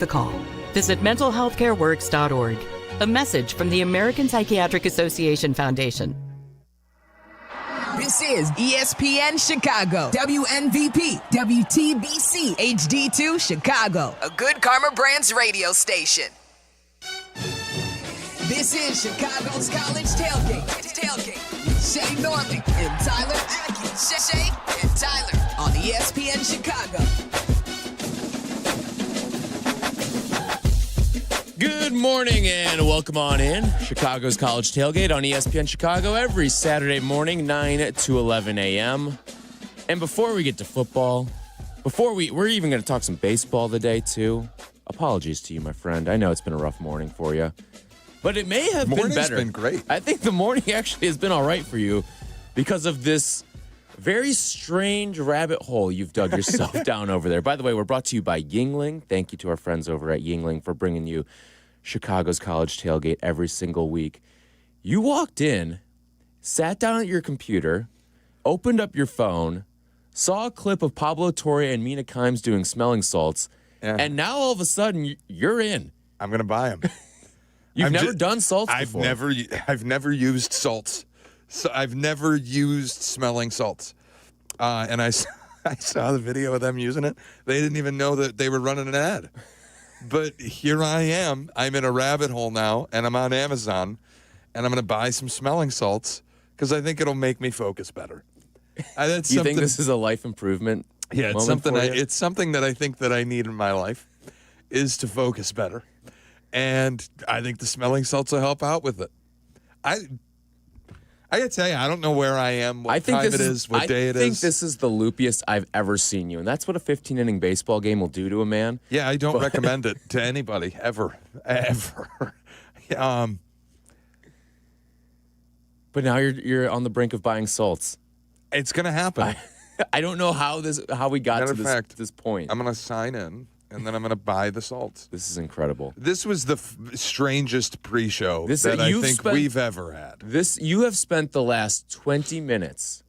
the call. Visit mentalhealthcareworks.org. A message from the American Psychiatric Association Foundation. This is ESPN Chicago, WNVP, WTBC, HD2 Chicago, a Good Karma Brands radio station. This is Chicago's College Tailgate. With Shay Norman and Tyler Atkins. Shay and Tyler on ESPN Chicago. Good morning and welcome on in. Chicago's College Tailgate on ESPN Chicago every Saturday morning, 9 to 11 a.m. And before we get to football, we're even going to talk some baseball today too. Apologies to you, my friend. I know it's been a rough morning for you, but it may have been better. Morning's been great. I think the morning actually has been all right for you because of this very strange rabbit hole you've dug yourself down over there. By the way, we're brought to you by Yingling. Thank you to our friends over at Yingling for bringing you Chicago's College Tailgate every single week. You walked in, sat down at your computer, opened up your phone, saw a clip of Pablo Torre and Mina Kimes doing smelling salts, and now all of a sudden you're in. I'm going to buy them. You've never done salts before. I've never used salts. So I've never used smelling salts. And I saw the video of them using it. They didn't even know that they were running an ad. But here I am. I'm in a rabbit hole now, and I'm on Amazon, and I'm going to buy some smelling salts because I think it'll make me focus better. You think this is a life improvement? Yeah, it's something that I think that I need in my life is to focus better. And I think the smelling salts will help out with it. I got to tell you, I don't know where I am, what time it is, what day it is. I think this is the loopiest I've ever seen you, and that's what a 15-inning baseball game will do to a man. Yeah, I don't recommend it to anybody, ever. But now you're on the brink of buying salts. It's going to happen. I don't know how we got to this point. I'm going to sign in, and then I'm going to buy the salts. This is incredible. This was the strangest pre-show that I think we've ever had. You have spent the last 20 minutes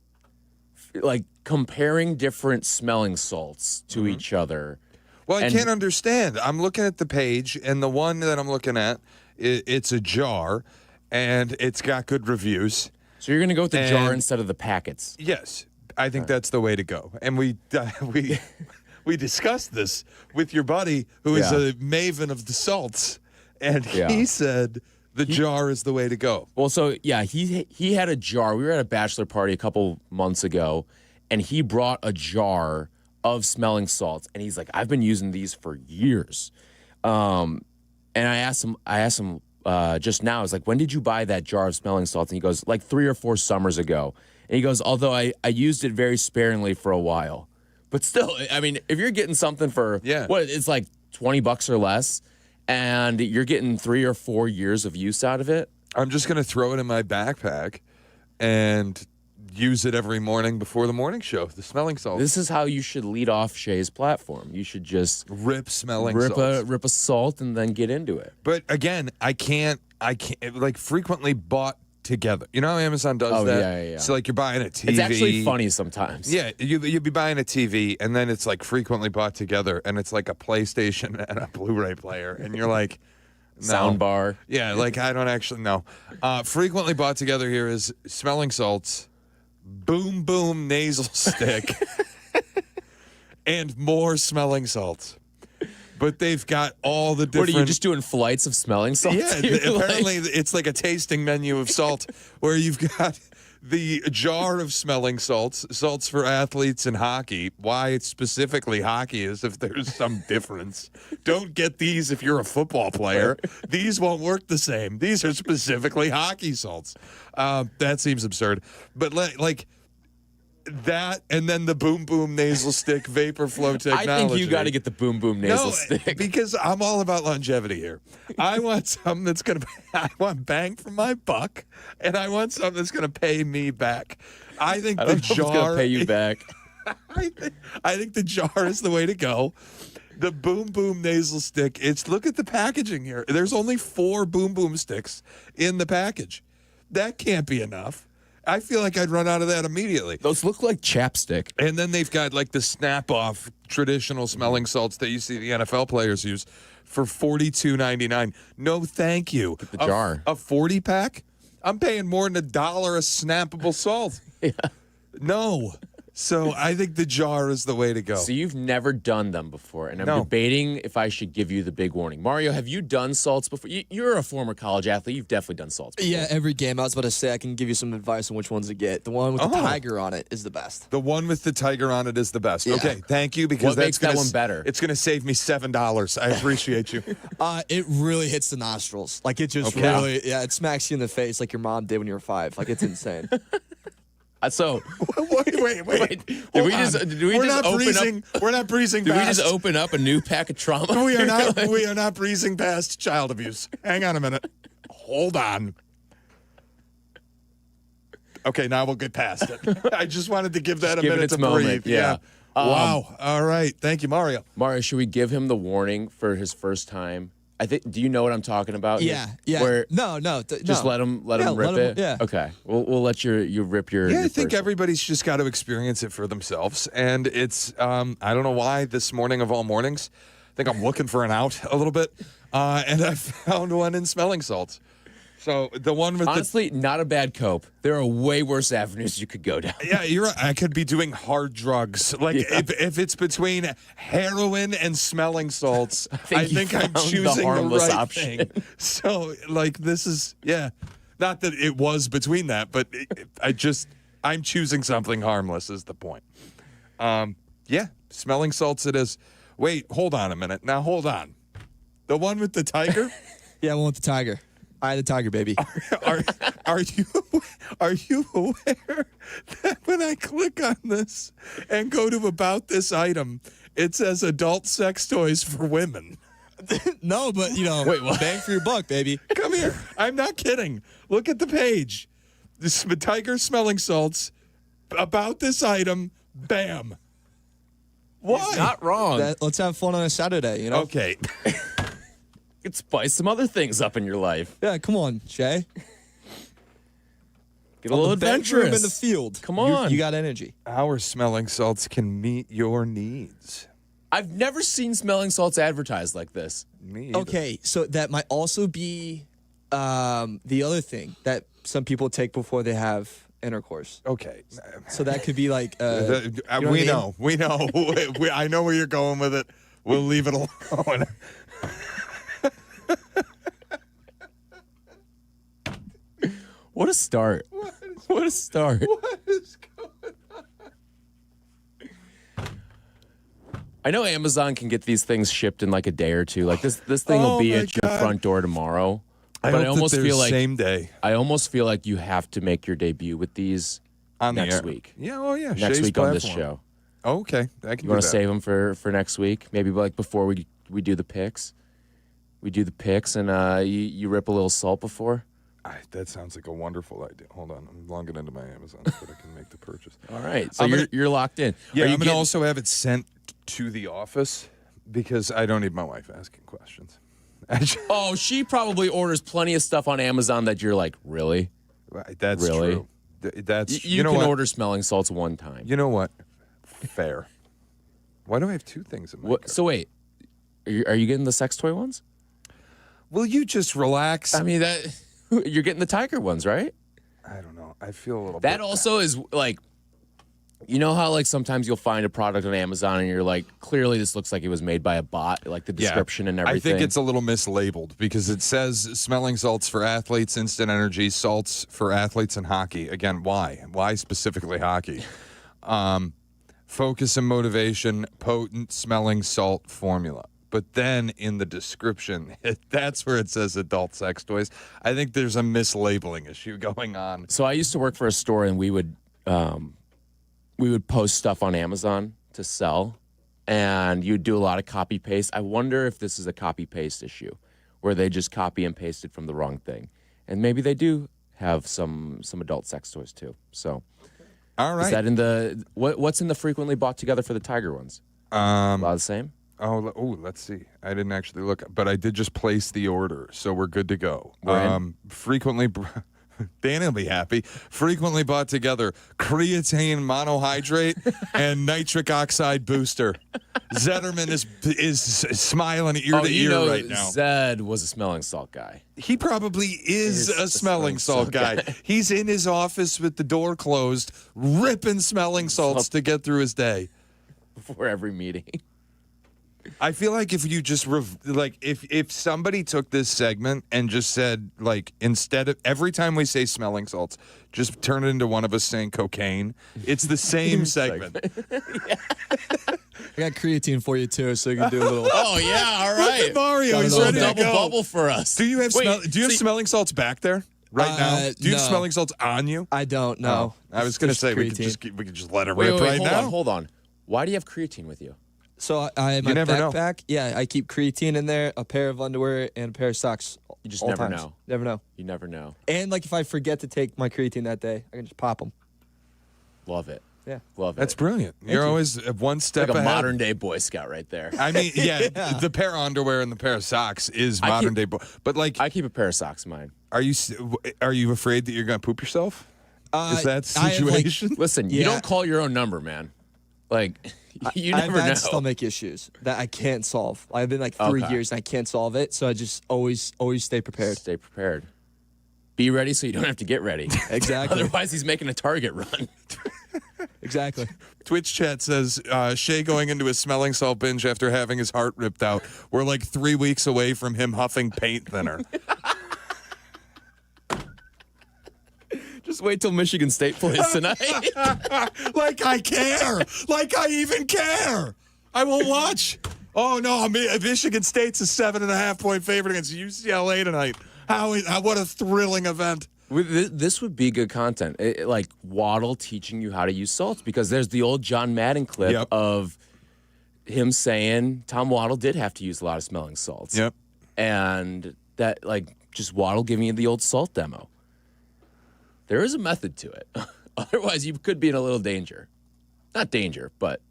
like comparing different smelling salts to each other. Well, I can't understand. I'm looking at the page, and the one that I'm looking at, it's a jar, and it's got good reviews. So you're going to go with the jar instead of the packets? Yes. I think that's the way to go. And we discussed this with your buddy, who is a maven of the salts, and he said the jar is the way to go. Well, so, he had a jar. We were at a bachelor party a couple months ago, and he brought a jar of smelling salts, and he's like, I've been using these for years. And I asked him just now, I was like, when did you buy that jar of smelling salts? And he goes, like 3 or 4 summers ago. And he goes, although I used it very sparingly for a while. But still, I mean, if you're getting something for, it's like $20 or less, and you're getting 3 or 4 years of use out of it. I'm just going to throw it in my backpack and use it every morning before the morning show, the smelling salts. This is how you should lead off Shay's platform. You should just rip salts. Rip a salt and then get into it. But again, I can't like frequently bought together. You know how Amazon does that? Yeah. So like you're buying a TV. It's actually funny sometimes. Yeah, you'd be buying a TV and then it's like frequently bought together and it's like a PlayStation and a Blu-ray player and you're like, no. Sound bar. Yeah, like I don't actually know. Frequently bought together here is smelling salts, boom boom nasal stick, and more smelling salts. But they've got all the different... What, are you just doing flights of smelling salts? Yeah, apparently it's like a tasting menu of salt where you've got the jar of smelling salts for athletes in hockey. Why it's specifically hockey is if there's some difference. Don't get these if you're a football player. These won't work the same. These are specifically hockey salts. That seems absurd. But like... that and then the boom boom nasal stick vapor flow technology. I think you got to get the boom boom nasal stick because I'm all about longevity here. I want something that's I want bang for my buck, and I want something that's gonna pay me back. I think the jar gonna pay you back. I think the jar is the way to go. The boom boom nasal stick. Look at the packaging here. There's only 4 boom boom sticks in the package. That can't be enough. I feel like I'd run out of that immediately. Those look like chapstick. And then they've got like the snap-off traditional smelling salts that you see the NFL players use for $42.99. No, thank you. The jar. A 40-pack? I'm paying more than $1 a snappable salt. Yeah. No. So I think the jar is the way to go. So you've never done them before, and I'm No. debating if I should give you the big warning. Mario, have you done salts before? You're a former college athlete. You've definitely done salts before. Yeah, every game. I was about to say I can give you some advice on which ones to get. The one with the tiger on it is the best. The one with the tiger on it is the best. Yeah. Okay, thank you. Because What that's makes that gonna one better? It's going to save me $7. I appreciate you. It really hits the nostrils. Like, it just Okay. really, it smacks you in the face like your mom did when you were 5. Like, it's insane. So Wait. did Hold we on. just We're open not up? breezing. We're not breezing Did we past. just open up a new pack of trauma? We are not breezing past child abuse. Hang on a minute. Hold on. Okay, now we'll get past it. I just wanted to give that a give it minute its to moment, breathe. yeah. Wow. All right. Thank you, Mario. Mario, should we give him the warning for his first time? I think. Do you know what I'm talking about? Yeah. Where No. just let him rip it. Yeah. Okay. We'll let you rip your. Yeah, your I think first one. everybody's just got to experience it for themselves. And it's, I don't know why this morning of all mornings, I think I'm looking for an out a little bit. And I found one in smelling salts. So the one with Honestly, not a bad cope. There are way worse avenues you could go down. Yeah, you're right. I could be doing hard drugs. Like if it's between heroin and smelling salts, I you think I'm found the choosing the harmless right option. thing. So like this is not that it was between that, but I'm choosing something harmless is the point. Smelling salts it is. Wait, hold on a minute. Now hold on. The one with the tiger? Yeah, one with the tiger. I had a tiger, baby. Are you aware that when I click on this and go to about this item, it says adult sex toys for women? No, but, Wait, what? bang for your buck, baby. Come here. I'm not kidding. Look at the page. This tiger smelling salts about this item. Bam. Why? He's not wrong. Let's have fun on a Saturday, Okay. You could spice some other things up in your life. Yeah, come on, Shay. Get a little Bedroom adventurous in the field. Come on. You got energy. Our smelling salts can meet your needs. I've never seen smelling salts advertised like this. Me either. Okay, so that might also be the other thing that some people take before they have intercourse. Okay. So that could be like you know what I We mean? know. We know. I know where you're going with it. We'll leave it alone. What a start. What a start. What is going on? I know Amazon can get these things shipped in like a day or two. Like this thing will Oh be my at your God. front door tomorrow. I But hope I almost that feel there's like same day I almost feel like you have to make your debut with these on the next air. week. Yeah. Oh yeah. Next Shay's week on this platform. show. Oh, okay. I can You do want that. to save them for next week? Maybe like before we do the picks. We do the picks and you rip a little salt before. That sounds like a wonderful idea. Hold on. I'm logging into my Amazon so that I can make the purchase. All right. So I'm gonna- you're locked in. Yeah, Are you I'm going to getting- also have it sent to the office because I don't need my wife asking questions. Oh, she probably orders plenty of stuff on Amazon that you're like, really? Right, that's Really? true. That's You know can what? order smelling salts one time. You know what? Fair. Why do I have two things in my What, car? so wait, are you getting the sex toy ones? Will you just relax? I mean that you're getting the tiger ones, right? I don't know. I feel a little That bit also is like, you know how like sometimes you'll find a product on Amazon and you're like, clearly this looks like it was made by a bot, like the description and everything. I think it's a little mislabeled because it says smelling salts for athletes, instant energy, salts for athletes in hockey. Again, why? Why specifically hockey? Focus and motivation, potent smelling salt formula. But then in the description, that's where it says adult sex toys. I think there's a mislabeling issue going on. So I used to work for a store and we would post stuff on Amazon to sell, and you'd do a lot of copy paste. I wonder if this is a copy paste issue where they just copy and pasted from the wrong thing. And maybe they do have some adult sex toys too. So All right. is that in the what's in the frequently bought together for the tiger ones? A lot of the same? Let's see. I didn't actually look, but I did just place the order, so we're good to go. We're in? Frequently Danny will be happy. Frequently bought together creatine monohydrate and nitric oxide booster. Zetterman is smiling ear to ear right now. Zed was a smelling salt guy. He probably is a smelling salt guy. He's in his office with the door closed, ripping smelling salts to get through his day. Before every meeting. I feel like if you just if somebody took this segment and just said, like, instead of every time we say smelling salts, just turn it into one of us saying cocaine. It's the same segment. I got creatine for you too, so you can do a little. Oh yeah, all right. Mario, he's ready to double go. bubble for us. Do you have smelling salts back there right now? Do you have no. smelling salts on you? I don't know. I was going to Just say we creatine. could just let it rip right now. Hold on. Why do you have creatine with you? So I have my never know. backpack. Yeah, I keep creatine in there, a pair of underwear, and a pair of socks. You just all never times. know. Never know. You never know. And like if I forget to take my creatine that day, I can just pop them. Love it. Yeah. Love it. That's brilliant. You're always one step like a ahead. modern day Boy Scout right there. I mean, yeah, the pair of underwear and the pair of socks is modern day. But like, I keep a pair of socks in mine. are you afraid that you're going to poop yourself? Is that I have, like- situation? Listen, you Yeah. don't call your own number, man. Like, you never I've had know. stomach issues that I can't solve. I've been like 3 Okay. years and I can't solve it, so I just always stay prepared. Stay prepared. Be ready so you don't have to get ready. Exactly. Otherwise, he's making a target run. Exactly. Twitch chat says Shay going into a smelling salt binge after having his heart ripped out. We're like 3 weeks away from him huffing paint thinner. Just wait till Michigan State plays tonight. Like I care. Like I even care. I won't watch. Oh no, Michigan State's a 7.5-point favorite against UCLA tonight. What a thrilling event. This would be good content. Like Waddle teaching you how to use salts, because there's the old John Madden clip of him saying Tom Waddle did have to use a lot of smelling salts. Yep. And that, like, just Waddle giving you the old salt demo. There is a method to it. Otherwise, you could be in a little danger. Not danger, but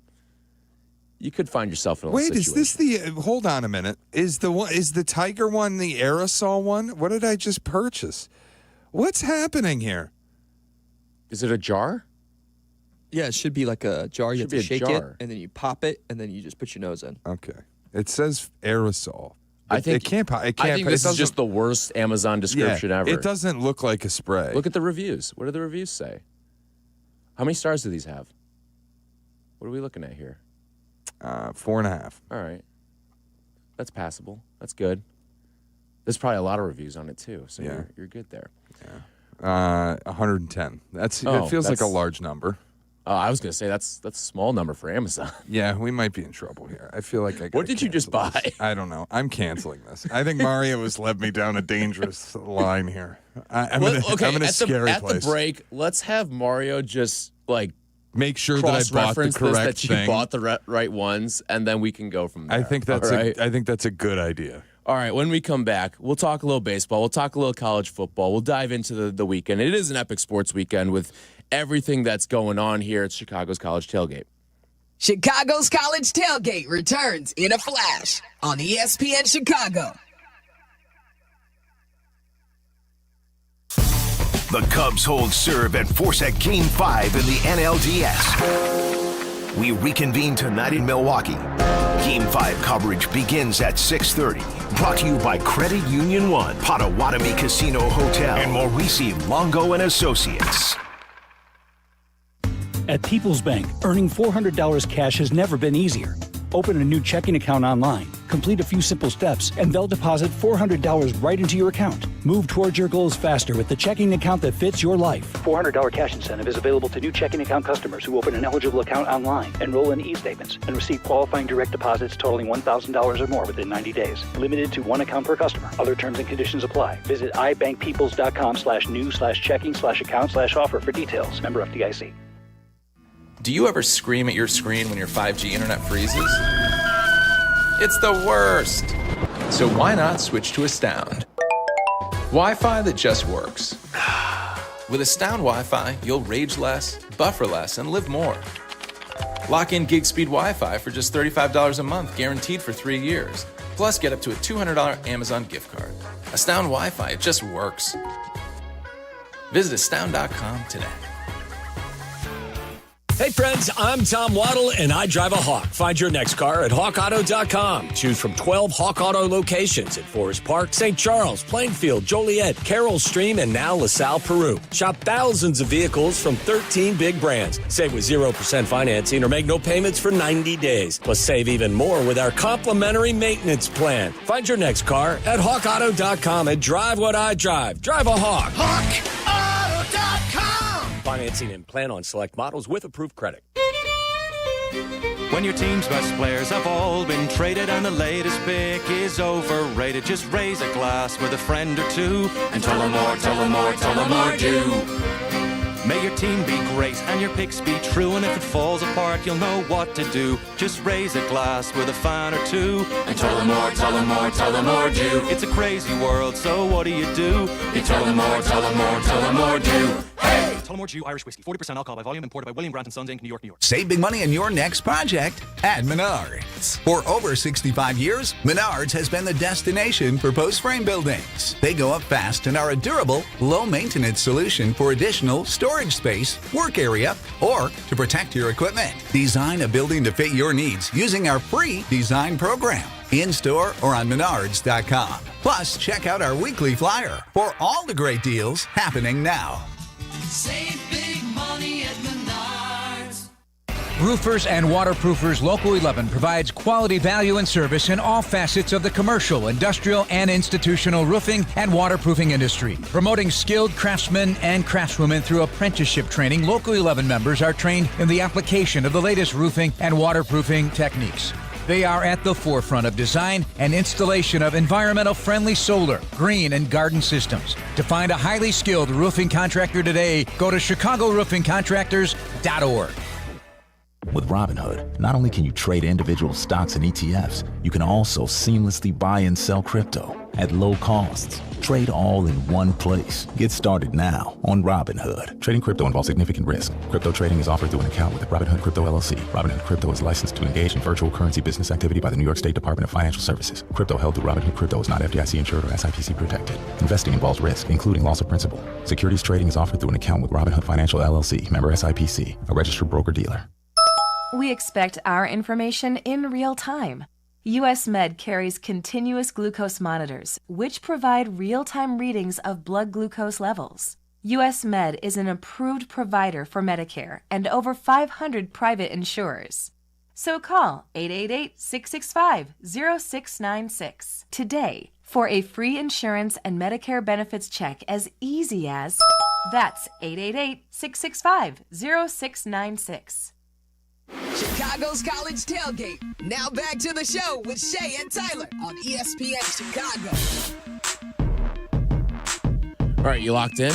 you could find yourself in a little situation. Is this the? Hold on a minute. Is the Tiger one the aerosol one? What did I just purchase? What's happening here? Is it a jar? Yeah, it should be like a jar. You have Should to be a shake it, jar. and then you pop it, and then you just put your nose in. Okay. It says aerosol. I think it can't. It can't. I think this is just the worst Amazon description ever. It doesn't look like a spray. Look at the reviews. What do the reviews say? How many stars do these have? What are we looking at here? 4.5. All right. That's passable. That's good. There's probably a lot of reviews on it too, so Yeah. you're good there. 110. It feels like a large number. I was gonna say that's a small number for Amazon. Yeah, we might be in trouble here. I feel like I gotta What did you just cancel buy? this. I don't know. I'm canceling this. I think Mario has led me down a dangerous line here. I'm in a scary at place. the break, let's have Mario just like Make sure that I bought the cross-reference this, correct that you thing. bought the right ones, and then we can go from there. I think that's all right? I think that's a good idea. All right, when we come back, we'll talk a little baseball. We'll talk a little college football. We'll dive into the weekend. It is an epic sports weekend with everything that's going on here at Chicago's College Tailgate. Chicago's College Tailgate returns in a flash on ESPN Chicago. The Cubs hold serve at force at Game 5 in the NLDS. We reconvene tonight in Milwaukee. Game 5 coverage begins at 6:30. Brought to you by Credit Union 1, Potawatomi Casino Hotel, and Maurice Longo and Associates. At People's Bank, earning $400 cash has never been easier. Open a new checking account online, complete a few simple steps, and they'll deposit $400 right into your account. Move towards your goals faster with the checking account that fits your life. $400 cash incentive is available to new checking account customers who open an eligible account online, enroll in e-statements, and receive qualifying direct deposits totaling $1,000 or more within 90 days. Limited to one account per customer. Other terms and conditions apply. Visit ibankpeoples.com/new/checking/account/offer for details. Member FDIC. Do you ever scream at your screen when your 5G internet freezes? It's the worst. So why not switch to Astound? Wi-Fi that just works. With Astound Wi-Fi, you'll rage less, buffer less, and live more. Lock in gig speed Wi-Fi for just $35 a month, guaranteed for 3 years. Plus, get up to a $200 Amazon gift card. Astound Wi-Fi, it just works. Visit astound.com today. Hey friends, I'm Tom Waddle and I drive a Hawk. Find your next car at hawkauto.com. Choose from 12 Hawk Auto locations in Forest Park, St. Charles, Plainfield, Joliet, Carroll Stream, and now LaSalle, Peru. Shop thousands of vehicles from 13 big brands. Save with 0% financing or make no payments for 90 days. Plus save even more with our complimentary maintenance plan. Find your next car at hawkauto.com and drive what I drive. Drive a Hawk. HawkAuto.com. Financing and plan on select models with approved credit. When your team's best players have all been traded and the latest pick is overrated, just raise a glass with a friend or two and tell them more, tell them more, tell them more do. May your team be great and your picks be true, and if it falls apart, you'll know what to do. Just raise a glass with a fan or two and tell them more, tell them more, tell them more do. It's a crazy world, so what do? You tell them more, tell them more, tell them more do. Hey! Tullamore Dew Irish Whiskey, 40% alcohol by volume, imported by William Grant & Sons, Inc., New York, New York. Save big money on your next project at Menards. For over 65 years, Menards has been the destination for post-frame buildings. They go up fast and are a durable, low-maintenance solution for additional storage space, work area, or to protect your equipment. Design a building to fit your needs using our free design program. In-store or on Menards.com. Plus, check out our weekly flyer for all the great deals happening now. Save big money at Menards. Roofers and waterproofers Local 11 provides quality value and service in all facets of the commercial, industrial, and institutional roofing and waterproofing industry. Promoting skilled craftsmen and craftswomen through apprenticeship training, Local 11 members are trained in the application of the latest roofing and waterproofing techniques. They are at the forefront of design and installation of environmental-friendly solar, green, and garden systems. To find a highly skilled roofing contractor today, go to ChicagoRoofingContractors.org. With Robinhood, not only can you trade individual stocks and ETFs, you can also seamlessly buy and sell crypto at low costs. Trade all in one place. Get started now on Robinhood. Trading crypto involves significant risk. Crypto trading is offered through an account with Robinhood Crypto LLC. Robinhood Crypto is licensed to engage in virtual currency business activity by the New York State Department of Financial Services. Crypto held through Robinhood Crypto is not FDIC insured or SIPC protected. Investing involves risk, including loss of principal. Securities trading is offered through an account with Robinhood Financial LLC, member SIPC, a registered broker-dealer. We expect our information in real time. US Med carries continuous glucose monitors, which provide real-time readings of blood glucose levels. US Med is an approved provider for Medicare and over 500 private insurers. So call 888-665-0696 today for a free insurance and Medicare benefits check as easy as... That's 888-665-0696. Chicago's College Tailgate. Now back to the show with Shay and Tyler on ESPN Chicago. All right, you locked in?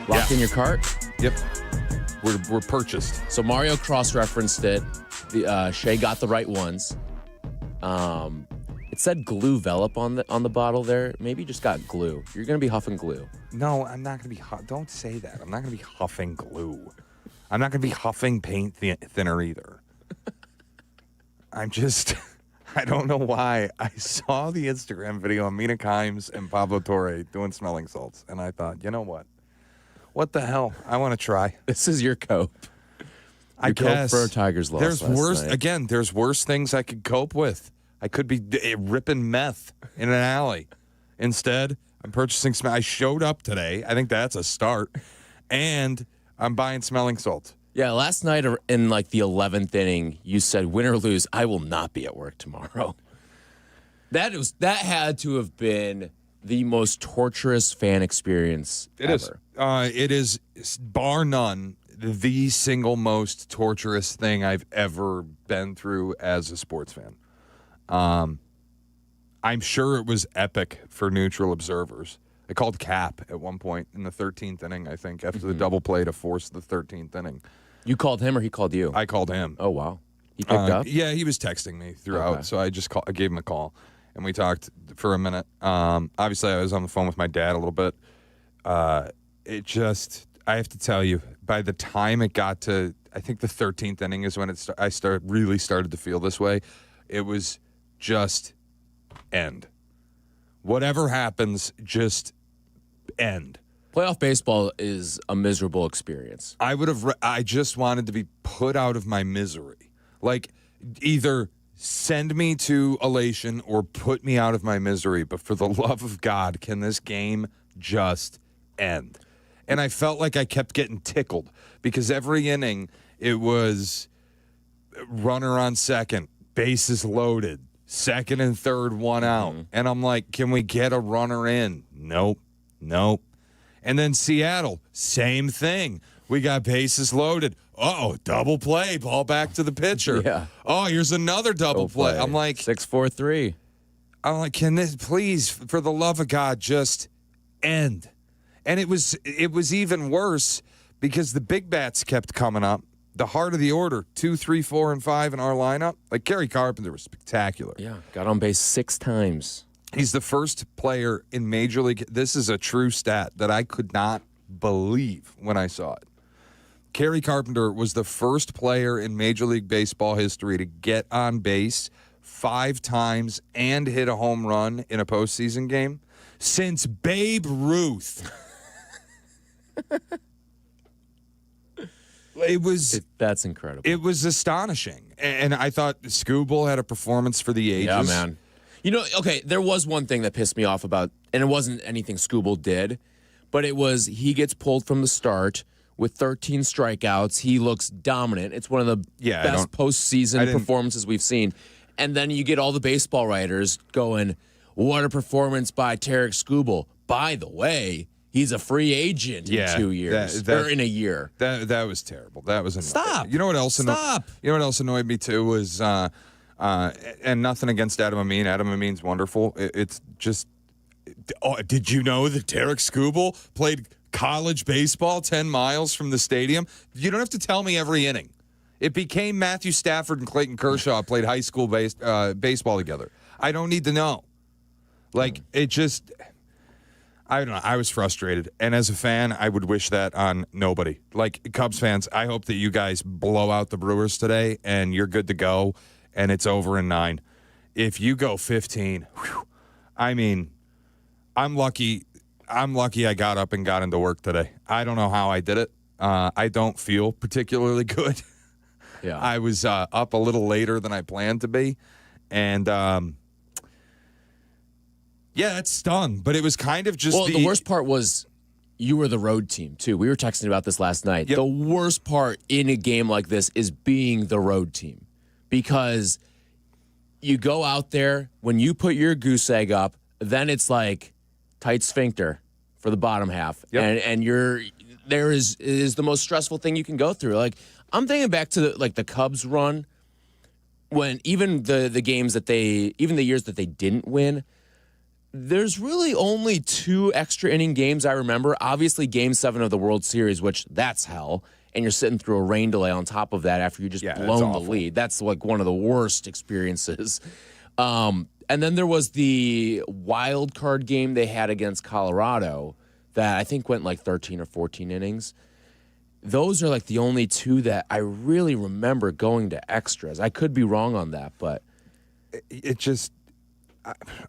Locked in your cart? Yep. We're purchased. So Mario cross-referenced it. Shay got the right ones. It said glue velop on the bottle there. Maybe you just got glue. You're going to be huffing glue. No, I'm not going to be don't say that. I'm not going to be huffing glue. I'm not going to be huffing paint thinner either. I don't know why. I saw the Instagram video of Mina Kimes and Pablo Torre doing smelling salts, and I thought, you know what? What the hell? I want to try. This is your cope. I guess. Cope for Tigers loss There's last worse. night. Again, there's worse things I could cope with. I could be ripping meth in an alley. Instead, I'm purchasing I showed up today. I think that's a start. And I'm buying smelling salts. Yeah, last night in like the 11th inning, you said, win or lose, I will not be at work tomorrow. That had to have been the most torturous fan experience ever. It is, bar none, the single most torturous thing I've ever been through as a sports fan. I'm sure it was epic for neutral observers. I called Cap at one point in the 13th inning, I think, after the double play to force the 13th inning. You called him or he called you? I called him. Oh, wow. He picked up? Yeah, he was texting me throughout, Okay. so I gave him a call, and we talked for a minute. Obviously, I was on the phone with my dad a little bit. I have to tell you, by the time it got to, I think the 13th inning is when I really started to feel this way. It was just end. Whatever happens, just end. Playoff baseball is a miserable experience. I just wanted to be put out of my misery. Like, either send me to elation or put me out of my misery. But for the love of God, can this game just end? And I felt like I kept getting tickled because every inning it was runner on second, bases loaded, second and third, one out. And I'm like, can we get a runner in? Nope. And then Seattle, same thing. We got bases loaded. Uh-oh, double play, ball back to the pitcher. Yeah. Oh, here's another double play. I'm like 6-4-3. I'm like, can this please, for the love of God, just end? And it was even worse because the big bats kept coming up. The heart of the order, 2, 3, 4, and 5 in our lineup. Like, Gary Carpenter was spectacular. Yeah, got on base 6 times. He's the first player in Major League. This is a true stat that I could not believe when I saw it. Gary Carpenter was the first player in Major League Baseball history to get on base 5 times and hit a home run in a postseason game since Babe Ruth. That's incredible. It was astonishing. And I thought Skubal had a performance for the ages. Yeah, man. You know, okay, there was one thing that pissed me off about, and it wasn't anything Skubal did, but it was he gets pulled from the start with 13 strikeouts. He looks dominant. It's one of the best postseason performances we've seen. And then you get all the baseball writers going, what a performance by Tarek Skubal. By the way, he's a free agent in 2 years, or in a year. That was terrible. That was annoying. Stop. You know what else? Stop. You know what else annoyed me too was, and nothing against Adam Amin. Adam Amin's wonderful. It's just, did you know that Tarek Skubal played college baseball 10 miles from the stadium? You don't have to tell me every inning. It became Matthew Stafford and Clayton Kershaw played high school baseball together. I don't need to know. Like, it just, I don't know. I was frustrated. And as a fan, I would wish that on nobody. Like, Cubs fans, I hope that you guys blow out the Brewers today and you're good to go and it's over in 9. If you go 15, I mean, I'm lucky I got up and got into work today. I don't know how I did it. I don't feel particularly good. Yeah. I was up a little later than I planned to be. And, yeah, it stung. But it was kind of just the worst part was you were the road team, too. We were texting about this last night. Yep. The worst part in a game like this is being the road team. Because you go out there, when you put your goose egg up, then it's like tight sphincter for the bottom half. Yep. And there is the most stressful thing you can go through. Like, I'm thinking back to the Cubs run when even the games that even the years that they didn't win, there's really only 2 extra inning games I remember. Obviously, Game 7 of the World Series, which that's hell. And you're sitting through a rain delay on top of that after you just blown the lead. That's like one of the worst experiences. And then there was the wild card game they had against Colorado that I think went like 13 or 14 innings. Those are like the only 2 that I really remember going to extras. I could be wrong on that, but it just,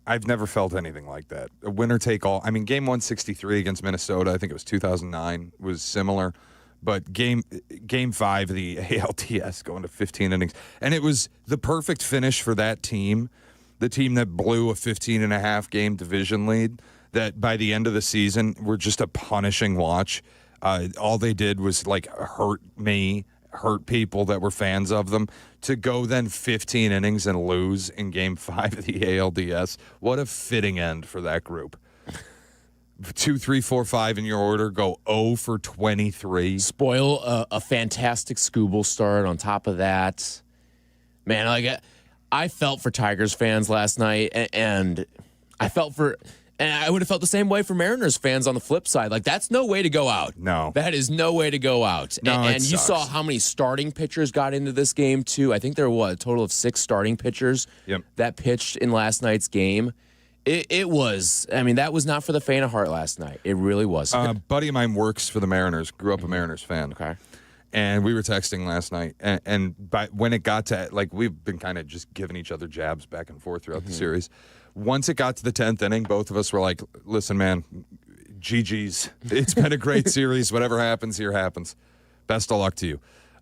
I've never felt anything like that. A winner take all. I mean, game 163 against Minnesota, I think it was 2009, was similar. But game 5 of the ALDS going to 15 innings. And it was the perfect finish for that team, the team that blew a 15-and-a-half game division lead, that by the end of the season were just a punishing watch. All they did was, like, hurt people that were fans of them. To go then 15 innings and lose in game 5 of the ALDS, what a fitting end for that group. 2, 3, 4, 5 in your order, go 0 for 23. Spoil a fantastic Skubal start on top of that. Man, like, I felt for Tigers fans last night, and I would have felt the same way for Mariners fans on the flip side. Like, that's no way to go out. No. That is no way to go out. No, and you saw how many starting pitchers got into this game, too. I think there were a total of 6 starting pitchers that pitched in last night's game. It was, I mean, that was not for the faint of heart last night. It really was. A buddy of mine works for the Mariners, grew up a Mariners fan. Okay. And we were texting last night. And when it got to, like, we've been kind of just giving each other jabs back and forth throughout the series. Once it got to the 10th inning, both of us were like, listen, man, GG's. It's been a great series. Whatever happens here happens. Best of luck to you.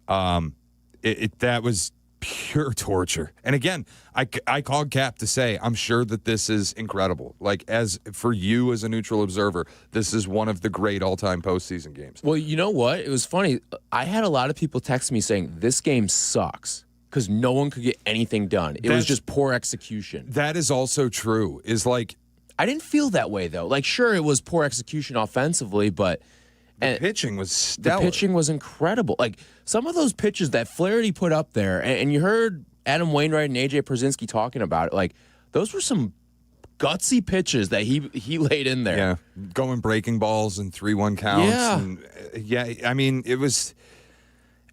That was pure torture. And again, I called Cap to say, I'm sure that this is incredible. Like, as for you as a neutral observer, this is one of the great all-time postseason games. Well, you know what? It was funny. I had a lot of people text me saying, this game sucks because no one could get anything done. It was just poor execution. That is also true. I didn't feel that way, though. Like, sure, it was poor execution offensively, but the pitching was stellar. The pitching was incredible. Like, some of those pitches that Flaherty put up there, and you heard Adam Wainwright and A.J. Przinsky talking about it, like, those were some gutsy pitches that he laid in there. Yeah, going breaking balls and 3-1 counts. Yeah. And, I mean, it was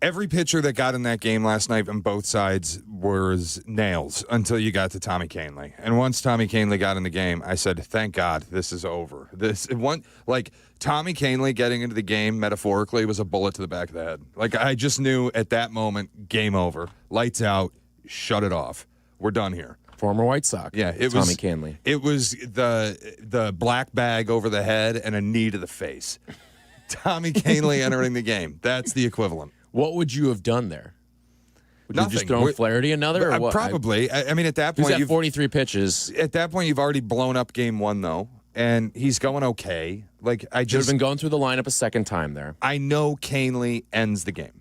every pitcher that got in that game last night on both sides was nails until you got to Tommy Kahnle. And once Tommy Kahnle got in the game, I said, thank God this is over. Tommy Kahnle getting into the game metaphorically was a bullet to the back of the head. Like, I just knew at that moment, game over. Lights out, shut it off. We're done here. Former White Sox. Yeah, Tommy Kahnle. It was the black bag over the head and a knee to the face. Tommy Kahnle entering the game. That's the equivalent. What would you have done there? Would Nothing. you just throw Flaherty another? Or what? Probably. I mean, at that point, he's got 43 pitches. At that point, you've already blown up game one, though, and he's going okay. Like, I Should just have been going through the lineup a second time there. I know Kahnle ends the game.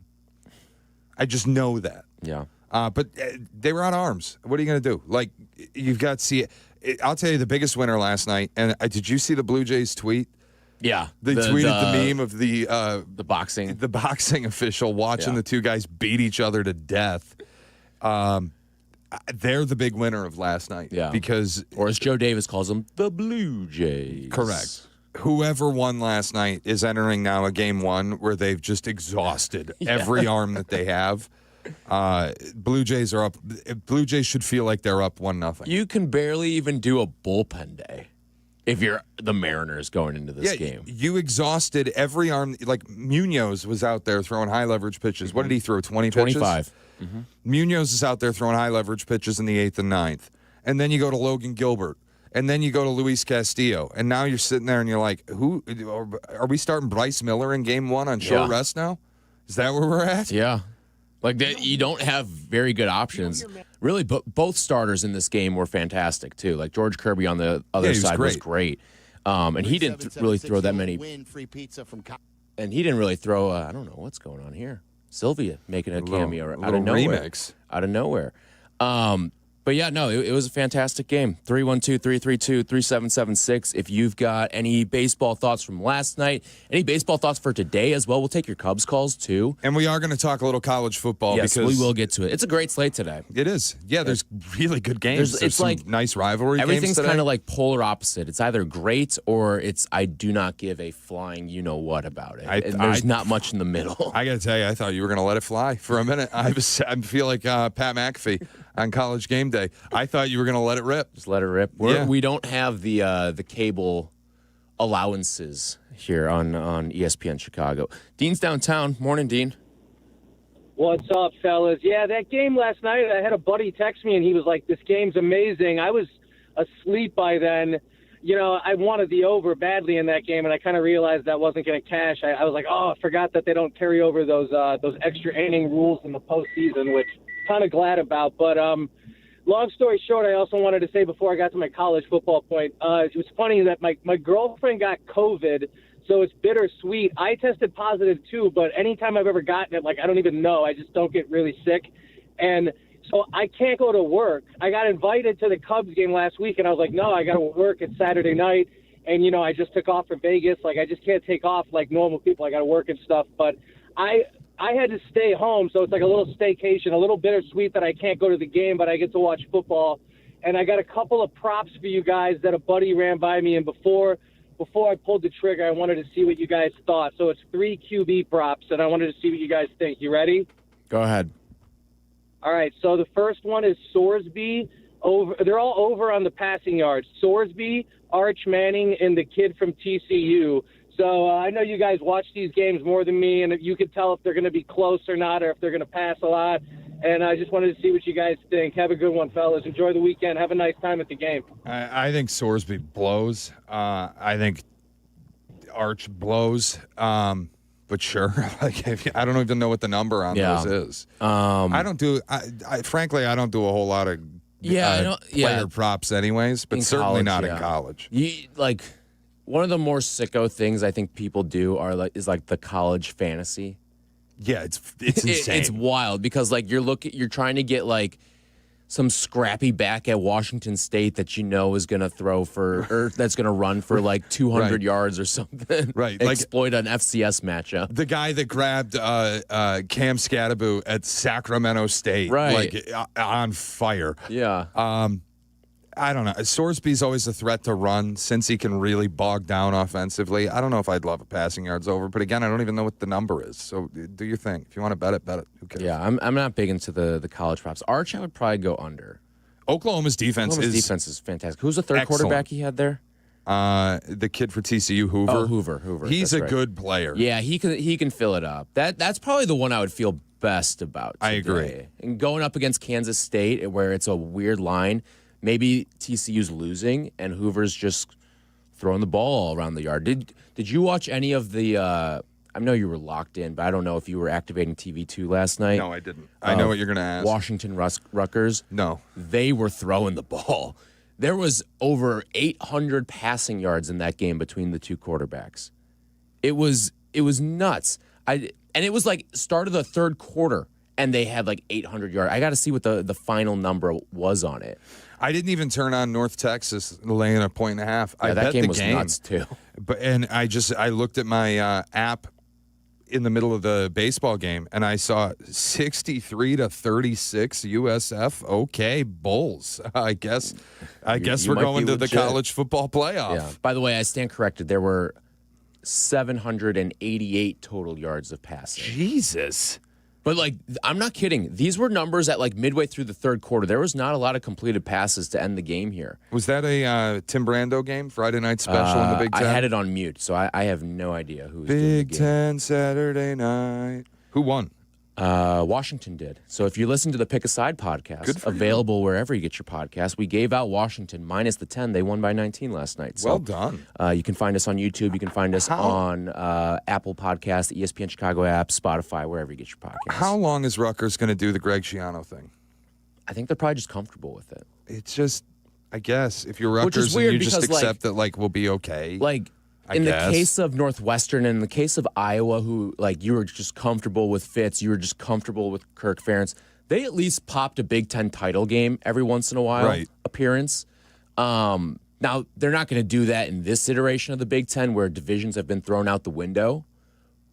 I just know that. Yeah. But they were on arms. What are you going to do? Like, you've got to see it. I'll tell you the biggest winner last night. And did you see the Blue Jays tweet? Yeah, they tweeted the meme of the boxing official watching the two guys beat each other to death. They're the big winner of last night. Yeah, because or as Joe Davis calls them, the Blue Jays. Correct. Whoever won last night is entering now a game one where they've just exhausted every arm that they have. Blue Jays are up. Blue Jays should feel like they're up 1-0. You can barely even do a bullpen day if you're the Mariners going into this game. You exhausted every arm. Like, Munoz was out there throwing high leverage pitches. What did he throw? 20 pitches? 25. Munoz is out there throwing high leverage pitches in the 8th and 9th. And then you go to Logan Gilbert. And then you go to Luis Castillo. And now you're sitting there and you're like, who are we starting Bryce Miller in game one on short rest now? Is that where we're at? Yeah. Like, you don't have very good options. Really, both starters in this game were fantastic, too. Like, George Kirby on the other side was great. And he didn't really throw that many. And he didn't really throw, I don't know what's going on here. Sylvia making a cameo out of nowhere. Remix. Out of nowhere. But yeah, no, it was a fantastic game. 312-332-3776. If you've got any baseball thoughts from last night, any baseball thoughts for today as well, we'll take your Cubs calls too. And we are going to talk a little college football. Yes, because we will get to it. It's a great slate today. It is. Yeah, there's really good games. There's it's some like nice rivalry games everything's today. kind of like polar opposite. It's either great or it's I do not give a flying you-know-what about it. And there's not much in the middle. I got to tell you, I thought you were going to let it fly for a minute. I feel like Pat McAfee on College Game Day. I thought you were going to let it rip. Just let it rip. We don't have the cable allowances here on ESPN Chicago. Dean's downtown. Morning, Dean. What's up, fellas? Yeah, that game last night, I had a buddy text me, and he was like, this game's amazing. I was asleep by then. You know, I wanted the over badly in that game, and I kind of realized that wasn't going to cash. I was like, I forgot that they don't carry over those extra inning rules in the postseason, which kind of glad about. But long story short, I also wanted to say before I got to my college football point, it was funny that my girlfriend got COVID, so it's bittersweet. I tested positive too, but anytime I've ever gotten it, like, I don't even know. I just don't get really sick. And so I can't go to work. I got invited to the Cubs game last week, and I was like, no, I got to work. It's Saturday night. And, you know, I just took off from Vegas. Like, I just can't take off like normal people. I got to work and stuff. But I had to stay home, so it's like a little staycation, a little bittersweet that I can't go to the game, but I get to watch football. And I got a couple of props for you guys that a buddy ran by me, and before I pulled the trigger, I wanted to see what you guys thought. So it's 3 QB props, and I wanted to see what you guys think. You ready? Go ahead. All right, so the first one is Sorsby. They're all over on the passing yards. Sorsby, Arch Manning, and the kid from TCU. So I know you guys watch these games more than me, and you could tell if they're going to be close or not, or if they're going to pass a lot. And I just wanted to see what you guys think. Have a good one, fellas. Enjoy the weekend. Have a nice time at the game. I think Sorsby blows. I think Arch blows. But sure, like I don't even know what the number on those is. I don't do. Frankly, I don't do a whole lot of player props, anyways. But certainly not in college. One of the more sicko things I think people do is the college fantasy. Yeah, it's insane. It's wild because you're trying to get some scrappy back at Washington State that is going to throw or that's going to run for 200 yards or something. Right. Exploit an FCS matchup. The guy that grabbed Cam Scadaboo at Sacramento State. Right. On fire. Yeah. I don't know. Sorsby's always a threat to run since he can really bog down offensively. I don't know if I'd love a passing yards over, but again, I don't even know what the number is. So do your thing. If you want to bet it, bet it. Who cares? Yeah, I'm not big into the college props. Arch, I would probably go under. Oklahoma's defense is fantastic. Who's the third quarterback he had there? The kid for TCU, Hoover. Oh, Hoover. He's a good player. Yeah, he can fill it up. That's probably the one I would feel best about today. I agree. And going up against Kansas State, where it's a weird line. Maybe TCU's losing and Hoover's just throwing the ball all around the yard. Did you watch any of the? I know you were locked in, but I don't know if you were activating TV2 last night. No, I didn't. I know what you're going to ask. Washington Rutgers. No, they were throwing the ball. There was over 800 passing yards in that game between the two quarterbacks. It was nuts. And it was start of the third quarter, and they had 800 yards. I got to see what the final number was on it. I didn't even turn on North Texas laying 1.5. Yeah, I that bet game the was game. Nuts too. And I looked at my app in the middle of the baseball game, and I saw 63-36 USF. Okay, Bulls. I guess we're going to the college football playoff. Yeah. By the way, I stand corrected. There were 788 total yards of passing. Jesus. But I'm not kidding. These were numbers at midway through the third quarter. There was not a lot of completed passes to end the game here. Was that a Tim Brando game, Friday night special in the Big Ten? I had it on mute, so I have no idea who was Big doing the game. Ten Saturday night. Who won? Washington did. So if you listen to the Pick a Side podcast, available wherever you get your podcast, we gave out Washington minus the 10. They won by 19 last night. So, well done. You can find us on YouTube. You can find us on Apple Podcasts, the ESPN Chicago app, Spotify, wherever you get your podcast. How long is Rutgers going to do the Greg Schiano thing? I think they're probably just comfortable with it. It's just, I guess, if you're Rutgers and you just accept that, we'll be okay. In the case of Northwestern and in the case of Iowa, who, you were just comfortable with Fitz, you were just comfortable with Kirk Ferentz, they at least popped a Big Ten title game every once in a while appearance. Now, they're not going to do that in this iteration of the Big Ten where divisions have been thrown out the window.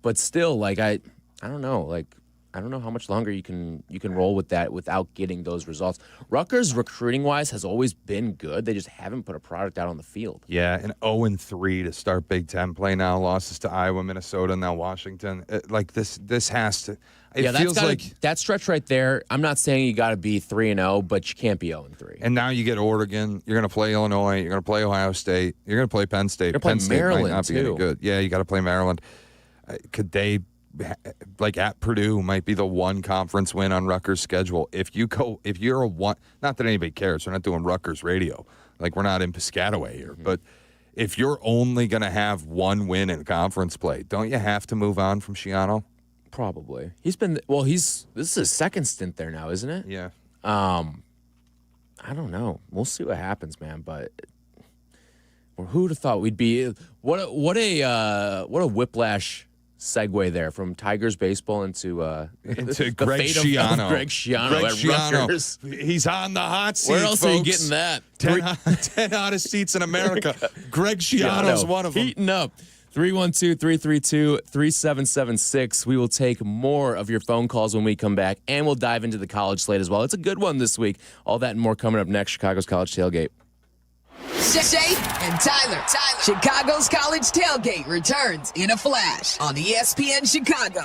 But still, I don't know. I don't know how much longer you can roll with that without getting those results. Rutgers, recruiting-wise, has always been good. They just haven't put a product out on the field. Yeah, and 0-3 to start Big Ten play now. Losses to Iowa, Minnesota, and now Washington. This has to. It feels that stretch right there. I'm not saying you got to be 3-0, but you can't be 0-3. And now you get Oregon. You're going to play Illinois. You're going to play Ohio State. You're going to play Penn State. You're going to play Maryland might not be any good. Yeah, you got to play Maryland. Could they? At Purdue might be the one conference win on Rutgers' schedule. If you're a one, not that anybody cares. We're not doing Rutgers radio. We're not in Piscataway here. But if you're only going to have one win in conference play, don't you have to move on from Schiano? Probably. This is his second stint there now, isn't it? Yeah. I don't know. We'll see what happens, man. But who'd have thought we'd be? What a whiplash segue there from Tigers baseball into the Greg fate Schiano. of Greg Schiano at Rutgers. He's on the hot seat. Where else folks. are you getting that? 10 hottest seats in America. Greg Schiano's one of them. Heating up. 312-332-3776. We will take more of your phone calls when we come back, and we'll dive into the college slate as well. It's a good one this week. All that and more coming up next. Chicago's College Tailgate. Shay and Tyler. Chicago's College Tailgate returns in a flash on ESPN Chicago.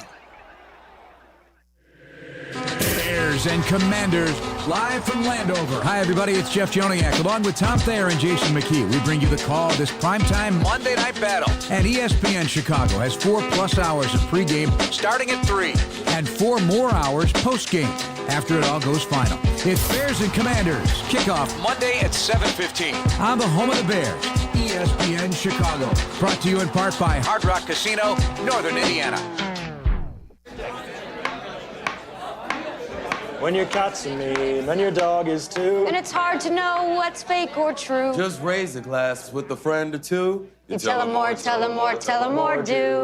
Bears and Commanders, live from Landover. Hi, everybody. It's Jeff Joniak, along with Tom Thayer and Jason McKee. We bring you the call of this primetime Monday night battle. And ESPN Chicago has 4+ hours of pregame starting at 3 and 4 more hours postgame after it all goes final. It's Bears and Commanders. Kickoff Monday at 7:15 on the home of the Bears, ESPN Chicago. Brought to you in part by Hard Rock Casino, Northern Indiana. When your cat's a mean, then your dog is too. And it's hard to know what's fake or true. Just raise a glass with a friend or two. You tell them more, tell them more, tell them more, do.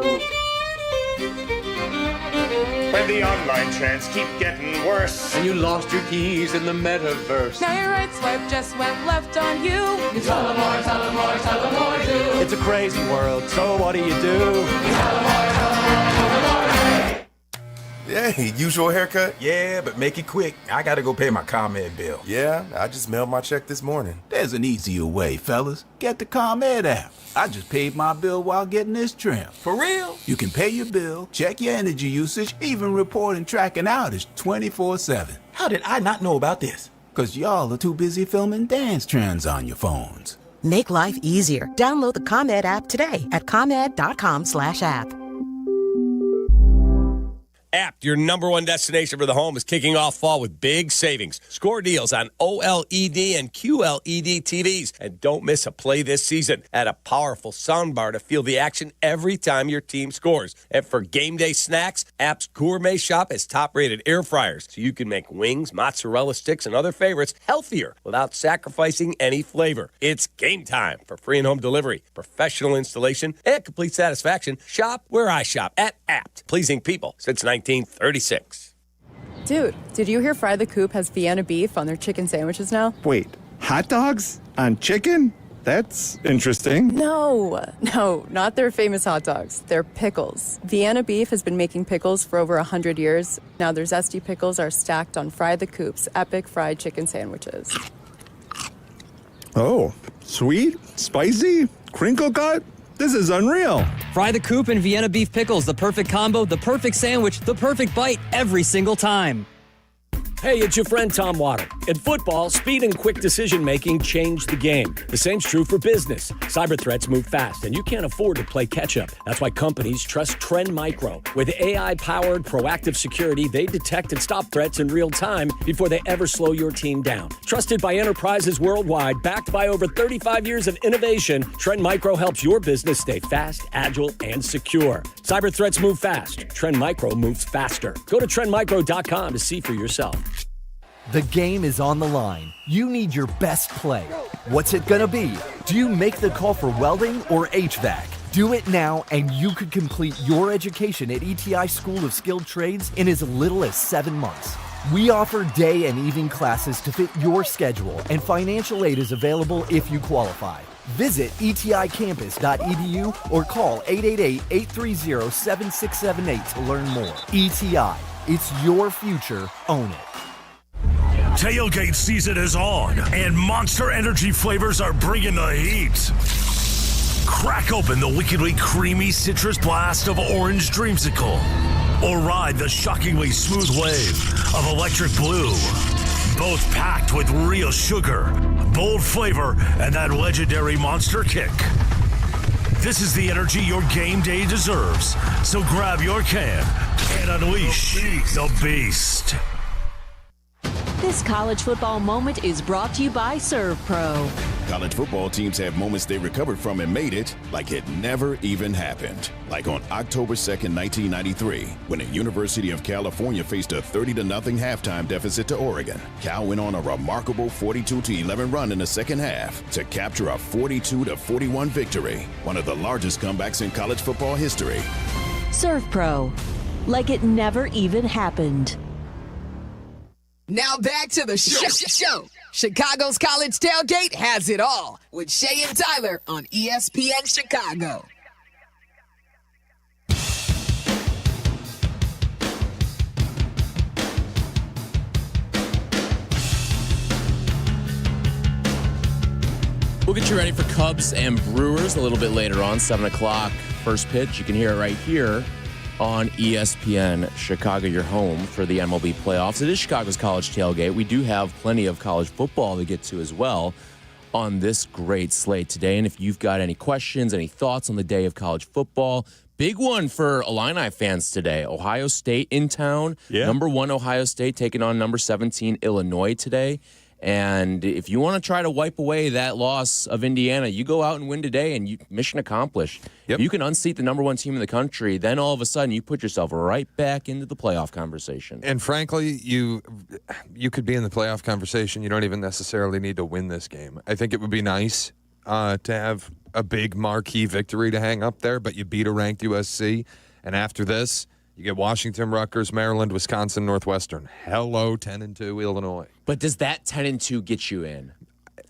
When the online trends keep getting worse, and you lost your keys in the metaverse. Now your right swipe just went left on you. You tell them more, tell them more, tell them more, do. It's a crazy world, so what do? You tell them more, tell them more, tell them more, Hey, usual haircut? Yeah, but make it quick. I gotta go pay my ComEd bill. Yeah, I just mailed my check this morning. There's an easier way, fellas. Get the ComEd app. I just paid my bill while getting this trim. For real? You can pay your bill, check your energy usage, even report and track an outage 24/7. How did I not know about this? Because y'all are too busy filming dance trends on your phones. Make life easier. Download the ComEd app today at ComEd.com/app. Apt, your number one destination for the home, is kicking off fall with big savings. Score deals on OLED and QLED TVs. And don't miss a play this season. Add a powerful soundbar to feel the action every time your team scores. And for game day snacks, Apt's Gourmet Shop has top-rated air fryers, so you can make wings, mozzarella sticks, and other favorites healthier without sacrificing any flavor. It's game time for free and home delivery, professional installation, and complete satisfaction. Shop where I shop, at Apt. Pleasing people since 1936. Dude, did you hear Fry the Coop has Vienna beef on their chicken sandwiches now? Wait, hot dogs on chicken? That's interesting. No, not their famous hot dogs. They're pickles. Vienna beef has been making pickles for over 100 years. Now their zesty pickles are stacked on Fry the Coop's epic fried chicken sandwiches. Oh, sweet, spicy, crinkle cut? This is unreal. Fry the Coop and Vienna beef pickles, the perfect combo, the perfect sandwich, the perfect bite every single time. Hey, it's your friend Tom Water. In football, speed and quick decision-making change the game. The same's true for business. Cyber threats move fast, and you can't afford to play catch-up. That's why companies trust Trend Micro. With AI-powered proactive security, they detect and stop threats in real time before they ever slow your team down. Trusted by enterprises worldwide, backed by over 35 years of innovation, Trend Micro helps your business stay fast, agile, and secure. Cyber threats move fast. Trend Micro moves faster. Go to trendmicro.com to see for yourself. The game is on the line. You need your best play. What's it gonna be? Do you make the call for welding or HVAC? Do it now and you could complete your education at ETI School of Skilled Trades in as little as 7 months. We offer day and evening classes to fit your schedule, and financial aid is available if you qualify. Visit eticampus.edu or call 888-830-7678 to learn more. ETI, it's your future. Own it. Tailgate season is on, and Monster Energy flavors are bringing the heat. Crack open the wickedly creamy citrus blast of Orange Dreamsicle, or ride the shockingly smooth wave of Electric Blue. Both packed with real sugar, bold flavor, and that legendary monster kick. This is the energy your game day deserves, so grab your can and unleash the beast. This college football moment is brought to you by Serve Pro. College football teams have moments they recovered from and made it like it never even happened. Like on October 2nd, 1993, when the University of California faced a 30-0 halftime deficit to Oregon. Cal went on a remarkable 42-11 run in the second half to capture a 42-41 victory, one of the largest comebacks in college football history. Serve Pro, like it never even happened. Now back to the show. Chicago's College Tailgate has it all with Shay and Tyler on ESPN Chicago. We'll get you ready for Cubs and Brewers a little bit later on, 7 o'clock. First pitch. You can hear it right here on ESPN Chicago, your home for the MLB playoffs. It is Chicago's College Tailgate. We do have plenty of college football to get to as well on this great slate today. And if you've got any questions, any thoughts on the day of college football, big one for Illini fans today. Ohio State in town. Yeah. Number 1 Ohio State taking on number 17 Illinois today. And if you want to try to wipe away that loss of Indiana, you go out and win today, and mission accomplished. If you can unseat the number one team in the country, then all of a sudden you put yourself right back into the playoff conversation. And frankly, you could be in the playoff conversation. You don't even necessarily need to win this game. I think it would be nice to have a big marquee victory to hang up there, but you beat a ranked USC, and after this, you get Washington, Rutgers, Maryland, Wisconsin, Northwestern. Hello, 10-2 Illinois. But does that 10-2 get you in?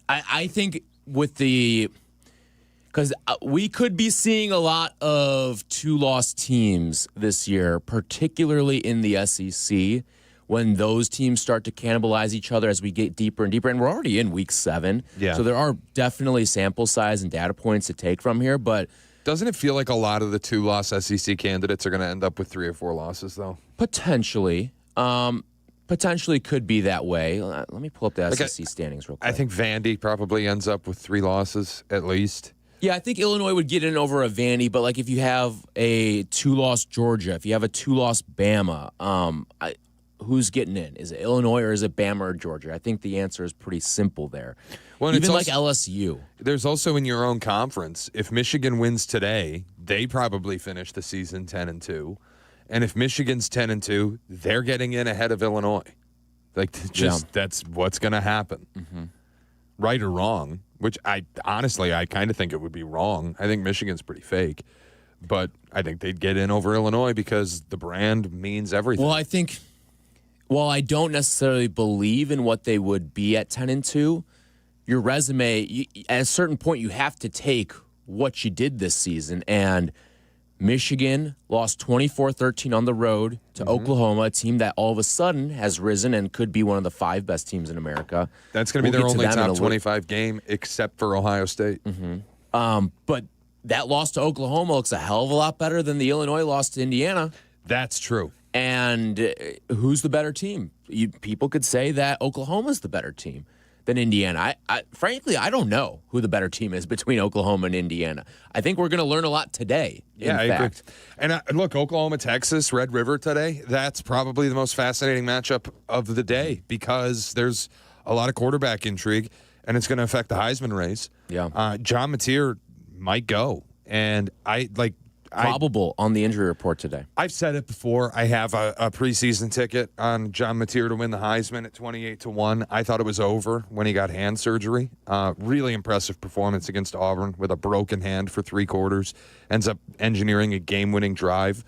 I think with because we could be seeing a lot of 2-loss teams this year, particularly in the SEC, when those teams start to cannibalize each other as we get deeper and deeper. And we're already in week 7. Yeah. So there are definitely sample size and data points to take from here, but doesn't it feel like a lot of the 2-loss SEC candidates are going to end up with 3 or 4 losses, though? Potentially. Potentially could be that way. Let me pull up the SEC standings real quick. I think Vandy probably ends up with 3 losses at least. Yeah, I think Illinois would get in over a Vandy, but like if you have a 2-loss Georgia, if you have a 2-loss Bama, who's getting in? Is it Illinois or is it Bama or Georgia? I think the answer is pretty simple there. Well, even like LSU. There's also in your own conference, if Michigan wins today, they probably finish the season 10-2. And if Michigan's 10-2, they're getting in ahead of Illinois. That's what's going to happen. Mm-hmm. Right or wrong, which I kind of think it would be wrong. I think Michigan's pretty fake. But I think they'd get in over Illinois because the brand means everything. Well, I think while I don't necessarily believe in what they would be at 10-2, your resume, at a certain point, you have to take what you did this season. And Michigan lost 24-13 on the road to Oklahoma, a team that all of a sudden has risen and could be one of the 5 best teams in America. That's going to be their only top 25 game, except for Ohio State. Mm-hmm. But that loss to Oklahoma looks a hell of a lot better than the Illinois loss to Indiana. That's true. And who's the better team? People could say that Oklahoma's the better team than Indiana. Frankly, I don't know who the better team is between Oklahoma and Indiana. I think we're going to learn a lot today. Yeah, I agree. And look, Oklahoma, Texas, Red River today, that's probably the most fascinating matchup of the day because there's a lot of quarterback intrigue, and it's going to affect the Heisman race. Yeah. John Mateer might go. And probable on the injury report today. I've said it before. I have a preseason ticket on John Mateer to win the Heisman at 28-1. I thought it was over when he got hand surgery. Really impressive performance against Auburn with a broken hand for 3 quarters. Ends up engineering a game-winning drive.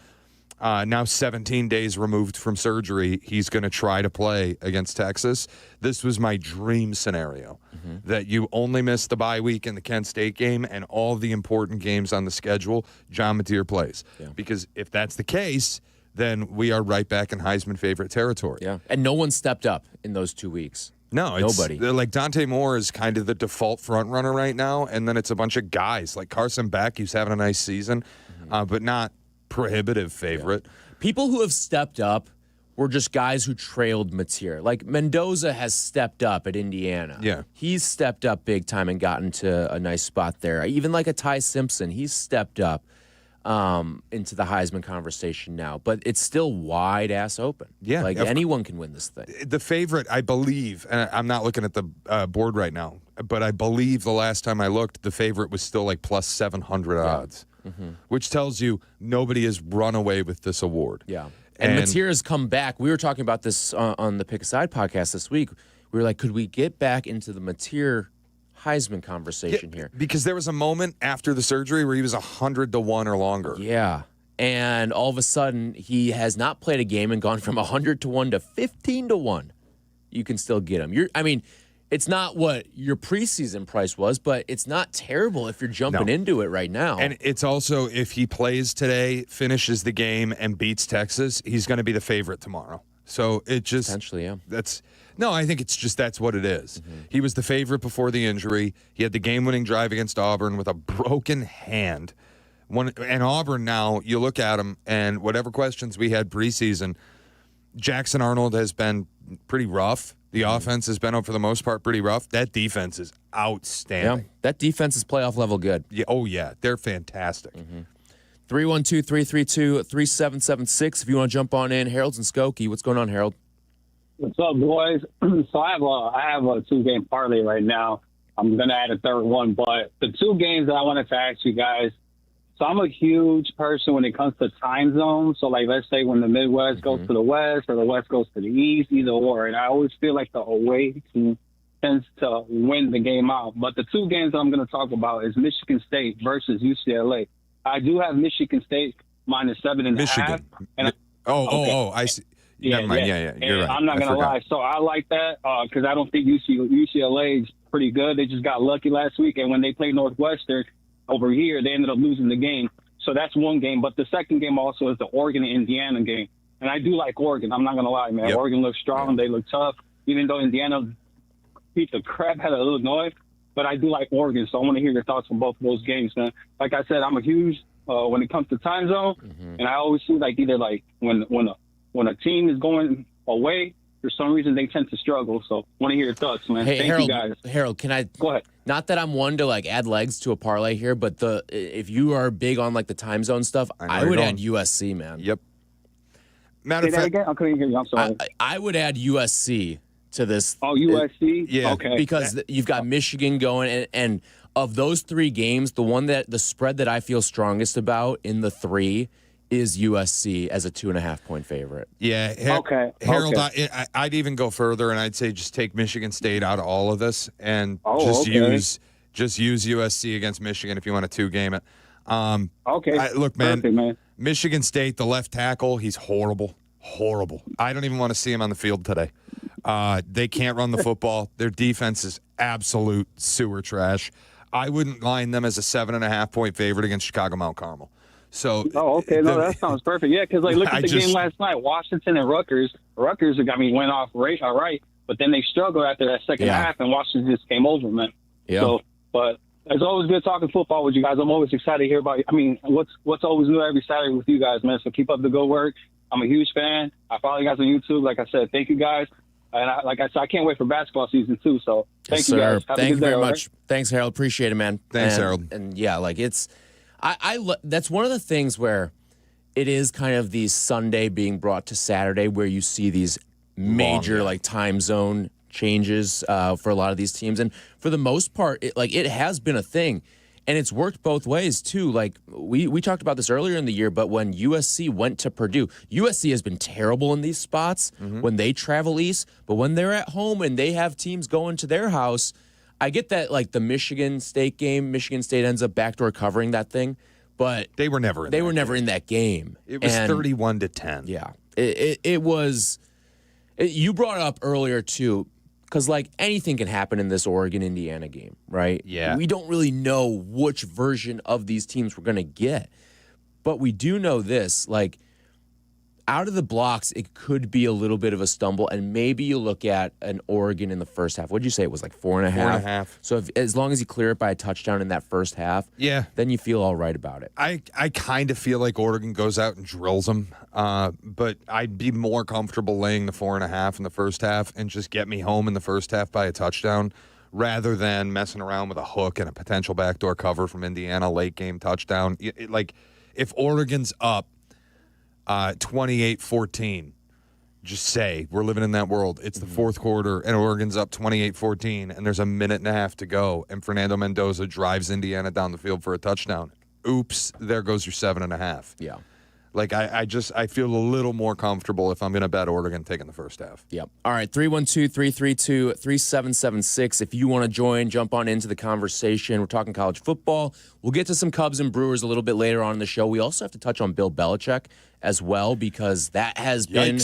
Now 17 days removed from surgery, he's going to try to play against Texas. This was my dream scenario, that you only miss the bye week in the Kent State game and all the important games on the schedule, John Mateer plays. Yeah. Because if that's the case, then we are right back in Heisman favorite territory. Yeah, and no one stepped up in those 2 weeks. No, nobody. Like Dante Moore is kind of the default front runner right now, and then it's a bunch of guys like Carson Beck, who's having a nice season, but not prohibitive favorite. Yeah. People who have stepped up were just guys who trailed Mateer. Like Mendoza has stepped up at Indiana. Yeah. He's stepped up big time and gotten to a nice spot there. Even like a Ty Simpson, he's stepped up into the Heisman conversation now. But it's still wide ass open. Yeah. Like anyone can win this thing. The favorite, I believe, and I'm not looking at the board right now, but I believe the last time I looked, the favorite was still like plus 700 odds. Which tells you nobody has run away with this award. Yeah. And Mateer has come back. We were talking about this on the Pick a Side podcast this week. We were like, could we get back into the Mateer Heisman conversation here? Because there was a moment after the surgery where he was 100-1 or longer. Yeah. And all of a sudden, he has not played a game and gone from 100-1 to 15-1. You can still get him. It's not what your preseason price was, but it's not terrible if you're jumping into it right now. And it's also, if he plays today, finishes the game, and beats Texas, he's going to be the favorite tomorrow. So it just... Potentially, yeah. I think it's just that's what it is. He was the favorite before the injury. He had the game-winning drive against Auburn with a broken hand. And Auburn now, you look at him, and whatever questions we had preseason, Jackson Arnold has been pretty rough. The offense has been, for the most part, pretty rough. That defense is outstanding. Yeah, that defense is playoff level good. Yeah, oh, yeah. They're fantastic. 312-332-3776 if you want to jump on in. Harold's in Skokie. What's going on, Harold? What's up, boys? So I have a 2-game parlay right now. I'm gonna add a third one, but the 2 games that I wanted to ask you guys. So I'm a huge person when it comes to time zones. So like, let's say when the Midwest goes to the West or the West goes to the East, either or. And I always feel like the away team tends to win the game out. But the 2 games that I'm going to talk about is Michigan State versus UCLA. I do have Michigan State -7.5. Michigan. And I see. Yeah, Never mind. Yeah. You're right. I'm not going to lie. So I like that because I don't think UCLA is pretty good. They just got lucky last week. And when they played Northwestern over here, they ended up losing the game. So that's one game. But the second game also is the Oregon-Indiana game. And I do like Oregon. I'm not going to lie, man. Yep. Oregon looks strong. Yep. They look tough. Even though Indiana beat the crap out of Illinois. But I do like Oregon. So I want to hear your thoughts on both of those games, man. Like I said, I'm a huge when it comes to time zone. And I always see like either like when a team is going away, for some reason they tend to struggle. So I want to hear your thoughts, man. Hey, Thank Harold, you guys. Harold, can I go ahead? Not that I'm one to like add legs to a parlay here, but if you are big on like the time zone stuff, I would add USC, man. Yep. Say that again? I couldn't hear you. I'm sorry. I would add USC to this. Oh, USC? Yeah. Okay. Because you've got Michigan going, and of those 3 games, the spread that I feel strongest about in the 3 is USC as a 2.5-point favorite. Yeah. Harold, I'd even go further, and I'd say just take Michigan State out of all of this and use USC against Michigan if you want to 2-game it. Look, man, perfect, man. Michigan State, the left tackle, he's horrible. Horrible. I don't even want to see him on the field today. They can't run the football. Their defense is absolute sewer trash. I wouldn't line them as a 7.5-point favorite against Chicago Mount Carmel. So, that sounds perfect. Yeah, because like look at the game last night, Washington and Rutgers. Rutgers, went off all right, but then they struggled after that second half, and Washington just came over, man. Yeah. So, but it's always good talking football with you guys. I'm always excited to hear about. What's always new every Saturday with you guys, man. So keep up the good work. I'm a huge fan. I follow you guys on YouTube. Like I said, thank you guys. And I can't wait for basketball season too. So thank you guys. Thank you very much. Thanks, Harold. Appreciate it, man. Thanks, Harold. And yeah, like it's. That's one of the things where it is kind of the Sunday being brought to Saturday where you see these major like time zone changes for a lot of these teams. And for the most part, it has been a thing. And it's worked both ways, too. Like, we talked about this earlier in the year, but when USC went to Purdue, USC has been terrible in these spots when they travel east. But when they're at home and they have teams going to their house, I get that, like, the Michigan State game, Michigan State ends up backdoor covering that thing. But they were never in that game. It was 31-10. Yeah. It was – you brought it up earlier, too, because, like, anything can happen in this Oregon-Indiana game, right? Yeah. We don't really know which version of these teams we're going to get. But we do know this, like, out of the blocks, it could be a little bit of a stumble, and maybe you look at an Oregon in the first half. What did you say? It was like 4.5? 4.5. So as long as you clear it by a touchdown in that first half, then you feel all right about it. I kind of feel like Oregon goes out and drills them, but I'd be more comfortable laying the 4.5 in the first half and just get me home in the first half by a touchdown rather than messing around with a hook and a potential backdoor cover from Indiana, late game touchdown. Like, if Oregon's up 28-14, just say we're living in that world. It's the fourth quarter and Oregon's up 28-14 and there's a minute and a half to go and Fernando Mendoza drives Indiana down the field for a touchdown. Oops, there goes your 7.5. Yeah. Like, I feel a little more comfortable if I'm going to bet Oregon taking the first half. Yep. All right, 312-332-3776. If you want to join, jump on into the conversation. We're talking college football. We'll get to some Cubs and Brewers a little bit later on in the show. We also have to touch on Bill Belichick as well because that has been,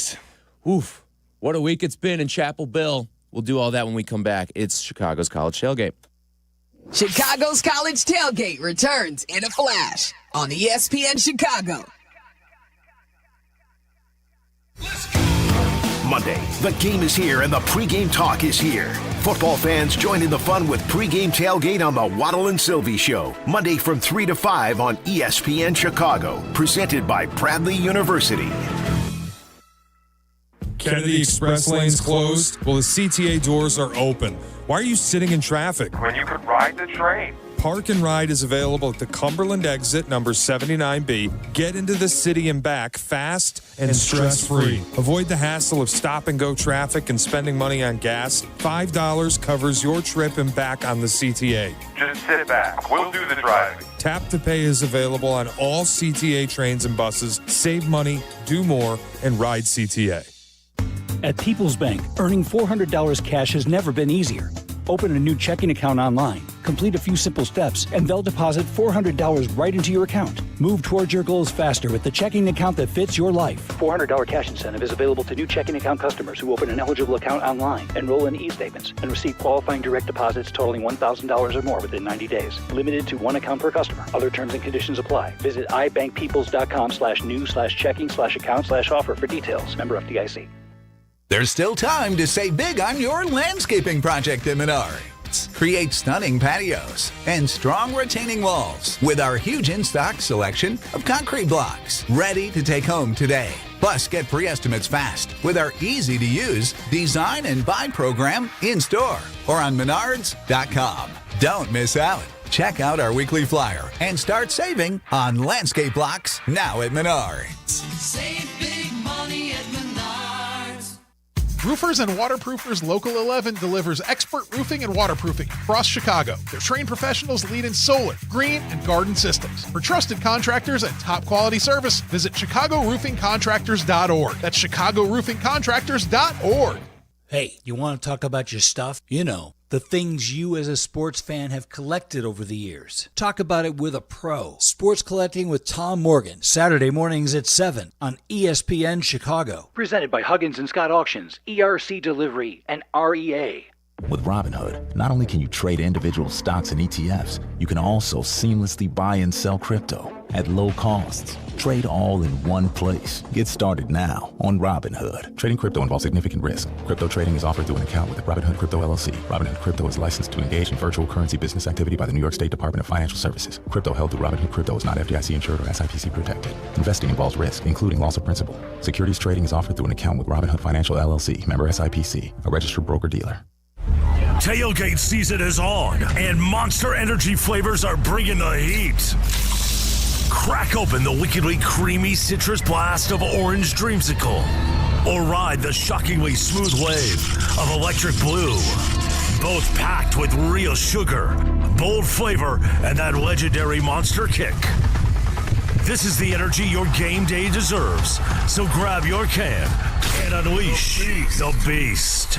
what a week it's been in Chapel Bill. We'll do all that when we come back. It's Chicago's College Tailgate. Chicago's College Tailgate returns in a flash on ESPN Chicago. Monday, the game is here and the pregame talk is here. Football fans join in the fun with pregame tailgate on the Waddle and Sylvie Show. Monday from 3 to 5 on ESPN Chicago. Presented by Bradley University. Kennedy Express lanes closed? Well, the CTA doors are open. Why are you sitting in traffic? When you could ride the train. Park and ride is available at the Cumberland exit, number 79B. Get into the city and back fast and stress-free. Avoid the hassle of stop-and-go traffic and spending money on gas. $5 covers your trip and back on the CTA. Just sit back. We'll do the driving. Tap to Pay is available on all CTA trains and buses. Save money, do more, and ride CTA. At People's Bank, earning $400 cash has never been easier. Open a new checking account online, complete a few simple steps, and they'll deposit $400 right into your account. Move towards your goals faster with the checking account that fits your life. $400 cash incentive is available to new checking account customers who open an eligible account online, enroll in e-statements, and receive qualifying direct deposits totaling $1,000 or more within 90 days. Limited to one account per customer. Other terms and conditions apply. Visit ibankpeoples.com/new/checking/account/offer for details. Member FDIC. There's still time to save big on your landscaping project at Menards. Create stunning patios and strong retaining walls with our huge in-stock selection of concrete blocks ready to take home today. Plus, get pre-estimates fast with our easy-to-use design and buy program in-store or on Menards.com. Don't miss out. Check out our weekly flyer and start saving on landscape blocks now at Menards. Save big money at Menards. Roofers and Waterproofers Local 11 delivers expert roofing and waterproofing across Chicago. Their trained professionals lead in solar, green, and garden systems. For trusted contractors and top quality service, visit ChicagoRoofingContractors.org. That's ChicagoRoofingContractors.org. Hey, you want to talk about your stuff? You know, the things you as a sports fan have collected over the years. Talk about it with a pro. Sports Collecting with Tom Morgan. Saturday mornings at 7 on ESPN Chicago. Presented by Huggins and Scott Auctions, ERC Delivery, and REA. With Robinhood, not only can you trade individual stocks and ETFs, you can also seamlessly buy and sell crypto at low costs. Trade all in one place. Get started now on Robinhood. Trading crypto involves significant risk. Crypto trading is offered through an account with Robinhood Crypto LLC. Robinhood Crypto is licensed to engage in virtual currency business activity by the New York State Department of Financial Services. Crypto held through Robinhood Crypto is not FDIC insured or SIPC protected. Investing involves risk, including loss of principal. Securities trading is offered through an account with Robinhood Financial LLC, member SIPC, a registered broker-dealer. Tailgate season is on, and Monster Energy flavors are bringing the heat. Crack open the wickedly creamy citrus blast of Orange Dreamsicle, or ride the shockingly smooth wave of Electric Blue. Both packed with real sugar, bold flavor, and that legendary monster kick. This is the energy your game day deserves, so grab your can and unleash the beast.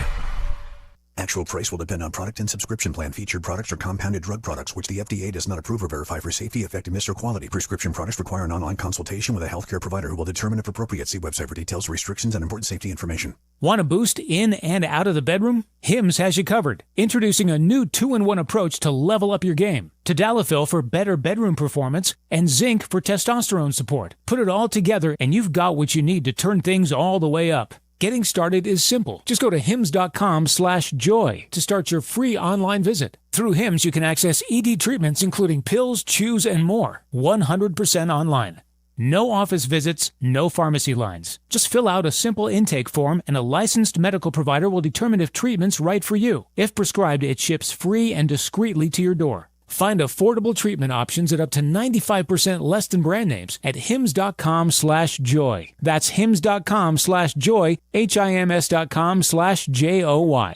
Actual price will depend on product and subscription plan. Featured products are compounded drug products, which the FDA does not approve or verify for safety, effectiveness, or quality. Prescription products require an online consultation with a healthcare provider who will determine if appropriate. See website for details, restrictions, and important safety information. Want a boost in and out of the bedroom? Hims has you covered. Introducing a new 2-in-1 approach to level up your game. Tadalafil for better bedroom performance and zinc for testosterone support. Put it all together and you've got what you need to turn things all the way up. Getting started is simple. Just go to hims.com/joy to start your free online visit. Through Hims, you can access ED treatments including pills, chews, and more. 100% online. No office visits, no pharmacy lines. Just fill out a simple intake form and a licensed medical provider will determine if treatment's right for you. If prescribed, it ships free and discreetly to your door. Find affordable treatment options at up to 95% less than brand names at hims.com/joy. That's hims.com/joy, HIMS.com/JOY.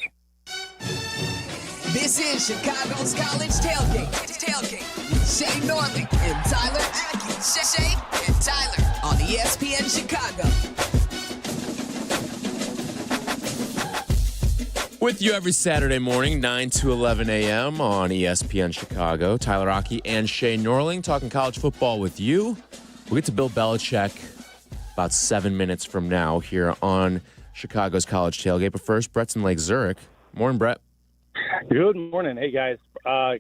This is Chicago's College Tailgate. With Shay Norling and Tyler Aki. Shay and Tyler on ESPN Chicago. With you every Saturday morning, 9 to 11 a.m. on ESPN Chicago. Tyler Aki and Shay Norling talking college football with you. We'll get to Bill Belichick about 7 minutes from now here on Chicago's College Tailgate. But first, Brett's in Lake Zurich. Morning, Brett. Good morning. Hey, guys.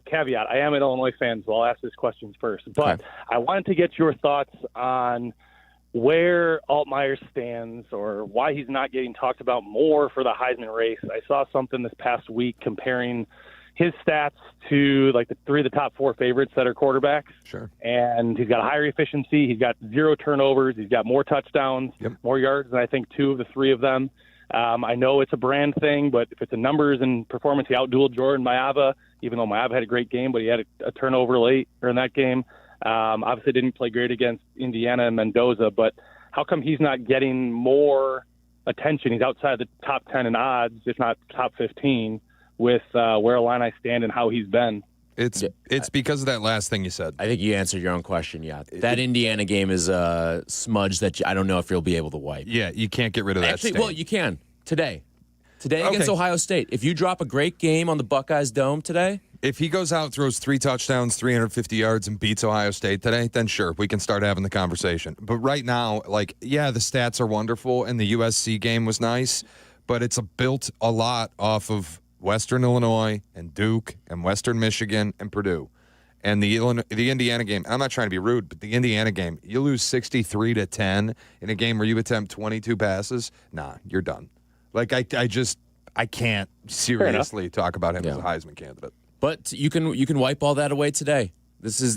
Caveat, I am an Illinois fan, so I'll ask this question first. But I wanted to get your thoughts on where Altmaier stands or why he's not getting talked about more for the Heisman race. I saw something this past week comparing his stats to like the 3 of the top 4 favorites that are quarterbacks. Sure. And he's got a higher efficiency. He's got 0 turnovers. He's got more touchdowns, more yards than I think 2 of the 3 of them. I know it's a brand thing, but if it's a numbers and performance, he outdueled Jordan Maava, even though Maava had a great game, but he had a turnover late in that game. Obviously didn't play great against Indiana and Mendoza, but how come he's not getting more attention? He's outside the top 10 in odds, if not top 15, with where Illini stand and how he's been. It's because of that last thing you said. I think you answered your own question, yeah. That Indiana game is a smudge that I don't know if you'll be able to wipe. Yeah, you can't get rid of that. Actually, stain. well, you can today. Today against Ohio State. If you drop a great game on the Buckeyes Dome today. If he goes out, throws 3 touchdowns, 350 yards, and beats Ohio State today, then sure, we can start having the conversation. But right now, the stats are wonderful, and the USC game was nice, but it's built a lot off of Western Illinois and Duke and Western Michigan and Purdue. And the Indiana game, I'm not trying to be rude, but the Indiana game, you lose 63-10 in a game where you attempt 22 passes, nah, you're done. I can't seriously talk about him as a Heisman candidate. But you can wipe all that away today.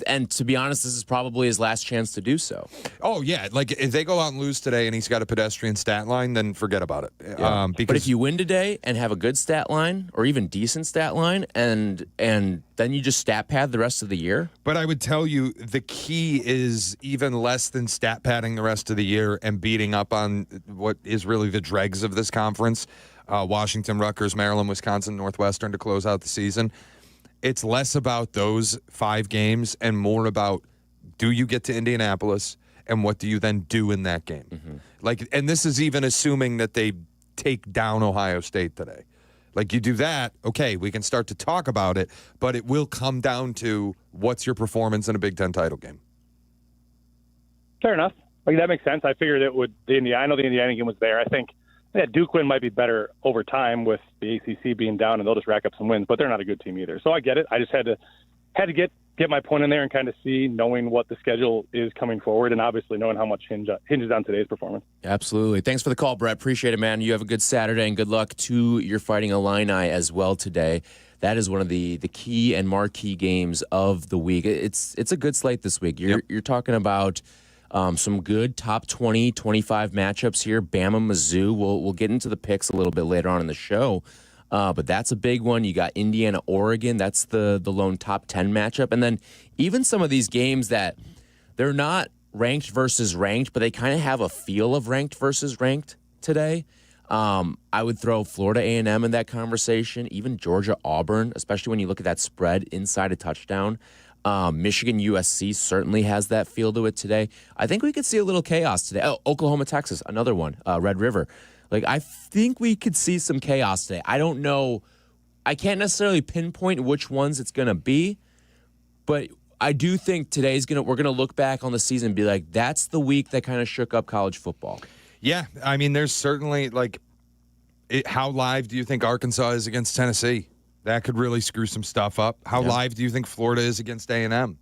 And to be honest, this is probably his last chance to do so. Oh, yeah. If they go out and lose today and he's got a pedestrian stat line, then forget about it. Yeah. But if you win today and have a good stat line or even decent stat line and then you just stat pad the rest of the year. But I would tell you the key is even less than stat padding the rest of the year and beating up on what is really the dregs of this conference, Washington, Rutgers, Maryland, Wisconsin, Northwestern to close out the season. It's less about those 5 games and more about, do you get to Indianapolis and what do you then do in that game? Mm-hmm. And this is even assuming that they take down Ohio State today. You do that, okay, we can start to talk about it, but it will come down to what's your performance in a Big Ten title game. Fair enough. That makes sense. I figured it would. I know the Indiana game was there. I think that Duke win might be better over time with the ACC being down, and they'll just rack up some wins. But they're not a good team either, so I get it. I just had to get my point in there and kind of see, knowing what the schedule is coming forward, and obviously knowing how much hinges on today's performance. Absolutely. Thanks for the call, Brett. Appreciate it, man. You have a good Saturday, and good luck to your Fighting Illini as well today. That is one of the key and marquee games of the week. It's a good slate this week. You're talking about some good top 20, 25 matchups here. Bama, Mizzou. We'll get into the picks a little bit later on in the show. But that's a big one. You got Indiana, Oregon. That's the lone top 10 matchup. And then even some of these games that they're not ranked versus ranked, but they kind of have a feel of ranked versus ranked today. I would throw Florida A&M in that conversation, even Georgia, Auburn, especially when you look at that spread inside a touchdown. Michigan, USC certainly has that feel to it today. I think we could see a little chaos today. Oh, Oklahoma, Texas, another one, Red River. I think we could see some chaos today. I don't know. I can't necessarily pinpoint which ones it's going to be, but I do think we're going to look back on the season and be like, that's the week that kind of shook up college football. Yeah, I mean, there's certainly, how live do you think Arkansas is against Tennessee? That could really screw some stuff up. How live do you think Florida is against A&M?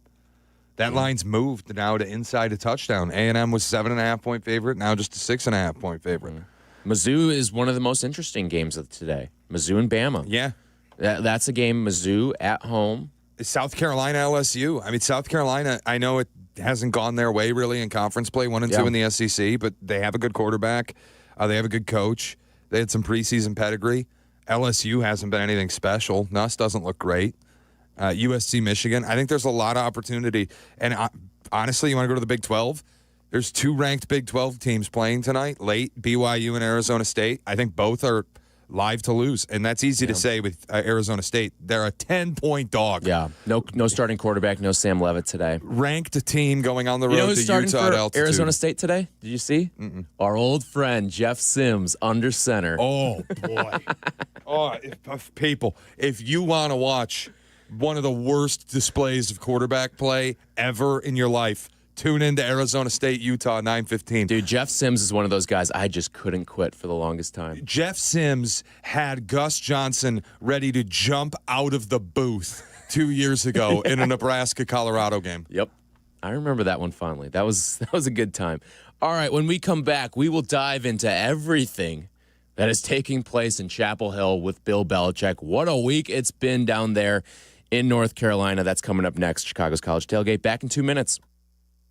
That line's moved now to inside a touchdown. A&M was 7.5-point favorite, now just a 6.5-point favorite. Mizzou is one of the most interesting games of today. Mizzou and Bama. Yeah. That's a game, Mizzou at home. South Carolina, LSU. I mean, South Carolina, I know it hasn't gone their way really in conference play, 1-2 in the SEC, but they have a good quarterback. They have a good coach. They had some preseason pedigree. LSU hasn't been anything special. Nuss doesn't look great. USC, Michigan. I think there's a lot of opportunity. And honestly, you want to go to the Big 12? There's 2 ranked Big 12 teams playing tonight, late, BYU and Arizona State. I think both are live to lose, and that's easy to say with Arizona State. They're a 10-point dog. Yeah, no starting quarterback, no Sam Levitt today. Ranked team going on the road to Utah for at altitude. Arizona State today? Did you see? Mm-mm. Our old friend Jeff Sims under center. Oh boy! If you want to watch one of the worst displays of quarterback play ever in your life, tune into Arizona State, Utah, 9:15. Dude, Jeff Sims is one of those guys I just couldn't quit for the longest time. Jeff Sims had Gus Johnson ready to jump out of the booth 2 years ago in a Nebraska-Colorado game. Yep. I remember that one fondly. That was a good time. All right, when we come back, we will dive into everything that is taking place in Chapel Hill with Bill Belichick. What a week it's been down there in North Carolina. That's coming up next. Chicago's College Tailgate, back in 2 minutes.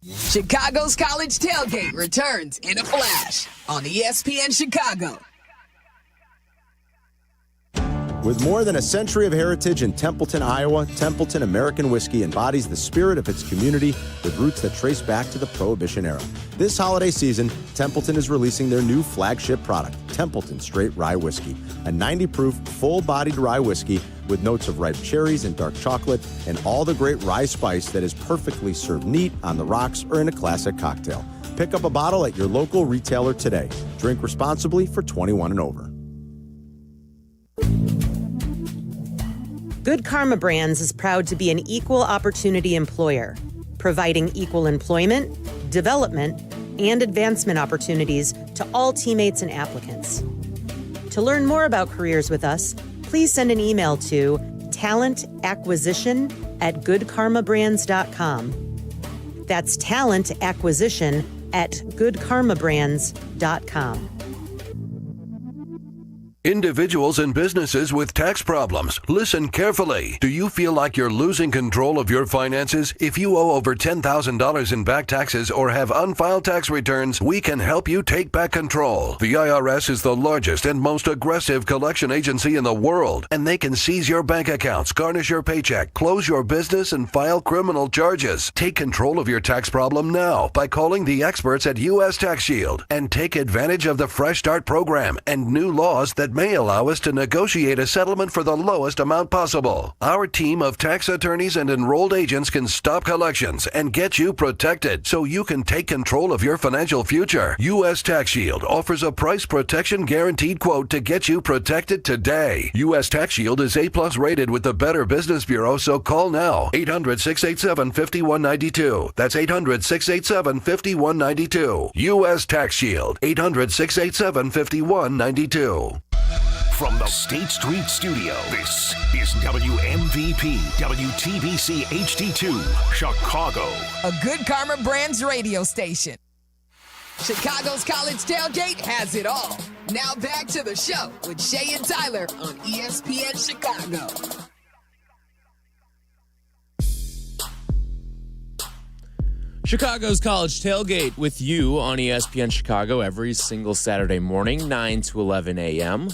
Chicago's College Tailgate returns in a flash on ESPN Chicago. With more than a century of heritage in Templeton, Iowa, Templeton American Whiskey embodies the spirit of its community with roots that trace back to the Prohibition era. This holiday season, Templeton is releasing their new flagship product, Templeton Straight Rye Whiskey, a 90-proof, full-bodied rye whiskey with notes of ripe cherries and dark chocolate and all the great rye spice that is perfectly served neat, on the rocks, or in a classic cocktail. Pick up a bottle at your local retailer today. Drink responsibly for 21 and over. Good Karma Brands is proud to be an equal opportunity employer, providing equal employment, development, and advancement opportunities to all teammates and applicants. To learn more about careers with us, please send an email to talentacquisition@goodkarmabrands.com. That's talentacquisition@goodkarmabrands.com. Individuals and businesses with tax problems, listen carefully. Do you feel like you're losing control of your finances? If you owe over $10,000 in back taxes or have unfiled tax returns, we can help you take back control. The IRS is the largest and most aggressive collection agency in the world, and they can seize your bank accounts, garnish your paycheck, close your business, and file criminal charges. Take control of your tax problem now by calling the experts at U.S. Tax Shield and take advantage of the Fresh Start program and new laws that may allow us to negotiate a settlement for the lowest amount possible. Our team of tax attorneys and enrolled agents can stop collections and get you protected so you can take control of your financial future. U.S. Tax Shield offers a price protection guaranteed quote to get you protected today. U.S. Tax Shield is A+ rated with the Better Business Bureau, so call now. 800-687-5192. That's 800-687-5192. U.S. Tax Shield. 800-687-5192. From the State Street Studio, this is WMVP WTBC HD2, Chicago. A Good Karma Brands radio station. Chicago's College Tailgate has it all. Now back to the show with Shay and Tyler on ESPN Chicago. Chicago's College Tailgate with you on ESPN Chicago every single Saturday morning, 9 to 11 a.m.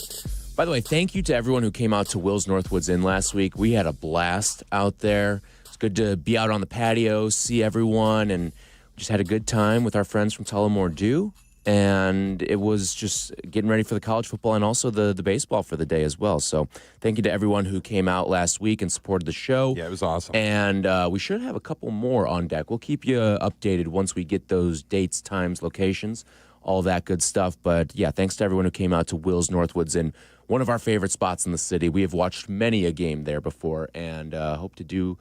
By the way, thank you to everyone who came out to Will's Northwoods Inn last week. We had a blast out there. It's good to be out on the patio, see everyone, and just had a good time with our friends from Tullamore Dew. And it was just getting ready for the college football and also the baseball for the day as well. So thank you to everyone who came out last week and supported the show. Yeah, it was awesome. And we should have a couple more on deck. We'll keep you updated once we get those dates, times, locations, all that good stuff. But yeah, thanks to everyone who came out to Will's Northwoods Inn, one of our favorite spots in the city. We have watched many a game there before and hope to do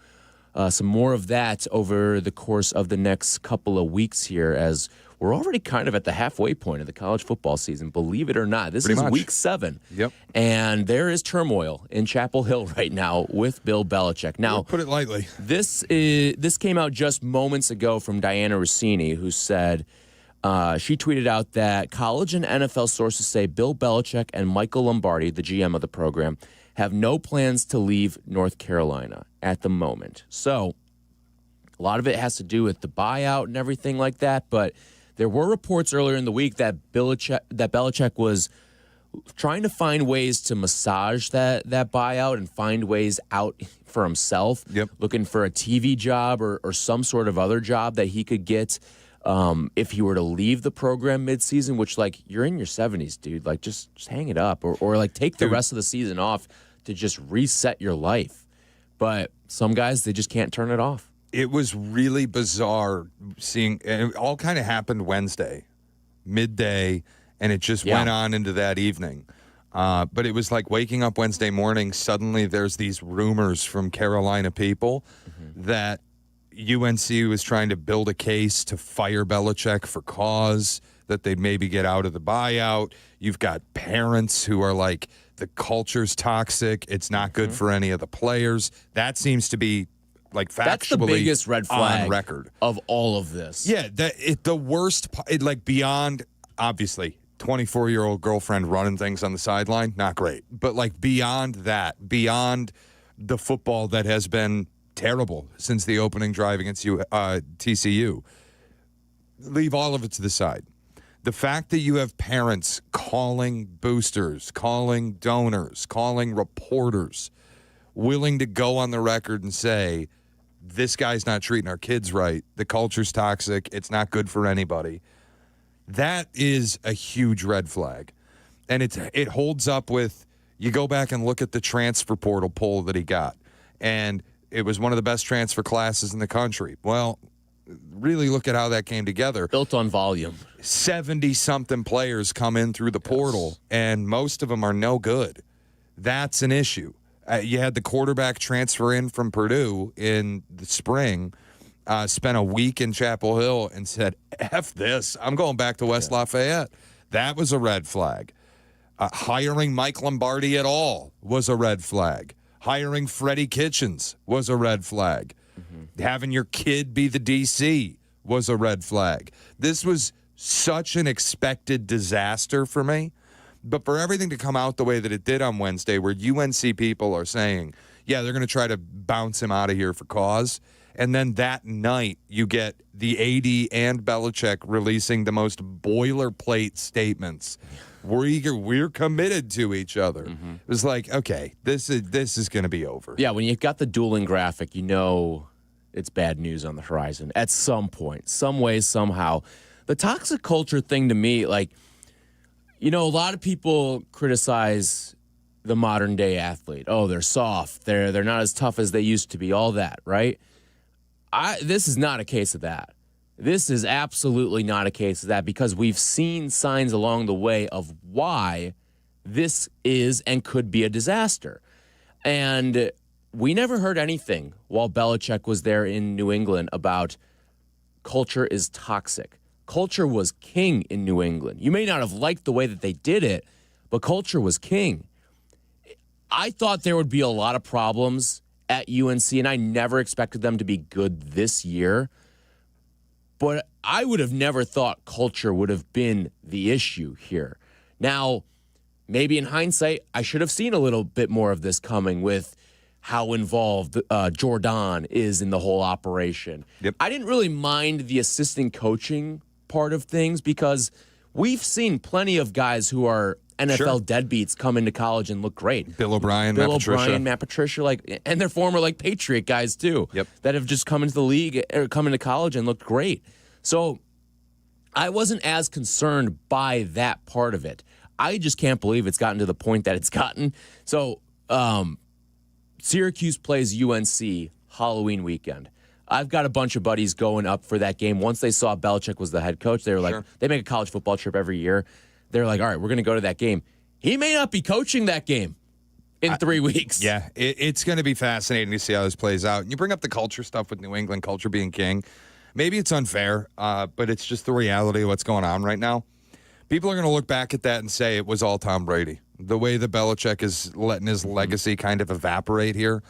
some more of that over the course of the next couple of weeks here, as we're already kind of at the halfway point of the college football season, believe it or not. This is week 7. Yep. And there is turmoil in Chapel Hill right now with Bill Belichick. Now, we'll put it lightly. This came out just moments ago from Diana Rossini, who said, she tweeted out that college and NFL sources say Bill Belichick and Michael Lombardi, the GM of the program, have no plans to leave North Carolina at the moment. So a lot of it has to do with the buyout and everything like that, but there were reports earlier in the week that Belichick was trying to find ways to massage that buyout and find ways out for himself, looking for a TV job or some sort of other job that he could get if he were to leave the program midseason, which, like, you're in your 70s, dude. Like, just hang it up or like, take the rest of the season off to just reset your life. But some guys, they just can't turn it off. It was really bizarre seeing, and it all kind of happened Wednesday, midday, and it just went on into that evening. But it was like waking up Wednesday morning, suddenly there's these rumors from Carolina people that UNC was trying to build a case to fire Belichick for cause, that they'd maybe get out of the buyout. You've got parents who are like, the culture's toxic, it's not good for any of the players. That seems to be, like, factually that's the biggest red flag on record of all of this. Yeah, the worst, like, beyond, obviously, 24-year-old girlfriend running things on the sideline, not great. But, like, beyond that, beyond the football that has been terrible since the opening drive against TCU, leave all of it to the side. The fact that you have parents calling boosters, calling donors, calling reporters, willing to go on the record and say, this guy's not treating our kids right, the culture's toxic, it's not good for anybody, that is a huge red flag. And it holds up with, you go back and look at the transfer portal poll that he got, and it was one of the best transfer classes in the country. Well, really look at how that came together. Built on volume. 70-something players come in through the portal, and most of them are no good. That's an issue. You had the quarterback transfer in from Purdue in the spring, spent a week in Chapel Hill, and said, F this, I'm going back to West Lafayette. That was a red flag. Hiring Mike Lombardi at all was a red flag. Hiring Freddie Kitchens was a red flag. Having your kid be the DC was a red flag. This was such an expected disaster for me. But for everything to come out the way that it did on Wednesday, where UNC people are saying, yeah, they're going to try to bounce him out of here for cause, and then that night you get the AD and Belichick releasing the most boilerplate statements. We're committed to each other. It was like, okay, this is going to be over. Yeah, when you've got the dueling graphic, you know it's bad news on the horizon at some point, some way, somehow. The toxic culture thing to me, like, you know, a lot of people criticize the modern day athlete. Oh, they're soft. They're not as tough as they used to be. All that, right? This is not a case of that. This is absolutely not a case of that, because we've seen signs along the way of why this is and could be a disaster. And we never heard anything while Belichick was there in New England about culture is toxic. Culture was king in New England. You may not have liked the way that they did it, but culture was king. I thought there would be a lot of problems at UNC, and I never expected them to be good this year. But I would have never thought culture would have been the issue here. Now, maybe in hindsight, I should have seen a little bit more of this coming with how involved Jordan is in the whole operation. I didn't really mind the assistant coaching part of things, because we've seen plenty of guys who are NFL deadbeats come into college and look great. Bill O'Brien, Matt Patricia, like, and they're former like Patriot guys too. That have just come into the league or come into college and looked great. So I wasn't as concerned by that part of it. I just can't believe it's gotten to the point that it's gotten. So Syracuse plays UNC Halloween weekend. I've got a bunch of buddies going up for that game. Once they saw Belichick was the head coach, they were like, they make a college football trip every year. They're like, all right, we're going to go to that game. He may not be coaching that game in 3 weeks. Yeah, it's going to be fascinating to see how this plays out. And you bring up the culture stuff with New England, culture being king. Maybe it's unfair, but it's just the reality of what's going on right now. People are going to look back at that and say it was all Tom Brady. The way that Belichick is letting his legacy kind of evaporate here.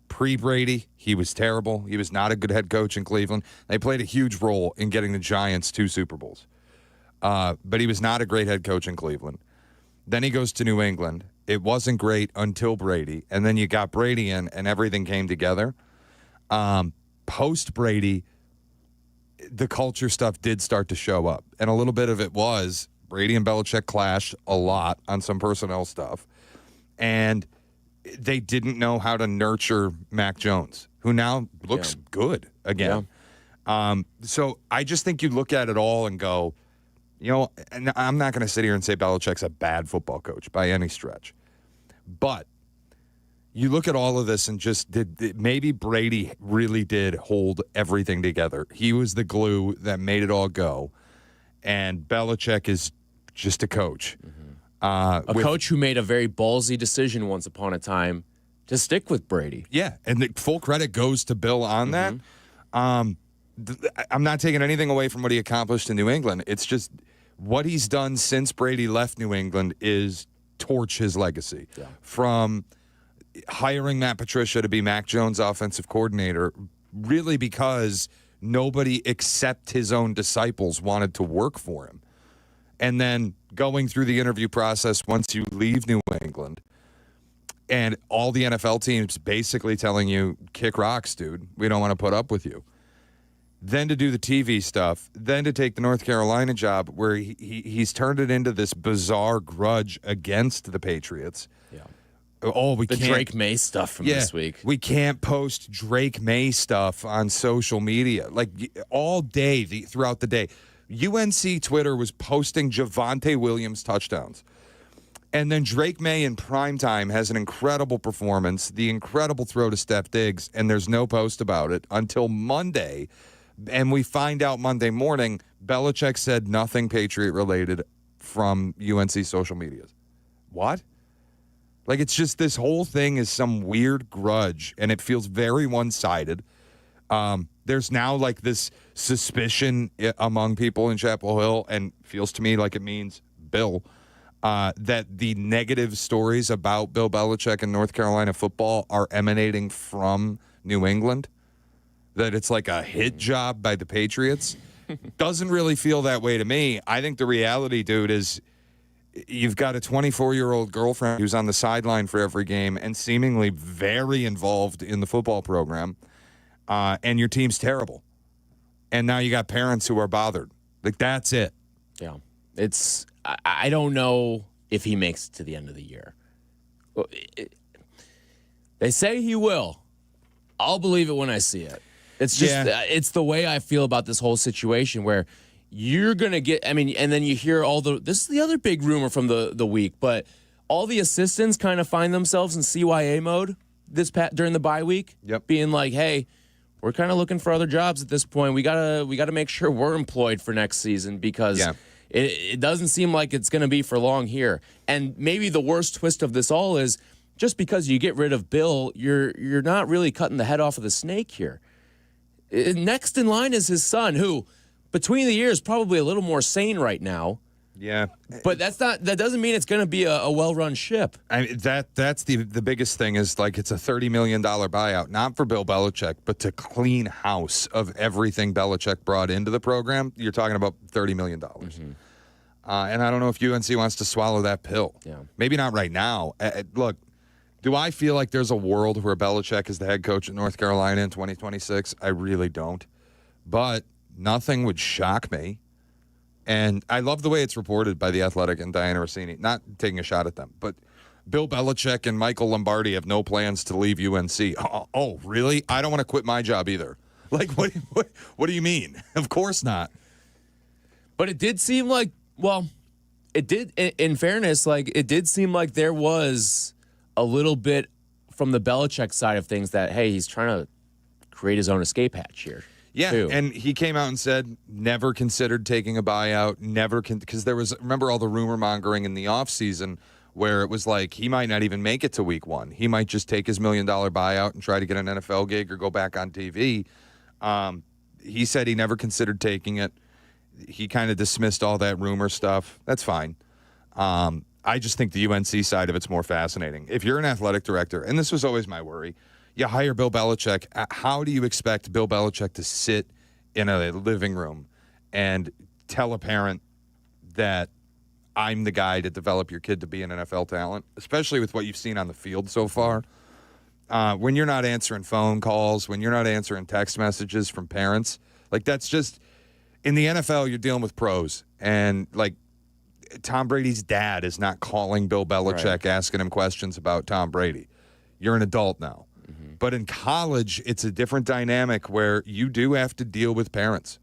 Pre-Brady, he was terrible. He was not a good head coach in Cleveland. They played a huge role in getting the Giants 2 Super Bowls. But he was not a great head coach in Cleveland. Then he goes to New England. It wasn't great until Brady. And then you got Brady in, and everything came together. Post-Brady, the culture stuff did start to show up. And a little bit of it was Brady and Belichick clashed a lot on some personnel stuff. And they didn't know how to nurture Mac Jones, who now looks good again. So I just think you look at it all and go, you know, and I'm not going to sit here and say Belichick's a bad football coach by any stretch. But you look at all of this and just maybe Brady really did hold everything together. He was the glue that made it all go. And Belichick is just a coach. A coach who made a very ballsy decision once upon a time to stick with Brady. Yeah, and the full credit goes to Bill on that. I'm not taking anything away from what he accomplished in New England. It's just what he's done since Brady left New England is torch his legacy. From hiring Matt Patricia to be Mac Jones' offensive coordinator, really because nobody except his own disciples wanted to work for him. And then going through the interview process once you leave New England, and all the NFL teams basically telling you, kick rocks, dude. We don't want to put up with you. then to do the TV stuff, then to take the North Carolina job where he's turned it into this bizarre grudge against the Patriots. Yeah. Oh, the Drake May stuff from this week. We can't post Drake May stuff on social media like all day throughout the day. UNC Twitter was posting Javonte Williams touchdowns. And then Drake May in primetime has an incredible performance, the incredible throw to Steph Diggs, and there's no post about it until Monday. And we find out Monday morning, Belichick said nothing Patriot-related from UNC social medias. What? Like, it's just this whole thing is some weird grudge, and it feels very one-sided. There's now, like, this suspicion among people in Chapel Hill, and feels to me like it means Bill, that the negative stories about Bill Belichick and North Carolina football are emanating from New England, that it's like a hit job by the Patriots. Doesn't really feel that way to me. I think the reality, dude, is you've got a 24-year-old girlfriend who's on the sideline for every game and seemingly very involved in the football program, and your team's terrible. And now you got parents who are bothered. Like, that's it. Yeah. I don't know if he makes it to the end of the year. They say he will. I'll believe it when I see it. It's just, it's the way I feel about this whole situation where you're going to get, and then you hear this is the other big rumor from the week, but all the assistants kind of find themselves in CYA mode during the bye week, being like, hey, we're kind of looking for other jobs at this point. We gotta make sure we're employed for next season because it doesn't seem like it's going to be for long here. And maybe the worst twist of this all is just because you get rid of Bill, you're not really cutting the head off of the snake here. Next in line is his son, who, between the years, probably a little more sane right now. Yeah, but that doesn't mean it's going to be a well-run ship. That's the biggest thing is like it's a $30 million buyout, not for Bill Belichick, but to clean house of everything Belichick brought into the program. You're talking about $30 million. Mm-hmm. And I don't know if UNC wants to swallow that pill. Yeah, maybe not right now. Look, do I feel like there's a world where Belichick is the head coach at North Carolina in 2026? I really don't. But nothing would shock me. And I love the way it's reported by The Athletic and Diana Rossini, not taking a shot at them, but Bill Belichick and Michael Lombardi have no plans to leave UNC. Oh, really? I don't want to quit my job either. Like, what do you mean? Of course not. But it did seem like, it did, in fairness, like, it did seem like there was a little bit from the Belichick side of things that, hey, he's trying to create his own escape hatch here. Yeah, and he came out and said never considered taking a buyout, because there was, remember all the rumor mongering in the offseason where it was like he might not even make it to week one. He might just take his $1 million buyout and try to get an NFL gig or go back on TV. He said he never considered taking it. He kind of dismissed all that rumor stuff. That's fine. I just think the UNC side of it's more fascinating. If you're an athletic director, and this was always my worry, you hire Bill Belichick. How do you expect Bill Belichick to sit in a living room and tell a parent that I'm the guy to develop your kid to be an NFL talent, especially with what you've seen on the field so far? When you're not answering phone calls, when you're not answering text messages from parents, like that's just, in the NFL, you're dealing with pros. And like Tom Brady's dad is not calling Bill Belichick, asking him questions about Tom Brady. You're an adult now. But in college, it's a different dynamic where you do have to deal with parents.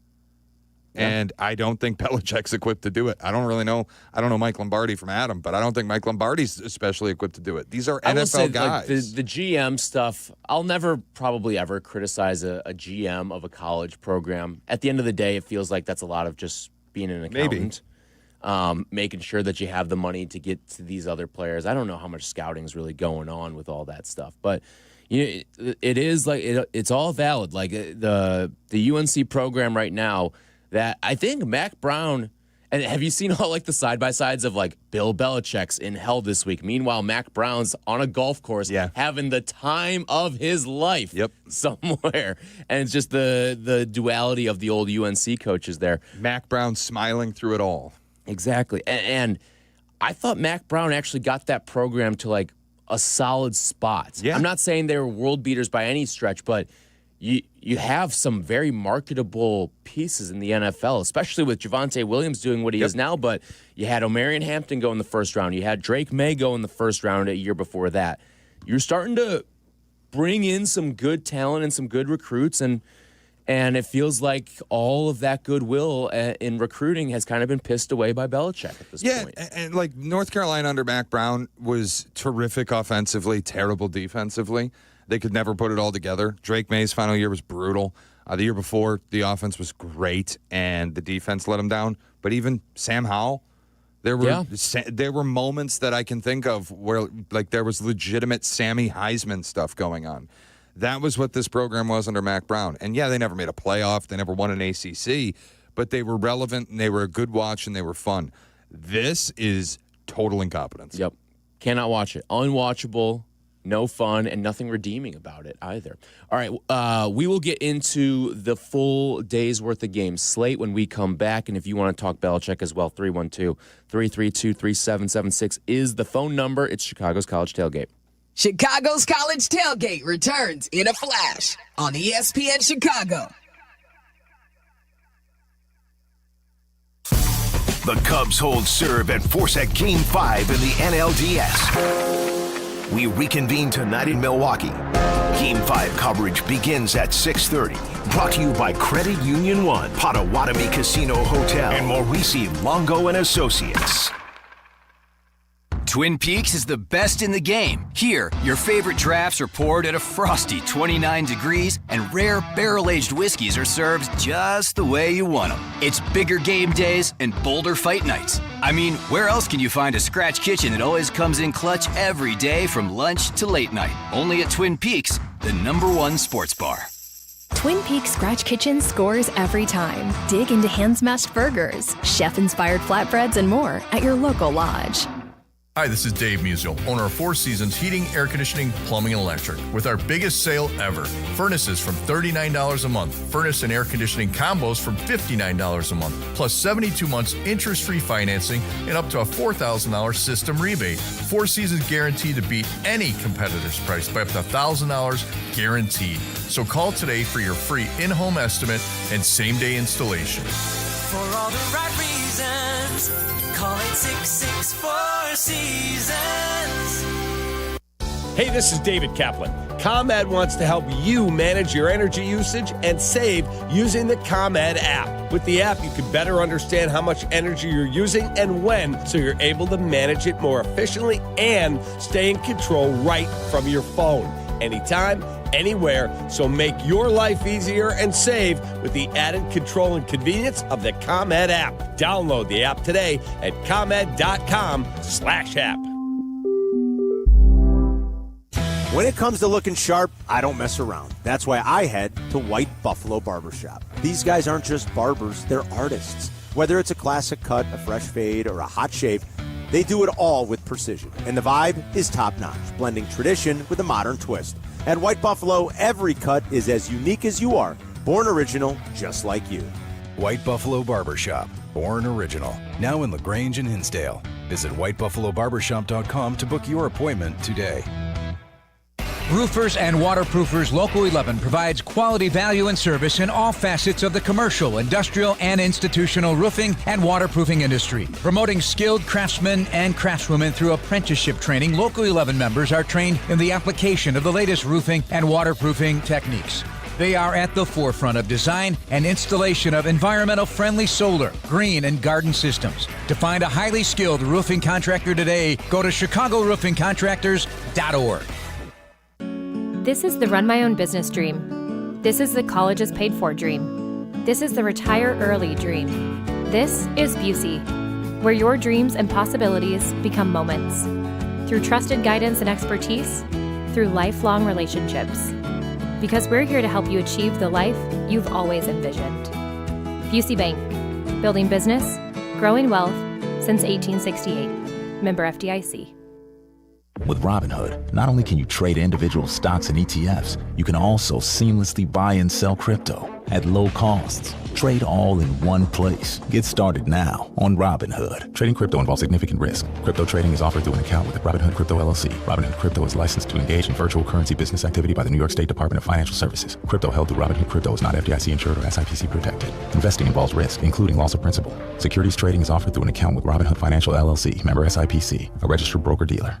Yeah. And I don't think Belichick's equipped to do it. I don't really know. I don't know Mike Lombardi from Adam, but I don't think Mike Lombardi's especially equipped to do it. These are NFL guys. Like the GM stuff, I'll never probably ever criticize a GM of a college program. At the end of the day, it feels like that's a lot of just being an accountant. Making sure that you have the money to get to these other players. I don't know how much scouting is really going on with all that stuff, but it is like it's all valid. Like the UNC program right now, that I think Mac Brown, and have you seen all like the side by sides of like Bill Belichick's in hell this week? Meanwhile, Mac Brown's on a golf course having the time of his life somewhere, and it's just the duality of the old UNC coaches there. Mac Brown smiling through it all. Exactly, and I thought Mac Brown actually got that program to like a solid spot. Yeah. I'm not saying they were world beaters by any stretch, but you have some very marketable pieces in the NFL, especially with Javonte Williams doing what he is now. But you had Omarion Hampton go in the first round. You had Drake May go in the first round a year before that. You're starting to bring in some good talent and some good recruits, and it feels like all of that goodwill in recruiting has kind of been pissed away by Belichick at this point. Yeah, and like North Carolina under Mac Brown was terrific offensively, terrible defensively. They could never put it all together. Drake May's final year was brutal. The year before, the offense was great, and the defense let him down. But even Sam Howell, there were moments that I can think of where like there was legitimate Sammy Heisman stuff going on. That was what this program was under Mac Brown. And yeah, they never made a playoff. They never won an ACC, but they were relevant and they were a good watch and they were fun. This is total incompetence. Yep. Cannot watch it. Unwatchable. No fun, and nothing redeeming about it either. All right, we will get into the full day's worth of games slate when we come back. And if you want to talk Belichick as well, 312-332-3776 is the phone number. It's Chicago's College Tailgate. Chicago's College Tailgate returns in a flash on ESPN Chicago. The Cubs hold serve and force at Game 5 in the NLDS. We reconvene tonight in Milwaukee. Game 5 coverage begins at 6:30. Brought to you by Credit Union 1, Potawatomi Casino Hotel, and Maurice Longo and Associates. Twin Peaks is the best in the game. Here, your favorite drafts are poured at a frosty 29 degrees, and rare barrel-aged whiskeys are served just the way you want them. It's bigger game days and bolder fight nights. I mean, where else can you find a scratch kitchen that always comes in clutch every day from lunch to late night? Only at Twin Peaks, the #1 sports bar. Twin Peaks Scratch Kitchen scores every time. Dig into hand-smashed burgers, chef-inspired flatbreads, and more at your local lodge. Hi, this is Dave Musial, owner of Four Seasons Heating, Air Conditioning, Plumbing, and Electric. With our biggest sale ever, furnaces from $39 a month, furnace and air conditioning combos from $59 a month, plus 72 months interest-free financing and up to a $4,000 system rebate. Four Seasons guaranteed to beat any competitor's price by up to $1,000 guaranteed. So call today for your free in-home estimate and same-day installation. For all the right reasons, call 866-4 Seasons. Hey, this is David Kaplan. ComEd wants to help you manage your energy usage and save using the ComEd app. With the app, you can better understand how much energy you're using and when, so you're able to manage it more efficiently and stay in control right from your phone. Anytime, anywhere, so make your life easier and save with the added control and convenience of the ComEd app. Download the app today at ComEd.com/app. When it comes to looking sharp, I don't mess around. That's why I head to White Buffalo Barbershop. These guys aren't just barbers, they're artists. Whether it's a classic cut, a fresh fade, or a hot shave, they do it all with precision. And the vibe is top-notch, blending tradition with a modern twist. At White Buffalo, every cut is as unique as you are, born original, just like you. White Buffalo Barbershop, born original. Now in LaGrange and Hinsdale. Visit whitebuffalobarbershop.com to book your appointment today. Roofers and Waterproofers Local 11 provides quality value and service in all facets of the commercial, industrial, and institutional roofing and waterproofing industry. Promoting skilled craftsmen and craftswomen through apprenticeship training, Local 11 members are trained in the application of the latest roofing and waterproofing techniques. They are at the forefront of design and installation of environmental-friendly solar, green, and garden systems. To find a highly skilled roofing contractor today, go to ChicagoRoofingContractors.org. This is the run my own business dream. This is the college is paid for dream. This is the retire early dream. This is Busey, where your dreams and possibilities become moments. Through trusted guidance and expertise, through lifelong relationships. Because we're here to help you achieve the life you've always envisioned. Busey Bank, building business, growing wealth since 1868. Member FDIC. With Robinhood, not only can you trade individual stocks and ETFs, you can also seamlessly buy and sell crypto at low costs. Trade all in one place. Get started now on Robinhood. Trading crypto involves significant risk. Crypto trading is offered through an account with Robinhood Crypto LLC. Robinhood Crypto is licensed to engage in virtual currency business activity by the New York State Department of Financial Services. Crypto held through Robinhood Crypto is not FDIC insured or SIPC protected. Investing involves risk, including loss of principal. Securities trading is offered through an account with Robinhood Financial LLC, member SIPC, a registered broker-dealer.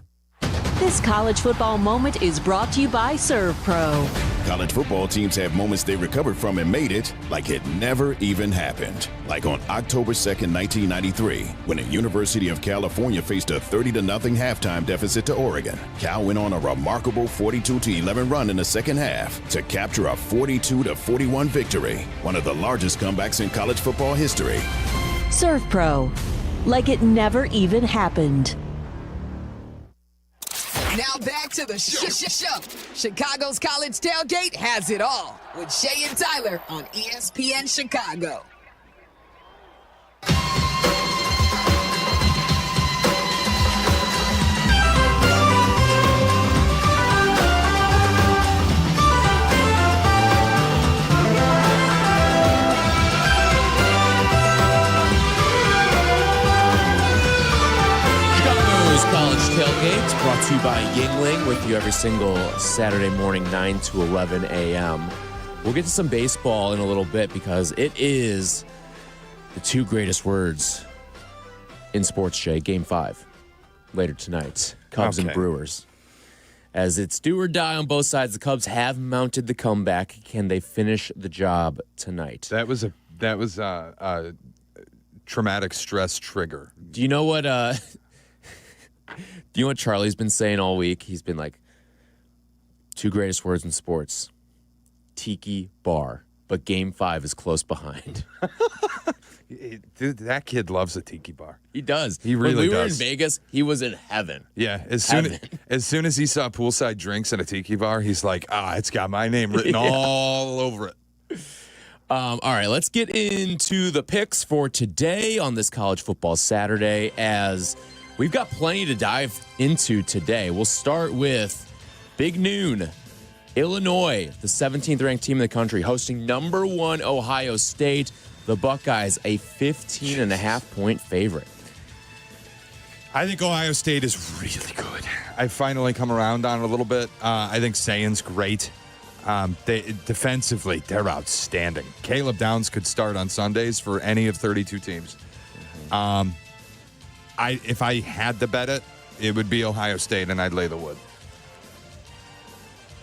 This college football moment is brought to you by ServPro. College football teams have moments they recovered from and made it like it never even happened. Like on October 2nd, 1993, when the University of California faced a 30-0 halftime deficit to Oregon. Cal went on a remarkable 42-11 run in the second half to capture a 42-41 victory, one of the largest comebacks in college football history. ServPro, like it never even happened. Now back to the show. Chicago's College Tailgate has it all with Shay and Tyler on ESPN Chicago. College Tailgate, brought to you by Yingling, with you every single Saturday morning, 9 to 11 a.m. We'll get to some baseball in a little bit because it is the two greatest words in sports, Jay. Game 5 later tonight. Cubs and Brewers. As it's do or die on both sides, the Cubs have mounted the comeback. Can they finish the job tonight? That was a traumatic stress trigger. Do you know what? Do you know what Charlie's been saying all week? He's been like, two greatest words in sports, tiki bar, but Game 5 is close behind. Dude, that kid loves a tiki bar. He does. He really does. When we were in Vegas, he was in heaven. Yeah, as soon as he saw poolside drinks at a tiki bar, he's like, it's got my name written all over it. All right, let's get into the picks for today on this college football Saturday, as we've got plenty to dive into today. We'll start with Big Noon. Illinois, the 17th ranked team in the country, hosting number 1 Ohio State. The Buckeyes, a 15.5-point favorite. I think Ohio State is really good. I finally come around on it a little bit. I think Sayan's great. Defensively, they're outstanding. Caleb Downs could start on Sundays for any of 32 teams. If I had to bet it, it would be Ohio State, and I'd lay the wood.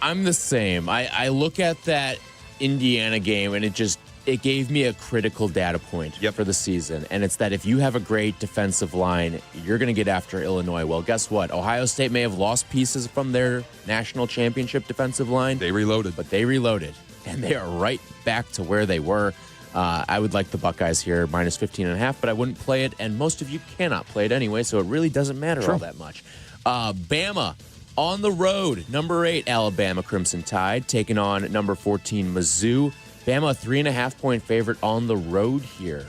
I'm the same. I look at that Indiana game, and it gave me a critical data point for the season, and it's that if you have a great defensive line, you're going to get after Illinois. Well, guess what? Ohio State may have lost pieces from their national championship defensive line. They reloaded. But they reloaded, and they are right back to where they were. I would like the Buckeyes here, minus 15.5, but I wouldn't play it, and most of you cannot play it anyway, so it really doesn't matter all that much. Bama on the road, number 8 Alabama Crimson Tide, taking on number 14 Mizzou. Bama, 3.5-point favorite on the road here.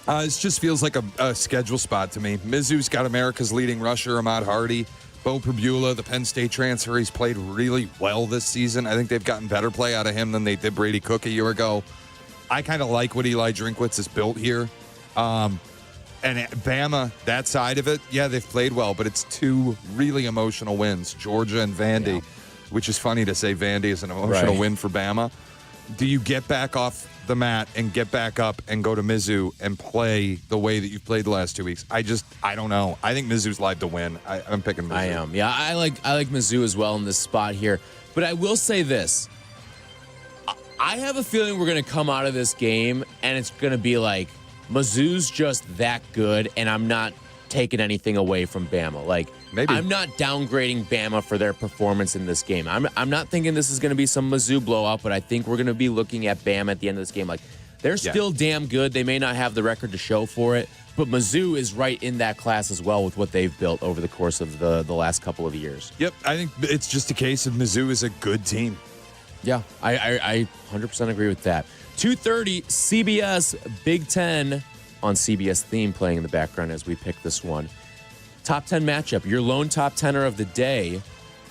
It just feels like a schedule spot to me. Mizzou's got America's leading rusher, Ahmad Hardy. Bo Perbula, the Penn State transfer, he's played really well this season. I think they've gotten better play out of him than they did Brady Cook a year ago. I kind of like what Eli Drinkwitz has built here. And Bama, that side of it, they've played well, but it's two really emotional wins, Georgia and Vandy, which is funny to say Vandy is an emotional win for Bama. Do you get back off the mat and get back up and go to Mizzou and play the way that you've played the last 2 weeks? I don't know. I think Mizzou's live to win. I'm picking Mizzou. I am. Yeah, I like Mizzou as well in this spot here. But I will say this. I have a feeling we're going to come out of this game and it's going to be like Mizzou's just that good, and I'm not taking anything away from Bama. Like, maybe I'm not downgrading Bama for their performance in this game. I'm not thinking this is going to be some Mizzou blowout, but I think we're going to be looking at Bama at the end of this game. Like, they're still damn good. They may not have the record to show for it, but Mizzou is right in that class as well with what they've built over the course of the last couple of years. Yep, I think it's just a case of Mizzou is a good team. Yeah, I 100% agree with that. 2:30, CBS Big Ten on CBS theme playing in the background as we pick this one. Top 10 matchup. Your lone top 10er of the day.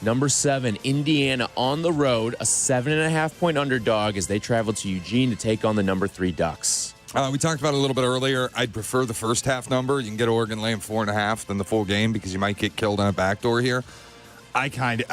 Number 7, Indiana on the road, a 7.5-point underdog as they travel to Eugene to take on the number 3 Ducks. We talked about it a little bit earlier. I'd prefer the first half number. You can get Oregon laying 4.5 than the full game because you might get killed on a backdoor here. I'm going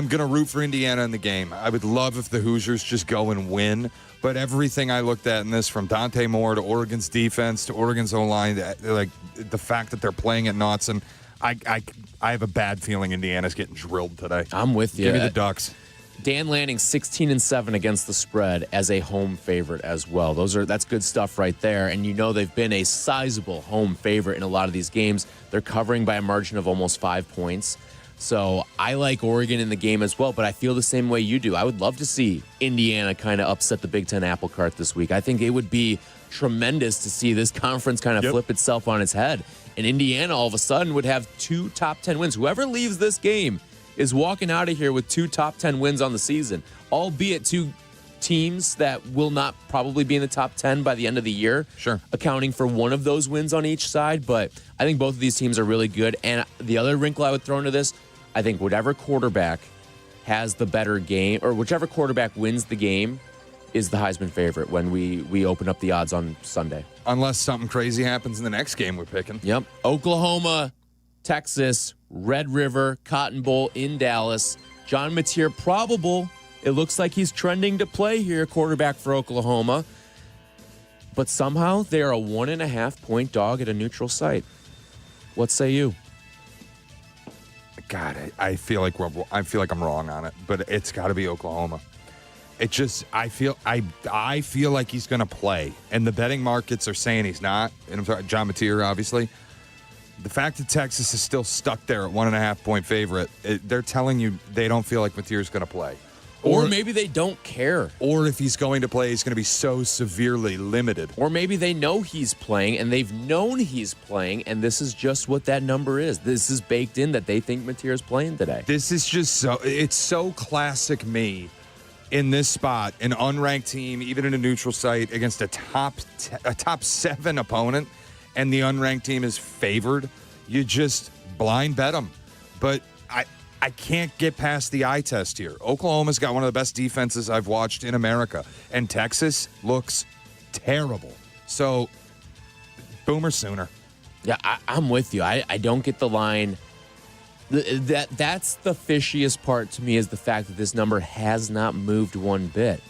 to root for Indiana in the game. I would love if the Hoosiers just go and win. But everything I looked at in this, from Dante Moore to Oregon's defense to Oregon's O-line, like the fact that they're playing at Knotson, I have a bad feeling Indiana's getting drilled today. I'm with you. Give me the Ducks. Dan Lanning 16-7 against the spread as a home favorite as well. That's good stuff right there. And you know they've been a sizable home favorite in a lot of these games. They're covering by a margin of almost 5 points. So I like Oregon in the game as well, but I feel the same way you do. I would love to see Indiana kind of upset the Big Ten apple cart this week. I think it would be tremendous to see this conference kind of flip itself on its head. And Indiana all of a sudden would have 2 top 10 wins. Whoever leaves this game is walking out of here with 2 top 10 wins on the season, albeit 2 teams that will not probably be in the top 10 by the end of the year. Sure. Accounting for one of those wins on each side. But I think both of these teams are really good. And the other wrinkle I would throw into this, I think whatever quarterback has the better game, or whichever quarterback wins the game, is the Heisman favorite when we open up the odds on Sunday. Unless something crazy happens in the next game we're picking. Yep. Oklahoma, Texas, Red River, Cotton Bowl in Dallas. John Mateer probable. It looks like he's trending to play here, quarterback for Oklahoma. But somehow they are a 1.5-point dog at a neutral site. What say you? God, I feel like I'm wrong on it, but it's got to be Oklahoma. It just I feel like he's going to play, and the betting markets are saying he's not. And I'm sorry, John Mateer, obviously. The fact that Texas is still stuck there at 1.5-point favorite, they're telling you they don't feel like Mateer's going to play. Or maybe they don't care. Or if he's going to play, he's going to be so severely limited. Or maybe they know he's playing and they've known he's playing, and this is just what that number is. This is baked in that they think Mateer's playing today. This is just it's so classic me in this spot, an unranked team, even in a neutral site, against a top 7 opponent, and the unranked team is favored. You just blind bet them. But I can't get past the eye test here. Oklahoma's got one of the best defenses I've watched in America, and Texas looks terrible. So, Boomer Sooner. Yeah, I'm with you. I don't get the line. That's the fishiest part to me, is the fact that this number has not moved one bit.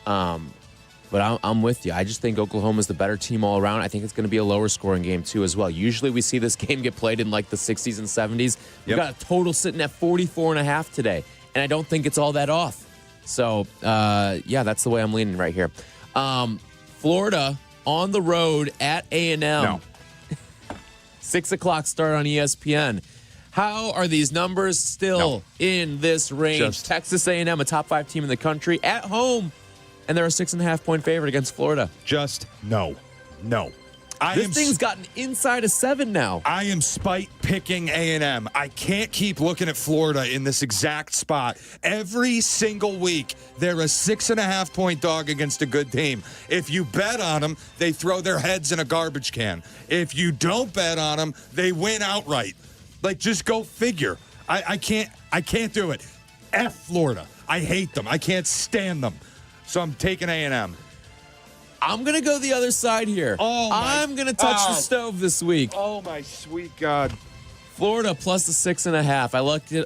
But I'm with you. I just think Oklahoma's the better team all around. I think it's going to be a lower scoring game too as well. Usually we see this game get played in like the 60s and 70s. We've got a total sitting at 44.5 today, and I don't think it's all that off. So, yeah, that's the way I'm leaning right here. Florida on the road at A&M. No. 6 o'clock start on ESPN. How are these numbers still in this range? Texas A&M, a top 5 team in the country, at home. And they're a 6.5-point favorite against Florida. Just no. This thing's gotten inside of 7 now. I am spite picking A&M. I can't keep looking at Florida in this exact spot. Every single week, they're a 6.5-point dog against a good team. If you bet on them, they throw their heads in a garbage can. If you don't bet on them, they win outright. Like, just go figure. I can't do it. F Florida. I hate them. I can't stand them. So I'm taking A&M. I'm going to go the other side here. I'm going to touch the stove this week. Oh, my sweet God. Florida plus the 6.5.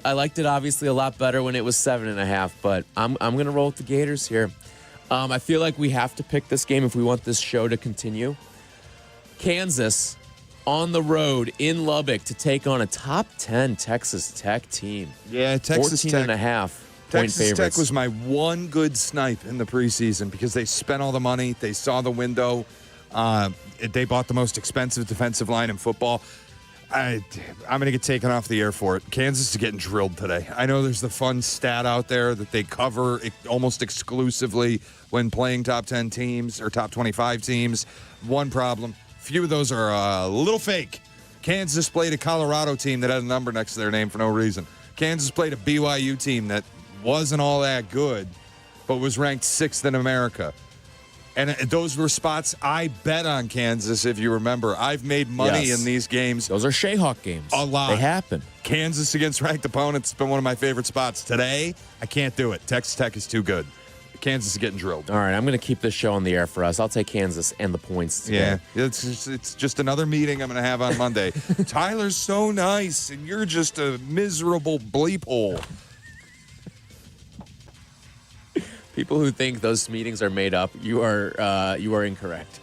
I liked it obviously a lot better when it was 7.5, but I'm going to roll with the Gators here. I feel like we have to pick this game if we want this show to continue. Kansas on the road in Lubbock to take on a top 10 Texas Tech team. Yeah, Texas 14.5. Texas Tech was my one good snipe in the preseason because they spent all the money. They saw the window. They bought the most expensive defensive line in football. I'm going to get taken off the air for it. Kansas is getting drilled today. I know there's the fun stat out there that they cover almost exclusively when playing top 10 teams or top 25 teams. One problem, few of those are a little fake. Kansas played a Colorado team that had a number next to their name for no reason. Kansas played a BYU team that wasn't all that good, but was ranked 6th in America. And those were spots I bet on Kansas, if you remember. I've made money in these games. Those are Shayhawk games. A lot. They happen. Kansas against ranked opponents has been one of my favorite spots. Today, I can't do it. Texas Tech is too good. Kansas is getting drilled. All right, I'm going to keep this show on the air for us. I'll take Kansas and the points today. Yeah, it's just another meeting I'm going to have on Monday. Tyler's so nice, and you're just a miserable bleep hole. People who think those meetings are made up, you are incorrect.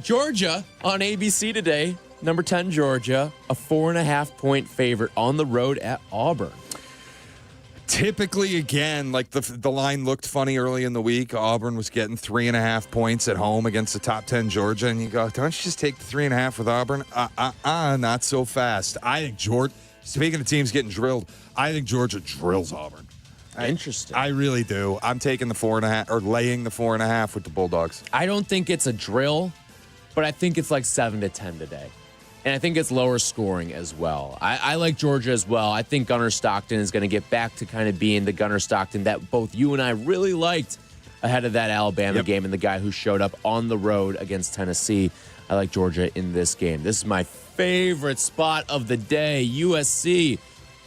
Georgia on ABC today, number 10 Georgia, a 4.5-point favorite on the road at Auburn. Typically, again, like the line looked funny early in the week. Auburn was getting 3.5 points at home against the top 10 Georgia, and you go, don't you just take the 3.5 with Auburn? Not so fast. I think speaking of teams getting drilled, I think Georgia drills Auburn. Interesting. I really do. I'm taking the 4.5 or laying the 4.5 with the Bulldogs. I don't think it's a drill, but I think it's like 7-10 today. And I think it's lower scoring as well. I like Georgia as well. I think Gunnar Stockton is going to get back to kind of being the Gunnar Stockton that both you and I really liked ahead of that Alabama game and the guy who showed up on the road against Tennessee. I like Georgia in this game. This is my favorite spot of the day. USC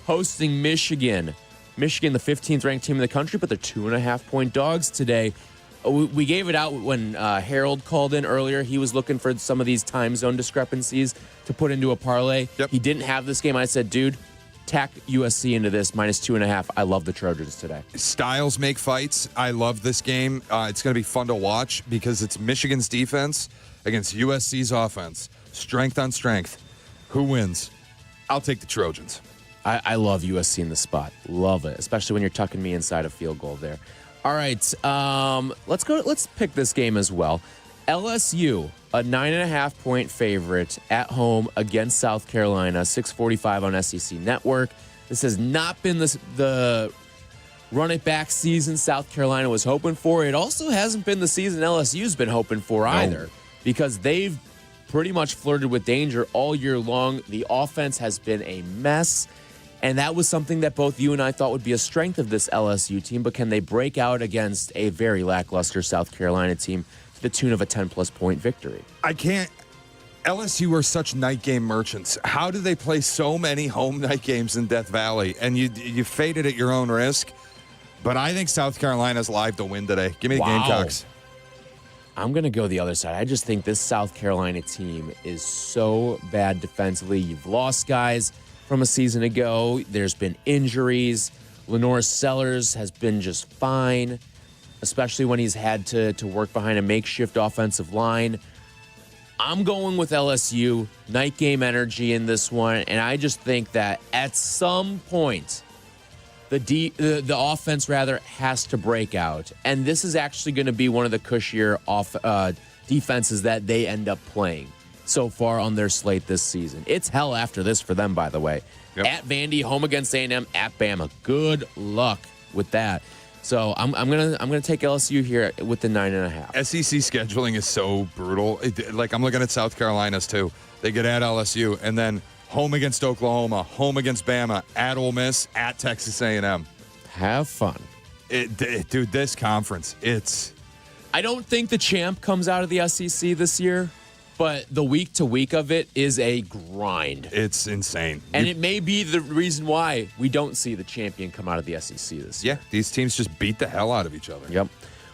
hosting Michigan. Michigan, the 15th ranked team in the country, but they're 2.5-point dogs today. We gave it out when Harold called in earlier. He was looking for some of these time zone discrepancies to put into a parlay. He didn't have this game. I said, dude, tack USC into this, -2.5. I love the Trojans today. Styles make fights. I love this game. It's going to be fun to watch because it's Michigan's defense against USC's offense. Strength on strength. Who wins? I'll take the Trojans. I love USC in the spot. Love it, especially when you're tucking me inside a field goal there. All right, let's pick this game as well. LSU, a 9.5-point favorite at home against South Carolina, 6:45 on SEC Network. This has not been the run-it-back season South Carolina was hoping for. It also hasn't been the season LSU's been hoping for either, because they've pretty much flirted with danger all year long. The offense has been a mess. And that was something that both you and I thought would be a strength of this LSU team. But can they break out against a very lackluster South Carolina team to the tune of a 10-plus point victory? I can't. LSU are such night game merchants. How do they play so many home night games in Death Valley? And you faded at your own risk. But I think South Carolina's live to win today. Give me the Gamecocks. I'm going to go the other side. I just think this South Carolina team is so bad defensively. You've lost guys from a season ago. There's been injuries. Lenore Sellers has been just fine, especially when he's had to work behind a makeshift offensive line. I'm going with LSU. Night game energy in this one, and I just think that at some point, the offense rather has to break out, and this is actually going to be one of the cushier defenses that they end up playing so far on their slate this season. It's hell after this for them, by the way. At Vandy, home against A&M, at Bama. Good luck with that. So I'm gonna take LSU here with the 9.5. SEC scheduling is so brutal. Like, I'm looking at South Carolina's too. They get at LSU and then home against Oklahoma, home against Bama, at Ole Miss, at Texas A&M. Have fun, dude. This conference, I don't think the champ comes out of the SEC this year, but the week-to-week of it is a grind. It's insane. And it may be the reason why we don't see the champion come out of the SEC this year. Yeah, these teams just beat the hell out of each other. Yep.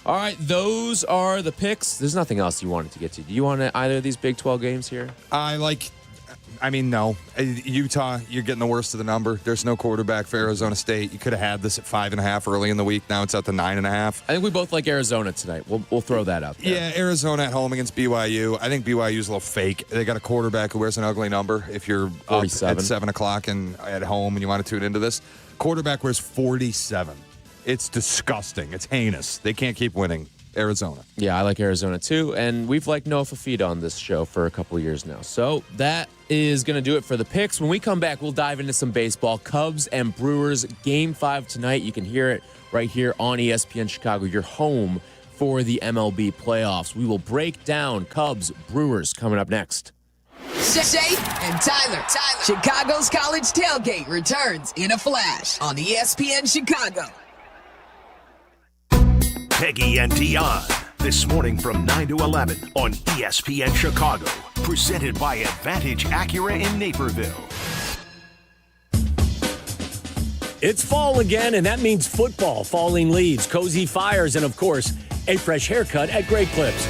All right, those are the picks. There's nothing else you wanted to get to. Do you want either of these Big 12 games here? No. Utah, you're getting the worst of the number. There's no quarterback for Arizona State. You could have had this at 5.5 early in the week. Now it's at the 9.5. I think we both like Arizona tonight. We'll throw that out there. Yeah, Arizona at home against BYU. I think BYU's a little fake. They got a quarterback who wears an ugly number. If you're up at 7 o'clock and at home and you want to tune into this, quarterback wears 47. It's disgusting. It's heinous. They can't keep winning. Arizona. Yeah, I like Arizona too, and we've liked Noah Fafita on this show for a couple of years now. So that is going to do it for the picks. When we come back, we'll dive into some baseball. Cubs and Brewers, Game 5 tonight. You can hear it right here on ESPN Chicago, your home for the MLB playoffs. We will break down Cubs, Brewers coming up next. Shay and Tyler. Chicago's College Tailgate returns in a flash on ESPN Chicago. Peggy and Dionne. This morning from 9 to 11 on ESPN Chicago. Presented by Advantage Acura in Naperville. It's fall again, and that means football, falling leaves, cozy fires, and of course, a fresh haircut at Great Clips.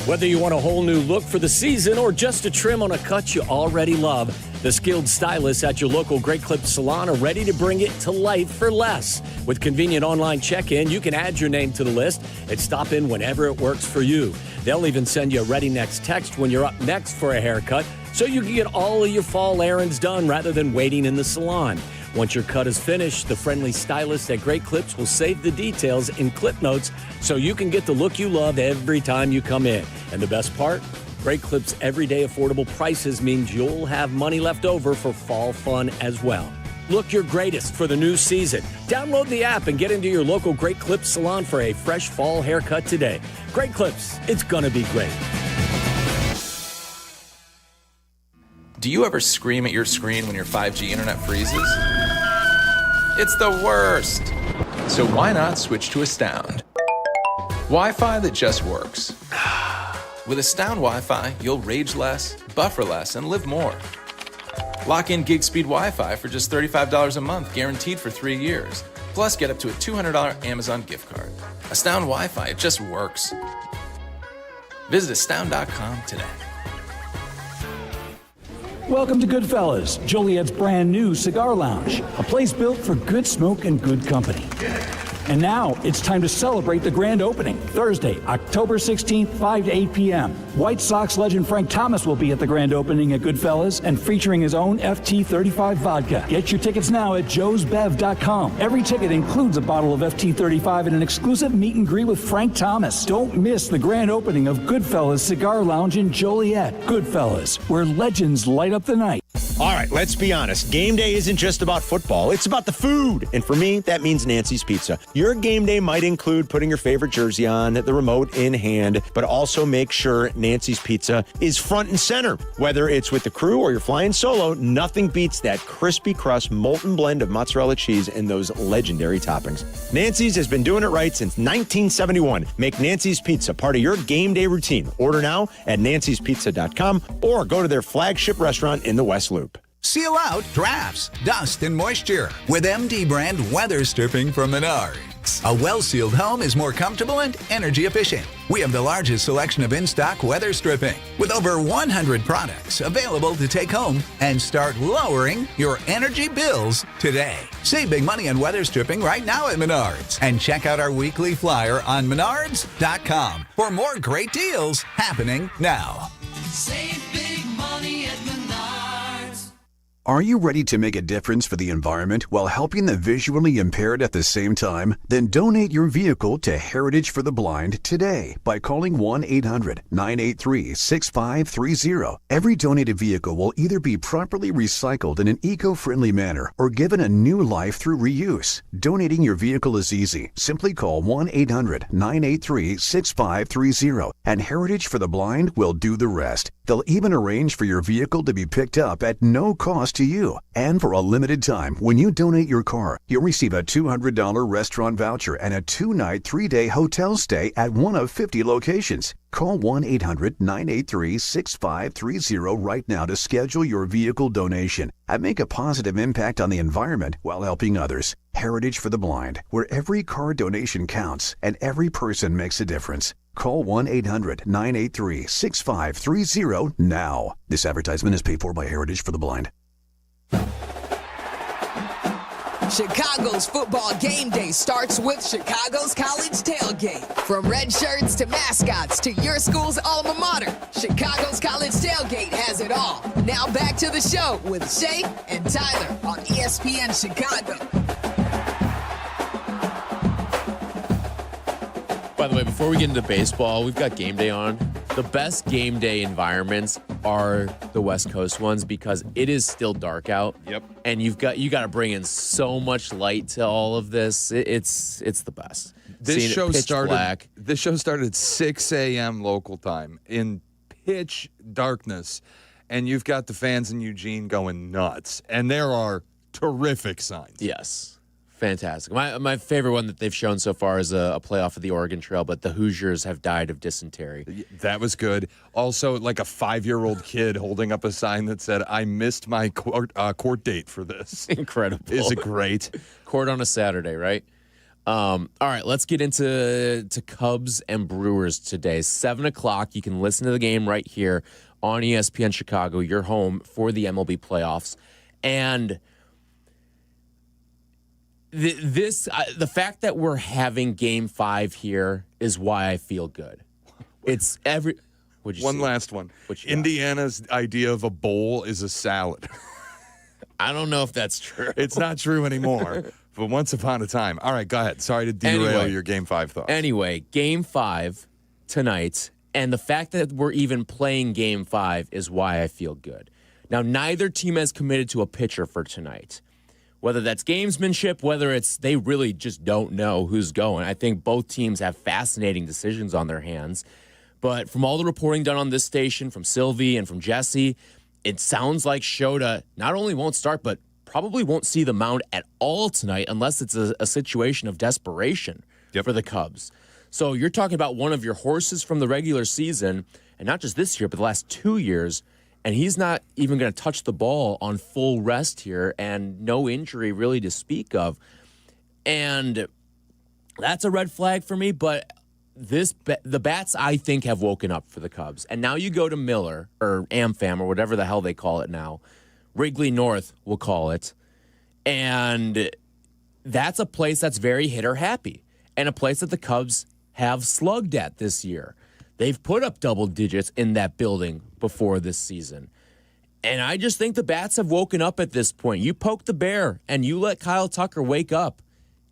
Whether you want a whole new look for the season or just a trim on a cut you already love, the skilled stylists at your local Great Clips salon are ready to bring it to life for less. With convenient online check-in, you can add your name to the list and stop in whenever it works for you. They'll even send you a ready next text when you're up next for a haircut, so you can get all of your fall errands done rather than waiting in the salon. Once your cut is finished, the friendly stylists at Great Clips will save the details in clip notes so you can get the look you love every time you come in. And the best part? Great Clips' everyday affordable prices means you'll have money left over for fall fun as well. Look your greatest for the new season. Download the app and get into your local Great Clips salon for a fresh fall haircut today. Great Clips, it's gonna be great. Do you ever scream at your screen when your 5G internet freezes? It's the worst. So why not switch to Astound? Wi-Fi that just works. With Astound Wi-Fi, you'll rage less, buffer less, and live more. Lock in gig speed Wi-Fi for just $35 a month, guaranteed for 3 years. Plus, get up to a $200 Amazon gift card. Astound Wi-Fi, it just works. Visit astound.com today. Welcome to Goodfellas, Joliet's brand new cigar lounge, a place built for good smoke and good company. And now it's time to celebrate the grand opening, Thursday, October 16th, 5 to 8 p.m. White Sox legend Frank Thomas will be at the grand opening at Goodfellas and featuring his own FT35 vodka. Get your tickets now at joesbev.com. Every ticket includes a bottle of FT35 and an exclusive meet and greet with Frank Thomas. Don't miss the grand opening of Goodfellas Cigar Lounge in Joliet. Goodfellas, where legends light up the night. All right, let's be honest. Game day isn't just about football. It's about the food. And for me, that means Nancy's Pizza. Your game day might include putting your favorite jersey on, the remote in hand, but also make sure Nancy's Pizza is front and center. Whether it's with the crew or you're flying solo, nothing beats that crispy crust, molten blend of mozzarella cheese and those legendary toppings. Nancy's has been doing it right since 1971. Make Nancy's Pizza part of your game day routine. Order now at nancyspizza.com or go to their flagship restaurant in the West Loop. Seal out drafts, dust, and moisture with MD brand weather stripping from Menards. A well-sealed home is more comfortable and energy efficient. We have the largest selection of in-stock weather stripping with over 100 products available to take home and start lowering your energy bills today. Save big money on weather stripping right now at Menards and check out our weekly flyer on menards.com for more great deals happening now. Save big money at Menards. Are you ready to make a difference for the environment while helping the visually impaired at the same time? Then donate your vehicle to Heritage for the Blind today by calling 1-800-983-6530. Every donated vehicle will either be properly recycled in an eco-friendly manner or given a new life through reuse. Donating your vehicle is easy. Simply call 1-800-983-6530 and Heritage for the Blind will do the rest. They'll even arrange for your vehicle to be picked up at no cost to you. And for a limited time, when you donate your car, you'll receive a $200 restaurant voucher and a 2-night, 3-day hotel stay at one of 50 locations. Call 1-800-983-6530 right now to schedule your vehicle donation and make a positive impact on the environment while helping others. Heritage for the Blind, where every car donation counts and every person makes a difference. Call 1-800-983-6530 now. This advertisement is paid for by Heritage for the Blind. Chicago's football game day starts with Chicago's College Tailgate. From red shirts to mascots to your school's alma mater, Chicago's College Tailgate has it all. Now back to the show with Shay and Tyler on ESPN Chicago. By the way, before we get into baseball, we've got game day on. The best game day environments are the West Coast ones because it is still dark out. Yep. And you got to bring in so much light to all of this. It's the best. This show started black. This show started at 6 a.m. local time in pitch darkness, and you've got the fans in Eugene going nuts. And there are terrific signs. Yes. Fantastic. My favorite one that they've shown so far is a playoff of the Oregon Trail, but the Hoosiers have died of dysentery. That was good. Also, like a 5-year-old kid holding up a sign that said, "I missed my court date for this." Incredible. Is it great? Court on a Saturday, right? All right, let's get into Cubs and Brewers today. 7 o'clock. You can listen to the game right here on ESPN Chicago, your home for the MLB playoffs. And the fact that we're having Game 5 here is why I feel good. It's one last one. Indiana's idea of a bowl is a salad. I don't know if that's true. It's not true anymore. But once upon a time. All right, go ahead. Sorry to derail your Game 5 thoughts. Anyway, Game 5 tonight, and the fact that we're even playing Game 5 is why I feel good. Now, neither team has committed to a pitcher for tonight. Whether that's gamesmanship, whether it's they really just don't know who's going. I think both teams have fascinating decisions on their hands. But from all the reporting done on this station, from Sylvie and from Jesse, it sounds like Shota not only won't start, but probably won't see the mound at all tonight unless it's a situation of desperation for the Cubs. So you're talking about one of your horses from the regular season, and not just this year, but the last 2 years, and he's not even going to touch the ball on full rest here and no injury really to speak of. And that's a red flag for me, but the bats, I think, have woken up for the Cubs. And now you go to Miller, or AmFam, or whatever the hell they call it now, Wrigley North, we'll call it. And that's a place that's very hitter happy and a place that the Cubs have slugged at this year. They've put up double digits in that building before this season. And I just think the bats have woken up at this point. You poke the bear and you let Kyle Tucker wake up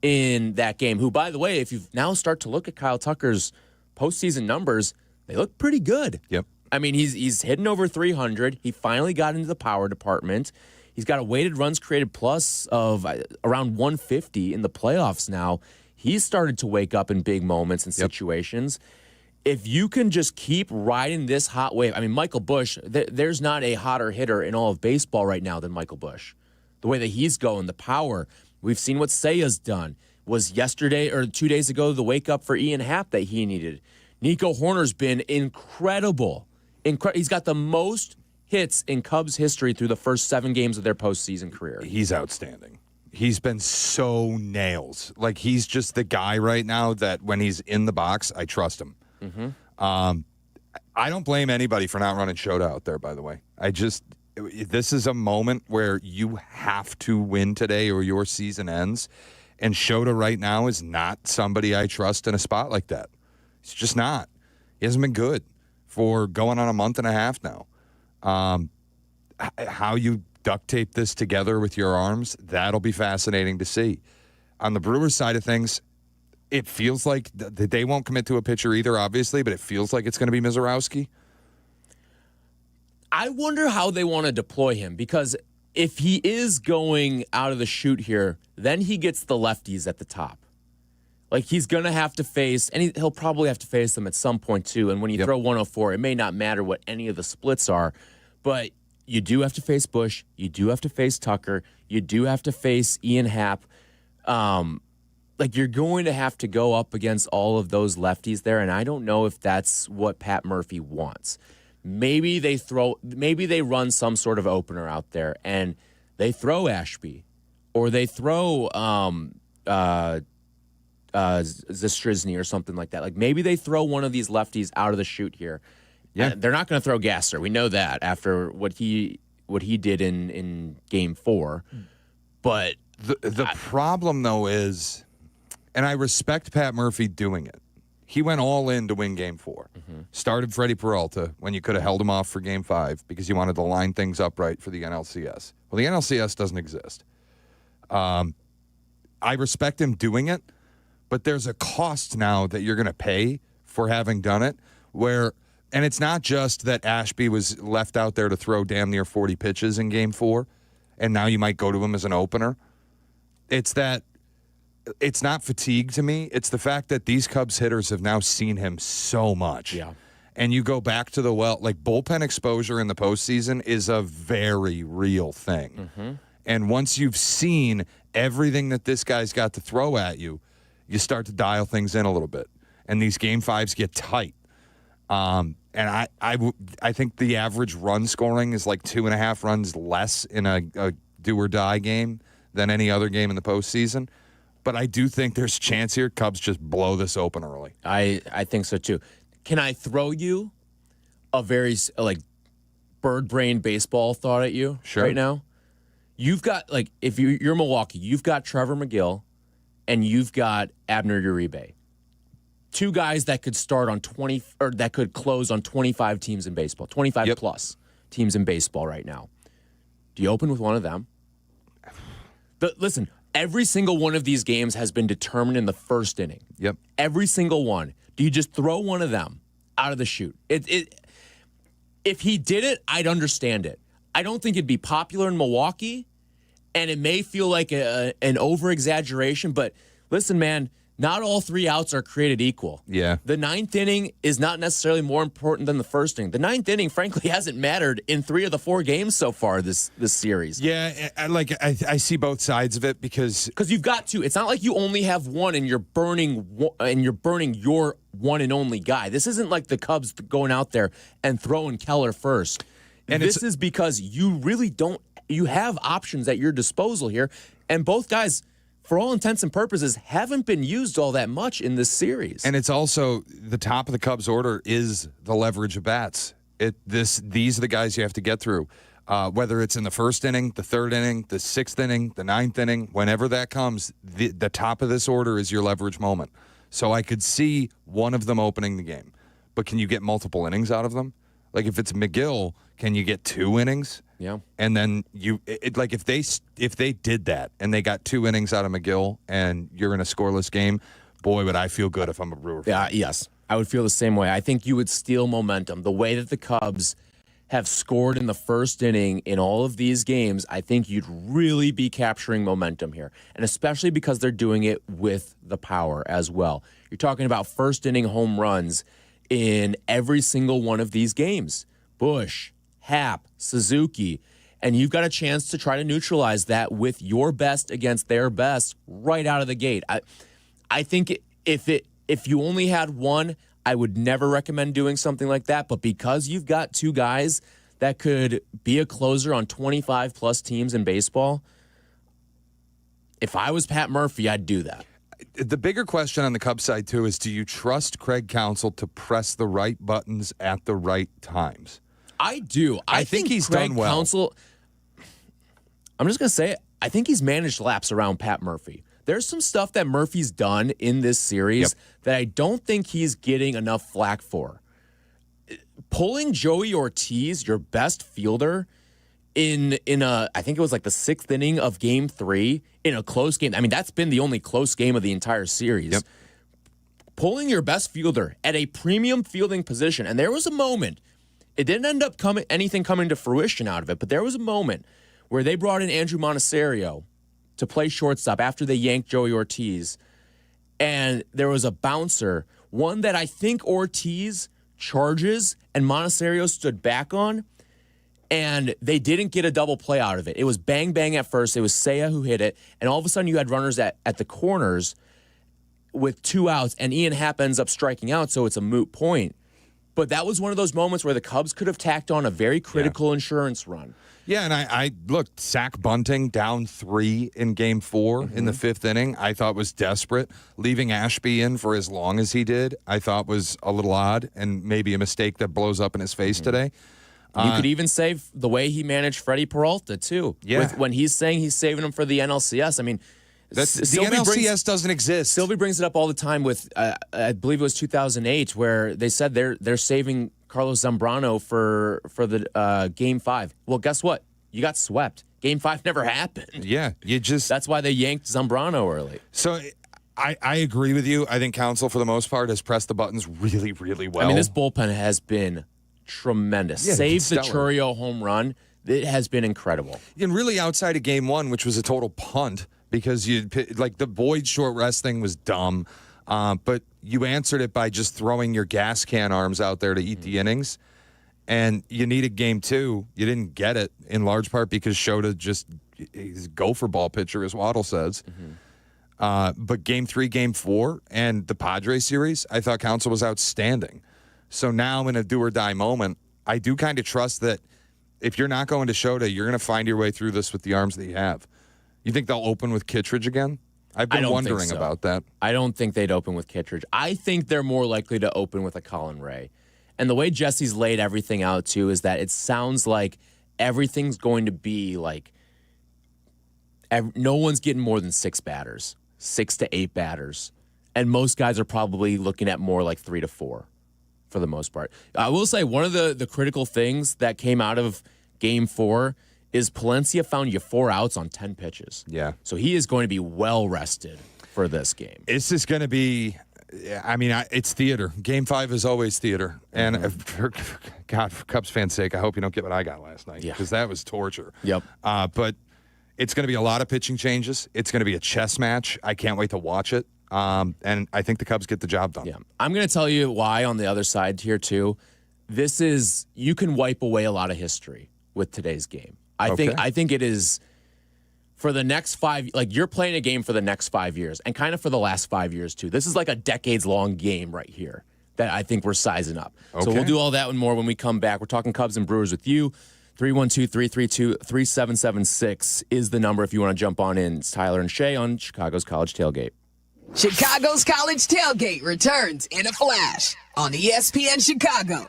in that game, who, by the way, if you now start to look at Kyle Tucker's postseason numbers, they look pretty good. Yep. I mean, he's hitting over 300. He finally got into the power department. He's got a weighted runs created plus of around 150 in the playoffs now. He's started to wake up in big moments and situations. If you can just keep riding this hot wave, I mean, Michael Busch, there's not a hotter hitter in all of baseball right now than Michael Busch. The way that he's going, the power. We've seen what Seiya's done. Was yesterday or 2 days ago the wake up for Ian Happ that he needed. Nico Horner's been incredible. He's got the most hits in Cubs history through the first 7 games of their postseason career. He's outstanding. He's been so nails. Like, he's just the guy right now that when he's in the box, I trust him. Mm-hmm. I don't blame anybody for not running Shota out there, by the way. This is a moment where you have to win today or your season ends. And Shota right now is not somebody I trust in a spot like that. He's just not. He hasn't been good for going on a month and a half now. How you duct tape this together with your arms, that'll be fascinating to see. On the Brewers side of things, it feels like they won't commit to a pitcher either, obviously, but it feels like it's going to be Mizorowski. I wonder how they want to deploy him, because if he is going out of the chute here, then he gets the lefties at the top. Like, he's going to have to face, and he'll probably have to face them at some point too. And when you throw 104, it may not matter what any of the splits are, but you do have to face Busch. You do have to face Tucker. You do have to face Ian Happ. You're going to have to go up against all of those lefties there, and I don't know if that's what Pat Murphy wants. Maybe they run some sort of opener out there, and they throw Ashby, or they throw Zastryzny or something like that. Like, maybe they throw one of these lefties out of the chute here. Yeah, they're not going to throw Gasser. We know that after what he did in Game 4. But the problem though is, and I respect Pat Murphy doing it. He went all in to win Game 4. Mm-hmm. Started Freddie Peralta when you could have held him off for Game 5 because you wanted to line things up right for the NLCS. Well, the NLCS doesn't exist. I respect him doing it, but there's a cost now that you're going to pay for having done it. And it's not just that Ashby was left out there to throw damn near 40 pitches in Game 4, and now you might go to him as an opener. It's that it's not fatigue to me. It's the fact that these Cubs hitters have now seen him so much. Yeah. And you go back to bullpen exposure in the postseason is a very real thing. Mm-hmm. And once you've seen everything that this guy's got to throw at you, you start to dial things in a little bit. And these game fives get tight. And I think the average run scoring is like 2.5 runs less in a do-or-die game than any other game in the postseason. But I do think there's a chance here Cubs just blow this open early. I think so, too. Can I throw you a very, bird brain baseball thought at you right now? You've got, if you're Milwaukee, you've got Trevor McGill and you've got Abner Uribe. 2 guys that could start on 20, or that could close on 25 teams in baseball, 25 plus teams in baseball right now. Do you open with one of them? Listen, every single one of these games has been determined in the first inning. Yep. Every single one. Do you just throw one of them out of the chute? If he did it, I'd understand it. I don't think it'd be popular in Milwaukee, and it may feel like an over-exaggeration, but listen, man, not all 3 outs are created equal. Yeah. The 9th inning is not necessarily more important than the first inning. The 9th inning, frankly, hasn't mattered in 3 of the 4 games so far this series. Yeah, I see both sides of it because you've got to. It's not like you only have one and you're burning your one and only guy. This isn't like the Cubs going out there and throwing Keller first. And this is because you really don't. You have options at your disposal here, and both guys, for all intents and purposes, haven't been used all that much in this series. And it's also the top of the Cubs order is the leverage of bats. These are the guys you have to get through, whether it's in the first inning, the 3rd inning, the 6th inning, the 9th inning, whenever that comes, the top of this order is your leverage moment. So I could see one of them opening the game, but can you get multiple innings out of them? Like if it's McGill, can you get 2 innings? Yeah. And then if they did that and they got 2 innings out of McGill and you're in a scoreless game, boy, would I feel good if I'm a Brewer fan. Yeah, yes. I would feel the same way. I think you would steal momentum. The way that the Cubs have scored in the first inning in all of these games, I think you'd really be capturing momentum here. And especially because they're doing it with the power as well. You're talking about first inning home runs in every single one of these games. Bush, Happ, Suzuki, and you've got a chance to try to neutralize that with your best against their best right out of the gate. I think if you only had one, I would never recommend doing something like that. But because you've got 2 guys that could be a closer on 25 plus teams in baseball, if I was Pat Murphy, I'd do that. The bigger question on the Cubs side, too, is do you trust Craig Counsell to press the right buttons at the right times? I do. I think he's Craig done well. Counsell, I'm just going to say it. I think he's managed laps around Pat Murphy. There's some stuff that Murphy's done in this series that I don't think he's getting enough flack for. Pulling Joey Ortiz, your best fielder, in I think it was like the 6th inning of Game 3 in a close game. I mean, that's been the only close game of the entire series. Yep. Pulling your best fielder at a premium fielding position, and there was a moment. It didn't end up anything coming to fruition out of it, but there was a moment where they brought in Andrew Monasterio to play shortstop after they yanked Joey Ortiz. And there was a bouncer, one that I think Ortiz charges and Monasterio stood back on, and they didn't get a double play out of it. It was bang, bang at first. It was Seiya who hit it, and all of a sudden you had runners at the corners with 2 outs, and Ian Happ ends up striking out, so it's a moot point. But that was one of those moments where the Cubs could have tacked on a very critical insurance run. Yeah, and I looked, Zach Bunting down 3 in Game 4 in the 5th inning, I thought was desperate. Leaving Ashby in for as long as he did, I thought was a little odd and maybe a mistake that blows up in his face today. You could even say the way he managed Freddie Peralta, too. Yeah. When he's saying he's saving him for the NLCS. I mean, the NLCS doesn't exist. Sylvie brings it up all the time with, I believe it was 2008, where they said they're saving Carlos Zambrano for the Game 5. Well, guess what? You got swept. Game 5 never happened. Yeah, That's why they yanked Zambrano early. So I agree with you. I think Counsell, for the most part, has pressed the buttons really, really well. I mean, this bullpen has been tremendous. Yeah, Save the stellar. Churio home run. It has been incredible. And really outside of Game 1, which was a total punt, because the Boyd short rest thing was dumb, but you answered it by just throwing your gas can arms out there to eat the innings, and you needed Game 2. You didn't get it in large part because Shota just he's a gopher ball pitcher, as Waddle says. But Game 3, Game 4, and the Padres series, I thought Counsell was outstanding. So now in a do-or-die moment, I do kind of trust that if you're not going to Shota, you're going to find your way through this with the arms that you have. You think they'll open with Kittredge again? I've been wondering about that. I don't think they'd open with Kittredge. I think they're more likely to open with a Colin Ray. And the way Jesse's laid everything out, too, is that it sounds like everything's going to be like no one's getting more than 6 batters, 6 to 8 batters. And most guys are probably looking at more like 3 to 4 for the most part. I will say one of the critical things that came out of Game 4 is Palencia found you 4 outs on 10 pitches. Yeah. So he is going to be well rested for this game. This is going to be, it's theater. Game 5 is always theater. And for Cubs fans' sake, I hope you don't get what I got last night, because that was torture. Yep. But it's going to be a lot of pitching changes. It's going to be a chess match. I can't wait to watch it. And I think the Cubs get the job done. Yeah. I'm going to tell you why on the other side here, too. You can wipe away a lot of history with today's game. I think it is for the next 5, like you're playing a game for the next 5 years and kind of for the last 5 years too. This is like a decades-long game right here that I think we're sizing up. So we'll do all that and more when we come back. We're talking Cubs and Brewers with you. 312-332-3776 is the number if you want to jump on in. It's Tyler and Shay on Chicago's College Tailgate. Chicago's College Tailgate returns in a flash on ESPN Chicago.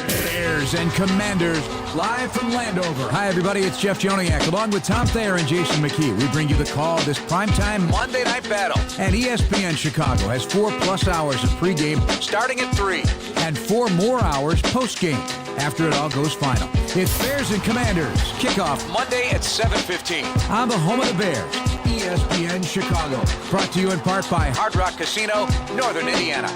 Bears and Commanders, live from Landover. Hi, everybody. It's Jeff Joniak, along with Tom Thayer and Jason McKee. We bring you the call of this primetime Monday night battle. And ESPN Chicago has 4+ hours of pregame starting at 3 and 4 more hours postgame after it all goes final. It's Bears and Commanders. Kickoff Monday at 7:15 on the home of the Bears, ESPN Chicago. Brought to you in part by Hard Rock Casino, Northern Indiana.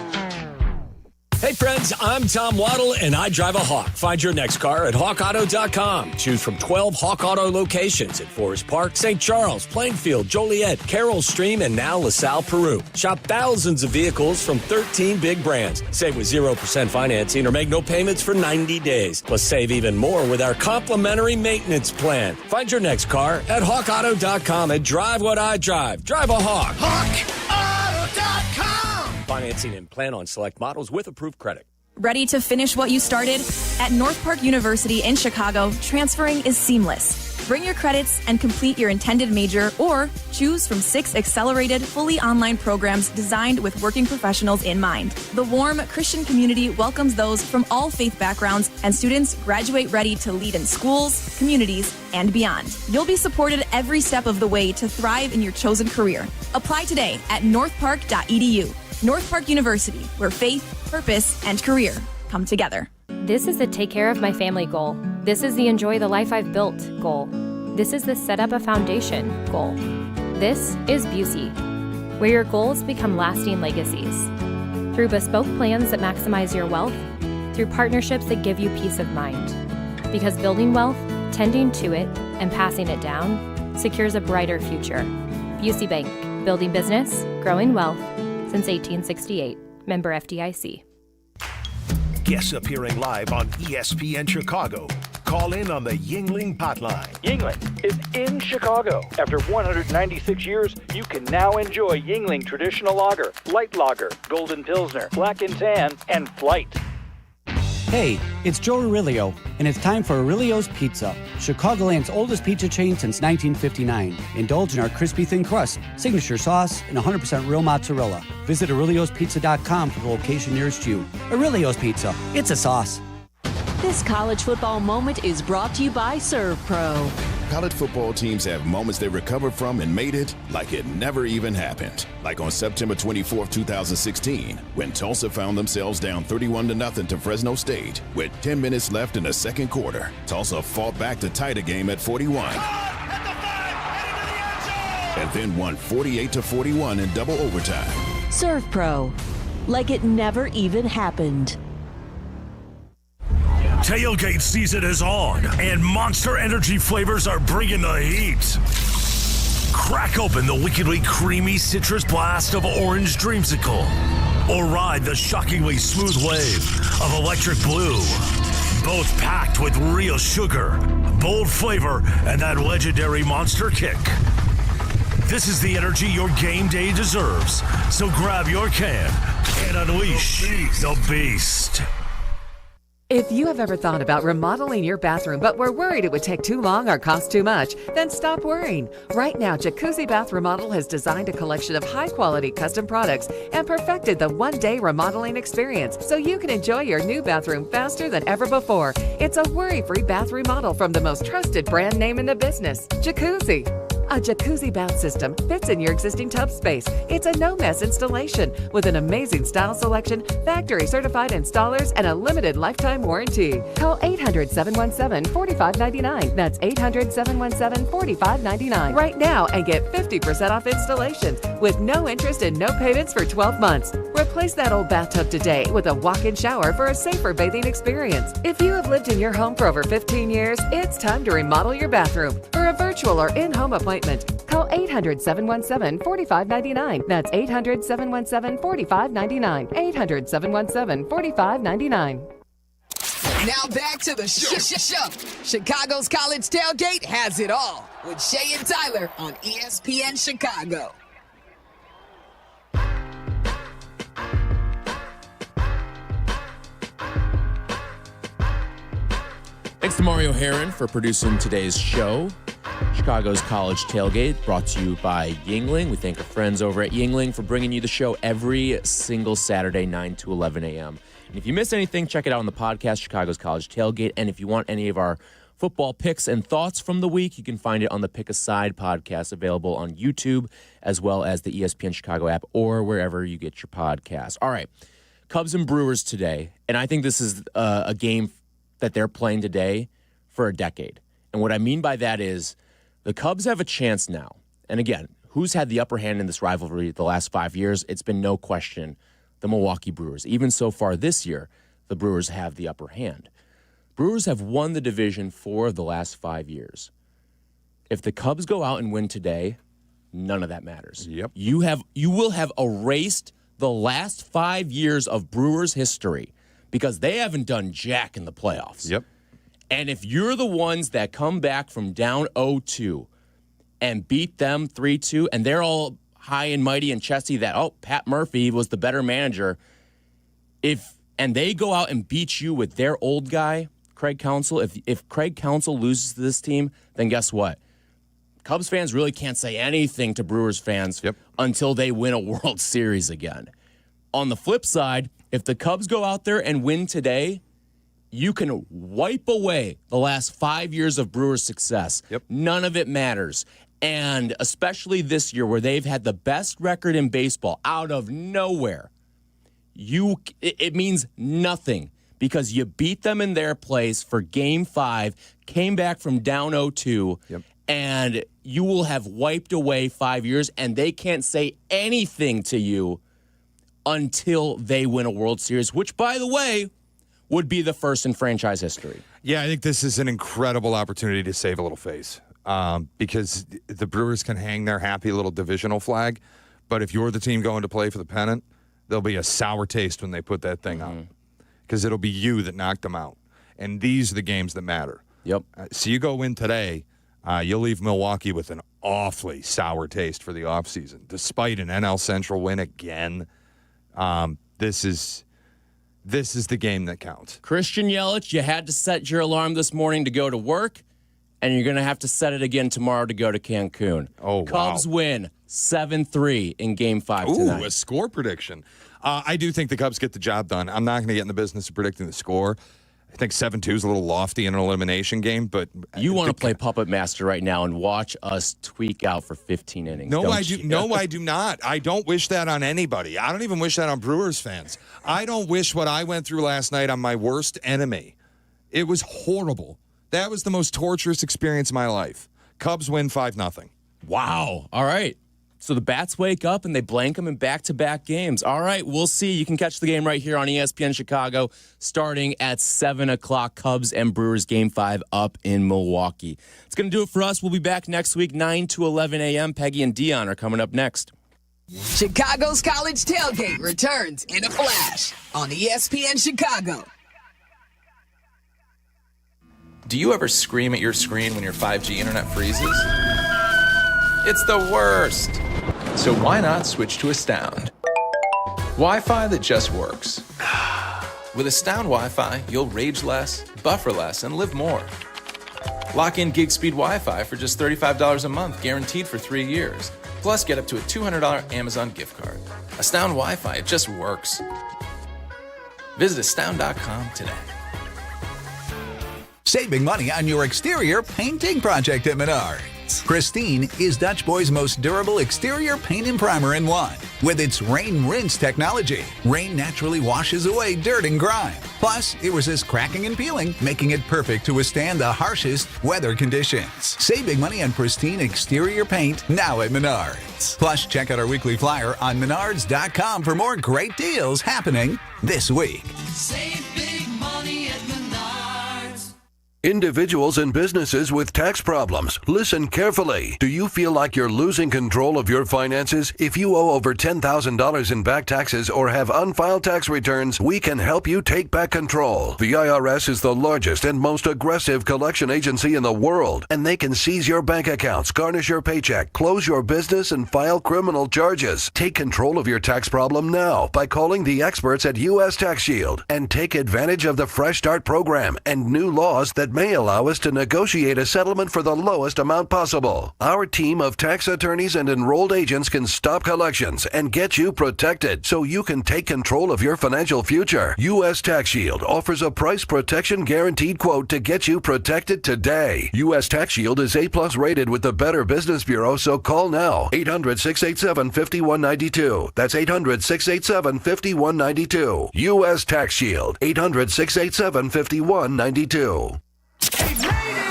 Hey friends, I'm Tom Waddle and I drive a Hawk. Find your next car at hawkauto.com. Choose from 12 Hawk Auto locations in Forest Park, St. Charles, Plainfield, Joliet, Carroll Stream, and now LaSalle, Peru. Shop thousands of vehicles from 13 big brands. Save with 0% financing or make no payments for 90 days. Plus save even more with our complimentary maintenance plan. Find your next car at hawkauto.com and drive what I drive. Drive a Hawk. HawkAuto.com. Financing and plan on select models with approved credit. Ready to finish what you started? At North Park University in Chicago, transferring is seamless. Bring your credits and complete your intended major, or choose from 6 accelerated, fully online programs designed with working professionals in mind. The warm Christian community welcomes those from all faith backgrounds, and students graduate ready to lead in schools, communities, and beyond. You'll be supported every step of the way to thrive in your chosen career. Apply today at northpark.edu. North Park University, where faith, purpose, and career come together. This is the take care of my family goal. This is the enjoy the life I've built goal. This is the set up a foundation goal. This is Busey, where your goals become lasting legacies. Through bespoke plans that maximize your wealth, through partnerships that give you peace of mind. Because building wealth, tending to it, and passing it down secures a brighter future. Busey Bank, building business, growing wealth, since 1868. Member FDIC. Guests appearing live on ESPN Chicago. Call in on the Yingling hotline. Yingling is in Chicago. After 196 years, you can now enjoy Yingling Traditional Lager, Light Lager, Golden Pilsner, Black and Tan, and Flight. Hey, it's Joe Aurelio, and it's time for Aurelio's Pizza, Chicagoland's oldest pizza chain since 1959. Indulge in our crispy thin crust, signature sauce, and 100% real mozzarella. Visit Aurelio'sPizza.com for the location nearest you. Aurelio's Pizza, it's a sauce. This college football moment is brought to you by ServPro. College football teams have moments they recovered from and made it like it never even happened. Like on September 24, 2016, when Tulsa found themselves down 31-0 to Fresno State. With 10 minutes left in the second quarter, Tulsa fought back to tie the game at 41. And then won 48-41 in double overtime. ServPro, like it never even happened. Tailgate season is on, and Monster Energy flavors are bringing the heat. Crack open the wickedly creamy citrus blast of Orange Dreamsicle, or ride the shockingly smooth wave of Electric Blue. both packed with real sugar, bold flavor, and that legendary monster kick. This is the energy your game day deserves. So grab your can and unleash the beast. If you have ever thought about remodeling your bathroom but were worried it would take too long or cost too much, then stop worrying. Right now, Jacuzzi Bath Remodel has designed a collection of high-quality custom products and perfected the one-day remodeling experience so you can enjoy your new bathroom faster than ever before. It's a worry-free bath remodel from the most trusted brand name in the business, Jacuzzi. A jacuzzi bath system fits in your existing tub space. It's a no-mess installation with an amazing style selection, factory-certified installers, and a limited lifetime warranty. Call 800-717-4599. That's 800-717-4599 right now and get 50% off installations with no interest and no payments for 12 months. Replace that old bathtub today with a walk-in shower for a safer bathing experience. If you have lived in your home for over 15 years, it's time to remodel your bathroom. For a virtual or in-home appointment, call 800-717-4599. That's 800-717-4599. 800-717-4599. Now back to the show. Chicago's College Tailgate has it all with Shay and Tyler on ESPN Chicago. Thanks to Mario Heron for producing today's show. Chicago's College Tailgate, brought to you by Yingling. We thank our friends over at Yingling for bringing you the show every single Saturday, 9 to 11 a.m. And if you miss anything, check it out on the podcast, Chicago's College Tailgate. And if you want any of our football picks and thoughts from the week, you can find it on the Pick a Side podcast, available on YouTube, as well as the ESPN Chicago app or wherever you get your podcasts. All right, Cubs and Brewers today. And I think this is a game that they're playing today for a decade. And what I mean by that is the Cubs have a chance now. And again, who's had the upper hand in this rivalry the last 5 years? It's been no question the Milwaukee Brewers. Even so far this year, the Brewers have the upper hand. Brewers have won the division 4 of the last 5 years. If the Cubs go out and win today, none of that matters. Yep. You will have erased the last 5 years of Brewers history because they haven't done jack in the playoffs. Yep. And if you're the ones that come back from down 0-2 and beat them 3-2, and they're all high and mighty and chesty that, Pat Murphy was the better manager, and they go out and beat you with their old guy, Craig Counsell, if Craig Counsell loses to this team, then guess what? Cubs fans really can't say anything to Brewers fans until they win a World Series again. On the flip side, if the Cubs go out there and win today, you can wipe away the last 5 years of Brewers' success. Yep. None of it matters. And especially this year where they've had the best record in baseball out of nowhere, it means nothing because you beat them in their place for Game 5, came back from down 0-2, and you will have wiped away 5 years, and they can't say anything to you until they win a World Series, which, by the way, would be the first in franchise history. Yeah, I think this is an incredible opportunity to save a little face because the Brewers can hang their happy little divisional flag, but if you're the team going to play for the pennant, there'll be a sour taste when they put that thing on because it'll be you that knocked them out. And these are the games that matter. Yep. So you go win today, you'll leave Milwaukee with an awfully sour taste for the offseason. Despite an NL Central win again, this is the game that counts. Christian Yelich, you had to set your alarm this morning to go to work, and you're going to have to set it again tomorrow to go to Cancun. Oh, Cubs win 7-3 in Game 5 tonight. Ooh, a score prediction. I do think the Cubs get the job done. I'm not going to get in the business of predicting the score. I think 7-2 is a little lofty in an elimination game, but you want to play Puppet Master right now and watch us tweak out for 15 innings. No, I do. No, I do not. I don't wish that on anybody. I don't even wish that on Brewers fans. I don't wish what I went through last night on my worst enemy. It was horrible. That was the most torturous experience of my life. Cubs win 5-0. Wow. All right. So the Bats wake up and they blank them in back-to-back games. All right, we'll see. You can catch the game right here on ESPN Chicago starting at 7 o'clock. Cubs and Brewers Game 5 up in Milwaukee. It's going to do it for us. We'll be back next week, 9 to 11 a.m. Peggy and Dionne are coming up next. Chicago's College Tailgate returns in a flash on ESPN Chicago. Do you ever scream at your screen when your 5G internet freezes? It's the worst. So why not switch to Astound? Wi-Fi that just works. With Astound Wi-Fi, you'll rage less, buffer less, and live more. Lock in gig speed Wi-Fi for just $35 a month, guaranteed for 3 years. Plus, get up to a $200 Amazon gift card. Astound Wi-Fi, it just works. Visit astound.com today. Save big money on your exterior painting project at Menards. Pristine is Dutch Boy's most durable exterior paint and primer in one. With its Rain Rinse technology, Rain naturally washes away dirt and grime. Plus, it resists cracking and peeling, making it perfect to withstand the harshest weather conditions. Save big money on Pristine exterior paint now at Menards. Plus, check out our weekly flyer on menards.com for more great deals happening this week. Save big money at Menards. Individuals and businesses with tax problems, listen carefully. Do you feel like you're losing control of your finances? If you owe over $10,000 in back taxes or have unfiled tax returns, we can help you take back control. The IRS is the largest and most aggressive collection agency in the world, and they can seize your bank accounts, garnish your paycheck, close your business, and file criminal charges. Take control of your tax problem now by calling the experts at U.S. Tax Shield and take advantage of the Fresh Start program and new laws that may allow us to negotiate a settlement for the lowest amount possible. Our team of tax attorneys and enrolled agents can stop collections and get you protected so you can take control of your financial future. U.S. Tax Shield offers a price protection guaranteed quote to get you protected today. U.S. Tax Shield is A+ rated with the Better Business Bureau, so call now. 800-687-5192. That's 800-687-5192. U.S. Tax Shield. 800-687-5192.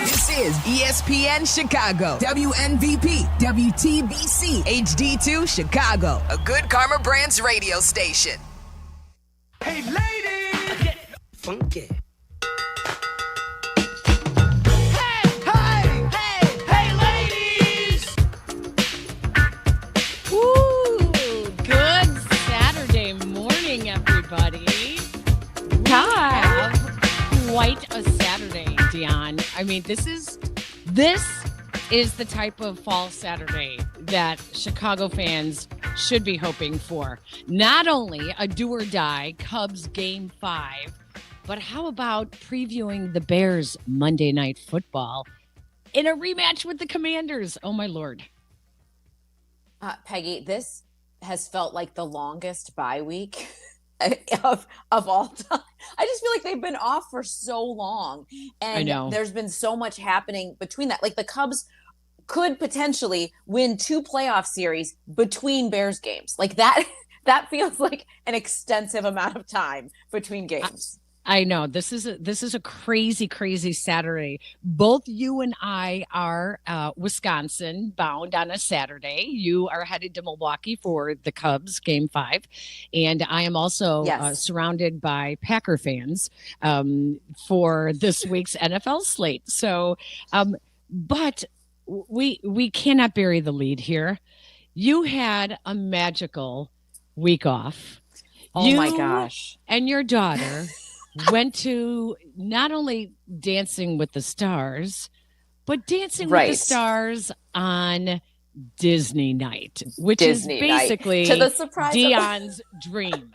This is ESPN Chicago, WNVP, WTBC, HD2 Chicago, a Good Karma Brands radio station. Hey, ladies! Get funky. Hey, ladies! Woo! Good Saturday morning, everybody. Have quite a Saturday, Dionne. I mean, this is the type of fall Saturday that Chicago fans should be hoping for. Not only a do or die Cubs Game 5, but how about previewing the Bears Monday Night Football in a rematch with the Commanders? Oh, my Lord. Peggy, this has felt like the longest bye week of all time. I just feel like they've been off for so long, and I know there's been so much happening between that. Like the Cubs could potentially win 2 playoff series between Bears games. Like that feels like an extensive amount of time between games. I know this is a crazy Saturday. Both you and I are Wisconsin bound on a Saturday. You are headed to Milwaukee for the Cubs Game 5, and I am also surrounded by Packer fans for this week's NFL slate. So, but we cannot bury the lead here. You had a magical week off. Oh my gosh! And your daughter went to not only Dancing with the Stars, but Dancing with the Stars on Disney night, which Disney is basically to the surprise Dionne's dream.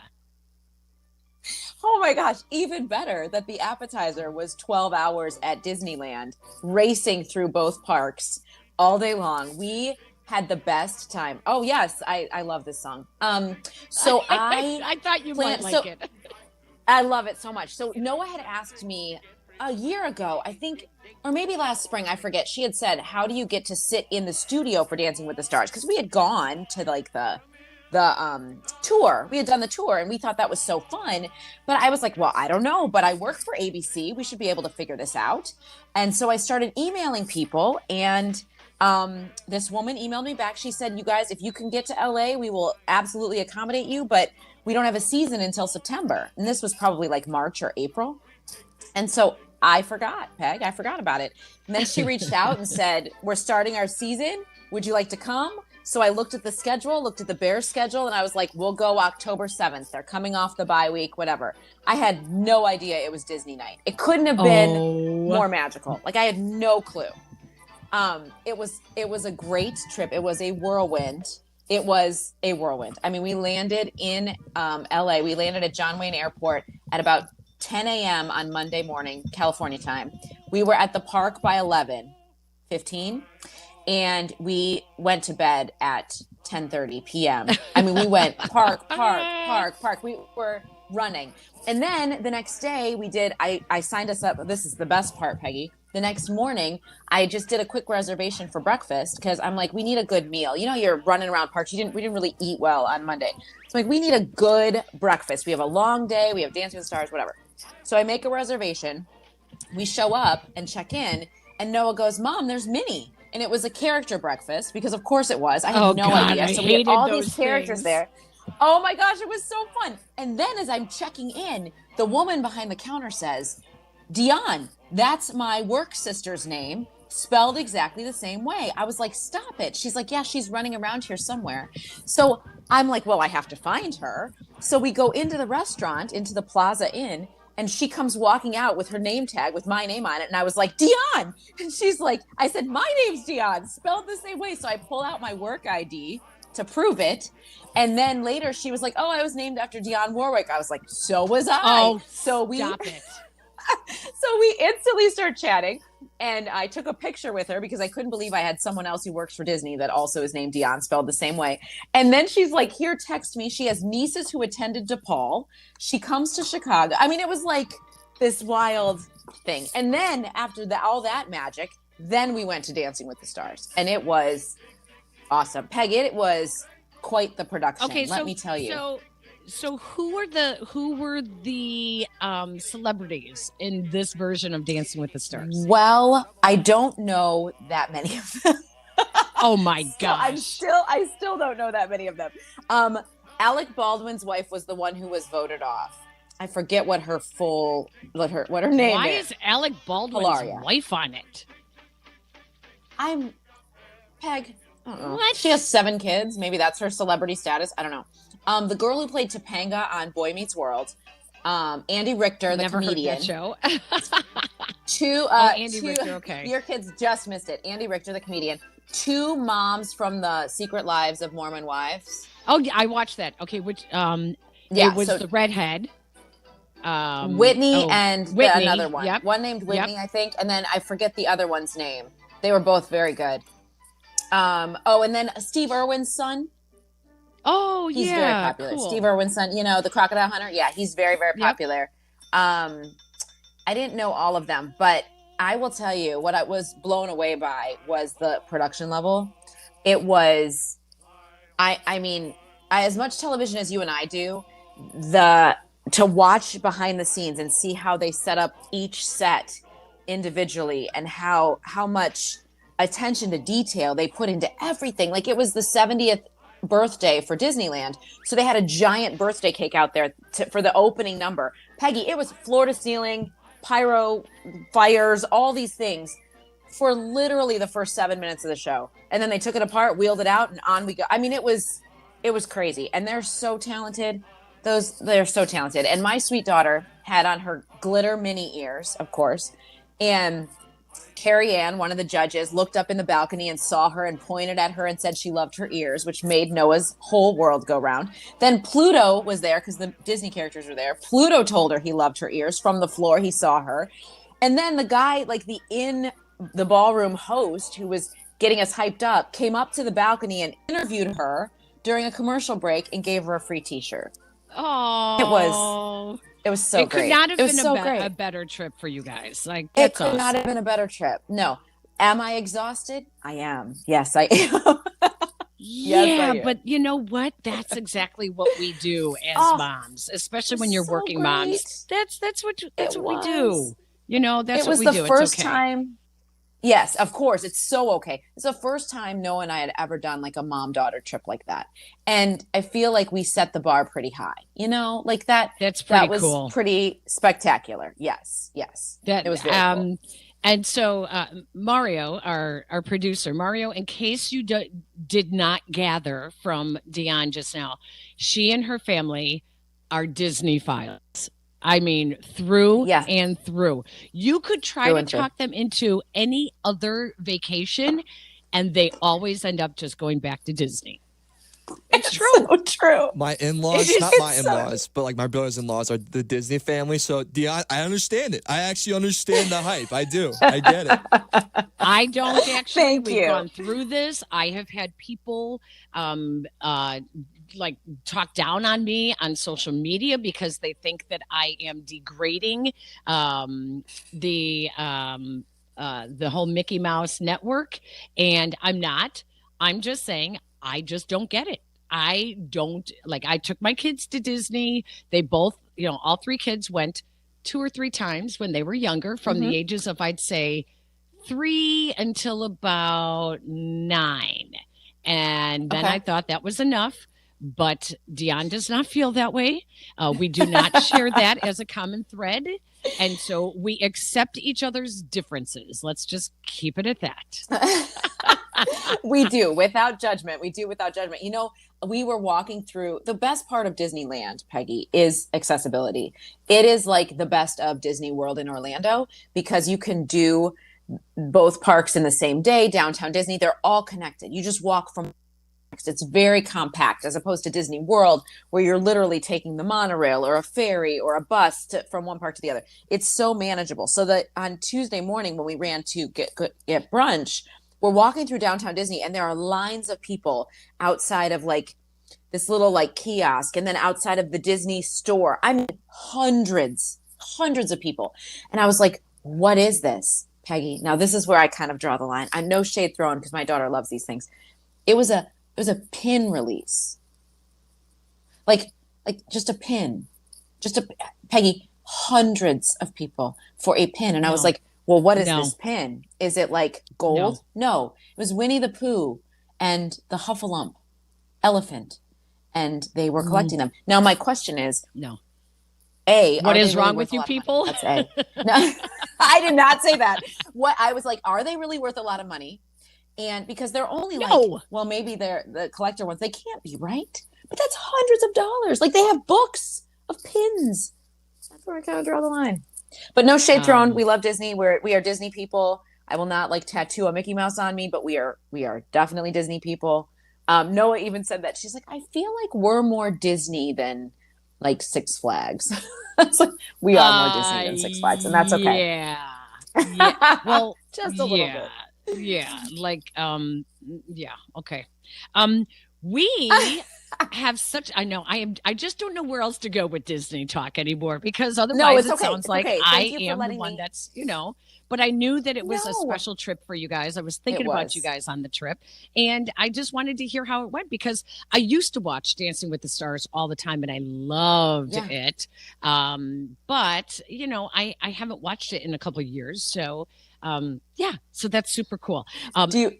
Oh my gosh, even better that the appetizer was 12 hours at Disneyland, racing through both parks all day long. We had the best time. Oh yes, I love this song. So I thought you might like it. I love it so much. So Noah had asked me a year ago, I think, or maybe last spring, I forget. She had said, how do you get to sit in the studio for Dancing with the Stars? Because we had gone to like the tour. We had done the tour and we thought that was so fun. But I was like, well, I don't know, but I work for ABC. We should be able to figure this out. And so I started emailing people, and this woman emailed me back. She said, you guys, if you can get to LA, we will absolutely accommodate you, but we don't have a season until September. And this was probably like March or April. And so I forgot, Peg. I forgot about it. And then she reached out and said, we're starting our season. Would you like to come? So I looked at the schedule, looked at the Bears schedule, and I was like, we'll go October 7th. They're coming off the bye week, whatever. I had no idea it was Disney night. It couldn't have been more magical. Like, I had no clue. It was a great trip. It was a whirlwind. It was a whirlwind. I mean, we landed in LA. We landed at John Wayne Airport at about 10 a.m. on Monday morning, California time. We were at the park by 11:15, and we went to bed at 10:30 p.m. I mean, we went park. We were running. And then the next day I signed us up. This is the best part, Peggy. The next morning, I just did a quick reservation for breakfast because I'm like, we need a good meal. You know, you're running around parks. We didn't really eat well on Monday. So I'm like, we need a good breakfast. We have a long day. We have Dancing with the Stars, whatever. So I make a reservation. We show up and check in, and Noah goes, Mom, there's Minnie. And it was a character breakfast because, of course, it was. I had no idea. So we had all these characters there. Oh, my gosh, it was so fun. And then as I'm checking in, the woman behind the counter says, Dionne, that's my work sister's name, spelled exactly the same way. I was like, stop it. She's like, yeah, she's running around here somewhere. So I'm like, well, I have to find her. So we go into the restaurant, into the Plaza Inn, and she comes walking out with her name tag with my name on it. And I was like, Dionne. And she's like, I said, my name's Dionne, spelled the same way. So I pull out my work ID to prove it. And then later she was like, oh, I was named after Dionne Warwick. I was like, so was I. Oh, so stop it. So we instantly start chatting, and I took a picture with her because I couldn't believe I had someone else who works for Disney that also is named Dionne, spelled the same way. And then she's like, here, text me. She has nieces who attended DePaul. She comes to Chicago. I mean, it was like this wild thing. And then after all that magic, then we went to Dancing with the Stars, and it was awesome. Peg, it was quite the production. Okay, let me tell you. So who were the celebrities in this version of Dancing with the Stars? Well, I don't know that many of them. Oh my gosh. I still don't know that many of them. Alec Baldwin's wife was the one who was voted off. I forget what her name is. Why is Alec Baldwin's wife on it? Peg. I don't know. What? She has 7 kids. Maybe that's her celebrity status. I don't know. The girl who played Topanga on Boy Meets World, Andy Richter, the comedian. Never heard that show. Andy Richter, okay. Your kids just missed it. Andy Richter, the comedian. 2 moms from the Secret Lives of Mormon Wives. Oh, yeah, I watched that. Okay, which it was the redhead. Whitney and Whitney, another one. Yep. One named Whitney, I think, and then I forget the other one's name. They were both very good. And then Steve Irwin's son. Oh, he's very popular. Cool. Steve Irwin's son, the crocodile hunter. Yeah, he's very, very popular. I didn't know all of them, but I will tell you what I was blown away by was the production level. It was, I mean, as much television as you and I do, to watch behind the scenes and see how they set up each set individually and how much attention to detail they put into everything. Like, it was the 70th birthday for Disneyland, so they had a giant birthday cake out there for the opening number. Peggy, it was floor to ceiling, pyro, fires, all these things for literally the first 7 minutes of the show, and then they took it apart, wheeled it out, and on we go. I mean, it was crazy, and they're so talented. They're so talented. And my sweet daughter had on her glitter mini ears, of course, and Carrie Ann, one of the judges, looked up in the balcony and saw her and pointed at her and said she loved her ears, which made Noah's whole world go round. Then Pluto was there because the Disney characters were there. Pluto told her he loved her ears from the floor. He saw her. And then the guy, like the ballroom host who was getting us hyped up, came up to the balcony and interviewed her during a commercial break and gave her a free t-shirt. Oh, it was so great. It could not have been a better trip for you guys. Like, it could not have been a better trip. No. Am I exhausted? I am. Yes, I am. Yeah, but you know what? That's exactly what we do as moms, especially when you're working moms. That's what we do. That's what we do. It was the first time. Yes, of course. It's so okay. It's the first time Noah and I had ever done like a mom-daughter trip like that. And I feel like we set the bar pretty high, like that. That's pretty cool. That was pretty spectacular. Yes. It was very cool. And so Mario, our producer, Mario, in case you did not gather from Dionne just now, she and her family are Disney files. I mean, through and through. You could try to talk them into any other vacation, and they always end up just going back to Disney. It's true. So true. My in-laws, not my in-laws, but like my brothers-in-laws are the Disney family. So Dionne, I understand it. I actually understand the hype. I do. I get it. I don't actually. We've gone through this. I have had people like talk down on me on social media because they think that I am degrading the whole Mickey Mouse network, and I'm not. I'm just saying I just don't get it. I don't I took my kids to Disney. They both, all three kids went 2 or 3 times when they were younger, from the ages of, I'd say, 3 until about 9. And then I thought that was enough. But Dionne does not feel that way. We do not share that as a common thread. And so we accept each other's differences. Let's just keep it at that. We do, without judgment. We do without judgment. We were walking through, the best part of Disneyland, Peggy, is accessibility. It is like the best of Disney World in Orlando because you can do both parks in the same day. Downtown Disney, they're all connected. You just walk from. It's very compact as opposed to Disney World, where you're literally taking the monorail or a ferry or a bus from one park to the other. It's so manageable. So that on Tuesday morning when we ran to get brunch, we're walking through downtown Disney and there are lines of people outside of this little kiosk, and then outside of the Disney store. I mean, hundreds of people. And I was like, what is this, Peggy? Now, this is where I kind of draw the line. I'm no shade thrown because my daughter loves these things. It was a pin release. Like just a pin. Peggy, hundreds of people for a pin. And I was like, well, what is this pin? Is it gold? No. It was Winnie the Pooh and the Huffalump elephant. And they were collecting them. Now, my question is, what is wrong with you people? That's A. No, I did not say that. I was like, are they really worth a lot of money? And because they're only maybe they're the collector ones. They can't be, right? But that's hundreds of dollars. They have books of pins. That's where I kind of draw the line. But no shade thrown. We love Disney. We are Disney people. I will not tattoo a Mickey Mouse on me, but we are definitely Disney people. Noah even said that. She's like, I feel like we're more Disney than Six Flags. We are more Disney than Six Flags, and that's okay. Yeah. Well, just a little bit. Yeah, okay. We have such. I know. I just don't know where else to go with Disney talk anymore because otherwise it sounds like I am the one that's But I knew that it was a special trip for you guys. I was thinking about you guys on the trip, and I just wanted to hear how it went because I used to watch Dancing with the Stars all the time, and I loved it. But I haven't watched it in a couple of years, so. So that's super cool. Do you?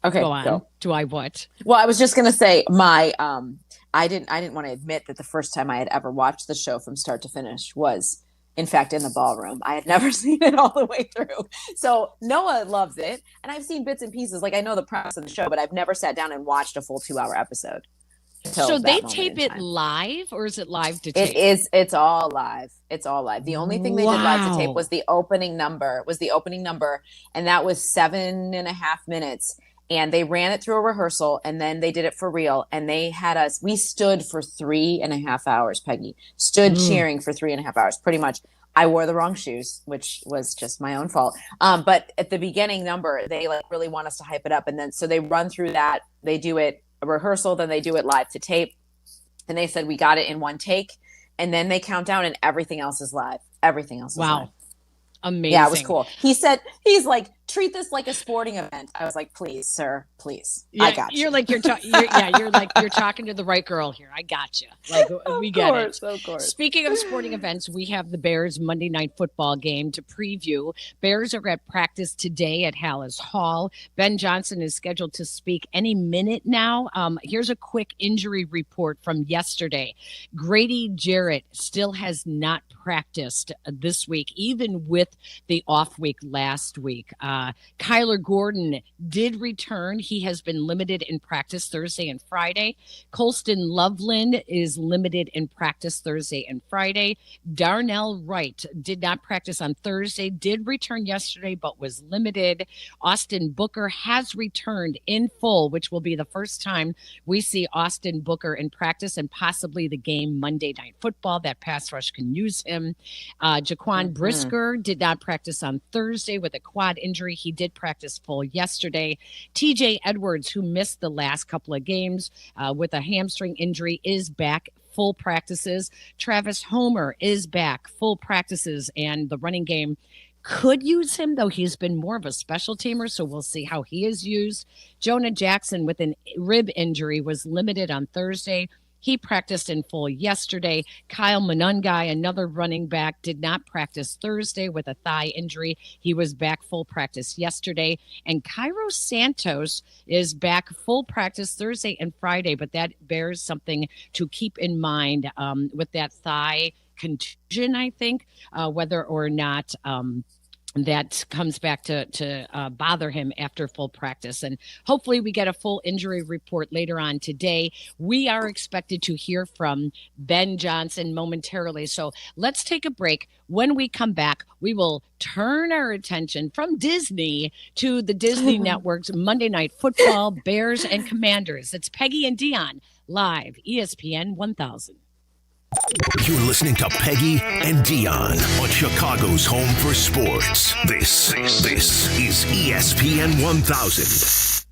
Okay, go on. Go. Do I what? Well, I was just gonna say I didn't want to admit that the first time I had ever watched the show from start to finish was, in fact, in the ballroom. I had never seen it all the way through. So Noah loves it, and I've seen bits and pieces. I know the premise of the show, but I've never sat down and watched a full 2-hour episode. So they tape it live, or is it live to tape? It's all live. It's all live. The only thing they did live to tape was the opening number. And that was 7.5 minutes. And they ran it through a rehearsal, and then they did it for real. And they had us. We stood for 3.5 hours. Peggy stood cheering for 3.5 hours, pretty much. I wore the wrong shoes, which was just my own fault. But at the beginning number, they really want us to hype it up, and then so they run through that. They do it. A rehearsal, then they do it live to tape, and they said we got it in one take, and then they count down and everything else is live. Amazing. Yeah, it was cool. He's treat this like a sporting event. I was like, please, sir, please. Yeah, I got you. You're like you're talking to the right girl here. I got you. Like we get it. Of course. Speaking of sporting events, we have the Bears Monday Night Football game to preview. Bears are at practice today at Hallis Hall. Ben Johnson is scheduled to speak any minute now. Here's a quick injury report from yesterday. Grady Jarrett still has not practiced this week, even with the off week last week. Kyler Gordon did return. He has been limited in practice Thursday and Friday. Colston Loveland is limited in practice Thursday and Friday. Darnell Wright did not practice on Thursday, did return yesterday, but was limited. Austin Booker has returned in full, which will be the first time we see Austin Booker in practice and possibly the game Monday Night Football. That pass rush can use him. Jaquan Brisker did not practice on Thursday with a quad injury. He did practice full yesterday. TJ Edwards, who missed the last couple of games with a hamstring injury, is back full practices. Travis Homer is back full practices, and the running game could use him, though he's been more of a special teamer, so we'll see how he is used. Jonah Jackson with an rib injury was limited on Thursday. He practiced in full yesterday. Kyle Monungai, another running back, did not practice Thursday with a thigh injury. He was back full practice yesterday. And Cairo Santos is back full practice Thursday and Friday, but that bears something to keep in mind with that thigh contusion, I think, whether or not that comes back to bother him after full practice. And hopefully we get a full injury report later on today. We are expected to hear from Ben Johnson momentarily. So let's take a break. When we come back, we will turn our attention from Disney to the Disney Network's Monday Night Football, Bears and Commanders. It's Peggy and Dionne, live, ESPN 1000. You're listening to Peggy and Dionne on Chicago's home for sports. This is ESPN 1000.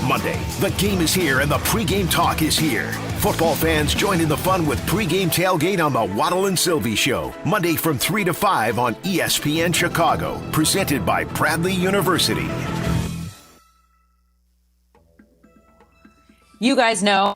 Monday, the game is here and the pregame talk is here. Football fans join in the fun with pregame tailgate on the Waddle and Sylvie Show. Monday from 3 to 5 on ESPN Chicago. Presented by Bradley University. You guys know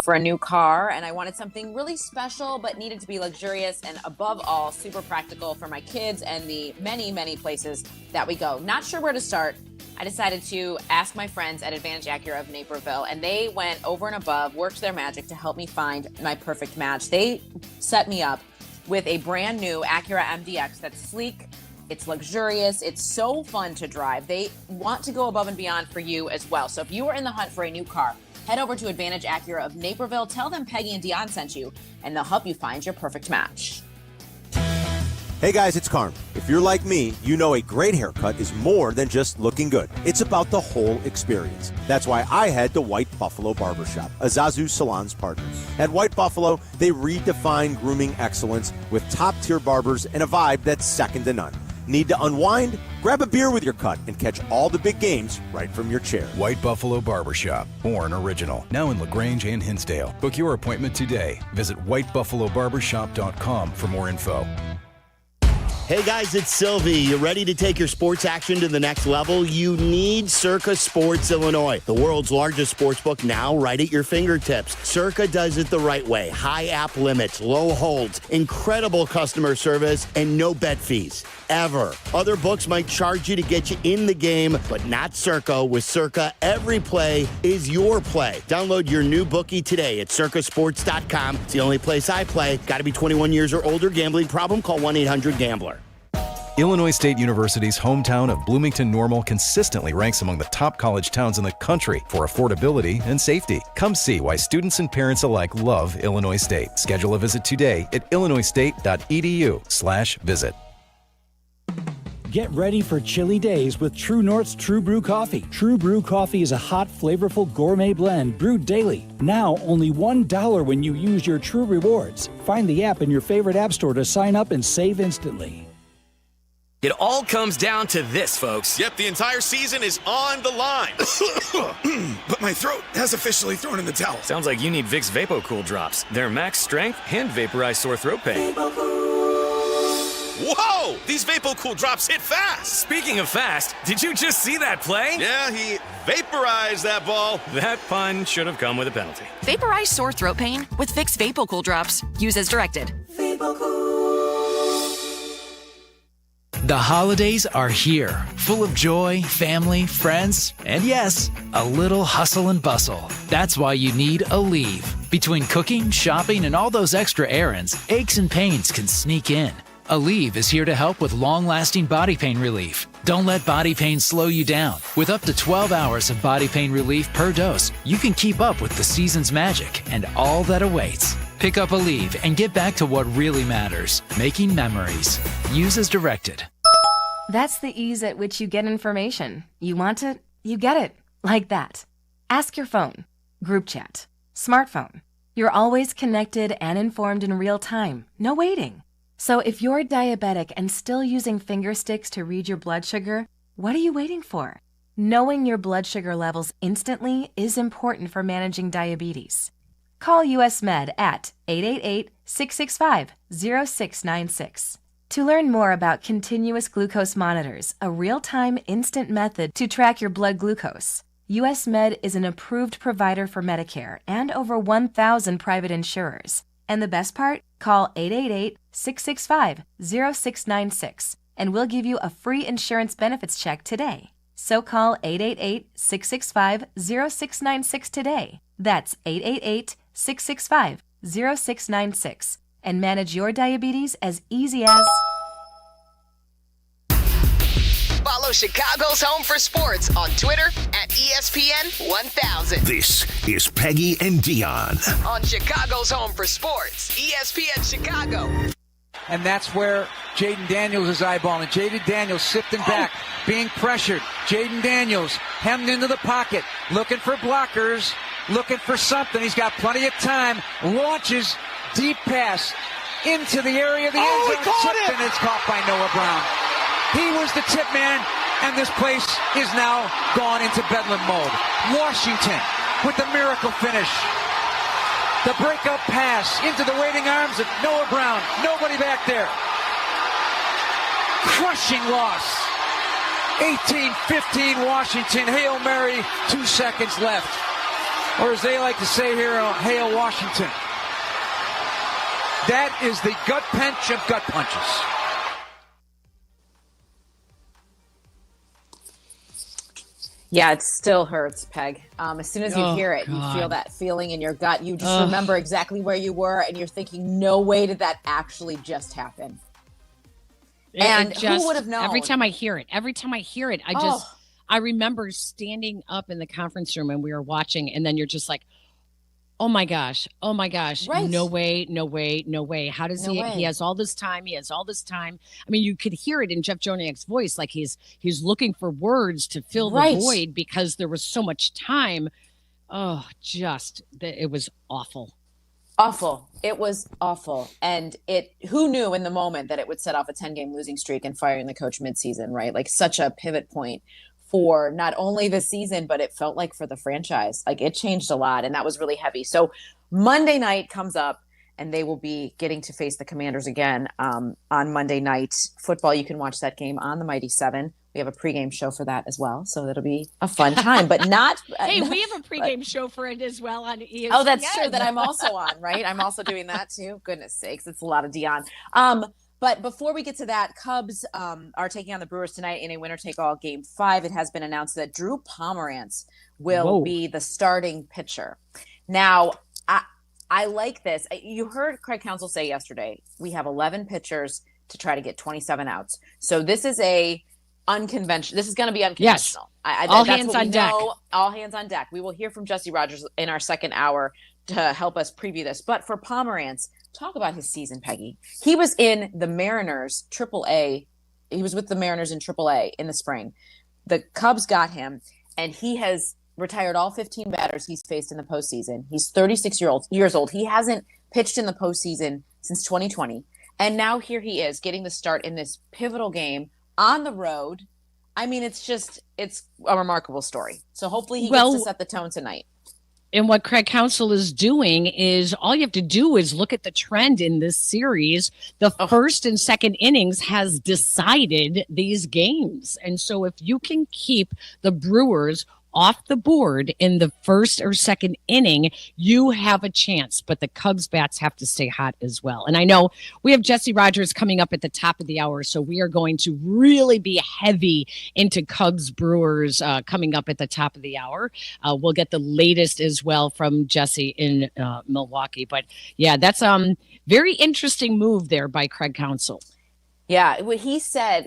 for a new car, and I wanted something really special but needed to be luxurious and above all super practical for my kids and the many, many places that we go. Not sure where to start. I decided to ask my friends at Advantage Acura of Naperville, and they went over and above, worked their magic to help me find my perfect match. They set me up with a brand new Acura MDX that's sleek, it's luxurious, it's so fun to drive. They want to go above and beyond for you as well. So if you are in the hunt for a new car, head over to Advantage Acura of Naperville, tell them Peggy and Dionne sent you, and they'll help you find your perfect match. Hey guys, it's Carm. If you're like me, you know a great haircut is more than just looking good. It's about the whole experience. That's why I head to White Buffalo Barbershop, Azazu Salon's partner. At White Buffalo, they redefine grooming excellence with top-tier barbers and a vibe that's second to none. Need to unwind? Grab a beer with your cut and catch all the big games right from your chair. White Buffalo Barbershop, born original. Now in LaGrange and Hinsdale. Book your appointment today. Visit whitebuffalobarbershop.com for more info. Hey guys, it's Sylvie. You ready to take your sports action to the next level? You need Circa Sports Illinois, the world's largest sports book, now right at your fingertips. Circa does it the right way. High app limits, low holds, incredible customer service, and no bet fees. Ever. Other books might charge you to get you in the game, but not Circa. With Circa, every play is your play. Download your new bookie today at circasports.com. It's the only place I play. Got to be 21 years or older. Gambling problem? Call 1-800-GAMBLER. Illinois State University's hometown of Bloomington Normal consistently ranks among the top college towns in the country for affordability and safety. Come see why students and parents alike love Illinois State. Schedule a visit today at illinoisstate.edu/visit. Get ready for chilly days with True North's True Brew Coffee. True Brew Coffee is a hot, flavorful gourmet blend brewed daily. Now only $1 when you use your True Rewards. Find the app in your favorite app store to sign up and save instantly. It all comes down to this, folks. Yep, the entire season is on the line. But my throat has officially thrown in the towel. Sounds like you need Vicks VapoCool drops. They're max strength and vaporize sore throat pain. Whoa! Whoa, these VapoCool drops hit fast. Speaking of fast, did you just see that play? Yeah, he vaporized that ball. That pun should have come with a penalty. Vaporize sore throat pain with Vicks VapoCool drops. Use as directed. The holidays are here, full of joy, family, friends, and yes, a little hustle and bustle. That's why you need Aleve. Between cooking, shopping, and all those extra errands, aches and pains can sneak in. Aleve is here to help with long-lasting body pain relief. Don't let body pain slow you down. With up to 12 hours of body pain relief per dose, you can keep up with the season's magic and all that awaits. Pick up Aleve and get back to what really matters, making memories. Use as directed. That's the ease at which you get information. You want it, you get it. Like that. Ask your phone. Group chat. Smartphone. You're always connected and informed in real time. No waiting. So if you're diabetic and still using finger sticks to read your blood sugar, what are you waiting for? Knowing your blood sugar levels instantly is important for managing diabetes. Call US Med at 888-665-0696. To learn more about continuous glucose monitors, a real-time instant method to track your blood glucose, US Med is an approved provider for Medicare and over 1,000 private insurers. And the best part? Call 888-665-0696 and we'll give you a free insurance benefits check today. So call 888-665-0696 today. That's 888-665-0696 and manage your diabetes as easy as... Follow Chicago's Home for Sports on Twitter at ESPN 1000. This is Peggy and Dionne. On Chicago's Home for Sports, ESPN Chicago. And that's where Jaden Daniels is eyeballing. Jaden Daniels sifting back, being pressured. Jaden Daniels hemmed into the pocket, looking for blockers, looking for something. He's got plenty of time. Launches, deep pass into the area of the end zone. Tipped, and it's caught by Noah Brown. He was the tip man, and this place is now gone into bedlam mode. Washington with the miracle finish. The breakup pass into the waiting arms of Noah Brown. Nobody back there. Crushing loss. 18-15 Washington. Hail Mary, 2 seconds left. Or as they like to say here, Hail Washington. That is the gut punch of gut punches. Yeah, it still hurts, Peg. As soon as you hear it, you feel that feeling in your gut. You just remember exactly where you were, and you're thinking, no way did that actually just happen. And who would have known? Every time I hear it, I remember standing up in the conference room and we were watching, and then you're just like, oh my gosh, right. no way. How does he has all this time. I mean, you could hear it in Jeff Joniak's voice, like he's looking for words to fill the void because there was so much time. Oh, it was awful. Awful. It was awful. And who knew in the moment that it would set off a 10-game losing streak and firing the coach midseason, right? Like such a pivot point for not only the season, but it felt like for the franchise. Like it changed a lot, and that was really heavy. So Monday night comes up, and they will be getting to face the Commanders again on Monday Night Football. You can watch that game on the Mighty 7. We have a pregame show for that as well, so that'll be a fun time. But not hey, we have a pregame show for it as well on ESPN. Oh, that's true. That I'm also on, right? I'm also doing that too. Goodness sakes, it's a lot of Dionne. But before we get to that, Cubs are taking on the Brewers tonight in a winner-take-all Game 5. It has been announced that Drew Pomerantz will be the starting pitcher. Now, I like this. You heard Craig Counsell say yesterday, we have 11 pitchers to try to get 27 outs. So this is unconventional. This is going to be unconventional. Yes. All hands on deck. All hands on deck. We will hear from Jesse Rogers in our second hour to help us preview this. But for Pomerantz, talk about his season, Peggy. He was in the Mariners AAA. He was with the Mariners in AAA in the spring. The Cubs got him, and he has retired all 15 batters he's faced in the postseason. He's 36 years old. He hasn't pitched in the postseason since 2020. And now here he is getting the start in this pivotal game on the road. I mean, it's a remarkable story. So hopefully he gets to set the tone tonight. And what Craig Counsell is doing is all you have to do is look at the trend in this series. The first and second innings has decided these games. And so if you can keep the Brewers off the board in the first or second inning, you have a chance. But the Cubs bats have to stay hot as well. And I know we have Jesse Rogers coming up at the top of the hour, so we are going to really be heavy into Cubs Brewers coming up at the top of the hour. We'll get the latest as well from Jesse in Milwaukee. But yeah, that's very interesting move there by Craig Counsell. Yeah, what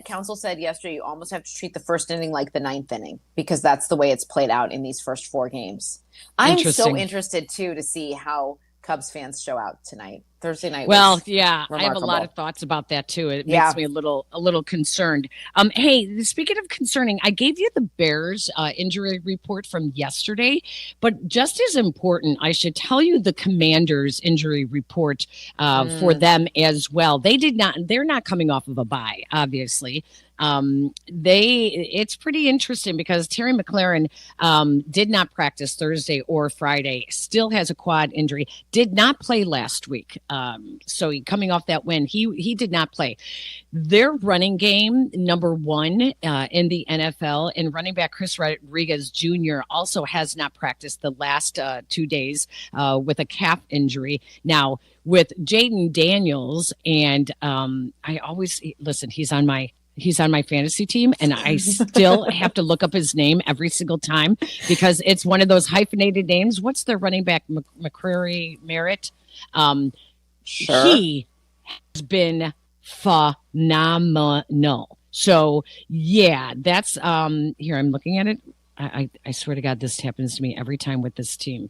Counsell said yesterday, you almost have to treat the first inning like the ninth inning because that's the way it's played out in these first 4 games. I'm so interested, too, to see how Cubs fans show out tonight. Thursday night. Well, yeah, remarkable. I have a lot of thoughts about that too. It makes me a little concerned. Hey, speaking of concerning, I gave you the Bears injury report from yesterday, but just as important, I should tell you the Commanders injury report for them as well. They're not coming off of a bye, obviously. It's pretty interesting because Terry McLaurin did not practice Thursday or Friday, still has a quad injury, did not play last week. So coming off that win, he did not play. Their running game, number 1 in the NFL, and running back Chris Rodriguez Jr. also has not practiced the last 2 days with a calf injury. Now, with Jaden Daniels, and I always listen, he's on my fantasy team, and I still have to look up his name every single time because it's one of those hyphenated names. What's their running back, McCreary Merritt? Sure. He has been phenomenal. So yeah, that's here. I'm looking at it. I swear to God, this happens to me every time with this team.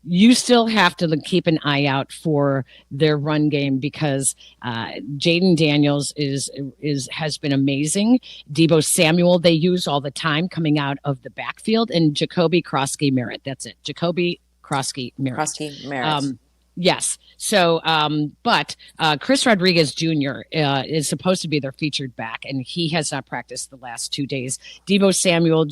You still have to keep an eye out for their run game because Jaden Daniels has been amazing. Deebo Samuel they use all the time coming out of the backfield, and Jacoby Krosky-Merritt. That's it, Jacoby Krosky-Merritt. Yes. So, but Chris Rodriguez Jr. Is supposed to be their featured back, and he has not practiced the last 2 days. Deebo Samuel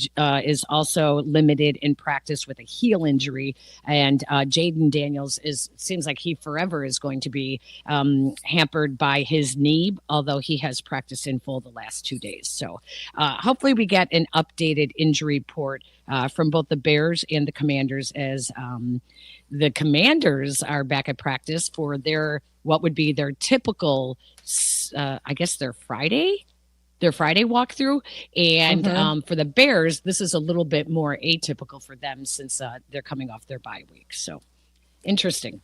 is also limited in practice with a heel injury, and Jaden Daniels seems like he forever is going to be hampered by his knee, although he has practiced in full the last 2 days. So hopefully we get an updated injury report from both the Bears and the Commanders as the Commanders are back at practice for what would be their typical, I guess their Friday walkthrough. And for the Bears, this is a little bit more atypical for them since they're coming off their bye week. So interesting.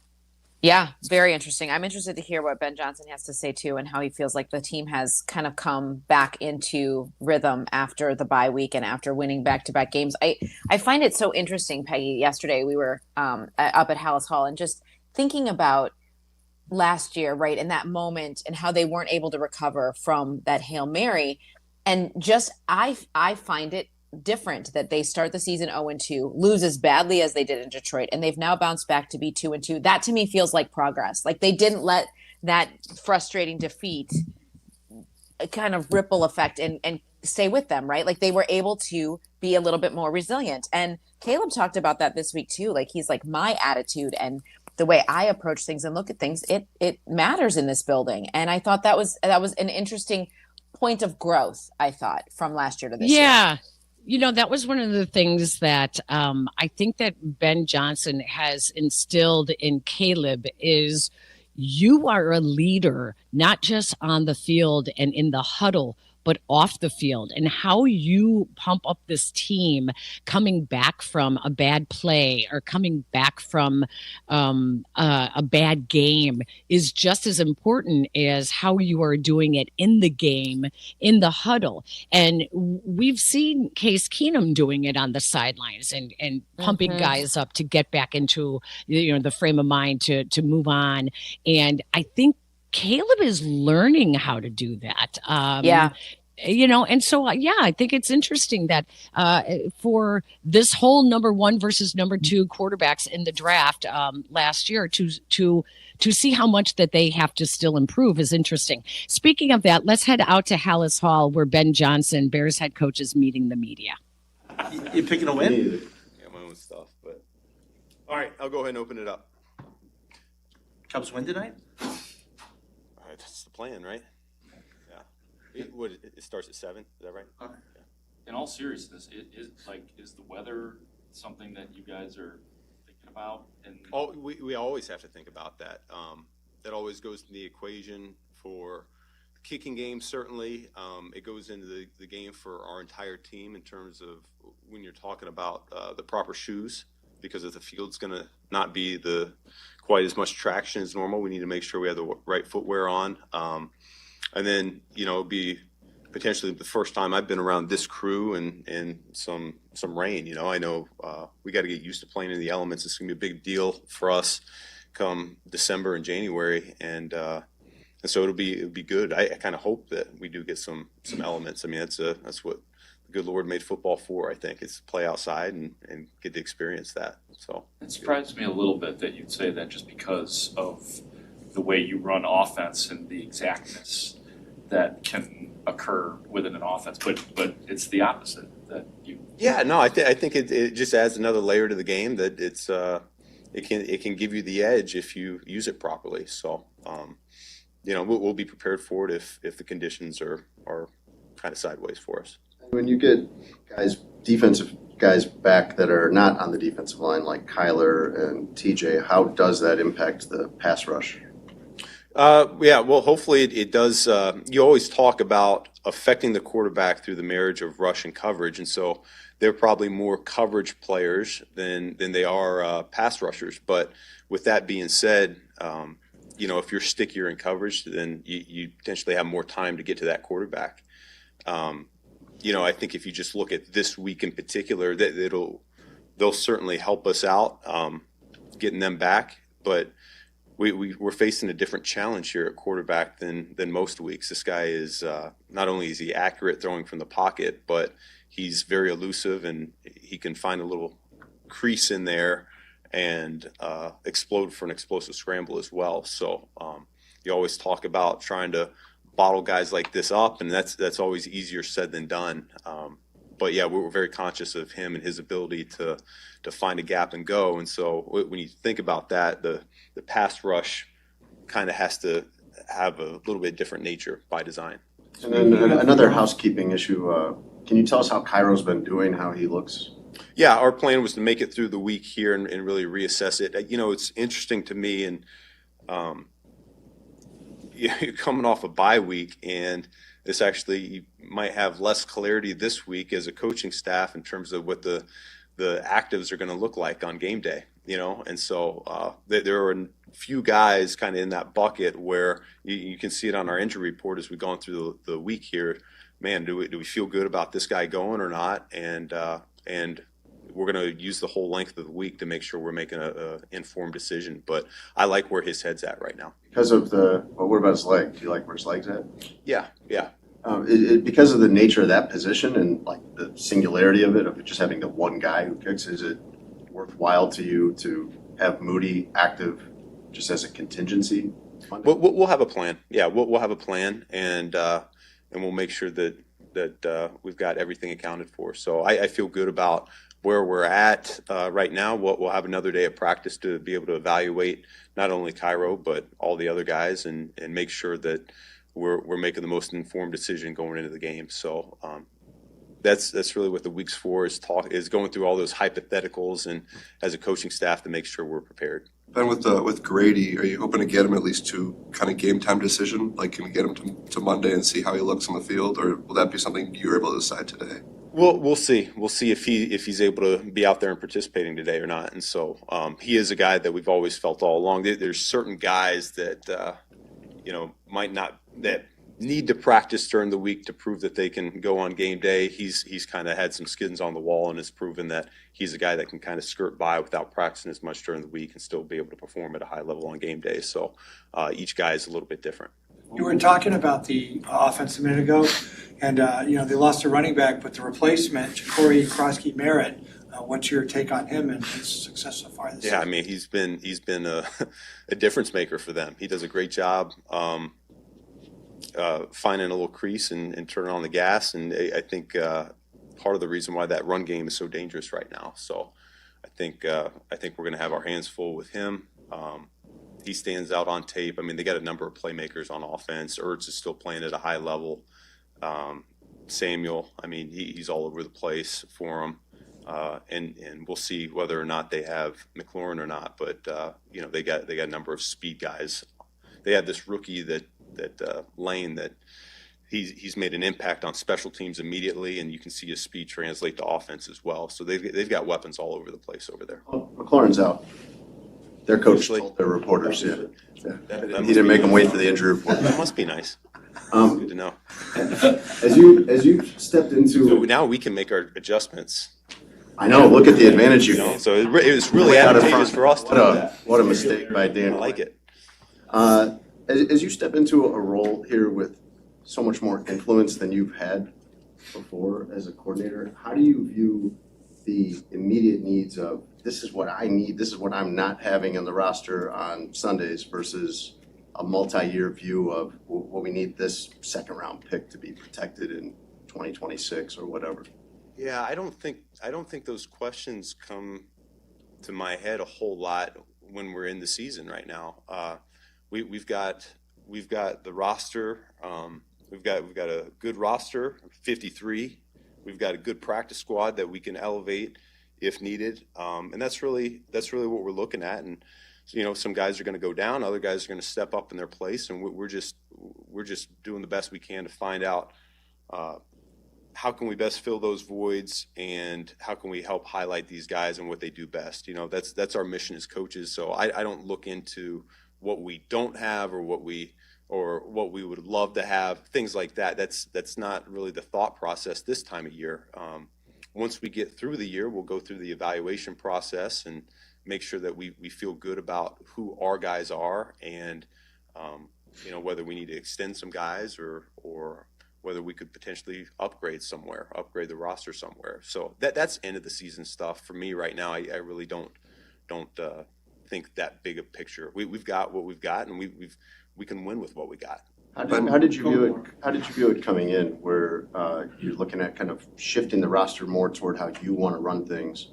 Yeah, very interesting. I'm interested to hear what Ben Johnson has to say too, and how he feels like the team has kind of come back into rhythm after the bye week and after winning back-to-back games. I find it so interesting, Peggy. Yesterday we were up at Hallis Hall and just thinking about last year, right, in that moment and how they weren't able to recover from that Hail Mary. And just I find it different that they start the season 0-2, lose as badly as they did in Detroit, and they've now bounced back to be 2-2. That to me feels like progress. Like they didn't let that frustrating defeat kind of ripple effect and stay with them, right? Like they were able to be a little bit more resilient. And Caleb talked about that this week too. Like he's like, my attitude and the way I approach things and look at things, it matters in this building. And I thought that was an interesting point of growth, I thought, from last year to this year. Yeah. You know, that was one of the things that I think that Ben Johnson has instilled in Caleb is you are a leader, not just on the field and in the huddle, but off the field, and how you pump up this team coming back from a bad play or coming back from a bad game is just as important as how you are doing it in the game, in the huddle. And we've seen Case Keenum doing it on the sidelines and pumping guys up to get back into, the frame of mind to move on. And I think Caleb is learning how to do that. And so, I think it's interesting that for this whole number 1 versus number 2 quarterbacks in the draft last year to see how much that they have to still improve is interesting. Speaking of that, let's head out to Hallis Hall where Ben Johnson, Bears head coach, is meeting the media. You picking a win? Yeah, my own stuff, but All right, I'll go ahead and open it up. Cubs win tonight? That's the plan, right? Yeah. It starts at 7, is that right? Okay. Yeah. In all seriousness, is the weather something that you guys are thinking about? And we always have to think about that. That always goes in the equation for the kicking game, certainly. It goes into the game for our entire team in terms of when you're talking about the proper shoes, because if the field's going to not be quite as much traction as normal, we need to make sure we have the right footwear on. And then, it'll be potentially the first time I've been around this crew and some rain. I know we got to get used to playing in the elements. It's going to be a big deal for us come December and January, and so it'll be good. I kind of hope that we do get some elements. I mean, that's what the good Lord made football for. I think it's to play outside and get to experience that. So it surprised me a little bit that you'd say that, just because of the way you run offense and the exactness that can occur within an offense, but it's the opposite that you. Yeah, no, I think it just adds another layer to the game that it can give you the edge if you use it properly. So we'll be prepared for it if the conditions are kind of sideways for us. When you get defensive guys back that are not on the defensive line, like Kyler and TJ, how does that impact the pass rush? Well, hopefully it does. You always talk about affecting the quarterback through the marriage of rush and coverage, and so they're probably more coverage players than they are pass rushers. But with that being said, if you're stickier in coverage, then you potentially have more time to get to that quarterback. I think if you just look at this week in particular, they'll certainly help us out getting them back, but we're facing a different challenge here at quarterback than most weeks. This guy is not only is he accurate throwing from the pocket, but he's very elusive, and he can find a little crease in there and explode for an explosive scramble as well. So you always talk about trying to bottle guys like this up, and that's always easier said than done. But yeah, we're very conscious of him and his ability to find a gap and go. And so when you think about that, the pass rush kind of has to have a little bit different nature by design. And then another housekeeping issue. Can you tell us how Cairo's been doing, how he looks? Yeah, our plan was to make it through the week here and really reassess it. It's interesting to me, and you're coming off a bye week, and this actually, you might have less clarity this week as a coaching staff in terms of what the actives are going to look like on game day, and so there are a few guys kind of in that bucket where you can see it on our injury report as we've gone through the week here. Man, do we feel good about this guy going or not? And we're going to use the whole length of the week to make sure we're making a informed decision. But I like where his head's at right now. Because of what about his leg? Do you like where his leg's at? Yeah. Because of the nature of that position and like the singularity of just having the one guy who kicks, is it worthwhile to you to have Moody active just as a contingency? We'll have a plan. Yeah, we'll have a plan, and we'll make sure that we've got everything accounted for. So I feel good about where we're at right now. We'll have another day of practice to be able to evaluate not only Cairo but all the other guys and make sure that we're making the most informed decision going into the game. So that's really what the week's for, is going through all those hypotheticals and as a coaching staff to make sure we're prepared. Ben, with Grady, are you hoping to get him at least to kind of game time decision? Like, can we get him to Monday and see how he looks on the field, or will that be something you're able to decide today? We'll see. We'll see if he's able to be out there and participating today or not. And so he is a guy that we've always felt all along. There's certain guys that might not, that need to practice during the week to prove that they can go on game day. He's kind of had some skins on the wall and has proven that he's a guy that can kind of skirt by without practicing as much during the week and still be able to perform at a high level on game day. So each guy is a little bit different. You were talking about the offense a minute ago, and they lost a running back, but the replacement, Ja'Cory Krosky-Merritt, what's your take on him and his success so far this season? I mean, he's been a difference maker for them. He does a great job finding a little crease and turning on the gas, and I think part of the reason why that run game is so dangerous right now. So I think we're going to have our hands full with him. He stands out on tape. I mean, they got a number of playmakers on offense. Ertz is still playing at a high level. Samuel, I mean, he's all over the place for them. And we'll see whether or not they have McLaurin or not. But they got a number of speed guys. They have this rookie that Lane that he's made an impact on special teams immediately, and you can see his speed translate to offense as well. So they've got weapons all over the place over there. McLaurin's out. Their coach told their reporters, he didn't make them wait for the injury report. That must be nice. Good to know. As you stepped into, so now we can make our adjustments. I know. Look at the advantage you got. So it was really advantageous for us to do that. What a mistake by Dan. I like it. As you step into a role here with so much more influence than you've had before as a coordinator, how do you view the immediate needs of this is what I need, this is what I'm not having on the roster on Sundays versus a multi-year view of what we need this second round pick to be protected in 2026 or whatever? Yeah, I don't think those questions come to my head a whole lot when we're in the season right now. We've got the roster. We've got a good roster, 53. We've got a good practice squad that we can elevate if needed, and that's really what we're looking at. And some guys are going to go down, other guys are going to step up in their place, and we're just doing the best we can to find out how can we best fill those voids, and how can we help highlight these guys and what they do best. That's our mission as coaches. So I don't look into what we don't have or what we would love to have, things like that. That's not really the thought process this time of year. Once we get through the year, we'll go through the evaluation process and make sure that we feel good about who our guys are, and whether we need to extend some guys or whether we could potentially upgrade the roster somewhere. So that's end of the season stuff for me right now. I really don't think that big a picture. We've got what we've got, and we can win with what we got. How did you view it? How did you view it coming in, where you're looking at kind of shifting the roster more toward how you want to run things?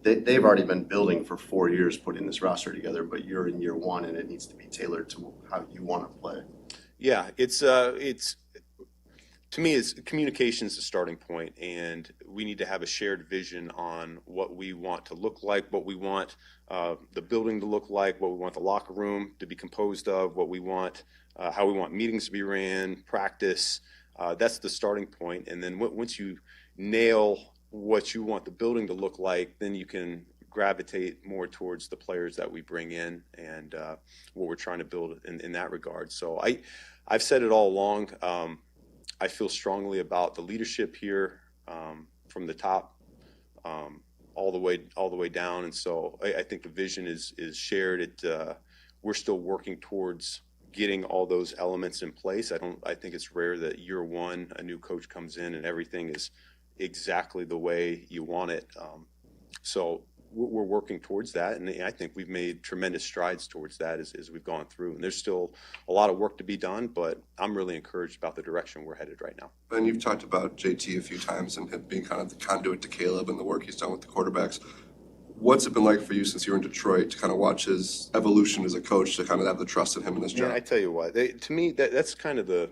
They've already been building for 4 years, putting this roster together, but you're in year one, and it needs to be tailored to how you want to play. Yeah, it's to me, communication is the starting point, and we need to have a shared vision on what we want to look like, what we want the building to look like, what we want the locker room to be composed of, what we want, how we want meetings to be ran, practice. That's the starting point. And then once you nail what you want the building to look like, then you can gravitate more towards the players that we bring in and what we're trying to build in that regard. So I've said it all along. I feel strongly about the leadership here from the top all the way down, and so I think the vision is shared. We're still working towards getting all those elements in place. I think it's rare that year one a new coach comes in and everything is exactly the way you want it. So we're working towards that, and I think we've made tremendous strides towards that as we've gone through. And there's still a lot of work to be done, but I'm really encouraged about the direction we're headed right now. And you've talked about JT a few times and him being kind of the conduit to Caleb and the work he's done with the quarterbacks. What's it been like for you since you were in Detroit to kind of watch his evolution as a coach, to kind of have the trust in him in this job? Yeah, I tell you what, to me, that's kind of the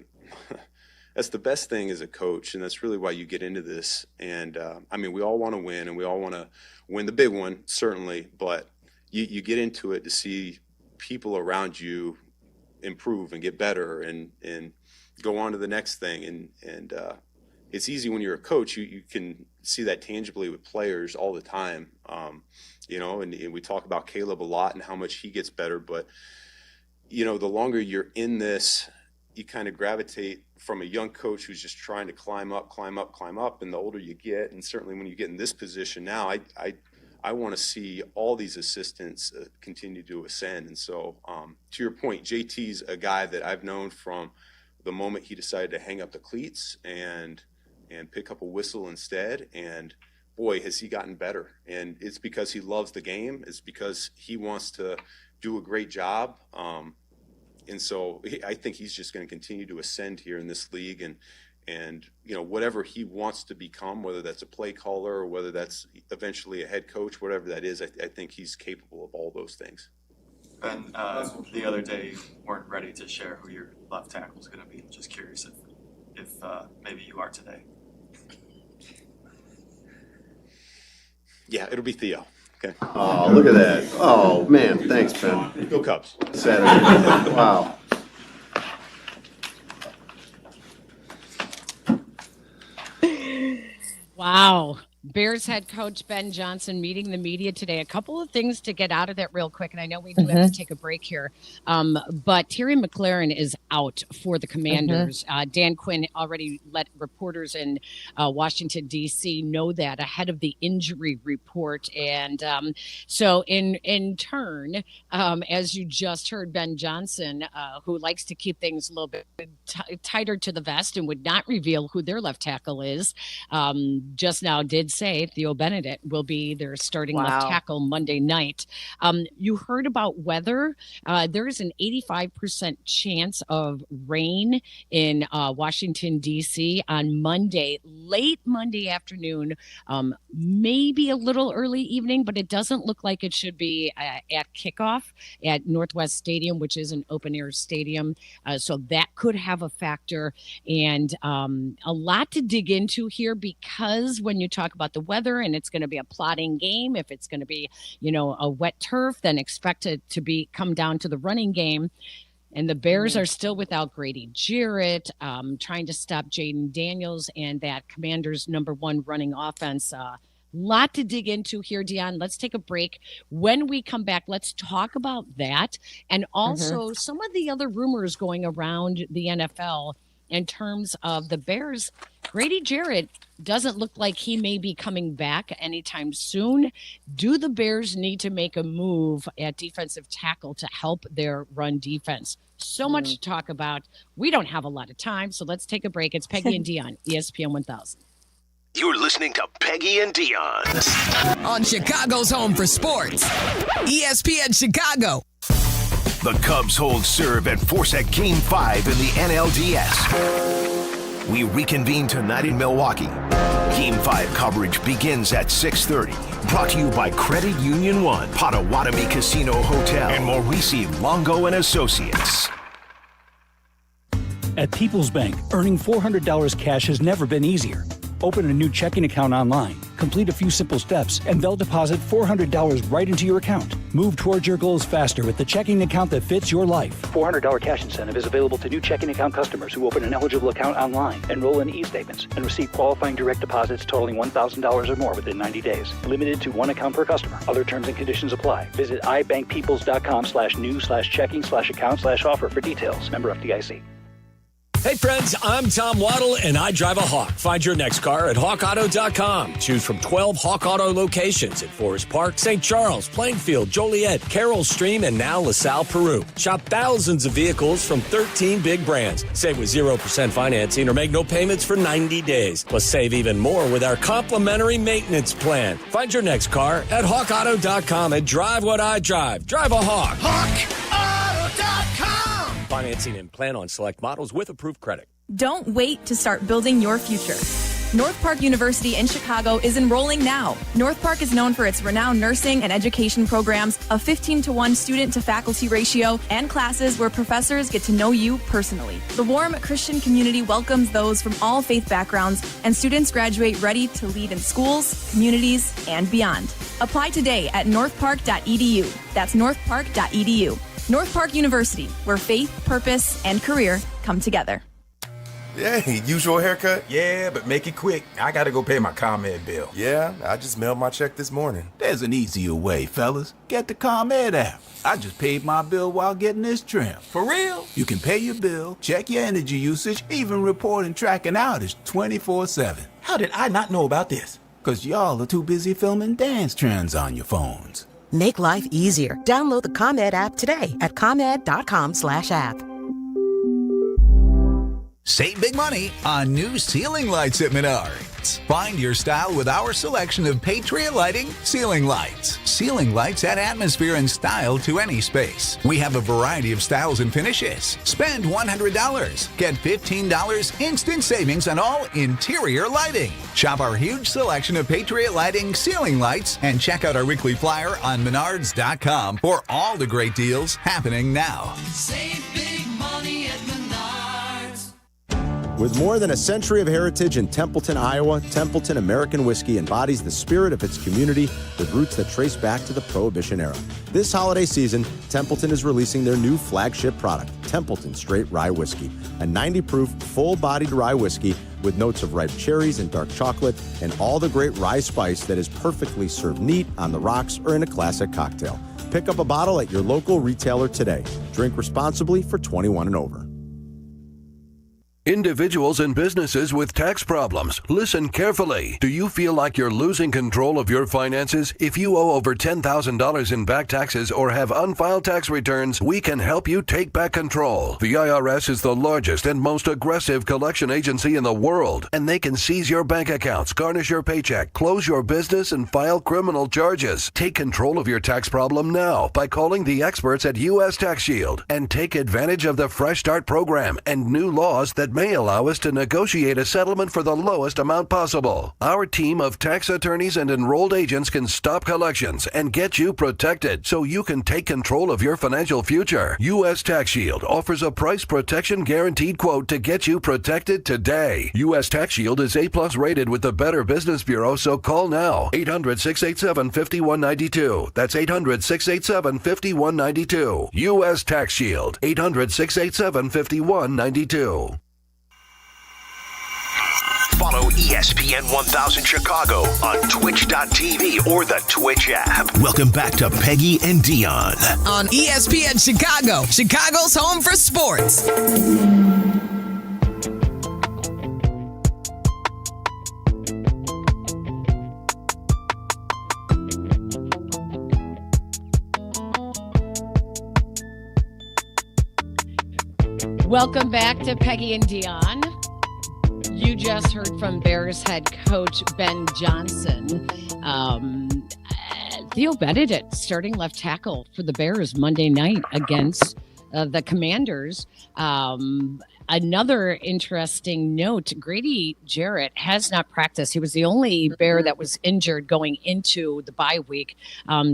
that's the best thing as a coach, and that's really why you get into this. And I mean, we all want to win, and we all want to win the big one, certainly, but you get into it to see people around you improve and get better and go on to the next thing. And it's easy when you're a coach. You can see that tangibly with players all the time. And we talk about Caleb a lot and how much he gets better, but the longer you're in this, you kind of gravitate from a young coach who's just trying to climb up, and the older you get, and certainly when you get in this position now, I want to see all these assistants continue to ascend. And so to your point, JT's a guy that I've known from the moment he decided to hang up the cleats and pick up a whistle instead, and boy, has he gotten better. And it's because he loves the game. It's because he wants to do a great job. And so I think he's just going to continue to ascend here in this league. And And, whatever he wants to become, whether that's a play caller or whether that's eventually a head coach, whatever that is, I think he's capable of all those things. Ben, the other day you weren't ready to share who your left tackle is going to be. Just curious if maybe you are today. Yeah, it'll be Theo. Okay. Oh, look at that. Oh, man. Thanks, Ben. Go Cubs. Saturday. Wow. Wow. Bears head coach Ben Johnson meeting the media today. A couple of things to get out of that real quick, and I know we do have to take a break here. But Terry McLaurin is out for the Commanders. Dan Quinn already let reporters in Washington, D.C. know that ahead of the injury report. And so in turn, as you just heard, Ben Johnson, who likes to keep things a little bit tighter to the vest and would not reveal who their left tackle is, just now did say Theo Benedict will be their starting left tackle Monday night. You heard about weather. There is an 85% chance of rain in Washington, D.C. on Monday, late Monday afternoon, maybe a little early evening, but it doesn't look like it should be at kickoff at Northwest Stadium, which is an open-air stadium. So that could have a factor, and a lot to dig into here, because when you talk about the weather and it's going to be a plodding game, if it's going to be, a wet turf, then expect it to come down to the running game. And the Bears are still without Grady Jarrett, trying to stop Jaden Daniels and that Commanders' #1 running offense. Lot to dig into here, Dionne. Let's take a break. When we come back, let's talk about that. And also some of the other rumors going around the NFL in terms of the Bears. Grady Jarrett doesn't look like he may be coming back anytime soon. Do the Bears need to make a move at defensive tackle to help their run defense? So much to talk about. We don't have a lot of time, so let's take a break. It's Peggy and Dionne, ESPN 1000. You're listening to Peggy and Dionne on Chicago's home for sports, ESPN Chicago. The Cubs hold serve and force at Game 5 in the NLDS. We reconvene tonight in Milwaukee. Game 5 coverage begins at 6:30. Brought to you by Credit Union 1, Potawatomi Casino Hotel, and Maurice Longo and Associates. At People's Bank, earning $400 cash has never been easier. Open a new checking account online, complete a few simple steps, and they'll deposit $400 right into your account. Move towards your goals faster with the checking account that fits your life. $400 cash incentive is available to new checking account customers who open an eligible account online, enroll in e-statements, and receive qualifying direct deposits totaling $1,000 or more within 90 days. Limited to one account per customer. Other terms and conditions apply. Visit ibankpeoples.com/new/checking/account/offer for details. Member FDIC. Hey friends, I'm Tom Waddle and I drive a Hawk. Find your next car at hawkauto.com. Choose from 12 Hawk Auto locations in Forest Park, St. Charles, Plainfield, Joliet, Carroll Stream, and now LaSalle, Peru. Shop thousands of vehicles from 13 big brands. Save with 0% financing or make no payments for 90 days. Plus save even more with our complimentary maintenance plan. Find your next car at hawkauto.com and drive what I drive. Drive a Hawk. HawkAuto.com. Financing and plan on select models with approved credit. Don't wait to start building your future. North Park University in Chicago is enrolling now. North Park is known for its renowned nursing and education programs, a 15-to-1 student-to-faculty ratio, and classes where professors get to know you personally. The warm Christian community welcomes those from all faith backgrounds, and students graduate ready to lead in schools, communities, and beyond. Apply today at northpark.edu. That's northpark.edu. North Park University, where faith, purpose, and career come together. Hey, usual haircut? Yeah, but make it quick. I gotta go pay my ComEd bill. Yeah, I just mailed my check this morning. There's an easier way, fellas. Get the ComEd app. I just paid my bill while getting this trim. For real? You can pay your bill, check your energy usage, even report and track an outage 24/7. How did I not know about this? 'Cause y'all are too busy filming dance trends on your phones. Make life easier. Download the ComEd app today at ComEd.com/app. Save big money on new ceiling lights at Menard. lights. Find your style with our selection of Patriot Lighting ceiling lights. Ceiling lights add atmosphere and style to any space. We have a variety of styles and finishes. Spend $100. Get $15 instant savings on all interior lighting. Shop our huge selection of Patriot Lighting ceiling lights and check out our weekly flyer on Menards.com for all the great deals happening now. Save big money at Menards. With more than a century of heritage in Templeton, Iowa, Templeton American Whiskey embodies the spirit of its community with roots that trace back to the Prohibition era. This holiday season, Templeton is releasing their new flagship product, Templeton Straight Rye Whiskey, a 90-proof, full-bodied rye whiskey with notes of ripe cherries and dark chocolate and all the great rye spice that is perfectly served neat, on the rocks, or in a classic cocktail. Pick up a bottle at your local retailer today. Drink responsibly for 21 and over. Individuals and businesses with tax problems, listen carefully. Do you feel like you're losing control of your finances? If you owe over $10,000 in back taxes or have unfiled tax returns, we can help you take back control. The IRS is the largest and most aggressive collection agency in the world, and they can seize your bank accounts, garnish your paycheck, close your business, and file criminal charges. Take control of your tax problem now by calling the experts at U.S. Tax Shield and take advantage of the Fresh Start program and new laws that may allow us to negotiate a settlement for the lowest amount possible. Our team of tax attorneys and enrolled agents can stop collections and get you protected so you can take control of your financial future. U.S. Tax Shield offers a price protection guaranteed quote to get you protected today. U.S. Tax Shield is A+ rated with the Better Business Bureau, so call now. 800-687-5192. That's 800-687-5192. U.S. Tax Shield. 800-687-5192. Follow ESPN 1000 Chicago on Twitch.tv or the Twitch app. Welcome back to Peggy and Dionne On ESPN Chicago, Chicago's home for sports. Welcome back to Peggy and Dionne. You just heard from Bears head coach Ben Johnson. Theo Benedict starting left tackle for the Bears Monday night against the Commanders. Another interesting note, Grady Jarrett has not practiced. He was the only Bear that was injured going into the bye week.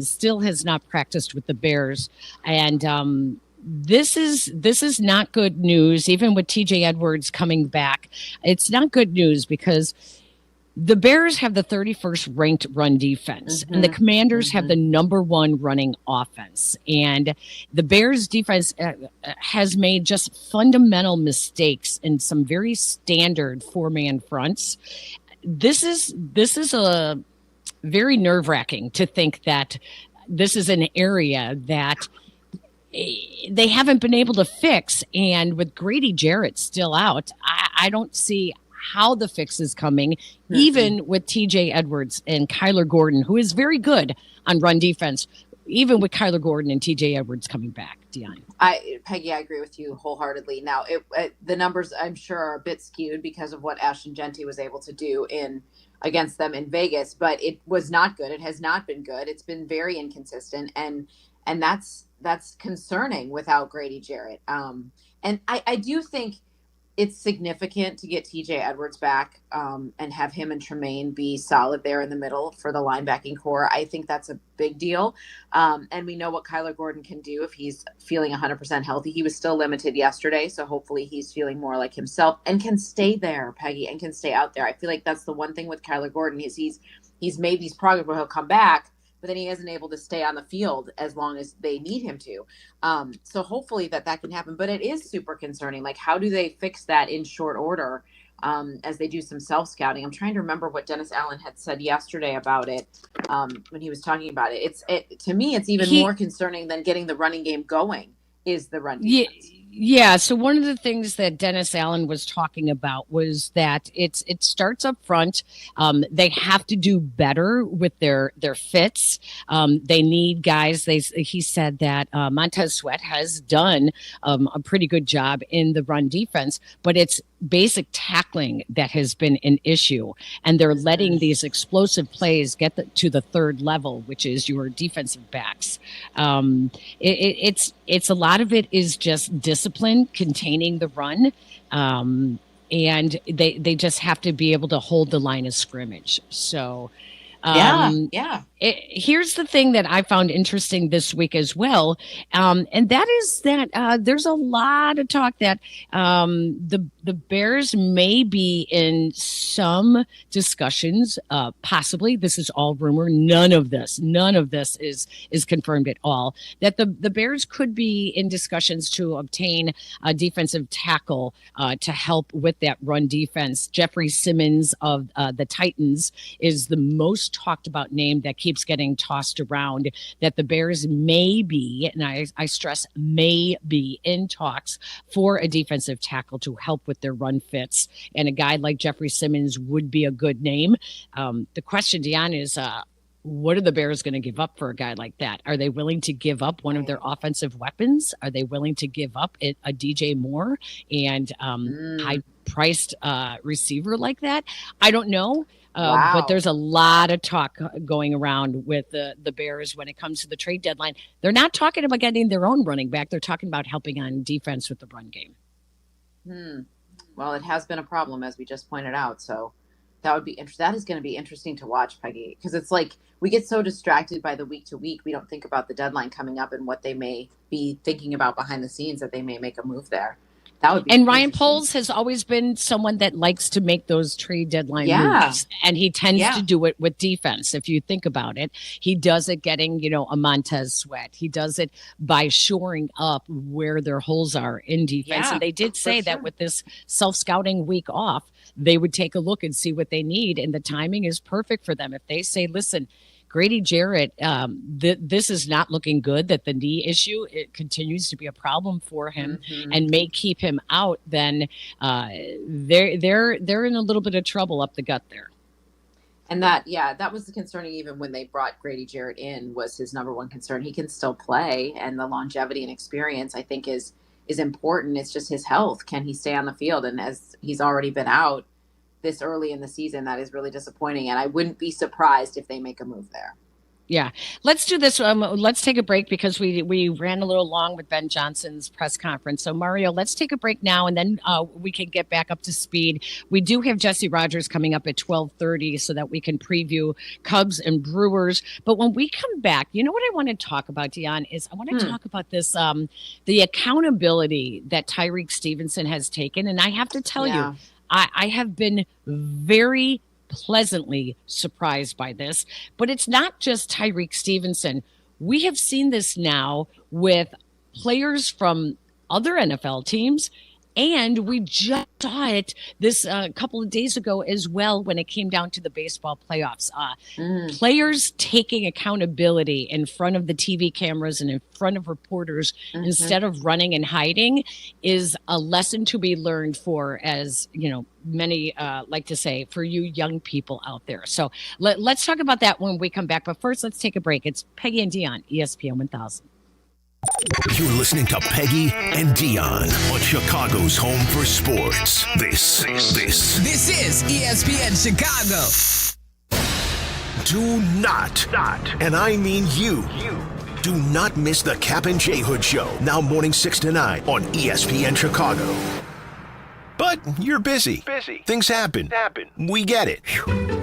Still has not practiced with the Bears. And this is not good news. Even with TJ Edwards coming back, it's not good news because the Bears have the 31st ranked run defense, and the Commanders have the number 1 running offense. And the Bears defense has made just fundamental mistakes in some very standard 4-man fronts. This is a very nerve-wracking to think that this is an area that they haven't been able to fix. And with Grady Jarrett still out, I don't see how the fix is coming, even with TJ Edwards and Kyler Gordon, who is very good on run defense, even with Kyler Gordon and TJ Edwards coming back. Dionne. Peggy, I agree with you wholeheartedly. Now, the numbers, I'm sure, are a bit skewed because of what Ashton Genty was able to do against them in Vegas, but it was not good. It has not been good. It's been very inconsistent, and that's concerning without Grady Jarrett. And I do think it's significant to get TJ Edwards back and have him and Tremaine be solid there in the middle for the linebacking core. I think that's a big deal. And we know what Kyler Gordon can do if he's feeling 100% healthy. He was still limited yesterday, so hopefully he's feeling more like himself and can stay there, Peggy, and can stay out there. I feel like that's the one thing with Kyler Gordon is he's made these progress where he'll come back, but then he isn't able to stay on the field as long as they need him to. So hopefully that can happen. But it is super concerning. Like, how do they fix that in short order as they do some self-scouting? I'm trying to remember what Dennis Allen had said yesterday about it when he was talking about it. To me, it's even more concerning than getting the running game going is the run defense. Yeah. So one of the things that Dennis Allen was talking about was that it starts up front. They have to do better with their fits. They need guys. He said that Montez Sweat has done a pretty good job in the run defense, but it's basic tackling that has been an issue, and they're letting these explosive plays get to the third level, which is your defensive backs. It's a lot of it is just discipline, containing the run, and they just have to be able to hold the line of scrimmage. So. Here's the thing that I found interesting this week as well, and that is that there's a lot of talk that the Bears may be in some discussions, possibly. This is all rumor. None of this is confirmed at all. That the Bears could be in discussions to obtain a defensive tackle to help with that run defense. Jeffrey Simmons of the Titans is the most talked about name that keeps getting tossed around, that the Bears may be, and I stress may be, in talks for a defensive tackle to help with their run fits. And a guy like Jeffrey Simmons would be a good name. The question, Dionne, is what are the Bears going to give up for a guy like that? Are they willing to give up one of their offensive weapons? Are they willing to give up a DJ Moore and high-priced receiver like that? I don't know. But there's a lot of talk going around with the Bears when it comes to the trade deadline. They're not talking about getting their own running back. They're talking about helping on defense with the run game. Well, it has been a problem, as we just pointed out. So that would be that is going to be interesting to watch, Peggy, because it's like we get so distracted by the week to week. We don't think about the deadline coming up and what they may be thinking about behind the scenes, that they may make a move there. That would be and Ryan Poles has always been someone that likes to make those trade deadline moves, and he tends to do it with defense. If you think about it, he does it getting, a Montez Sweat. He does it by shoring up where their holes are in defense. And they did say that with this self-scouting week off, they would take a look and see what they need, and the timing is perfect for them. If they say, listen, Grady Jarrett, this is not looking good, that the knee issue, it continues to be a problem for him and may keep him out, then they're in a little bit of trouble up the gut there. And that was the concerning, even when they brought Grady Jarrett in, was his number one concern. He can still play, and the longevity and experience, I think, is important. It's just his health. Can he stay on the field? And as he's already been out this early in the season, that is really disappointing. And I wouldn't be surprised if they make a move there. Yeah. Let's do this. Let's take a break because we ran a little long with Ben Johnson's press conference. So, Mario, let's take a break now, and then we can get back up to speed. We do have Jesse Rogers coming up at 12:30 so that we can preview Cubs and Brewers. But when we come back, you know what I want to talk about, Dionne, is I want to talk about this, the accountability that Tyreek Stevenson has taken. And I have to tell you, I have been very pleasantly surprised by this, but it's not just Tyreek Stevenson. We have seen this now with players from other NFL teams, and we just saw it this couple of days ago as well when it came down to the baseball playoffs. Players taking accountability in front of the TV cameras and in front of reporters instead of running and hiding is a lesson to be learned for, as many like to say, for you young people out there. So let's talk about that when we come back. But first, let's take a break. It's Peggy and Dionne, ESPN 1000. You're listening to Peggy and Dionne on Chicago's home for sports. This is ESPN Chicago. Do not, and I mean you, do not miss the Cap and J Hood Show, now morning 6 to 9 on ESPN Chicago. But you're busy. Things happen. We get it.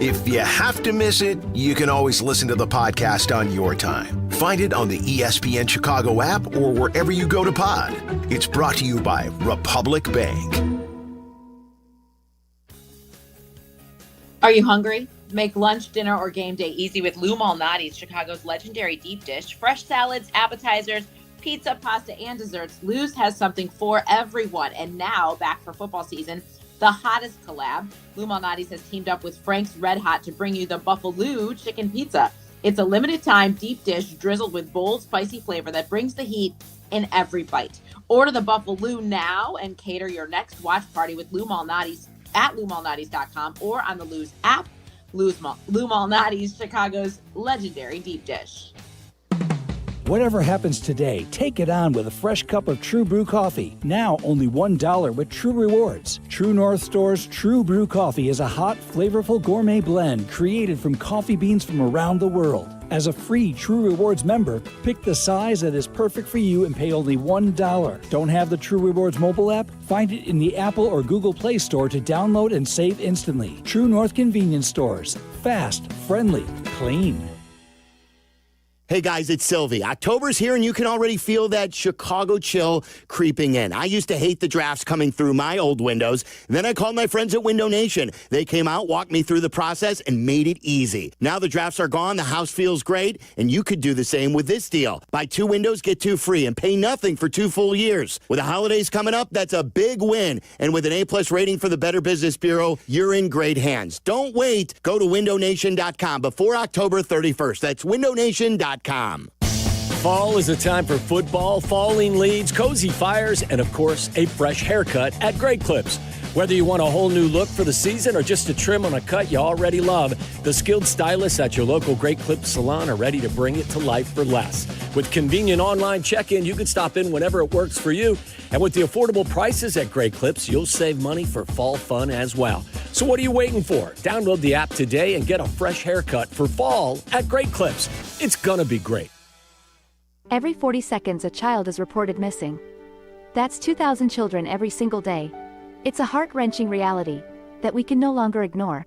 If you have to miss it, you can always listen to the podcast on your time. Find it on the ESPN Chicago app or wherever you go to pod. It's brought to you by Republic Bank. Are you hungry? Make lunch, dinner, or game day easy with Lou Malnati's, Chicago's legendary deep dish. Fresh salads, appetizers, pizza, pasta, and desserts. Lou's has something for everyone. And now, back for football season, the hottest collab. Lou Malnati's has teamed up with Frank's Red Hot to bring you the Buffalo Chicken Pizza. It's a limited time deep dish drizzled with bold, spicy flavor that brings the heat in every bite. Order the Buffalo now and cater your next watch party with Lou Malnati's at LouMalnati's.com or on the Lou's app. Lou Malnati's, Chicago's legendary deep dish. Whatever happens today, take it on with a fresh cup of True Brew coffee. Now only $1 with True Rewards. True North Store's True Brew coffee is a hot, flavorful gourmet blend created from coffee beans from around the world. As a free True Rewards member, pick the size that is perfect for you and pay only $1. Don't have the True Rewards mobile app? Find it in the Apple or Google Play Store to download and save instantly. True North Convenience Stores. Fast, friendly, clean. Hey guys, it's Sylvie. October's here and you can already feel that Chicago chill creeping in. I used to hate the drafts coming through my old windows. Then I called my friends at Window Nation. They came out, walked me through the process, and made it easy. Now the drafts are gone, the house feels great, and you could do the same with this deal. Buy 2 windows, get 2 free, and pay nothing for 2 full years. With the holidays coming up, that's a big win. And with an A+ rating for the Better Business Bureau, you're in great hands. Don't wait. Go to windownation.com before October 31st. That's windownation.com. Fall is a time for football, falling leads, cozy fires, and of course, a fresh haircut at Great Clips. Whether you want a whole new look for the season or just a trim on a cut you already love, the skilled stylists at your local Great Clips salon are ready to bring it to life for less. With convenient online check-in, you can stop in whenever it works for you. And with the affordable prices at Great Clips, you'll save money for fall fun as well. So what are you waiting for? Download the app today and get a fresh haircut for fall at Great Clips. It's gonna be great. Every 40 seconds, a child is reported missing. That's 2,000 children every single day. It's a heart-wrenching reality that we can no longer ignore.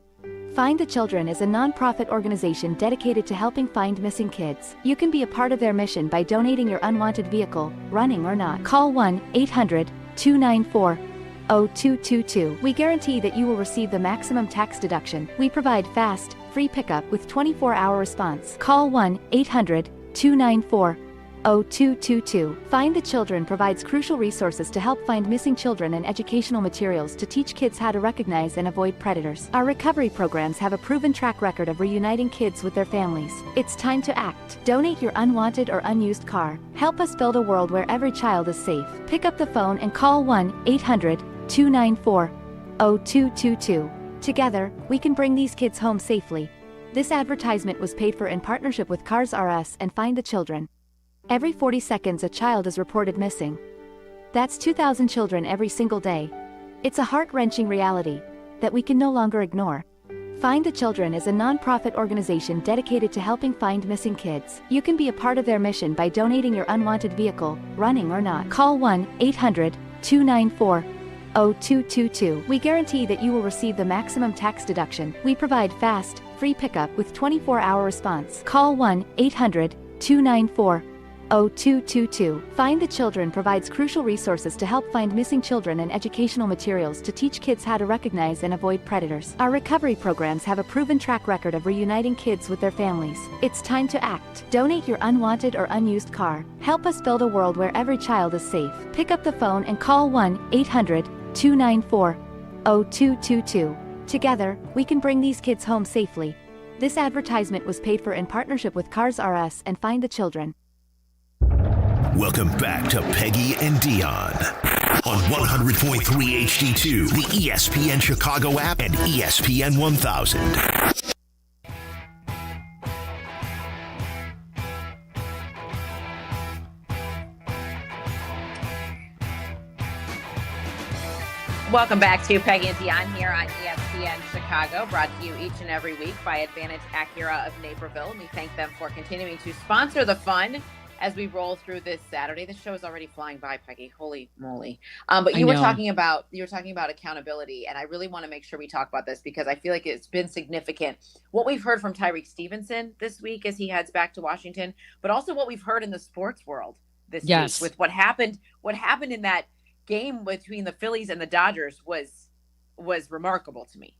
Find the Children is a non-profit organization dedicated to helping find missing kids. You can be a part of their mission by donating your unwanted vehicle, running or not. Call 1-800-294-0222. We guarantee that you will receive the maximum tax deduction. We provide fast, free pickup with 24-hour response. Call 1-800-294-0222. Find the Children provides crucial resources to help find missing children and educational materials to teach kids how to recognize and avoid predators. Our recovery programs have a proven track record of reuniting kids with their families. It's time to act. Donate your unwanted or unused car. Help us build a world where every child is safe. Pick up the phone and call 1-800-294-0222. Together, we can bring these kids home safely. This advertisement was paid for in partnership with Cars R Us and Find the Children. Every 40 seconds, a child is reported missing. That's 2,000 children every single day. It's a heart-wrenching reality that we can no longer ignore. Find the Children is a non-profit organization dedicated to helping find missing kids. You can be a part of their mission by donating your unwanted vehicle, running or not. Call 1-800-294-0222. We guarantee that you will receive the maximum tax deduction. We provide fast, free pickup with 24-hour response. Call 1-800-294-0222. Find the Children provides crucial resources to help find missing children and educational materials to teach kids how to recognize and avoid predators. Our recovery programs have a proven track record of reuniting kids with their families. It's time to act. Donate your unwanted or unused car. Help us build a world where every child is safe. Pick up the phone and call 1-800-294-0222. Together, we can bring these kids home safely. This advertisement was paid for in partnership with Cars R Us and Find the Children. Welcome back to Peggy and Dionne on 100.3 HD2, the ESPN Chicago app, and ESPN 1000. Welcome back to Peggy and Dionne here on ESPN Chicago, brought to you each and every week by Advantage Acura of Naperville. And we thank them for continuing to sponsor the fun as we roll through this Saturday. The show is already flying by, Peggy. Holy moly. But you were talking about accountability, and I really want to make sure we talk about this because I feel like it's been significant. What we've heard from Tyreek Stevenson this week as he heads back to Washington, but also what we've heard in the sports world this week with what happened in that game between the Phillies and the Dodgers was remarkable to me.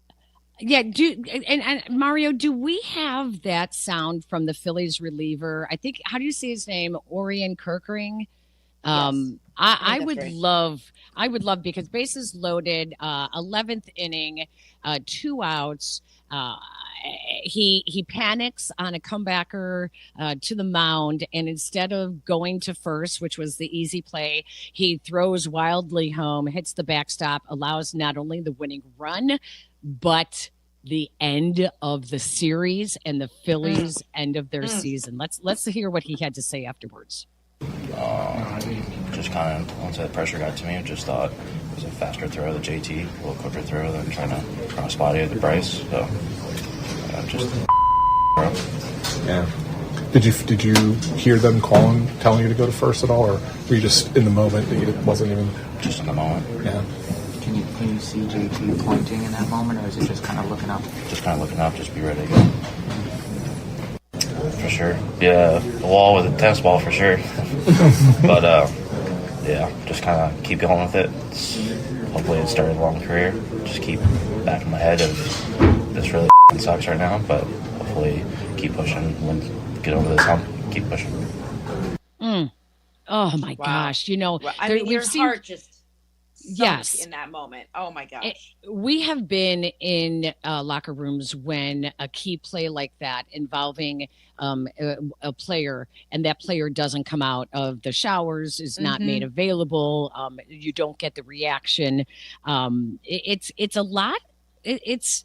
Yeah, and Mario, do we have that sound from the Phillies reliever? I think, how do you say his name? Orion Kirkering. Yes. I would love because bases loaded, 11th inning, 2 outs. He panics on a comebacker to the mound, and instead of going to first, which was the easy play, he throws wildly home, hits the backstop, allows not only the winning run, but the end of the series and the Phillies' end of their season. Let's hear what he had to say afterwards. Just kind of, once that pressure got to me, I just thought it was a faster throw to JT, a little quicker throw than trying to cross body the Bryce. So, just Yeah. Did you hear them telling you to go to first at all, or were you just in the moment that you wasn't even? Just in the moment. Yeah. Can you see JT pointing in that moment, or is it just kind of looking up? Just kind of looking up, just be ready to go. For sure. Yeah, the wall with a tennis ball for sure. But, yeah, just kind of keep going with it. Hopefully it started a long career. Just keep back in my head of this really sucks right now, but hopefully keep pushing, get over this hump, keep pushing. Oh, my gosh. You know, I mean, your heart just yes in that moment. Oh my gosh. We have been in locker rooms when a key play like that involving a player, and that player doesn't come out of the showers, is not made available. You don't get the reaction. It's a lot. It's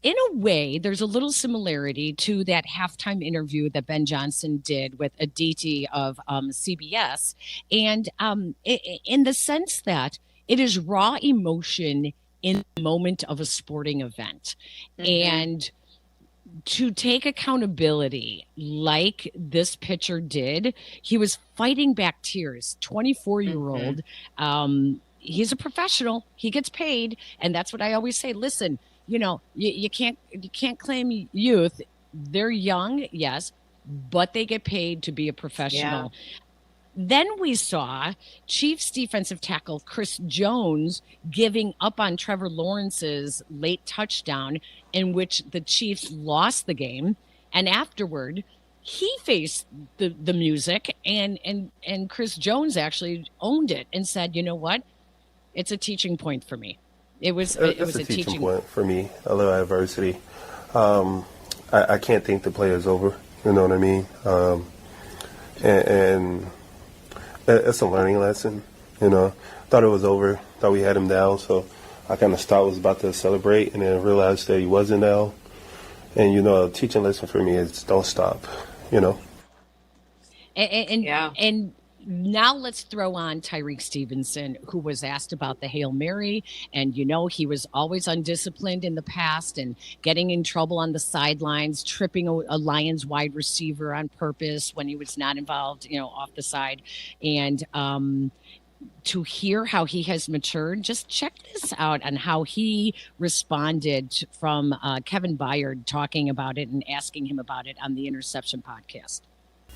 in a way, there's a little similarity to that halftime interview that Ben Johnson did with Aditi of CBS. And in the sense that it is raw emotion in the moment of a sporting event. And to take accountability like this pitcher did, he was fighting back tears. 24-year-old. He's a professional. He gets paid. And that's what I always say. Listen, you know, you can't claim youth. They're young, yes, but they get paid to be a professional. Yeah. Then we saw Chiefs defensive tackle Chris Jones giving up on Trevor Lawrence's late touchdown, in which the Chiefs lost the game. And afterward, he faced the music, and Chris Jones actually owned it and said, you know what? It's a teaching point for me. It was a teaching point for me. A little adversity. I can't think the play is over. You know what I mean? And it's a learning lesson. You know, thought it was over. Thought we had him down. So I kind of stopped. Was about to celebrate, and then realized that he wasn't down. And you know, a teaching lesson for me is don't stop. You know. And now let's throw on Tyreek Stevenson, who was asked about the Hail Mary. And, you know, he was always undisciplined in the past and getting in trouble on the sidelines, tripping a Lions wide receiver on purpose when he was not involved, you know, off the side. And to hear how he has matured, just check this out on how he responded from Kevin Byard talking about it and asking him about it on the Interception podcast.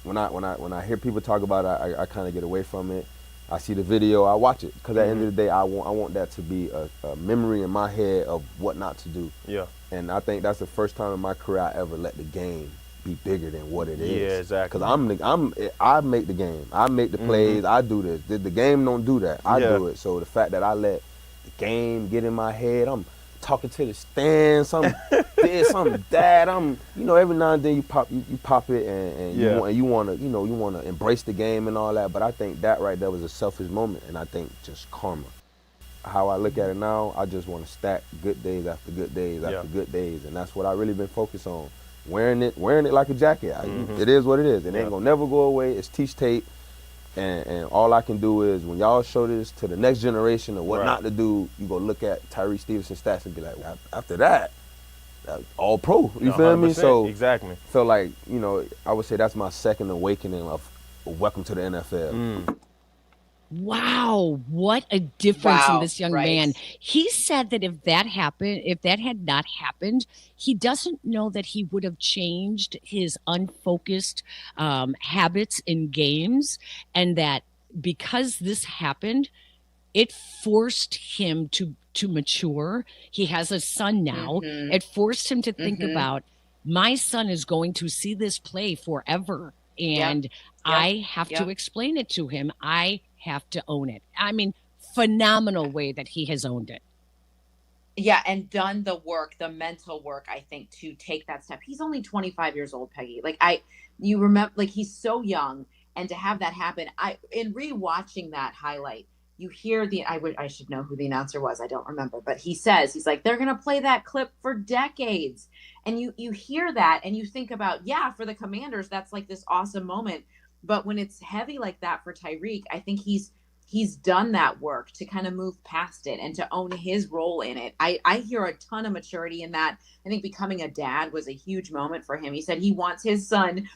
When I hear people talk about it, I kind of get away from it. I see the video, I watch it, because at the end of the day, I want that to be a memory in my head of what not to do. Yeah. And I think that's the first time in my career I ever let the game be bigger than what it is. Yeah, exactly. Because I make the game, I make the plays, I do this. The game don't do that. I do it. So the fact that I let the game get in my head, I'm talking to the stands, I'm this, I'm that, every now and then you pop it and you want to embrace the game and all that. But I think that right there was a selfish moment, and I think just karma. How I look at it now, I just want to stack good days after good days after good days, and that's what I really been focused on. Wearing it like a jacket. It is what it is. It ain't gonna never go away. It's teach tape. And all I can do is, when y'all show this to the next generation of what not to do, you go look at Tyree Stevenson's stats and be like, after that, all pro. You feel me? So exactly. Feel like, I would say that's my second awakening of welcome to the NFL. Wow, what a difference in this young man. He said that if that had not happened, he doesn't know that he would have changed his unfocused habits in games, and that because this happened, it forced him to mature. He has a son now. It forced him to think about, my son is going to see this play forever, and I have to explain it to him. I have to own it. I mean, phenomenal way that he has owned it. Yeah, and done the work, the mental work, I think, to take that step. He's only 25 years old, Peggy. You remember, he's so young, and to have that happen, in rewatching that highlight, you hear I should know who the announcer was. I don't remember, but he's like, they're going to play that clip for decades. And you hear that and you think about, yeah, for the Commanders, that's like this awesome moment. But when it's heavy like that for Tyreek, I think he's done that work to kind of move past it and to own his role in it. I hear a ton of maturity in that. I think becoming a dad was a huge moment for him. He said he wants his son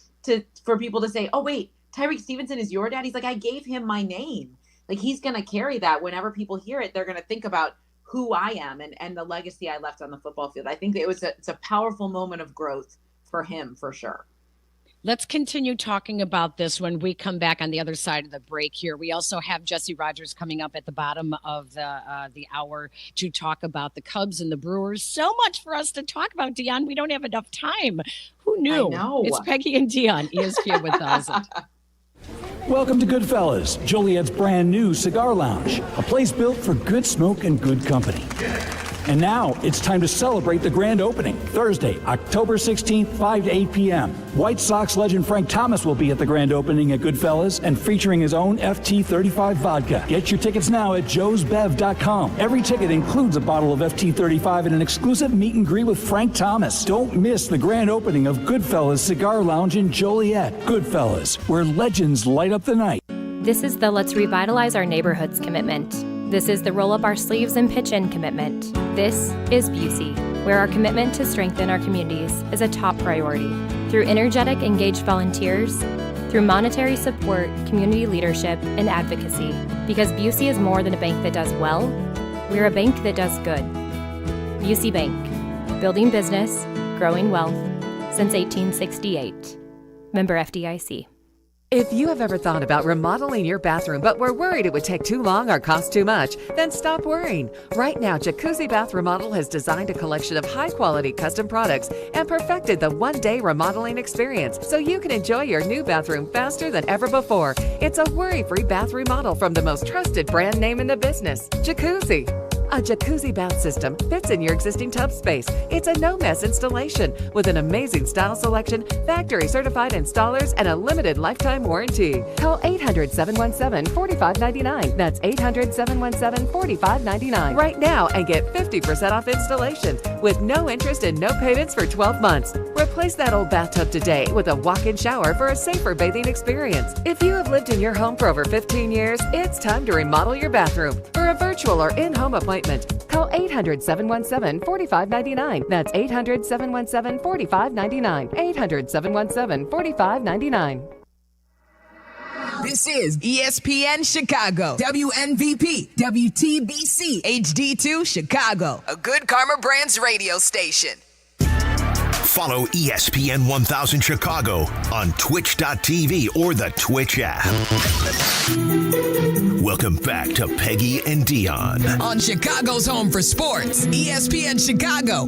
for people to say, oh, wait, Tyreek Stevenson is your dad? He's like, I gave him my name. Like, he's going to carry that. Whenever people hear it, they're going to think about who I am and the legacy I left on the football field. I think it's a powerful moment of growth for him, for sure. Let's continue talking about this when we come back on the other side of the break here. We also have Jesse Rogers coming up at the bottom of the hour to talk about the Cubs and the Brewers. So much for us to talk about, Dionne. We don't have enough time. Who knew? I know. It's Peggy and Dionne, ESPN 1000. Welcome to Goodfellas, Joliet's brand new cigar lounge, a place built for good smoke and good company. And now it's time to celebrate the grand opening, Thursday, October 16th, 5 to 8 p.m. White Sox legend Frank Thomas will be at the grand opening at Goodfellas and featuring his own FT35 vodka. Get your tickets now at joesbev.com. Every ticket includes a bottle of FT35 and an exclusive meet and greet with Frank Thomas. Don't miss the grand opening of Goodfellas Cigar Lounge in Joliet. Goodfellas, where legends light up the night. This is the Let's Revitalize Our Neighborhoods commitment. This is the Roll Up Our Sleeves and Pitch In commitment. This is Busey, where our commitment to strengthen our communities is a top priority. Through energetic, engaged volunteers, through monetary support, community leadership, and advocacy. Because Busey is more than a bank that does well, we're a bank that does good. Busey Bank, building business, growing wealth, since 1868. Member FDIC. If you have ever thought about remodeling your bathroom but were worried it would take too long or cost too much, then stop worrying. Right now, Jacuzzi Bath Remodel has designed a collection of high-quality custom products and perfected the one-day remodeling experience so you can enjoy your new bathroom faster than ever before. It's a worry-free bath remodel from the most trusted brand name in the business, Jacuzzi. A jacuzzi bath system fits in your existing tub space. It's a no-mess installation with an amazing style selection, factory-certified installers, and a limited lifetime warranty. Call 800-717-4599. That's 800-717-4599 right now and get 50% off installation with no interest and no payments for 12 months. Replace that old bathtub today with a walk-in shower for a safer bathing experience. If you have lived in your home for over 15 years, it's time to remodel your bathroom. For a virtual or in-home appointment, call 800-717-4599. That's 800-717-4599. 800-717-4599. This is ESPN Chicago, WNVP, WTBC, HD2 Chicago, a Good Karma Brands radio station. Follow ESPN 1000 Chicago on twitch.tv or the Twitch app. Welcome back to Peggy and Dionne. On Chicago's home for sports, ESPN Chicago.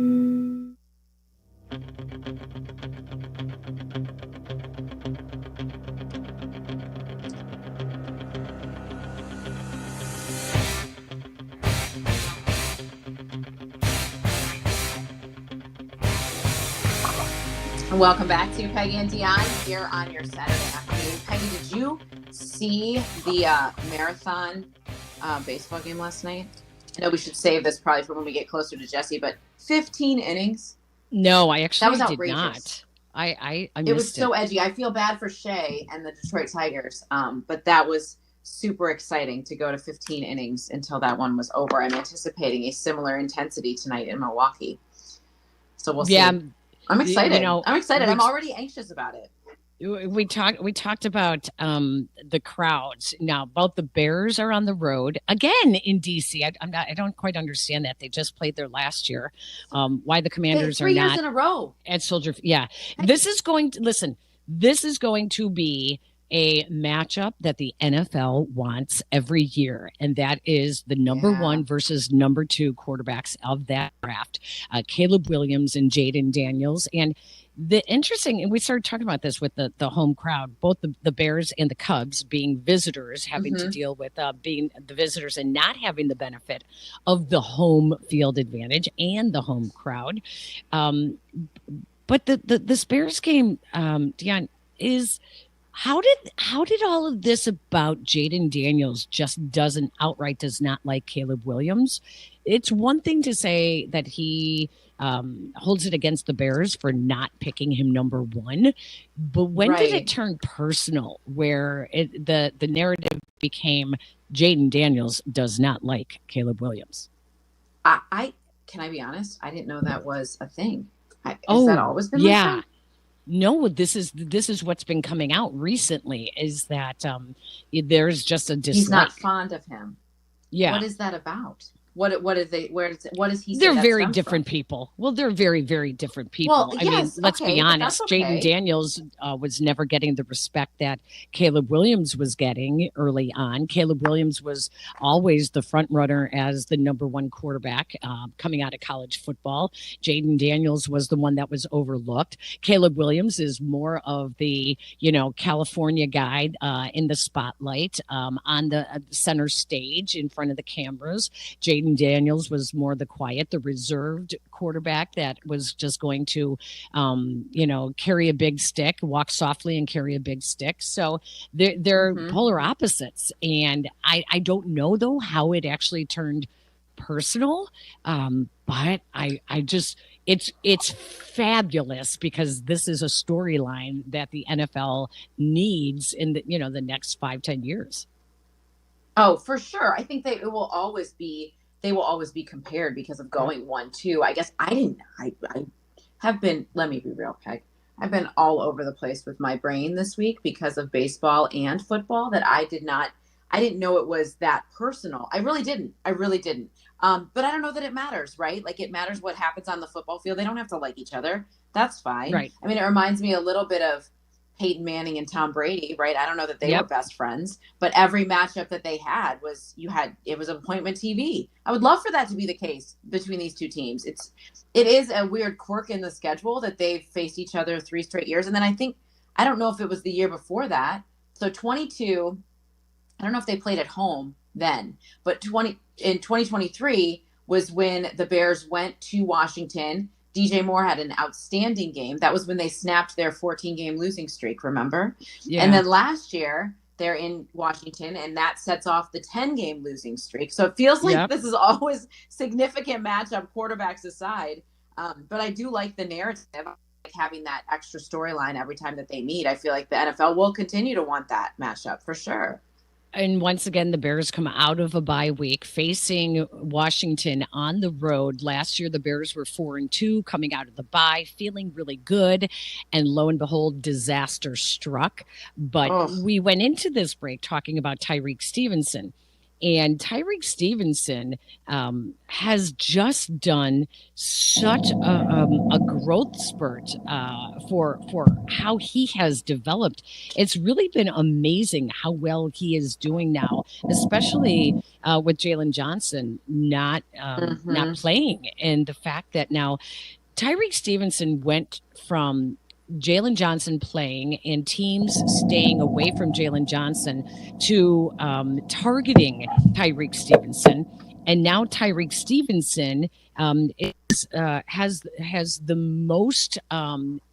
Welcome back to Peggy and Dionne here on your Saturday afternoon. Peggy, did you see the marathon baseball game last night? I know we should save this probably for when we get closer to Jesse, but 15 innings. No, I actually that was did outrageous. not. I missed it was so edgy. I feel bad for Shea and the Detroit Tigers, but that was super exciting to go to 15 innings until that one was over. I'm anticipating a similar intensity tonight in Milwaukee. So we'll see. I'm excited. I'm excited. I'm already anxious about it. We talked about the crowds. Now, both the Bears are on the road again in DC. I don't quite understand that. They just played there last year. Why the Commanders are not 3 years in a row at Soldier? Yeah, this is going to be a matchup that the NFL wants every year, and that is the number one versus number two quarterbacks of that draft, Caleb Williams and Jaden Daniels. And the interesting, and we started talking about this with the home crowd, both the Bears and the Cubs being visitors, having to deal with being the visitors and not having the benefit of the home field advantage and the home crowd. But this Bears game, Dionne, is How did all of this about Jaden Daniels does not like Caleb Williams? It's one thing to say that he holds it against the Bears for not picking him number one, but when did it turn personal where the narrative became Jaden Daniels does not like Caleb Williams? I can I be honest? I didn't know that was a thing. Has that always been like that? No, this is what's been coming out recently is that there's just a dislike. He's not fond of him. Yeah. What is that about? What is he? They're very different people. Well, they're very, very different people. Well, I mean, let's be honest. Jaden Daniels was never getting the respect that Caleb Williams was getting early on. Caleb Williams was always the front runner as the number one quarterback coming out of college football. Jaden Daniels was the one that was overlooked. Caleb Williams is more of the, California guy in the spotlight on the center stage in front of the cameras. Jaden Daniels was more the quiet, the reserved quarterback that was just going to, carry a big stick, walk softly and carry a big stick. So they're polar opposites. And I don't know, though, how it actually turned personal. But I just, it's fabulous because this is a storyline that the NFL needs in the next 5-10 years. Oh, for sure. I think they will always be compared because of going 1-2. I guess I have been, let me be real, Peg. I've been all over the place with my brain this week because of baseball and football that I didn't know it was that personal. I really didn't. But I don't know that it matters, right? Like it matters what happens on the football field. They don't have to like each other. That's fine. Right. I mean, it reminds me a little bit of Peyton Manning and Tom Brady, right? I don't know that they were best friends, but every matchup that they had was appointment TV. I would love for that to be the case between these two teams. It is a weird quirk in the schedule that they've faced each other 3 straight years. And then I don't know if it was the year before that. So 22, I don't know if they played at home then, but in 2023 was when the Bears went to Washington. DJ Moore had an outstanding game. That was when they snapped their 14-game losing streak, remember? Yeah. And then last year, they're in Washington, and that sets off the 10-game losing streak. So it feels like this is always significant matchup, quarterbacks aside. But I do like the narrative, like having that extra storyline every time that they meet. I feel like the NFL will continue to want that matchup for sure. And once again, the Bears come out of a bye week facing Washington on the road. Last year, the Bears were 4-2 coming out of the bye, feeling really good. And lo and behold, disaster struck. But we went into this break talking about Tyreek Stevenson. And Tyreek Stevenson has just done such a growth spurt for how he has developed. It's really been amazing how well he is doing now, especially with Jalen Johnson not playing, and the fact that now Tyreek Stevenson went from Jalen Johnson playing and teams staying away from Jalen Johnson to targeting Tyreek Stevenson. And now Tyreek Stevenson has the most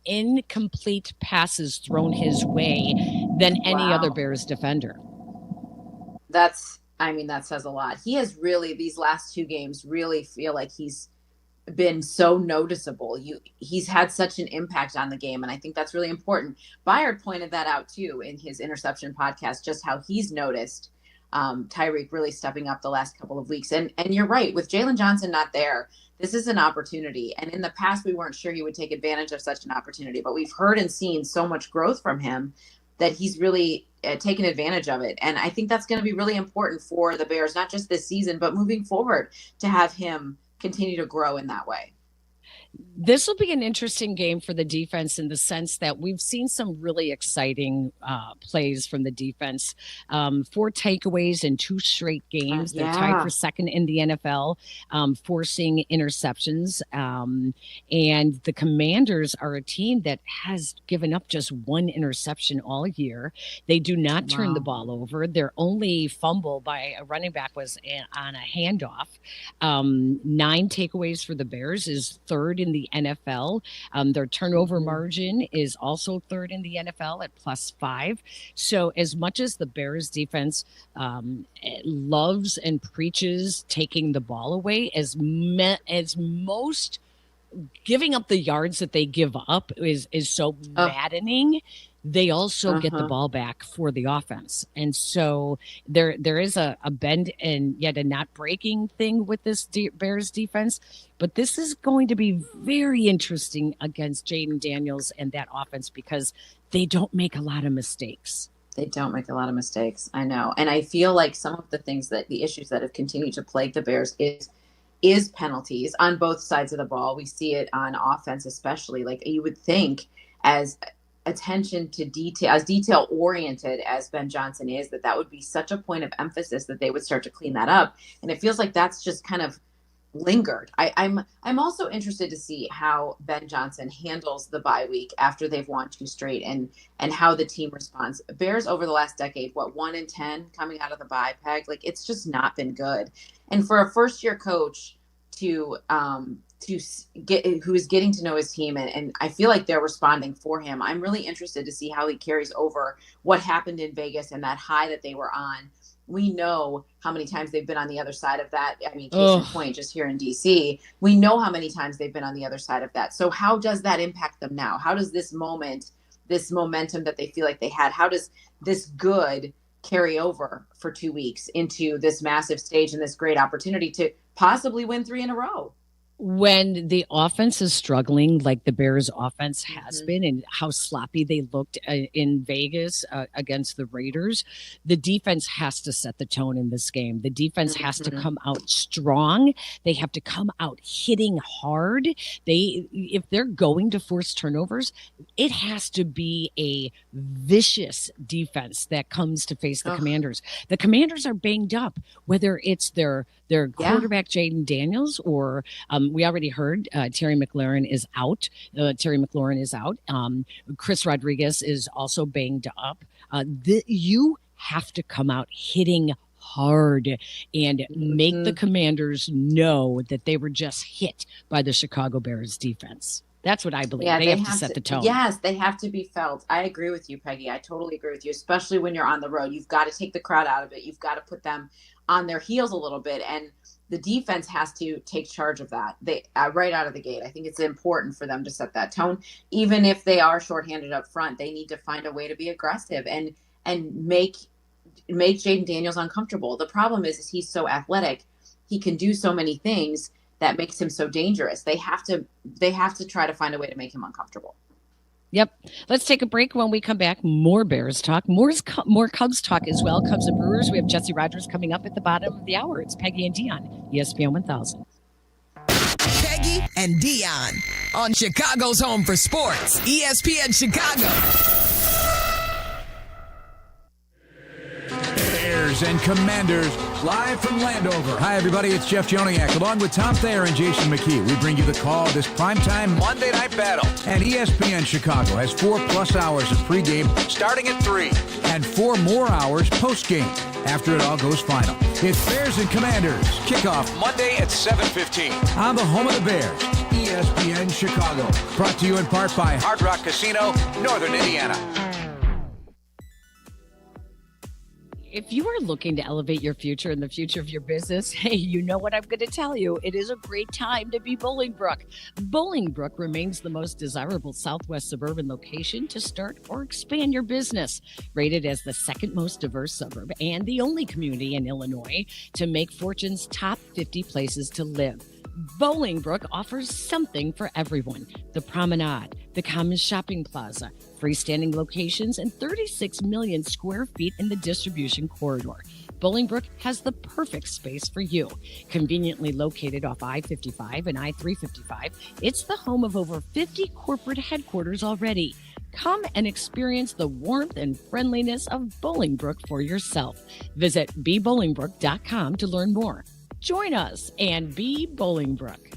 incomplete passes thrown his way than any other Bears defender. That says a lot. He has really, these last 2 games, really feel like he's been so noticeable. He's had such an impact on the game, and I think that's really important. Byard pointed that out too in his interception podcast, just how he's noticed Tyreek really stepping up the last couple of weeks. And you're right, with Jalen Johnson not there, this is an opportunity. And in the past, we weren't sure he would take advantage of such an opportunity, but we've heard and seen so much growth from him that he's really taken advantage of it. And I think that's going to be really important for the Bears, not just this season, but moving forward, to have him continue to grow in that way. This will be an interesting game for the defense in the sense that we've seen some really exciting plays from the defense. 4 takeaways in 2 straight games. They're tied for second in the NFL, forcing interceptions. And the Commanders are a team that has given up just 1 interception all year. They do not turn the ball over. Their only fumble by a running back was on a handoff. 9 takeaways for the Bears is 3rd third in the NFL. Their turnover margin is also third in the NFL at +5. So as much as the Bears defense loves and preaches taking the ball away, as most giving up the yards that they give up is so maddening. They also get the ball back for the offense. And so there is a bend and yet a not breaking thing with this Bears defense. But this is going to be very interesting against Jaden Daniels and that offense because they don't make a lot of mistakes. They don't make a lot of mistakes. I know. And I feel like some of the issues that have continued to plague the Bears is penalties on both sides of the ball. We see it on offense, especially. Like you would think as attention to detail, as detail oriented as Ben Johnson is, that would be such a point of emphasis that they would start to clean that up. And it feels like that's just kind of lingered. I'm also interested to see how Ben Johnson handles the bye week after they've won 2 straight and how the team responds. Bears over the last decade, 1-10 coming out of the bye, Peg, like it's just not been good. And for a first year coach to get who is getting to know his team and I feel like they're responding for him. I'm really interested to see how he carries over what happened in Vegas and that high that they were on. We know how many times they've been on the other side of that. I mean, case in point, just here in DC, we know how many times they've been on the other side of that. So how does that impact them now? How does this momentum that they feel like they had, how does this good carry over for 2 weeks into this massive stage and this great opportunity to possibly win 3 in a row? When the offense is struggling like the Bears offense has been and how sloppy they looked in Vegas against the Raiders, the defense has to set the tone in this game. The defense has to come out strong. They have to come out hitting hard. If they're going to force turnovers, it has to be a vicious defense that comes to face the Commanders. The Commanders are banged up, whether it's their quarterback, Jaden Daniels, or we already heard Terry McLaurin is out. Chris Rodriguez is also banged up. You have to come out hitting hard and make the Commanders know that they were just hit by the Chicago Bears defense. That's what I believe. Yeah, they have to set the tone. Yes, they have to be felt. I agree with you, Peggy. I totally agree with you, especially when you're on the road. You've got to take the crowd out of it. You've got to put them on their heels a little bit. And the defense has to take charge of that. They right out of the gate. I think it's important for them to set that tone. Even if they are shorthanded up front, they need to find a way to be aggressive and make Jaden Daniels uncomfortable. The problem is he's so athletic. He can do so many things that makes him so dangerous. They have to try to find a way to make him uncomfortable. Yep. Let's take a break. When we come back, more Bears talk, more Cubs talk as well. Cubs and Brewers. We have Jesse Rogers coming up at the bottom of the hour. It's Peggy and Dionne, ESPN 1000. Peggy and Dionne on Chicago's home for sports, ESPN Chicago. Bears and Commanders, live from Landover. Hi, everybody. It's Jeff Joniak, along with Tom Thayer and Jason McKee. We bring you the call of this primetime Monday night battle. And ESPN Chicago has 4+ hours of pregame starting at 3 and 4 more hours postgame after it all goes final. It's Bears and Commanders. Kickoff Monday at 7:15 on the home of the Bears, ESPN Chicago. Brought to you in part by Hard Rock Casino, Northern Indiana. If you are looking to elevate your future and the future of your business, hey, you know what I'm going to tell you. It is a great time to be Bolingbrook. Bolingbrook remains the most desirable Southwest suburban location to start or expand your business. Rated as the second most diverse suburb and the only community in Illinois to make Fortune's top 50 places to live. Bolingbrook offers something for everyone. The Promenade, the Commons Shopping Plaza, freestanding locations, and 36 million square feet in the distribution corridor. Bolingbrook has the perfect space for you. Conveniently located off I-55 and I-355, it's the home of over 50 corporate headquarters already. Come and experience the warmth and friendliness of Bolingbrook for yourself. Visit bebolingbrook.com to learn more. Join us and be Bolingbrook.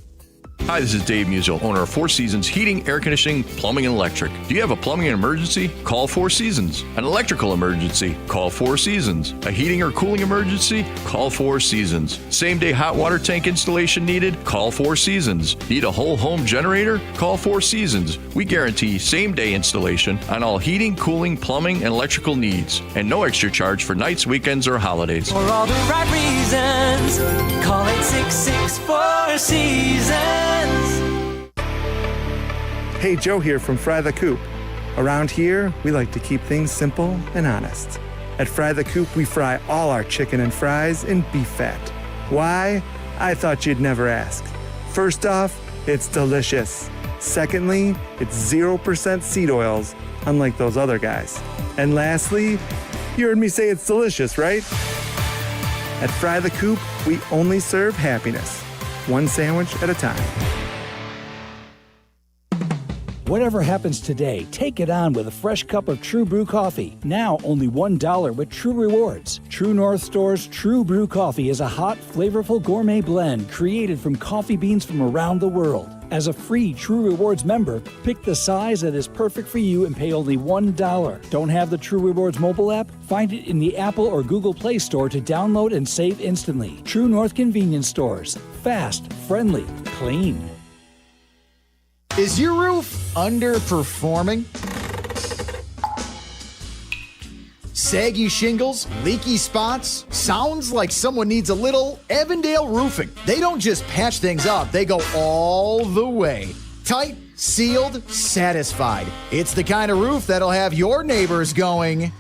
Hi, this is Dave Musial, owner of Four Seasons Heating, Air Conditioning, Plumbing, and Electric. Do you have a plumbing emergency? Call Four Seasons. An electrical emergency? Call Four Seasons. A heating or cooling emergency? Call Four Seasons. Same-day hot water tank installation needed? Call Four Seasons. Need a whole home generator? Call Four Seasons. We guarantee same-day installation on all heating, cooling, plumbing, and electrical needs. And no extra charge for nights, weekends, or holidays. For all the right reasons, call it 664 Seasons. Hey, Joe here from Fry the Coop. Around here, we like to keep things simple and honest. At Fry the Coop, we fry all our chicken and fries in beef fat. Why? I thought you'd never ask. First off, it's delicious. Secondly, it's 0% seed oils, unlike those other guys. And lastly, you heard me say it's delicious, right? At Fry the Coop, we only serve happiness. One sandwich at a time. Whatever happens today, take it on with a fresh cup of True Brew coffee. Now only $1 with True Rewards. True North Store's True Brew coffee is a hot, flavorful gourmet blend created from coffee beans from around the world. As a free True Rewards member, pick the size that is perfect for you and pay only $1. Don't have the True Rewards mobile app? Find it in the Apple or Google Play Store to download and save instantly. True North Convenience Stores. Fast, friendly, clean. Is your roof underperforming? Saggy shingles, leaky spots? Sounds like someone needs a little Evandale Roofing. They don't just patch things up, they go all the way. Tight, sealed, satisfied. It's the kind of roof that'll have your neighbors going,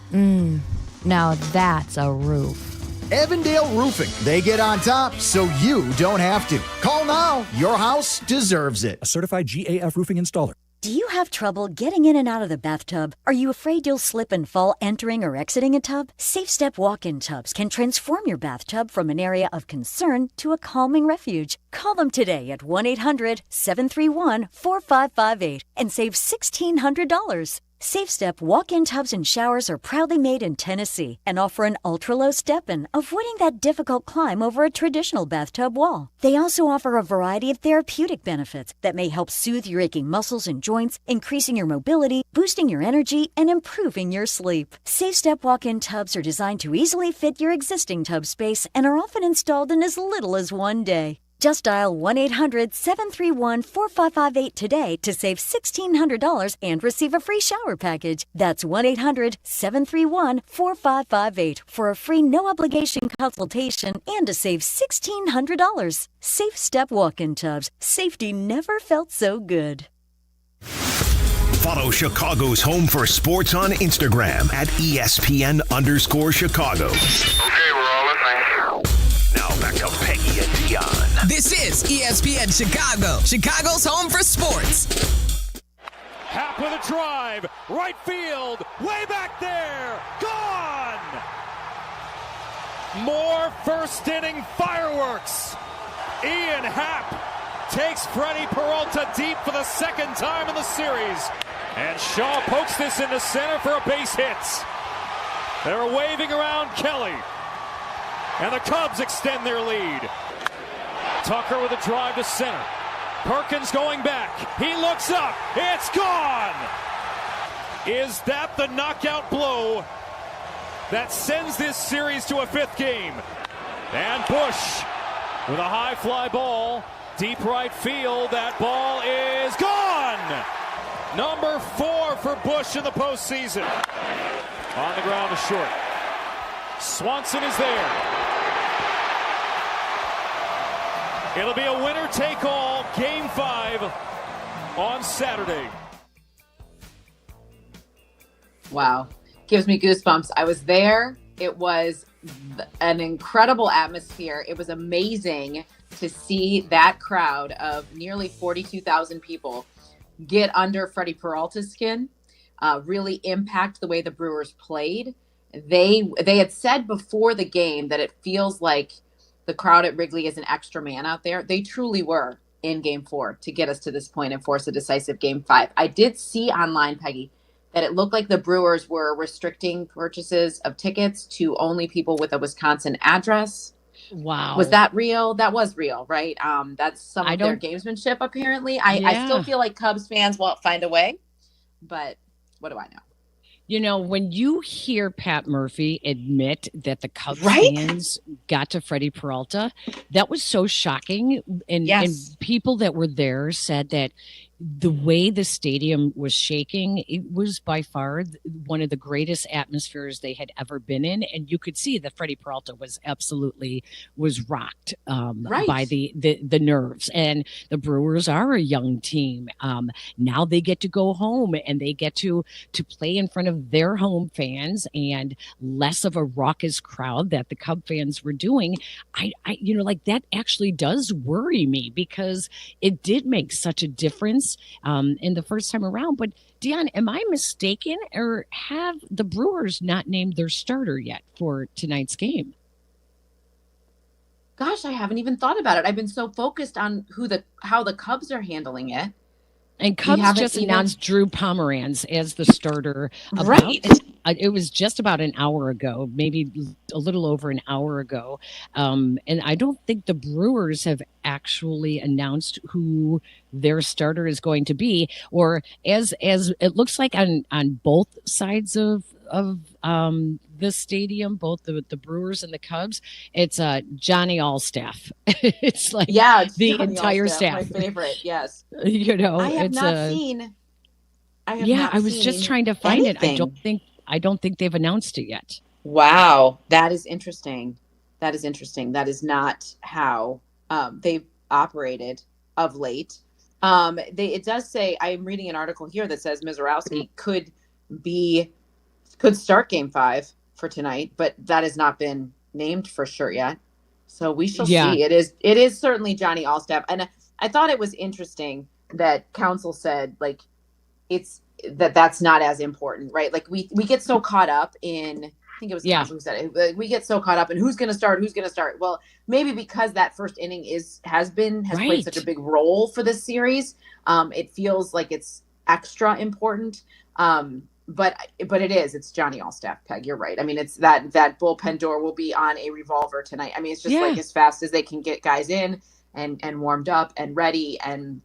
Now that's a roof. Evandale Roofing. They get on top so you don't have to. Call now. Your house deserves it. A certified GAF roofing installer. Do you have trouble getting in and out of the bathtub? Are you afraid you'll slip and fall entering or exiting a tub? Safe Step walk-in tubs can transform your bathtub from an area of concern to a calming refuge. Call them today at 1-800-731-4558 and save $1,600. Safe Step walk-in tubs and showers are proudly made in Tennessee and offer an ultra-low step-in, avoiding that difficult climb over a traditional bathtub wall. They also offer a variety of therapeutic benefits that may help soothe your aching muscles and joints, increasing your mobility, boosting your energy, and improving your sleep. Safe Step walk-in tubs are designed to easily fit your existing tub space and are often installed in as little as one day. Just dial 1-800-731-4558 today to save $1,600 and receive a free shower package. That's 1-800-731-4558 for a free no-obligation consultation and to save $1,600. Safe Step walk-in tubs. Safety never felt so good. Follow Chicago's Home for Sports on Instagram at ESPN_Chicago. Okay, we're all listening. Now back to Peggy and Dionne. This is ESPN Chicago, Chicago's home for sports. Hap with a drive, right field, way back there, gone! More first inning fireworks. Ian Happ takes Freddie Peralta deep for the second time in the series. And Shaw pokes this into center for a base hit. They're waving around Kelly. And the Cubs extend their lead. Tucker with a drive to center. Perkins going back. He looks up. It's gone! Is that the knockout blow that sends this series to a fifth game? And Bush with a high fly ball. Deep right field. That ball is gone! Number 4 for Bush in the postseason. On the ground to short. Swanson is there. It'll be a winner-take-all Game 5 on Saturday. Wow. Gives me goosebumps. I was there. It was an incredible atmosphere. It was amazing to see that crowd of nearly 42,000 people get under Freddie Peralta's skin, really impact the way the Brewers played. They had said before the game that it feels like the crowd at Wrigley is an extra man out there. They truly were in Game 4 to get us to this point and force a decisive Game 5. I did see online, Peggy, that it looked like the Brewers were restricting purchases of tickets to only people with a Wisconsin address. Wow. Was that real? That was real, right? That's some of their don't- gamesmanship, apparently. I still Yeah. feel like Cubs fans will find a way, but what do I know? You know, when you hear Pat Murphy admit that the Cubs Right? fans got to Freddie Peralta, that was so shocking. And people that were there said that the way the stadium was shaking, it was by far one of the greatest atmospheres they had ever been in. And you could see that Freddie Peralta was rocked by the nerves. And the Brewers are a young team. Now they get to go home and they get to play in front of their home fans and less of a raucous crowd that the Cub fans were doing. I like that actually does worry me because it did make such a difference in the first time around. But Dionne, am I mistaken, or have the Brewers not named their starter yet for tonight's game? Gosh, I haven't even thought about it. I've been so focused on how the Cubs are handling it. And Cubs just announced Drew Pomeranz as the starter. It was just about an hour ago, maybe a little over an hour ago. And I don't think the Brewers have actually announced who their starter is going to be, or as it looks like on both sides of the stadium, both the Brewers and the Cubs, it's Johnny Allstaff. It's like it's the Johnny entire Allstaff, staff. my favorite. Yes, I have not seen. I was just trying to find it. I don't think they've announced it yet. Wow, that is interesting. That is not how they've operated of late. It does say, I'm reading an article here that says Mizorowski could start Game 5 for tonight, but that has not been named for sure yet. So we shall see. It is certainly Johnny Allstaff, and I thought it was interesting that Counsell said like that's not as important, right? Like we get so caught up in, I think it was Counsell who said it, we get so caught up in who's going to start. Well, maybe because that first inning has played such a big role for this series, it feels like it's extra important. But it's Johnny Allstaff, Peg. You're right. I mean, it's that bullpen door will be on a revolver tonight. I mean, it's just like as fast as they can get guys in and warmed up and ready. And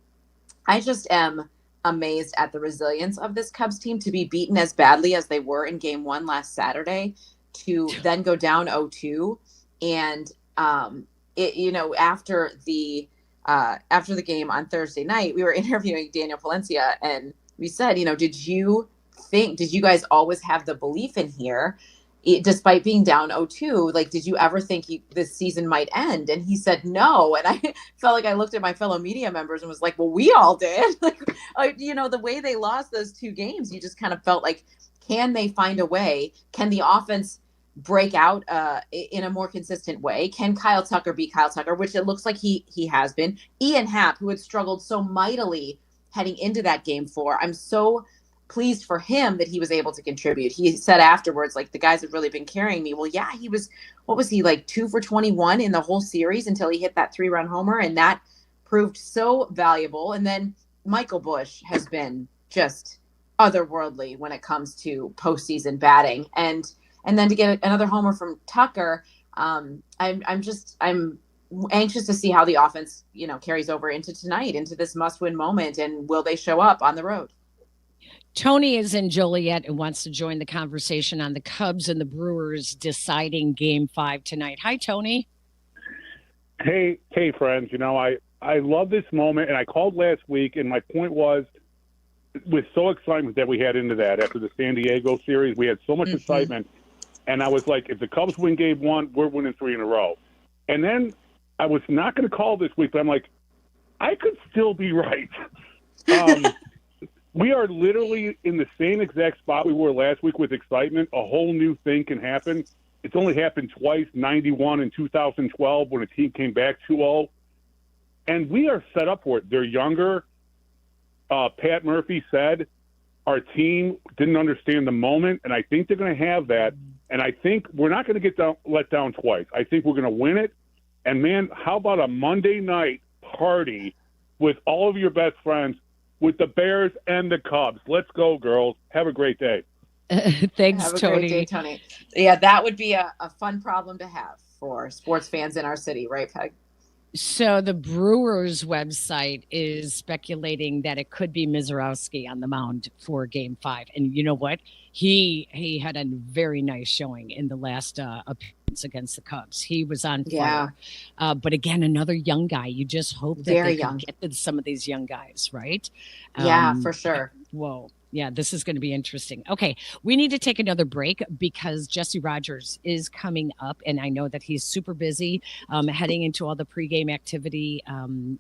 I just am amazed at the resilience of this Cubs team to be beaten as badly as they were in Game 1 last Saturday, to then go down 0-2. And after the game on Thursday night, we were interviewing Daniel Palencia, and we said, did you guys always have the belief in here, despite being down 0-2? Like, did you ever think this season might end? And he said no. And I felt like I looked at my fellow media members and was like, well, we all did. The way they lost those 2 games, you just kind of felt like, can they find a way? Can the offense break out in a more consistent way? Can Kyle Tucker be Kyle Tucker, which it looks like he has been? Ian Happ, who had struggled so mightily heading into that Game 4, I'm so pleased for him that he was able to contribute. He said afterwards, like, the guys have really been carrying me. Well, yeah, he was, what was he, like 2 for 21 in the whole series until he hit that 3-run homer, and that proved so valuable. And then Michael Busch has been just otherworldly when it comes to postseason batting. And then to get another homer from Tucker, I'm anxious to see how the offense, carries over into tonight, into this must-win moment, and will they show up on the road? Tony is in Joliet and wants to join the conversation on the Cubs and the Brewers deciding Game 5 tonight. Hi, Tony. Hey, friends. I love this moment, and I called last week, and my point was, with so excitement that we had into that after the San Diego series, we had so much excitement, and I was like, if the Cubs win Game 1, we're winning 3 in a row. And then I was not going to call this week, but I'm like, I could still be right. We are literally in the same exact spot we were last week with excitement. A whole new thing can happen. It's only happened twice, 91 and 2012, when a team came back 2-0. And we are set up for it. They're younger. Pat Murphy said our team didn't understand the moment, and I think they're going to have that. And I think we're not going to get let down twice. I think we're going to win it. And, man, how about a Monday night party with all of your best friends, with the Bears and the Cubs? Let's go, girls. Have a great day. Thanks, Have a Tony. great day, Tony. Yeah, that would be a fun problem to have. for sports fans in our city, right, Peg? So the Brewers website is speculating that it could be Mizorowski on the mound for Game 5. And you know what? He had a very nice showing in the last appearance against the Cubs. He was on fire. Yeah. But again, another young guy. You just hope that they can get to some of these young guys, right? Yeah, for sure. Whoa. Yeah, this is going to be interesting. Okay, we need to take another break because Jesse Rogers is coming up, and I know that he's super busy heading into all the pregame activity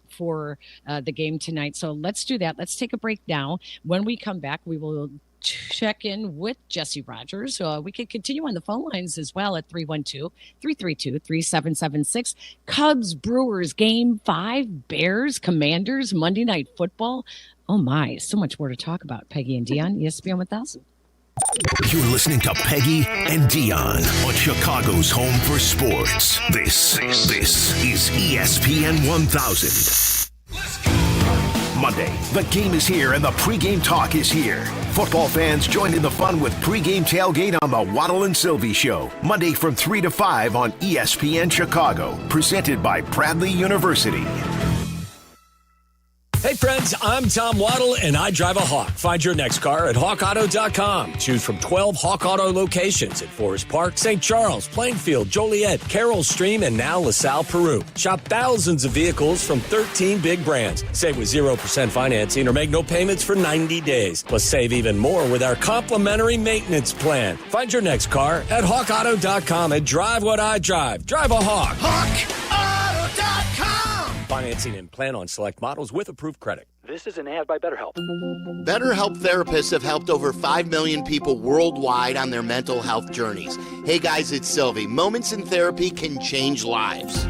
for the game tonight. So let's do that. Let's take a break now. When we come back, we will check in with Jesse Rogers. We can continue on the phone lines as well at 312-332-3776. Cubs, Brewers, Game 5, Bears, Commanders, Monday Night Football. Oh my, so much more to talk about. Peggy and Dionne, ESPN 1000. You're listening to Peggy and Dionne on Chicago's home for sports. This is ESPN 1000. Monday, the game is here and the pregame talk is here. Football fans join in the fun with pregame tailgate on the Waddle and Sylvie Show. Monday from 3 to 5 on ESPN Chicago. Presented by Bradley University. Hey friends, I'm Tom Waddle and I drive a Hawk. Find your next car at hawkauto.com. Choose from 12 Hawk Auto locations at Forest Park, St. Charles, Plainfield, Joliet, Carroll Stream, and now LaSalle, Peru. Shop thousands of vehicles from 13 big brands. Save with 0% financing or make no payments for 90 days. Plus save even more with our complimentary maintenance plan. Find your next car at hawkauto.com and drive what I drive. Drive a Hawk. hawkauto.com. Financing and plan on select models with approved credit. This is an ad by BetterHelp. BetterHelp therapists have helped over 5 million people worldwide on their mental health journeys. Hey guys, it's Sylvie. Moments in therapy can change lives.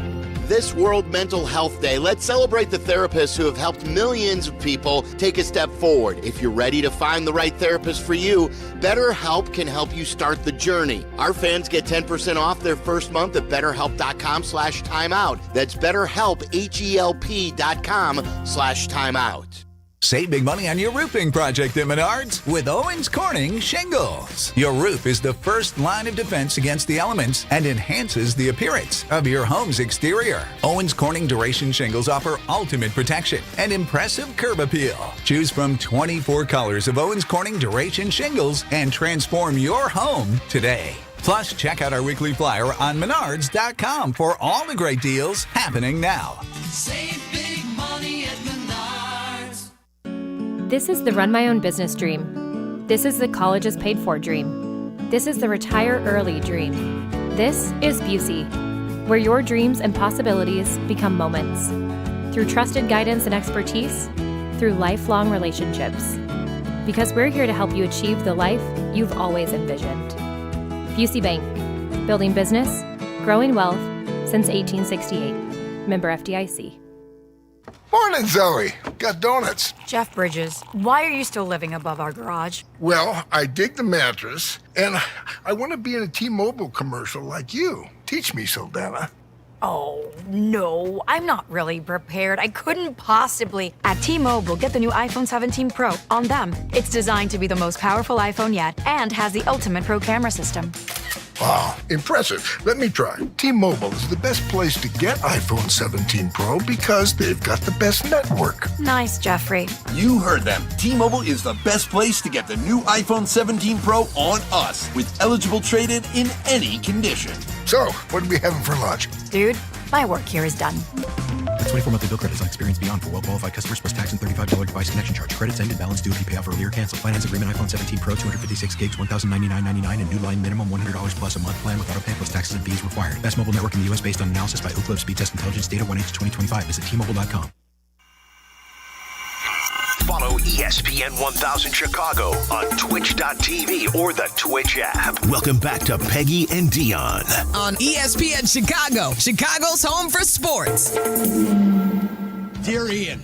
This World Mental Health Day, let's celebrate the therapists who have helped millions of people take a step forward. If you're ready to find the right therapist for you, BetterHelp can help you start the journey. Our fans get 10% off their first month at BetterHelp.com/timeout. That's BetterHelp, HELP.com/timeout. Save big money on your roofing project at Menards with Owens Corning Shingles. Your roof is the first line of defense against the elements and enhances the appearance of your home's exterior. Owens Corning Duration Shingles offer ultimate protection and impressive curb appeal. Choose from 24 colors of Owens Corning Duration Shingles and transform your home today. Plus, check out our weekly flyer on Menards.com for all the great deals happening now. Save big money at Menards. This is the run my own business dream. This is the college is paid for dream. This is the retire early dream. This is Busey, where your dreams and possibilities become moments. Through trusted guidance and expertise, through lifelong relationships. Because we're here to help you achieve the life you've always envisioned. Busey Bank, building business, growing wealth since 1868. Member FDIC. Morning, Zoe. Got donuts. Jeff Bridges, why are you still living above our garage? Well, I dig the mattress, and I want to be in a T-Mobile commercial like you. Teach me, Saldana. Oh, no, I'm not really prepared. I couldn't possibly. At T-Mobile, get the new iPhone 17 Pro on them. It's designed to be the most powerful iPhone yet and has the ultimate pro camera system. Wow, impressive. Let me try. T-Mobile is the best place to get iPhone 17 Pro because they've got the best network. Nice, Jeffrey. You heard them. T-Mobile is the best place to get the new iPhone 17 Pro on us with eligible trade-in in any condition. So, what are we having for lunch? Dude, my work here is done. 24 monthly bill credits on experience beyond for well-qualified customers plus tax and $35 device connection charge. Credits ended, balance due if you pay off earlier. Cancel. Finance agreement iPhone 17 Pro, 256 gigs, $1,099.99 and new line minimum $100 plus a month plan with auto pay plus taxes and fees required. Best mobile network in the U.S. based on analysis by Oak Cliff Speed Test Intelligence data 1H2025. Visit T-Mobile.com. Follow ESPN 1000 Chicago on twitch.tv or the Twitch app. Welcome back to Peggy and Dionne on ESPN Chicago, Chicago's home for sports. Dear Ian,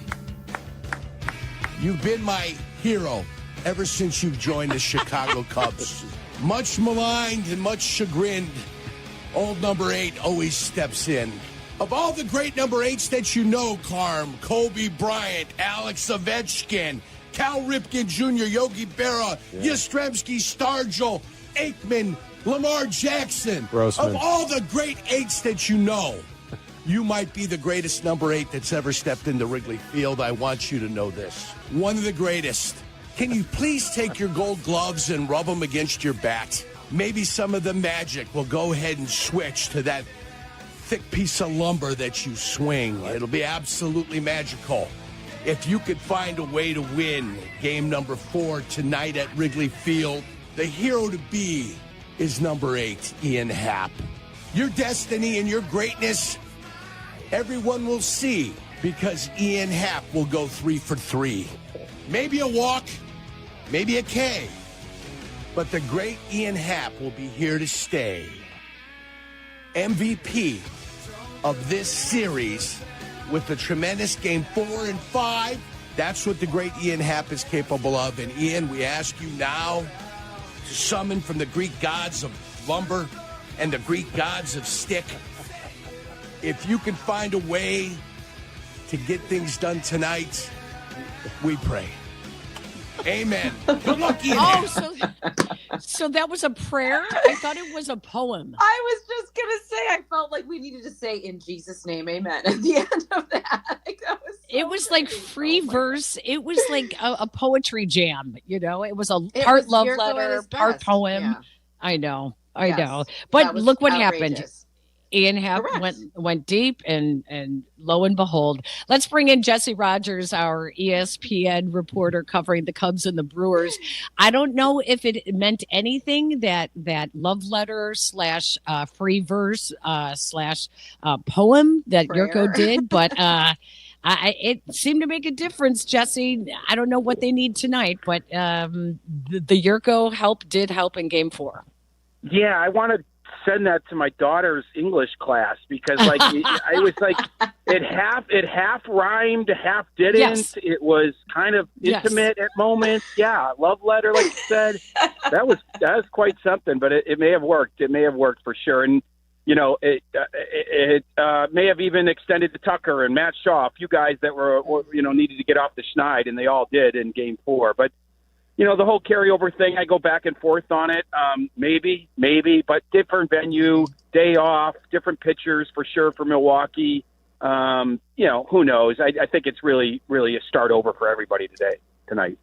you've been my hero ever since you've joined the Chicago Cubs. Much maligned and much chagrined, old number 8 always steps in. Of all the great number 8s that you know, Carm, Kobe Bryant, Alex Ovechkin, Cal Ripken Jr., Yogi Berra, Yastrzemski, Stargell, Aikman, Lamar Jackson. Grossman. Of all the great 8s that you know, you might be the greatest number 8 that's ever stepped into Wrigley Field. I want you to know this. One of the greatest. Can you please take your gold gloves and rub them against your bat? Maybe some of the magic will go ahead and switch to that thick piece of lumber that you swing. It'll be absolutely magical. If you could find a way to win game number 4 tonight at Wrigley Field, the hero to be is number 8, Ian Happ. Your destiny and your greatness, everyone will see, because Ian Happ will go 3 for 3. Maybe a walk, maybe a K, but the great Ian Happ will be here to stay. MVP of this series with the tremendous game 4 and 5. That's what the great Ian Happ is capable of. And Ian, we ask you now to summon from the Greek gods of lumber and the Greek gods of stick. If you can find a way to get things done tonight, we pray. Amen. Good luck, Ian. Oh, so that was a prayer? I thought it was a poem. I was just going to say, I felt like we needed to say, in Jesus' name, amen, at the end of that. It was like free verse. It was like a poetry jam, you know? It was part love letter, part poem. Yeah. I know. Yes, But look what outrageous. happened. Ian Happ went deep, and lo and behold, let's bring in Jesse Rogers, our ESPN reporter covering the Cubs and the Brewers. I don't know if it meant anything, that love letter / free verse / poem that Yurko did, but it seemed to make a difference, Jesse. I don't know what they need tonight, but the Yurko did help in Game 4. Yeah, I want to send that to my daughter's English class, because I was like, it half rhymed, half didn't. Yes. It was kind of intimate at moments. Yeah, love letter, like you said. that was quite something, but it may have worked. It may have worked for sure. And it may have even extended to Tucker and Matt Shaw, a few guys that were needed to get off the schneid, and they all did in Game 4. But the whole carryover thing, I go back and forth on it. Maybe, but different venue, day off, different pitchers for sure for Milwaukee. Who knows? I think it's really, really a start over for everybody tonight.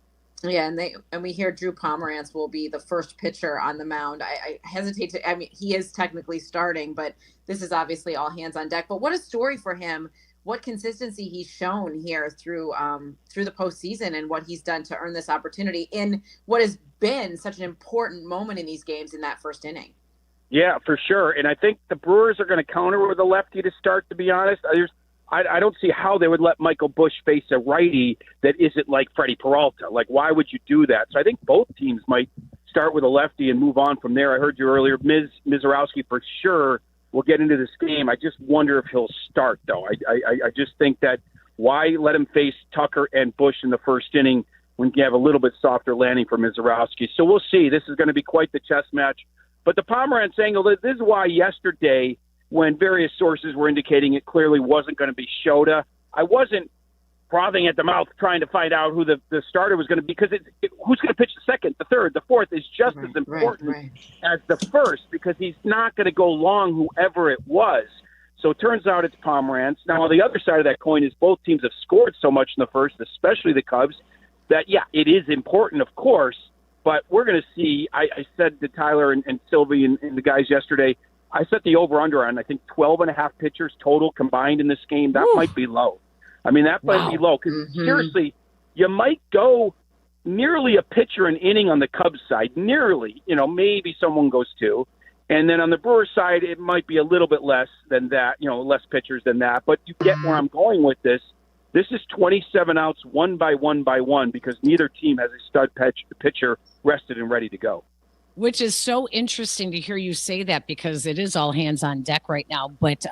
Yeah, and we hear Drew Pomerantz will be the first pitcher on the mound. I hesitate to. I mean, he is technically starting, but this is obviously all hands on deck. But what a story for him! What consistency he's shown here through the postseason, and what he's done to earn this opportunity in what has been such an important moment in these games in that first inning. Yeah, for sure. And I think the Brewers are going to counter with a lefty to start, to be honest. I don't see how they would let Michael Busch face a righty that isn't like Freddie Peralta. Like, why would you do that? So I think both teams might start with a lefty and move on from there. I heard you earlier, Mizorowski for sure will get into this game. I just wonder if he'll start, though. I just think that why let him face Tucker and Busch in the first inning when you have a little bit softer landing for Mizorowski? So we'll see. This is going to be quite the chess match. But the Pomerantz angle, this is why yesterday, when various sources were indicating it clearly wasn't going to be Shota, I wasn't frothing at the mouth trying to find out who the starter was going to be, because who's going to pitch the second, the third, the fourth is just as important as the first, because he's not going to go long whoever it was. So it turns out it's Pomerantz. Now, on the other side of that coin is both teams have scored so much in the first, especially the Cubs, that, yeah, it is important, of course, but we're going to see. I said to Tyler and Sylvie and the guys yesterday, I set the over-under on, I think, 12.5 pitchers total combined in this game. That might be low. I mean, that might be low, because seriously, you might go nearly a pitcher an inning on the Cubs side, nearly, maybe someone goes 2. And then on the Brewers side, it might be a little bit less than that, less pitchers than that. But you get where I'm going with this. This is 27 outs, one by one, because neither team has a stud pitcher rested and ready to go. Which is so interesting to hear you say that, because it is all hands on deck right now. But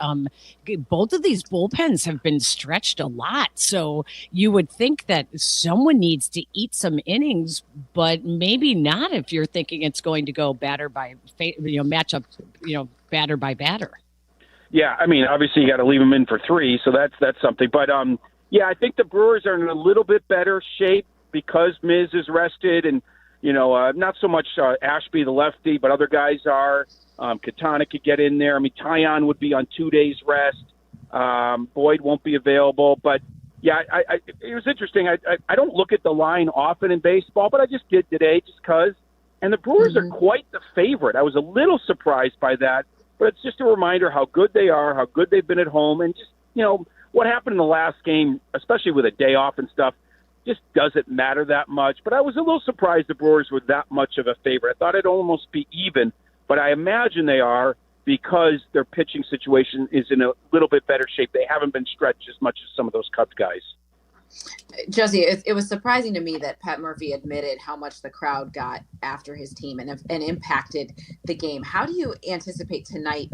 both of these bullpens have been stretched a lot. So you would think that someone needs to eat some innings, but maybe not if you're thinking it's going to go batter by matchup, batter by batter. Yeah, I mean, obviously you got to leave them in for 3, so that's something. But yeah, I think the Brewers are in a little bit better shape because Miz is rested, and Not so much Ashby, the lefty, but other guys are. Katana could get in there. I mean, Tyon would be on 2 days rest. Boyd won't be available. But, yeah, it was interesting. I don't look at the line often in baseball, but I just did today just because. And the Brewers are quite the favorite. I was a little surprised by that. But it's just a reminder how good they are, how good they've been at home, and just, what happened in the last game, especially with a day off and stuff, just doesn't matter that much. But I was a little surprised the Brewers were that much of a favorite. I thought it'd almost be even, but I imagine they are because their pitching situation is in a little bit better shape. They haven't been stretched as much as some of those Cubs guys. Jesse, it was surprising to me that Pat Murphy admitted how much the crowd got after his team and impacted the game. How do you anticipate tonight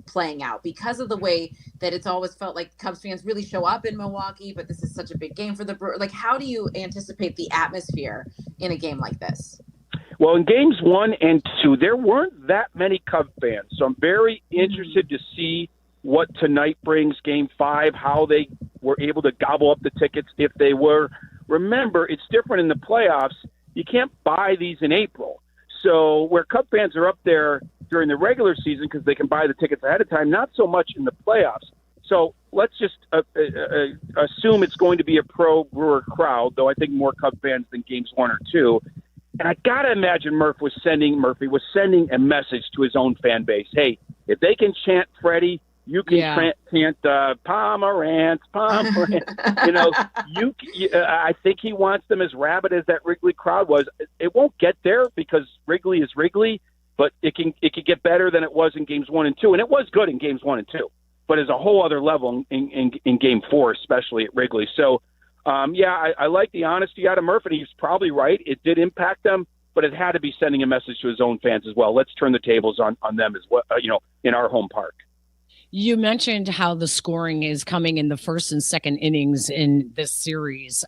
playing out? Because of the way that it's always felt like Cubs fans really show up in Milwaukee, but this is such a big game for the Brewers. Like, how do you anticipate the atmosphere in a game like this? Well, in games 1 and 2, there weren't that many Cub fans, so I'm very interested to see what tonight brings. Game 5, how they were able to gobble up the tickets if they were. Remember, it's different in the playoffs. You can't buy these in April. So where Cub fans are up there during the regular season because they can buy the tickets ahead of time, not so much in the playoffs. So let's just assume it's going to be a pro-Brewer crowd, though I think more Cub fans than games 1 or 2. And I got to imagine Murphy was sending a message to his own fan base. Hey, if they can chant Freddie, you can chant Pomerantz. I think he wants them as rabid as that Wrigley crowd was. It won't get there because Wrigley is Wrigley, but it can get better than it was in games 1 and 2, and it was good in games 1 and 2. But it's a whole other level in game 4, especially at Wrigley. So, I like the honesty out of Murphy. He's probably right. It did impact them, but it had to be sending a message to his own fans as well. Let's turn the tables on them as well. In our home park. You mentioned how the scoring is coming in the first and second innings in this series.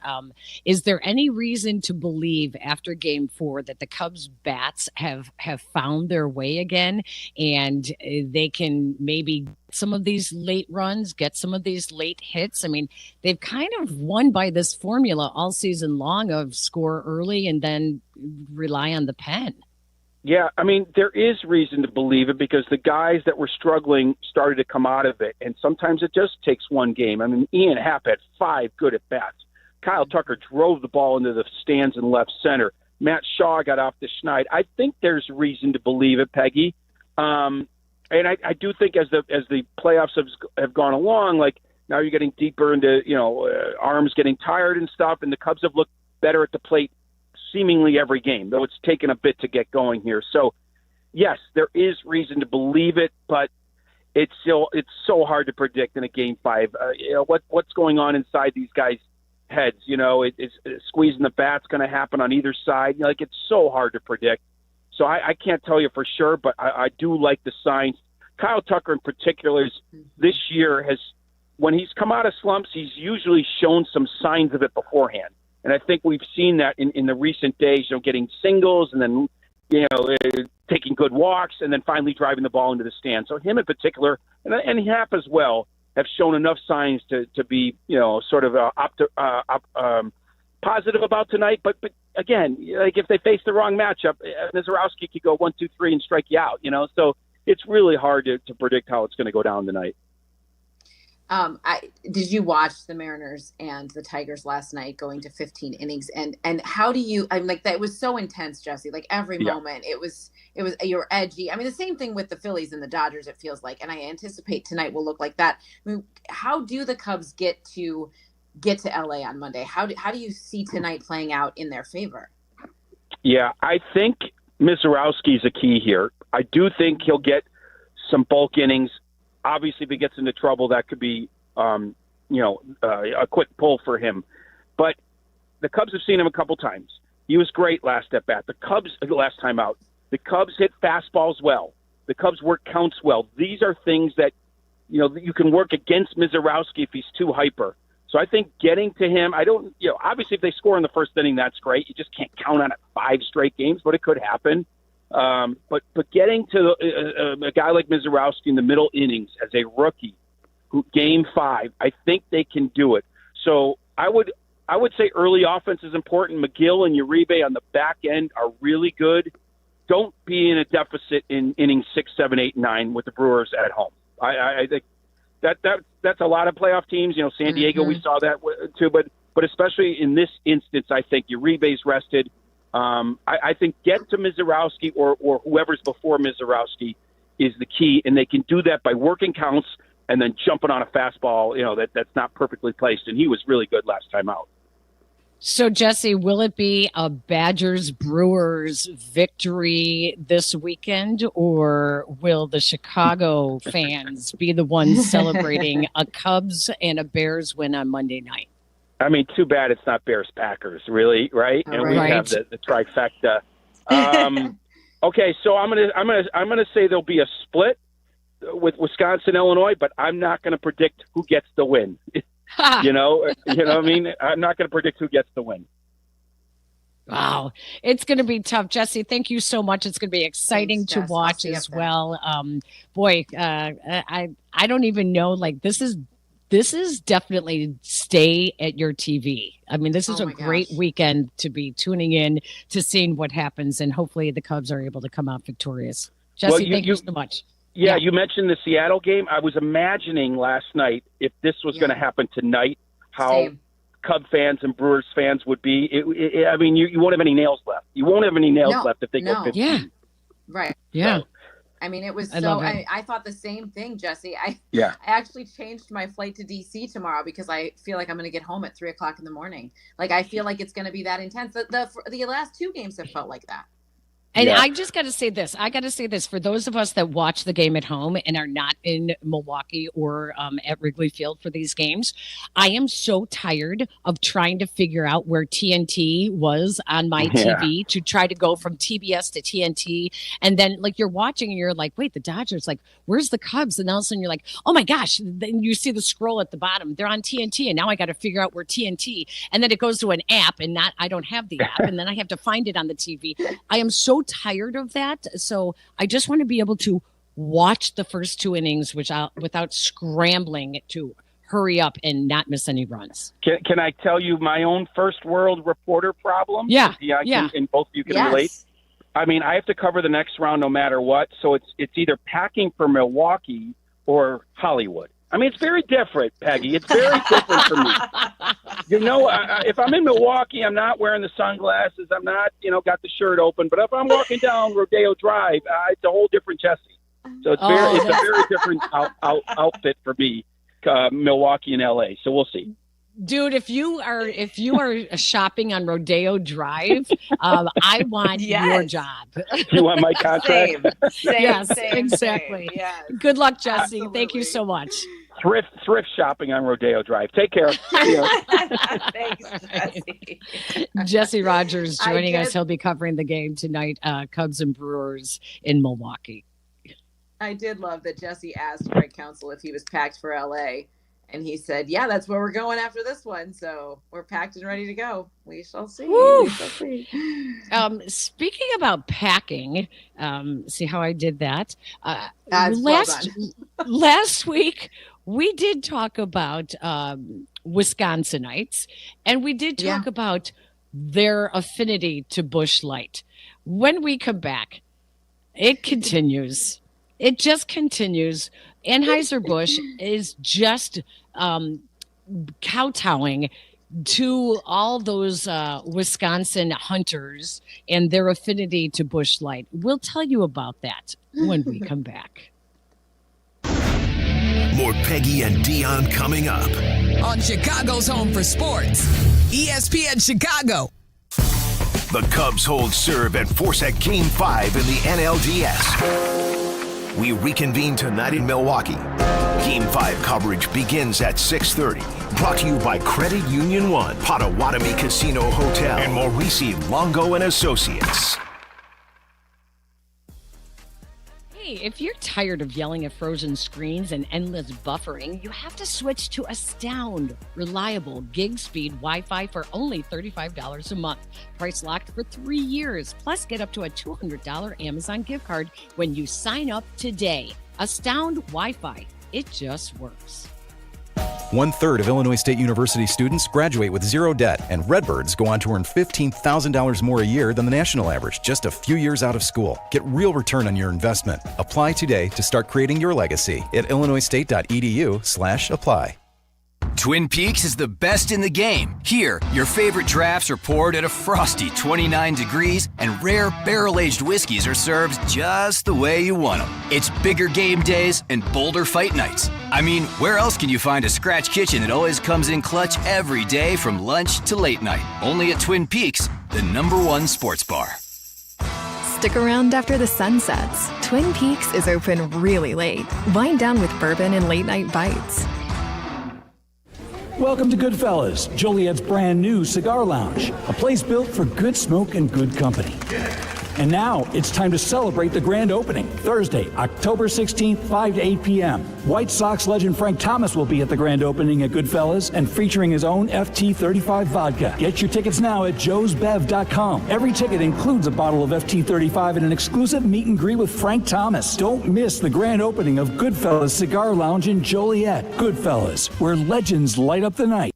Is there any reason to believe after game 4 that the Cubs bats have found their way again and they can maybe some of these late runs, get some of these late hits? I mean, they've kind of won by this formula all season long of score early and then rely on the pen. Yeah, I mean, there is reason to believe it because the guys that were struggling started to come out of it, and sometimes it just takes one game. I mean, Ian Happ had 5 good at-bats. Kyle Tucker drove the ball into the stands in left center. Matt Shaw got off the schneid. I think there's reason to believe it, Peggy. And I do think as the playoffs have gone along, like now you're getting deeper into, arms getting tired and stuff, and the Cubs have looked better at the plate seemingly every game, though it's taken a bit to get going here. So, yes, there is reason to believe it, but it's so hard to predict in a game 5. What's going on inside these guys' heads? Is squeezing the bat's going to happen on either side? It's so hard to predict. So I can't tell you for sure, but I do like the signs. Kyle Tucker in particular this year when he's come out of slumps, he's usually shown some signs of it beforehand. And I think we've seen that in the recent days, getting singles and then, taking good walks and then finally driving the ball into the stand. So him in particular, and Happ as well, have shown enough signs to be, sort of positive about tonight. But again, if they face the wrong matchup, Mizorowski could go 1, 2, 3 and strike you out, So it's really hard to predict how it's going to go down tonight. Did you watch the Mariners and the Tigers last night going to 15 innings? And how do you, that it was so intense, Jesse, like every moment it was you're edgy. I mean, the same thing with the Phillies and the Dodgers, it feels like, and I anticipate tonight will look like that. I mean, how do the Cubs get to LA on Monday? How do you see tonight playing out in their favor? Yeah, I think Mizorowski's a key here. I do think he'll get some bulk innings. Obviously, if he gets into trouble, that could be, a quick pull for him. But the Cubs have seen him a couple times. He was great last at bat. Last time out. The Cubs hit fastballs well. The Cubs work counts well. These are things that, you can work against Mizorowski if he's too hyper. So I think getting to him, obviously if they score in the first inning, that's great. You just can't count on it 5 straight games, but it could happen. But getting to a guy like Mizorowski in the middle innings as a rookie, game 5, I think they can do it. So I would I would say early offense is important. McGill and Uribe on the back end are really good. Don't be in a deficit in innings 6, 7, 8, 9 with the Brewers at home. I think that's a lot of playoff teams. You know, San Diego, we saw that too. But especially in this instance, I think Uribe's rested. I think get to Mizorowski or whoever's before Mizorowski is the key, and they can do that by working counts and then jumping on a fastball, you know, that's not perfectly placed. And he was really good last time out. So, Jesse, will it be a Badgers-Brewers victory this weekend, or will the Chicago fans be the ones celebrating a Cubs and a Bears win on Monday night? I mean, too bad it's not Bears-Packers, really, right? And we have the trifecta. Okay, so I'm gonna say there'll be a split with Wisconsin, Illinois, but I'm not going to predict who gets the win. You know what I mean? I'm not going to predict who gets the win. Wow. It's going to be tough. Jesse, thank you so much. It's going to be exciting to watch as well. I don't even know, like, this is definitely stay at your TV. I mean, this is a great weekend to be tuning in to seeing what happens, and hopefully the Cubs are able to come out victorious. Jesse, thank you so much. Yeah, you mentioned the Seattle game. I was imagining last night, if this was going to happen tonight, how Cub fans and Brewers fans would be. I mean, you won't have any nails left. You won't have any nails left if they go 15. Yeah. Right. Yeah. So, I mean, it was I thought the same thing, Jesse. I actually changed my flight to DC tomorrow because I feel like I'm going to get home at 3:00 in the morning. Like, I feel like it's going to be that intense. The last two games have felt like that. And I just got to say this. I got to say this for those of us that watch the game at home and are not in Milwaukee or at Wrigley Field for these games. I am so tired of trying to figure out where TNT was on my TV to try to go from TBS to TNT. And then, like, you're watching and you're like, wait, the Dodgers, like, where's the Cubs? And all of a sudden you're like, oh my gosh. Then you see the scroll at the bottom. They're on TNT. And now I got to figure out where TNT. And then it goes to an app and I don't have the app. And then I have to find it on the TV. I am so tired of that. So I just want to be able to watch the first two innings without scrambling to hurry up and not miss any runs. Can I tell you my own first world reporter problem? Yeah. And both of you can relate. I mean, I have to cover the next round no matter what. So it's either packing for Milwaukee or Hollywood. I mean, it's very different, Peggy. It's very different for me. You know, if I'm in Milwaukee, I'm not wearing the sunglasses. I'm not, got the shirt open. But if I'm walking down Rodeo Drive, it's a whole different Jesse. So it's a very different outfit for me, Milwaukee and LA. So we'll see. Dude, if you are shopping on Rodeo Drive, I want your job. You want my contract? Same, exactly. Yes. Good luck, Jesse. Absolutely. Thank you so much. Thrift shopping on Rodeo Drive. Take care. Thanks, Jesse. Jesse Rogers joining us. He'll be covering the game tonight, Cubs and Brewers in Milwaukee. I did love that Jesse asked Greg Counsell if he was packed for LA. And he said, yeah, that's where we're going after this one. So we're packed and ready to go. We shall see. We shall see. Speaking about packing, see how I did that? Last week, we did talk about Wisconsinites, and we did talk about their affinity to Busch Light. When we come back, it continues. It just continues. Anheuser-Busch is just kowtowing to all those Wisconsin hunters and their affinity to Busch Light. We'll tell you about that when we come back. More Peggy and Dionne coming up on Chicago's Home for Sports, ESPN Chicago. The Cubs hold serve and force at Game 5 in the NLDS. We reconvene tonight in Milwaukee. Game 5 coverage begins at 6:30. Brought to you by Credit Union 1, Potawatomi Casino Hotel, and Maurice Longo and Associates. Hey, if you're tired of yelling at frozen screens and endless buffering, you have to switch to Astound. Reliable gig speed Wi-Fi for only $35 a month. Price locked for 3 years. Plus, get up to a $200 Amazon gift card when you sign up today. Astound Wi-Fi. It just works. 1/3 of Illinois State University students graduate with zero debt, and Redbirds go on to earn $15,000 more a year than the national average just a few years out of school. Get real return on your investment. Apply today to start creating your legacy at illinoisstate.edu/apply. Twin Peaks is the best in the game. Here, your favorite drafts are poured at a frosty 29 degrees, and rare barrel-aged whiskeys are served just the way you want them. It's bigger game days and bolder fight nights. I mean, where else can you find a scratch kitchen that always comes in clutch every day from lunch to late night? Only at Twin Peaks, the #1 sports bar. Stick around after the sun sets. Twin Peaks is open really late. Wind down with bourbon and late-night bites. Welcome to Goodfellas, Joliet's brand new cigar lounge, a place built for good smoke and good company. And now it's time to celebrate the grand opening, Thursday, October 16th, 5 to 8 p.m. White Sox legend Frank Thomas will be at the grand opening at Goodfellas and featuring his own FT35 vodka. Get your tickets now at joesbev.com. Every ticket includes a bottle of FT35 and an exclusive meet and greet with Frank Thomas. Don't miss the grand opening of Goodfellas Cigar Lounge in Joliet. Goodfellas, where legends light up the night.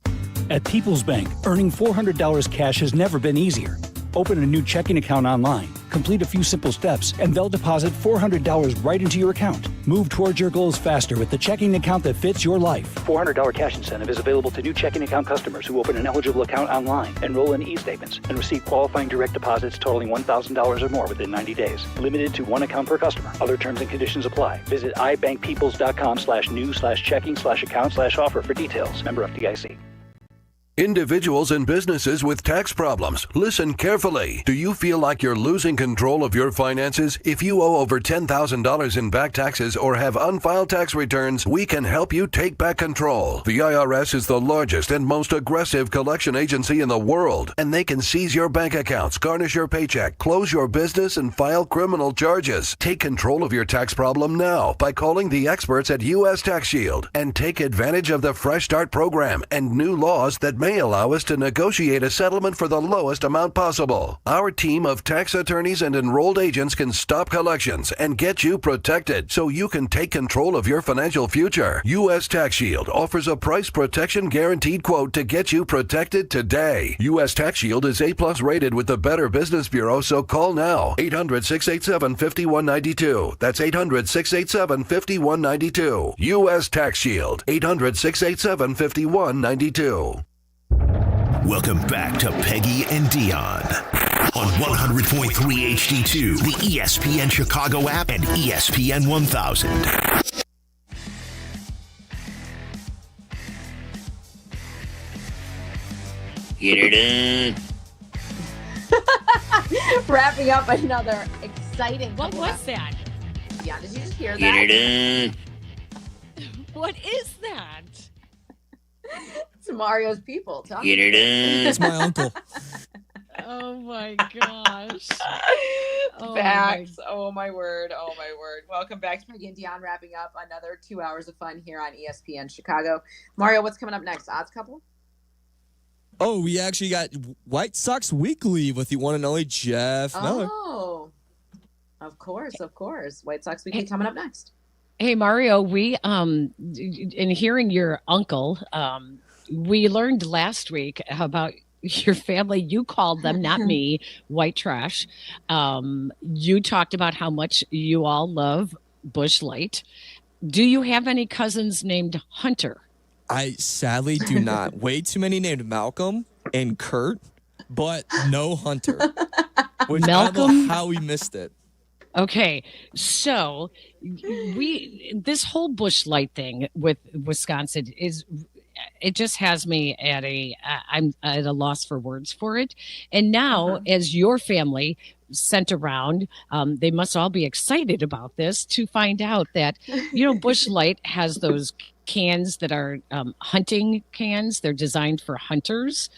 At People's Bank, earning $400 cash has never been easier. Open a new checking account online, complete a few simple steps, and they'll deposit $400 right into your account. Move towards your goals faster with the checking account that fits your life. $400 cash incentive is available to new checking account customers who open an eligible account online, enroll in e-statements, and receive qualifying direct deposits totaling $1,000 or more within 90 days. Limited to one account per customer. Other terms and conditions apply. Visit ibankpeoples.com/new/checking/account/offer for details. Member FDIC. Individuals and businesses with tax problems, listen carefully. Do you feel like you're losing control of your finances? If you owe over $10,000 in back taxes or have unfiled tax returns, we can help you take back control. The IRS is the largest and most aggressive collection agency in the world, and they can seize your bank accounts, garnish your paycheck, close your business, and file criminal charges. Take control of your tax problem now by calling the experts at U.S. Tax Shield and take advantage of the Fresh Start program and new laws that may allow us to negotiate a settlement for the lowest amount possible. Our team of tax attorneys and enrolled agents can stop collections and get you protected so you can take control of your financial future. U.S. Tax Shield offers a price protection guaranteed quote to get you protected today. U.S. Tax Shield is A+ rated with the Better Business Bureau, so call now. 800-687-5192. That's 800-687-5192. U.S. Tax Shield. 800-687-5192. Welcome back to Peggy and Dionne on 100.3 HD2, the ESPN Chicago app, and ESPN 1000. Get it in. Wrapping up another exciting. What was that? Yeah, did you just hear that? Get it in. What is that? It's Mario's people talking. Get it in. It's my uncle. Oh my gosh. Facts. Oh my word. Oh my word. Welcome back to Peggy and Dionne, wrapping up another 2 hours of fun here on ESPN Chicago. Mario, what's coming up next? Odds Couple? Oh, we actually got White Sox Weekly with the one and only Jeff Miller. Oh, of course. White Sox Weekly coming up next. Hey, Mario, we, in hearing your uncle, we learned last week about your family. You called them, not me, white trash. You talked about how much you all love Busch Light. Do you have any cousins named Hunter? I sadly do not. Way too many named Malcolm and Kurt, but no Hunter. Which Malcolm? I don't know how we missed it. Okay, so this whole Busch Light thing with Wisconsin it just has me I'm at a loss for words for it. And now, as your family sent around, they must all be excited about this to find out that, Busch Light has those cans that are hunting cans. They're designed for hunters.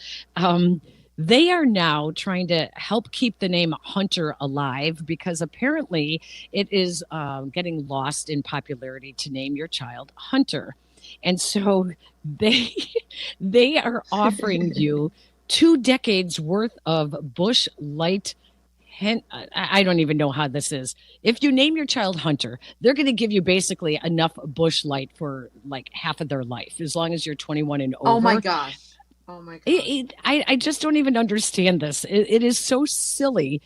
They are now trying to help keep the name Hunter alive because apparently it is getting lost in popularity to name your child Hunter. And so they are offering you 2 decades worth of Busch Light I don't even know how this is. If you name your child Hunter, they're going to give you basically enough Bush Light for like half of their life, as long as you're 21 and over. Oh my gosh. Oh my gosh. I just don't even understand this. It is so silly.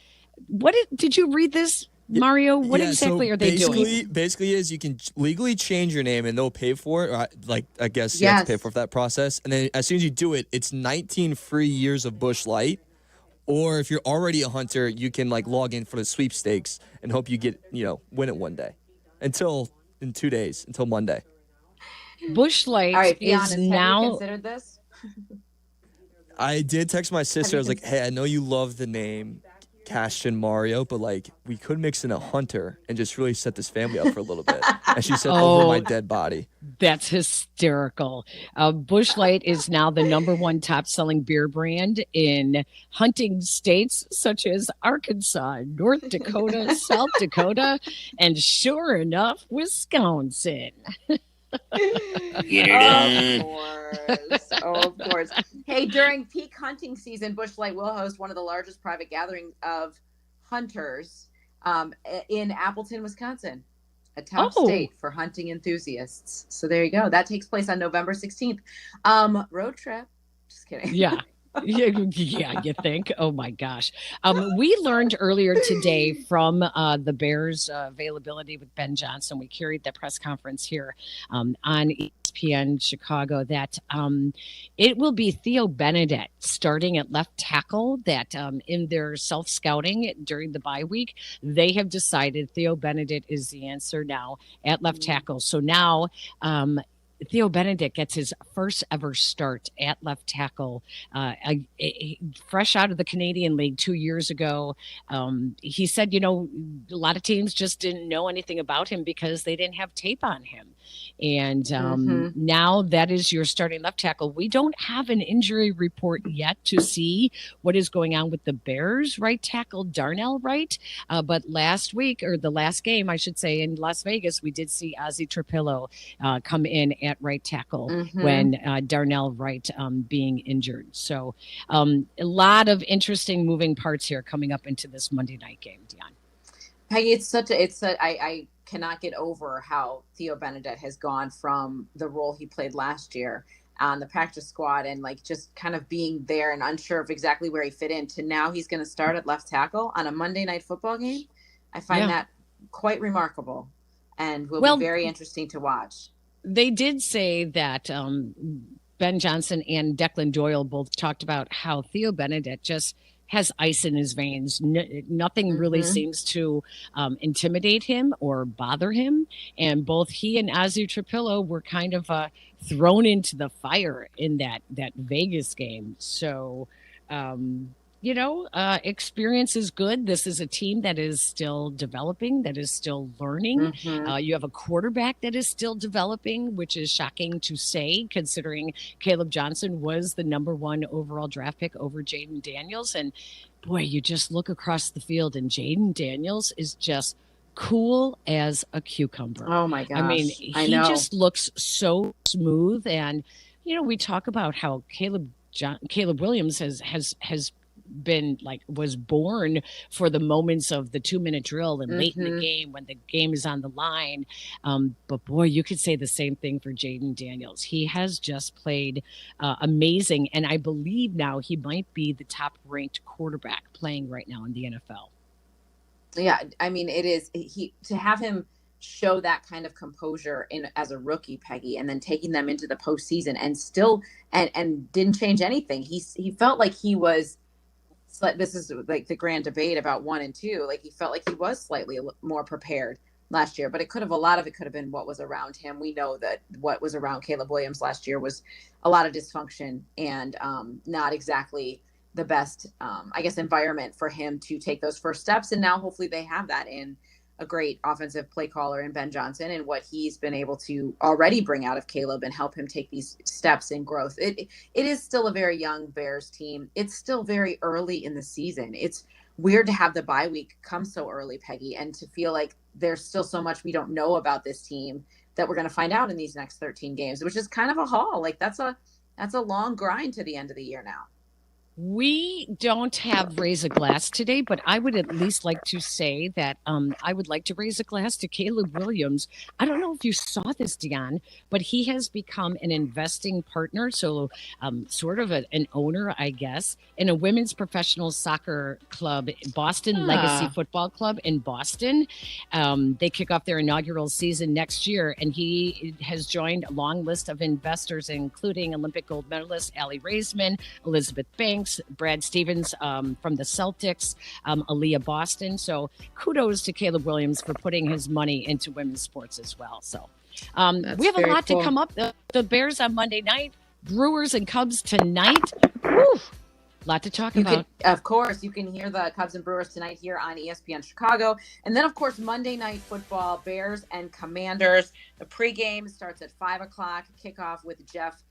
Did you read this, Mario? What exactly are they doing? Basically is you can legally change your name and they'll pay for it. I guess you have to pay for that process. And then as soon as you do it, it's 19 free years of Bush Light. Or if you're already a hunter, you can like log in for the sweepstakes and hope you get, win it one day. In 2 days, until Monday. Bush Light All right, be is honest, now. Have you considered this? I did text my sister. I was like, hey, I know you love the name Cash and Mario, but like we could mix in a hunter and just really set this family up for a little bit. And she said, over my dead body. That's hysterical. Bush Light is now the #1 top-selling beer brand in hunting states such as Arkansas, North Dakota, South Dakota, and sure enough, Wisconsin. Of course. Hey, during peak hunting season, Bush Light will host one of the largest private gatherings of hunters in Appleton, Wisconsin, a top state for hunting enthusiasts. So there you go. That takes place on November 16th. Road trip. Just kidding. Yeah. Yeah, you think? Oh my gosh. We learned earlier today from the Bears availability with Ben Johnson. We carried the press conference here on ESPN Chicago that it will be Theo Benedict starting at left tackle. That in their self-scouting during the bye week, they have decided Theo Benedict is the answer now at left tackle. So now Theo Benedict gets his first ever start at left tackle, fresh out of the Canadian League 2 years ago. He said, a lot of teams just didn't know anything about him because they didn't have tape on him. And now that is your starting left tackle. We don't have an injury report yet to see what is going on with the Bears right tackle, Darnell Wright. But last week, or the last game, I should say, in Las Vegas, we did see Ozzie Trapillo come in at right tackle when Darnell Wright being injured. So a lot of interesting moving parts here coming up into this Monday night game, Dionne. Peggy, I cannot get over how Theo Benedict has gone from the role he played last year on the practice squad and like just kind of being there and unsure of exactly where he fit in to now he's going to start at left tackle on a Monday night football game. I find that quite remarkable and will be very interesting to watch. They did say that Ben Johnson and Declan Doyle both talked about how Theo Benedict just has ice in his veins. Nothing really seems to intimidate him or bother him. And both he and Ozzie Trapillo were kind of thrown into the fire in that Vegas game. So, experience is good. This is a team that is still developing, that is still learning. You have a quarterback that is still developing, which is shocking to say, considering Caleb Johnson was the #1 overall draft pick over Jaden Daniels. And boy, you just look across the field and Jaden Daniels is just cool as a cucumber. Oh my gosh. I mean, he just looks so smooth. And, we talk about how Caleb Williams has been was born for the moments of the 2-minute drill and late in the game when the game is on the line. But boy, you could say the same thing for Jaden Daniels. He has just played amazing. And I believe now he might be the top ranked quarterback playing right now in the NFL. Yeah. I mean, it is to have him show that kind of composure as a rookie, Peggy, and then taking them into the postseason and still, and didn't change anything. He felt like he was, this is like the grand debate about 1 and 2. Like he felt like he was slightly more prepared last year, but a lot of it could have been what was around him. We know that what was around Caleb Williams last year was a lot of dysfunction and not exactly the best, environment for him to take those first steps. And now hopefully they have that in a great offensive play caller in Ben Johnson and what he's been able to already bring out of Caleb and help him take these steps in growth. It is still a very young Bears team. It's still very early in the season. It's weird to have the bye week come so early, Peggy, and to feel like there's still so much we don't know about this team that we're going to find out in these next 13 games, which is kind of a haul. Like that's a long grind to the end of the year now. We don't have Raise a Glass today, but I would at least like to say that I would like to raise a glass to Caleb Williams. I don't know if you saw this, Dionne, but he has become an investing partner, so sort of an owner, I guess, in a women's professional soccer club, Boston Legacy Football Club in Boston. They kick off their inaugural season next year, and he has joined a long list of investors, including Olympic gold medalist Allie Raisman, Elizabeth Banks, Brad Stevens from the Celtics, Aaliyah Boston. So kudos to Caleb Williams for putting his money into women's sports as well. So we have a lot to come up. The Bears on Monday night, Brewers and Cubs tonight. Woo! Lot to talk about. Of course, you can hear the Cubs and Brewers tonight here on ESPN Chicago. And then, of course, Monday Night Football, Bears and Commanders. The pregame starts at 5 o'clock. Kickoff with Jeff,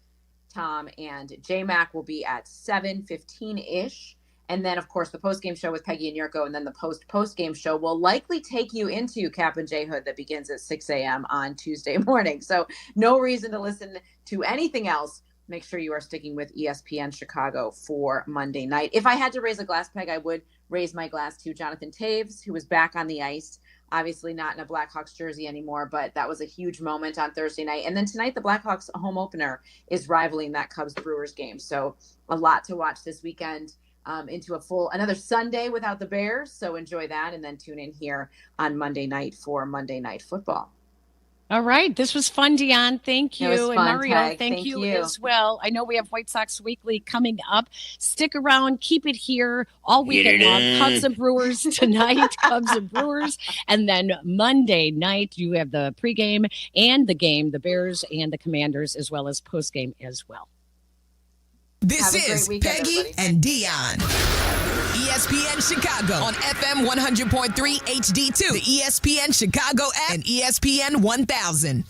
Tom, and J-Mac will be at 7:15-ish. And then, of course, the postgame show with Peggy and Yurko, and then the postgame show will likely take you into Cap and J Hood that begins at 6 a.m. on Tuesday morning. So no reason to listen to anything else. Make sure you are sticking with ESPN Chicago for Monday night. If I had to raise a glass, Peg, I would raise my glass to Jonathan Taves, who was back on the ice. Obviously not in a Blackhawks jersey anymore, but that was a huge moment on Thursday night. And then tonight, the Blackhawks home opener is rivaling that Cubs-Brewers game. So a lot to watch this weekend into another Sunday without the Bears. So enjoy that, and then tune in here on Monday night for Monday Night Football. All right. This was fun, Dionne. Thank you. It was fun, and Mario, Peg. thank you as well. I know we have White Sox Weekly coming up. Stick around. Keep it here all weekend long. Cubs and Brewers tonight. Cubs and Brewers. And then Monday night, you have the pregame and the game, the Bears and the Commanders, as well as postgame as well. This is Peggy and Dionne. ESPN Chicago on FM 100.3 HD2, the ESPN Chicago app, and ESPN 1000.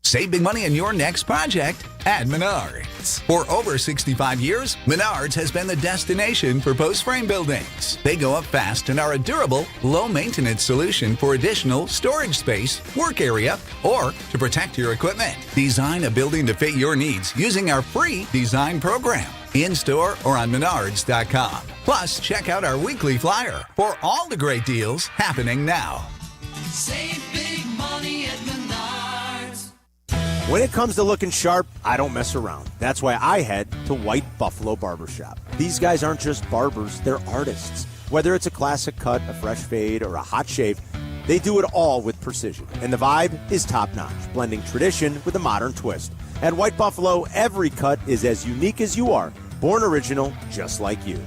Save big money on your next project at Menards. For over 65 years, Menards has been the destination for post-frame buildings. They go up fast and are a durable, low-maintenance solution for additional storage space, work area, or to protect your equipment. Design a building to fit your needs using our free design program, in-store or on Menards.com. Plus, check out our weekly flyer for all the great deals happening now. Save big money at Menards. When it comes to looking sharp, I don't mess around. That's why I head to White Buffalo Barbershop. These guys aren't just barbers, they're artists. Whether it's a classic cut, a fresh fade, or a hot shave, they do it all with precision. And the vibe is top-notch, blending tradition with a modern twist. At White Buffalo, every cut is as unique as you are. Born original, just like you.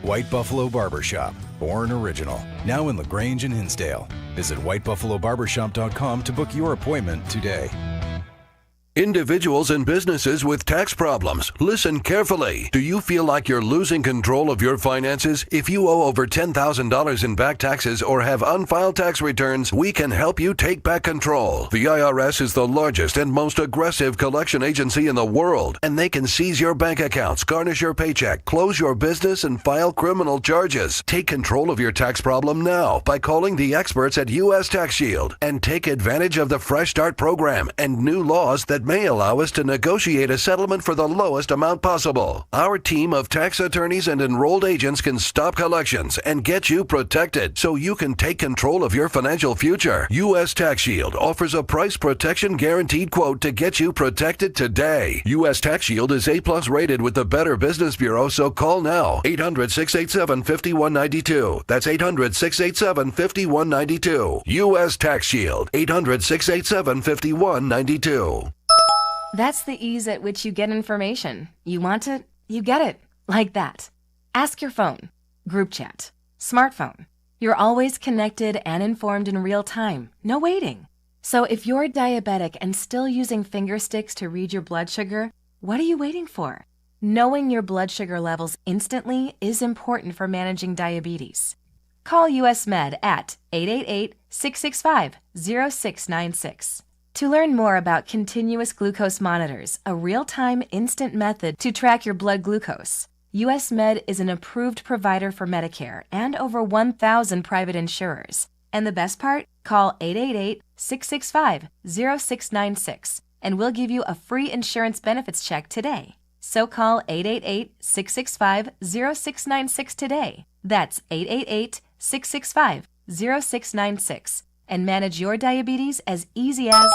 White Buffalo Barbershop. Born original. Now in LaGrange and Hinsdale. Visit whitebuffalobarbershop.com to book your appointment today. Individuals and businesses with tax problems, listen carefully. Do you feel like you're losing control of your finances? If you owe over $10,000 in back taxes or have unfiled tax returns, we can help you take back control. The IRS is the largest and most aggressive collection agency in the world, and they can seize your bank accounts, garnish your paycheck, close your business, and file criminal charges. Take control of your tax problem now by calling the experts at U.S. Tax Shield and take advantage of the Fresh Start program and new laws that may allow us to negotiate a settlement for the lowest amount possible. Our team of tax attorneys and enrolled agents can stop collections and get you protected so you can take control of your financial future. U.S. Tax Shield offers a price protection guaranteed quote to get you protected today. U.S. Tax Shield is A+ rated with the Better Business Bureau, so call now. 800-687-5192. That's 800-687-5192. U.S. Tax Shield. 800-687-5192. That's the ease at which you get information. You want it, you get it. Like that. Ask your phone. Group chat. Smartphone. You're always connected and informed in real time. No waiting. So if you're diabetic and still using finger sticks to read your blood sugar, what are you waiting for? Knowing your blood sugar levels instantly is important for managing diabetes. Call US Med at 888-665-0696. To learn more about continuous glucose monitors, a real-time instant method to track your blood glucose, US Med is an approved provider for Medicare and over 1,000 private insurers. And the best part? Call 888-665-0696 and we'll give you a free insurance benefits check today. So call 888-665-0696 today. That's 888-665-0696. And manage your diabetes as easy as...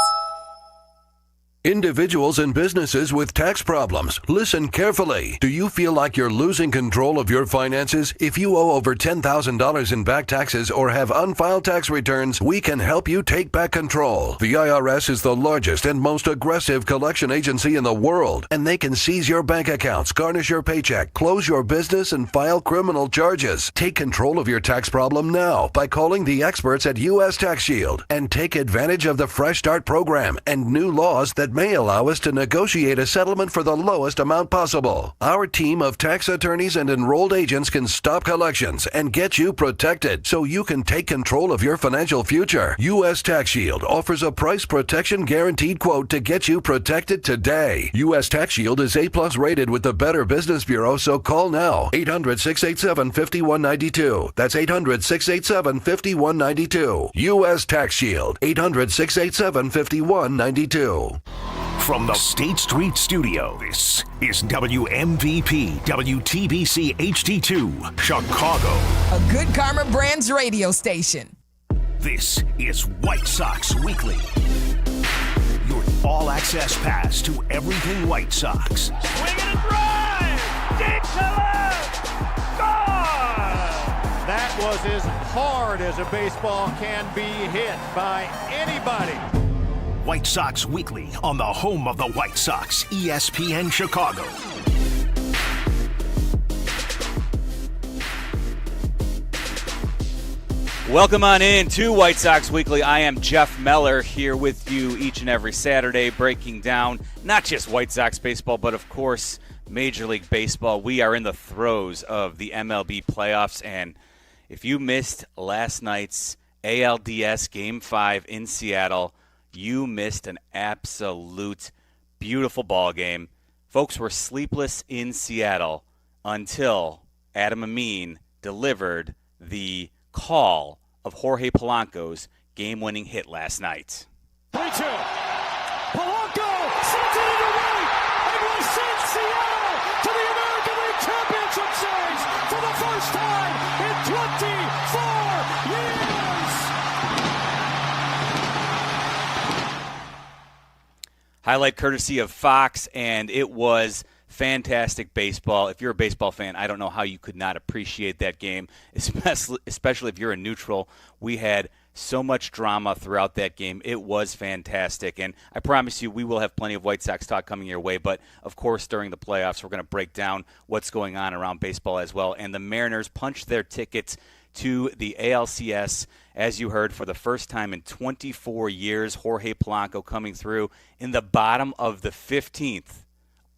Individuals and businesses with tax problems, listen carefully. Do you feel like you're losing control of your finances? If you owe over $10,000 in back taxes or have unfiled tax returns, we can help you take back control. The IRS is the largest and most aggressive collection agency in the world, and they can seize your bank accounts, garnish your paycheck, close your business, and file criminal charges. Take control of your tax problem now by calling the experts at U.S. Tax Shield and take advantage of the Fresh Start program and new laws that may allow us to negotiate a settlement for the lowest amount possible. Our team of tax attorneys and enrolled agents can stop collections and get you protected so you can take control of your financial future. U.S. Tax Shield offers a price protection guaranteed quote to get you protected today. U.S. Tax Shield is A+ rated with the Better Business Bureau, so call now. 800-687-5192. That's 800-687-5192. U.S. Tax Shield. 800-687-5192. From the State Street Studio, this is WMVP WTBC HD2, Chicago. A Good Karma Brands radio station. This is White Sox Weekly. Your all-access pass to everything White Sox. Swing it and drive! Deep to left! Gone! That was as hard as a baseball can be hit by anybody. White Sox Weekly on the home of the White Sox, ESPN Chicago. Welcome on in to White Sox Weekly. I am Jeff Meller here with you each and every Saturday, breaking down not just White Sox baseball, but of course Major League Baseball. We are in the throes of the MLB playoffs, and if you missed last night's ALDS Game 5 in Seattle, you missed an absolute beautiful ball game. Folks were sleepless in Seattle until Adam Amin delivered the call of Jorge Polanco's game-winning hit last night. 3-2. Polanco sends it into right, and will send Seattle to the American League Championship Series for the first time in 24 years. Highlight courtesy of Fox, and it was fantastic baseball. If you're a baseball fan, I don't know how you could not appreciate that game, especially if you're a neutral. We had so much drama throughout that game. It was fantastic, and I promise you we will have plenty of White Sox talk coming your way, but of course during the playoffs we're going to break down what's going on around baseball as well, and the Mariners punched their tickets to the ALCS, as you heard, for the first time in 24 years. Jorge Polanco coming through in the bottom of the 15th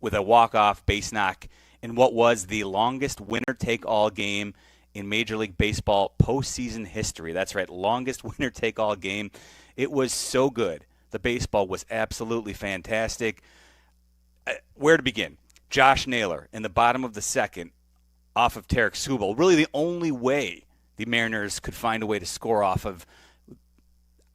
with a walk-off base knock in what was the longest winner-take-all game in Major League Baseball postseason history. That's right, longest winner-take-all game. It was so good. The baseball was absolutely fantastic. Where to begin? Josh Naylor in the bottom of the second off of Tarik Skubal. Really the only way the Mariners could find a way to score off of,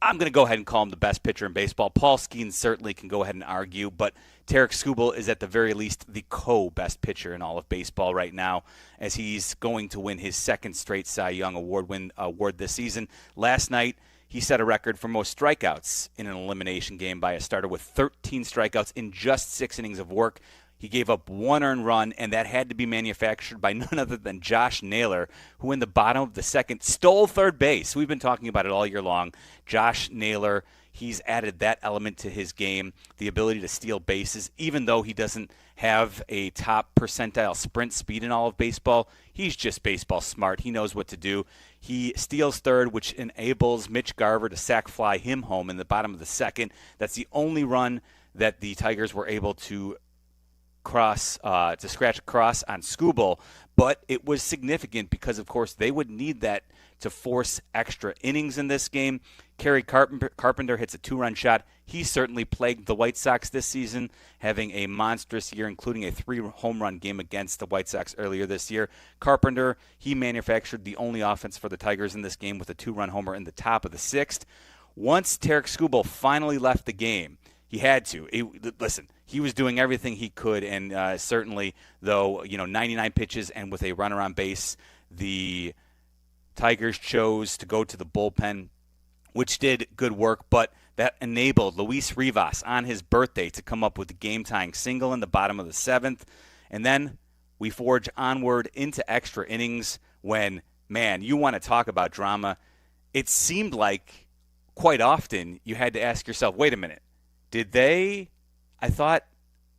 I'm going to go ahead and call him the best pitcher in baseball. Paul Skeens certainly can go ahead and argue, but Tarik Skubal is at the very least the co-best pitcher in all of baseball right now, as he's going to win his second straight Cy Young award this season. Last night, he set a record for most strikeouts in an elimination game by a starter with 13 strikeouts in just 6 innings of work. He gave up 1 earned run, and that had to be manufactured by none other than Josh Naylor, who in the bottom of the second stole third base. We've been talking about it all year long. Josh Naylor, he's added that element to his game, the ability to steal bases, even though he doesn't have a top percentile sprint speed in all of baseball. He's just baseball smart. He knows what to do. He steals third, which enables Mitch Garver to sac fly him home in the bottom of the second. That's the only run that the Tigers were able to scratch across on Skubal, but it was significant because, of course, they would need that to force extra innings in this game. Kerry Carpenter hits a 2-run shot. He certainly plagued the White Sox this season, having a monstrous year, including a 3-home-run game against the White Sox earlier this year. Carpenter, he manufactured the only offense for the Tigers in this game with a 2-run homer in the top of the 6th. Once Tarik Skubal finally left the game, he had to. Listen, he was doing everything he could, and certainly, though, 99 pitches and with a runner on base, the Tigers chose to go to the bullpen, which did good work, but that enabled Luis Rivas on his birthday to come up with the game-tying single in the bottom of the 7th. And then we forge onward into extra innings when, man, you want to talk about drama. It seemed like quite often you had to ask yourself, wait a minute, I thought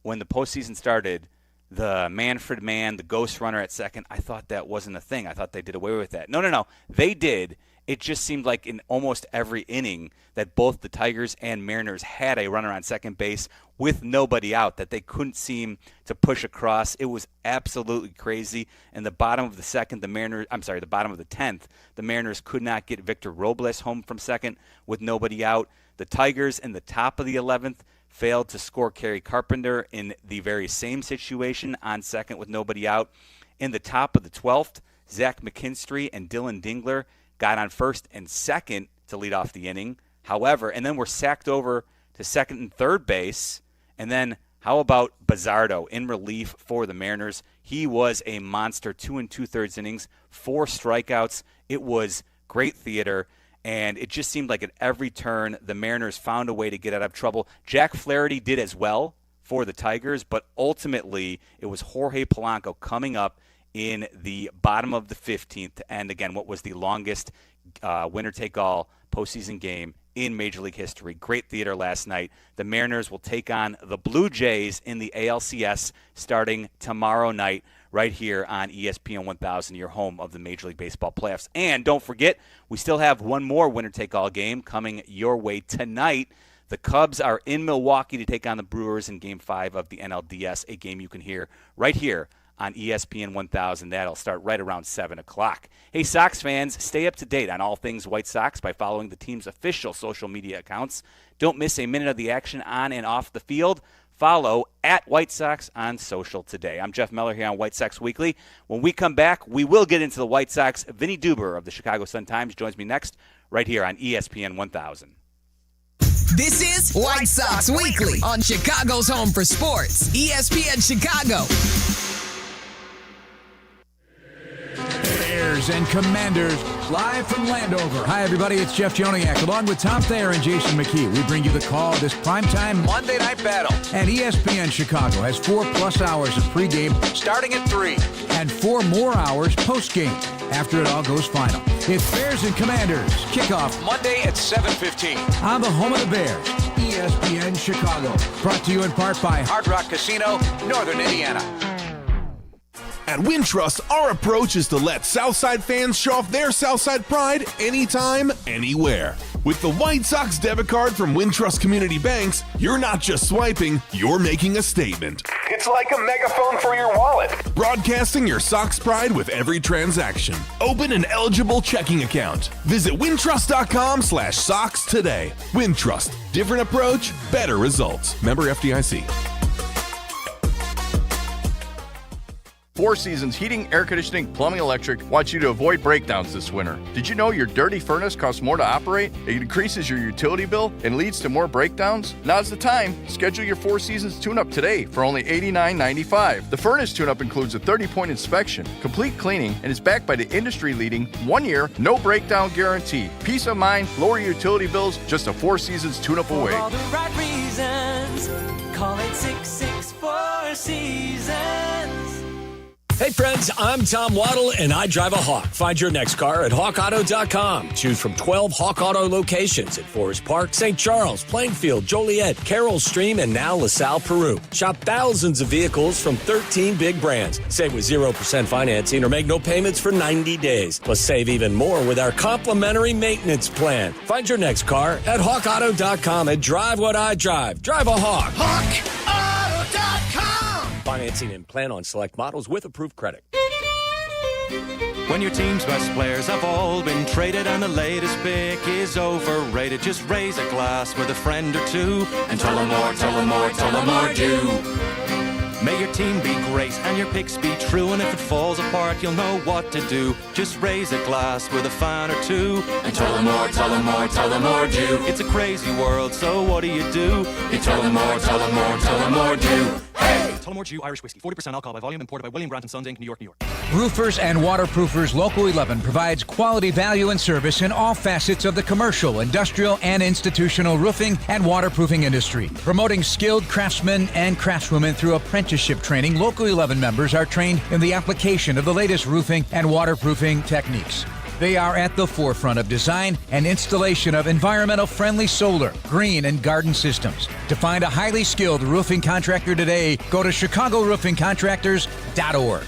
when the postseason started, the Manfred man, the ghost runner at second, I thought that wasn't a thing. I thought they did away with that. No. They did. It just seemed like in almost every inning that both the Tigers and Mariners had a runner on second base with nobody out, that they couldn't seem to push across. It was absolutely crazy. In the bottom of the 10th, the Mariners could not get Victor Robles home from second with nobody out. The Tigers in the top of the 11th failed to score Kerry Carpenter in the very same situation on second with nobody out. In the top of the 12th, Zach McKinstry and Dylan Dingler got on first and second to lead off the inning. However, and then were sacked over to second and third base. And then how about Bazardo in relief for the Mariners? He was a monster, 2 2/3 innings, 4 strikeouts. It was great theater. And it just seemed like at every turn, the Mariners found a way to get out of trouble. Jack Flaherty did as well for the Tigers, but ultimately it was Jorge Polanco coming up in the bottom of the 15th. And again, what was the longest winner-take-all postseason game in Major League history. Great theater last night. The Mariners will take on the Blue Jays in the ALCS starting tomorrow night right here on ESPN 1000, your home of the Major League Baseball playoffs. And don't forget, we still have one more winner-take-all game coming your way tonight. The Cubs are in Milwaukee to take on the Brewers in Game 5 of the NLDS, a game you can hear right here on ESPN 1000. That'll start right around 7 o'clock. Hey, Sox fans, stay up to date on all things White Sox by following the team's official social media accounts. Don't miss a minute of the action on and off the field. Follow at White Sox on social today. I'm Jeff Meller here on White Sox Weekly. When we come back, we will get into the White Sox. Vinny Duber of the Chicago Sun-Times joins me next right here on ESPN 1000. This is White Sox Weekly on Chicago's home for sports, ESPN Chicago. Bears and Commanders, live from Landover. Hi, everybody. It's Jeff Joniak, along with Tom Thayer and Jason McKee. We bring you the call of this primetime Monday night battle. And ESPN Chicago has 4+ hours of pregame starting at 3 and 4 more hours postgame after it all goes final. It's Bears and Commanders. Kickoff Monday at 7:15 on the home of the Bears, ESPN Chicago. Brought to you in part by Hard Rock Casino, Northern Indiana. At Wintrust, our approach is to let Southside fans show off their Southside pride anytime, anywhere. With the White Sox debit card from Wintrust Community Banks, you're not just swiping, you're making a statement. It's like a megaphone for your wallet. Broadcasting your Sox pride with every transaction. Open an eligible checking account. Visit wintrust.com/Sox today. Wintrust. Different approach, better results. Member FDIC. Four Seasons Heating, Air Conditioning, Plumbing, Electric wants you to avoid breakdowns this winter. Did you know your dirty furnace costs more to operate? It increases your utility bill and leads to more breakdowns? Now's the time. Schedule your Four Seasons tune-up today for only $89.95. The furnace tune-up includes a 30-point inspection, complete cleaning, and is backed by the industry-leading 1-year, no breakdown guarantee. Peace of mind, lower utility bills, just a Four Seasons tune-up away. For all the right reasons, call it 664 Seasons. Hey friends, I'm Tom Waddle and I drive a Hawk. Find your next car at hawkauto.com. Choose from 12 Hawk Auto locations at Forest Park, St. Charles, Plainfield, Joliet, Carroll Stream, and now LaSalle, Peru. Shop thousands of vehicles from 13 big brands. Save with 0% financing or make no payments for 90 days. Plus save even more with our complimentary maintenance plan. Find your next car at hawkauto.com and drive what I drive. Drive a Hawk. HawkAuto.com. Financing and plan on select models with approved credit. When your team's best players have all been traded and the latest pick is overrated, just raise a glass with a friend or two and tell them more, tell them more, tell them more do. May your team be great and your picks be true. And if it falls apart, you'll know what to do. Just raise a glass with a fan or two. And tell them more, tell them more, tell them more, do. It's a crazy world, so what do? You tell them more, tell them more, tell them more, do. Hey! Tullamore Dew Irish Whiskey, 40% alcohol by volume, imported by William Grant & Sons, Inc., New York, New York. Roofers and Waterproofers Local 11 provides quality value and service in all facets of the commercial, industrial, and institutional roofing and waterproofing industry. Promoting skilled craftsmen and craftswomen through apprenticeship training, Local 11 members are trained in the application of the latest roofing and waterproofing techniques. They are at the forefront of design and installation of environmental-friendly solar, green, and garden systems. To find a highly skilled roofing contractor today, go to ChicagoRoofingContractors.org.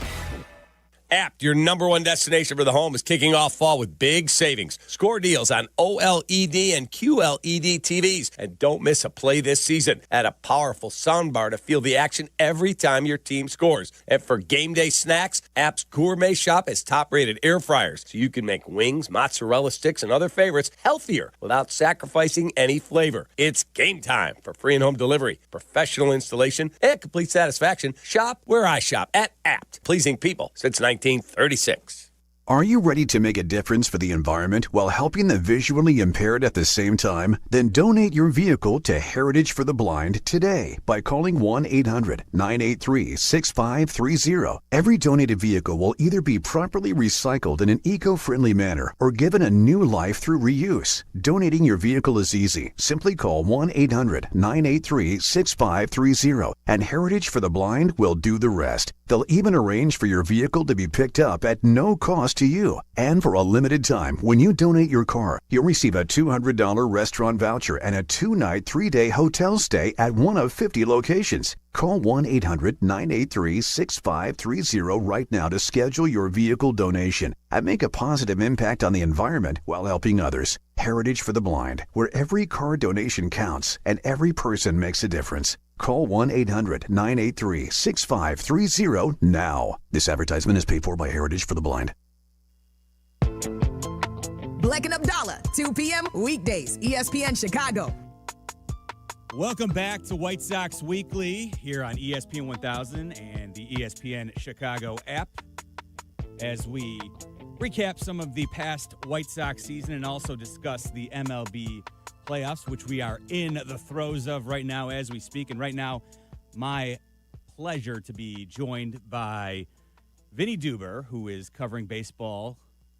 Apt, your number one destination for the home, is kicking off fall with big savings. Score deals on OLED and QLED TVs. And don't miss a play this season. Add a powerful soundbar to feel the action every time your team scores. And for game day snacks, Apt's Gourmet Shop has top-rated air fryers, so you can make wings, mozzarella sticks, and other favorites healthier without sacrificing any flavor. It's game time for free and home delivery, professional installation, and complete satisfaction. Shop where I shop, at Apt. Pleasing people since 1936. Are you ready to make a difference for the environment while helping the visually impaired at the same time? Then donate your vehicle to Heritage for the Blind today by calling 1-800-983-6530. Every donated vehicle will either be properly recycled in an eco-friendly manner or given a new life through reuse. Donating your vehicle is easy. Simply call 1-800-983-6530 and Heritage for the Blind will do the rest. They'll even arrange for your vehicle to be picked up at no cost to you. And for a limited time, when you donate your car, you'll receive a $200 restaurant voucher and a 2-night, 3-day hotel stay at one of 50 locations. Call 1-800-983-6530 right now to schedule your vehicle donation and make a positive impact on the environment while helping others. Heritage for the Blind, where every car donation counts and every person makes a difference. Call 1-800-983-6530 now. This advertisement is paid for by Heritage for the Blind. Black and Abdallah, 2 p.m. weekdays, ESPN Chicago. Welcome back to White Sox Weekly here on ESPN 1000 and the ESPN Chicago app as we recap some of the past White Sox season and also discuss the MLB playoffs, which we are in the throes of right now as we speak. And right now, my pleasure to be joined by Vinny Duber, who is covering baseball,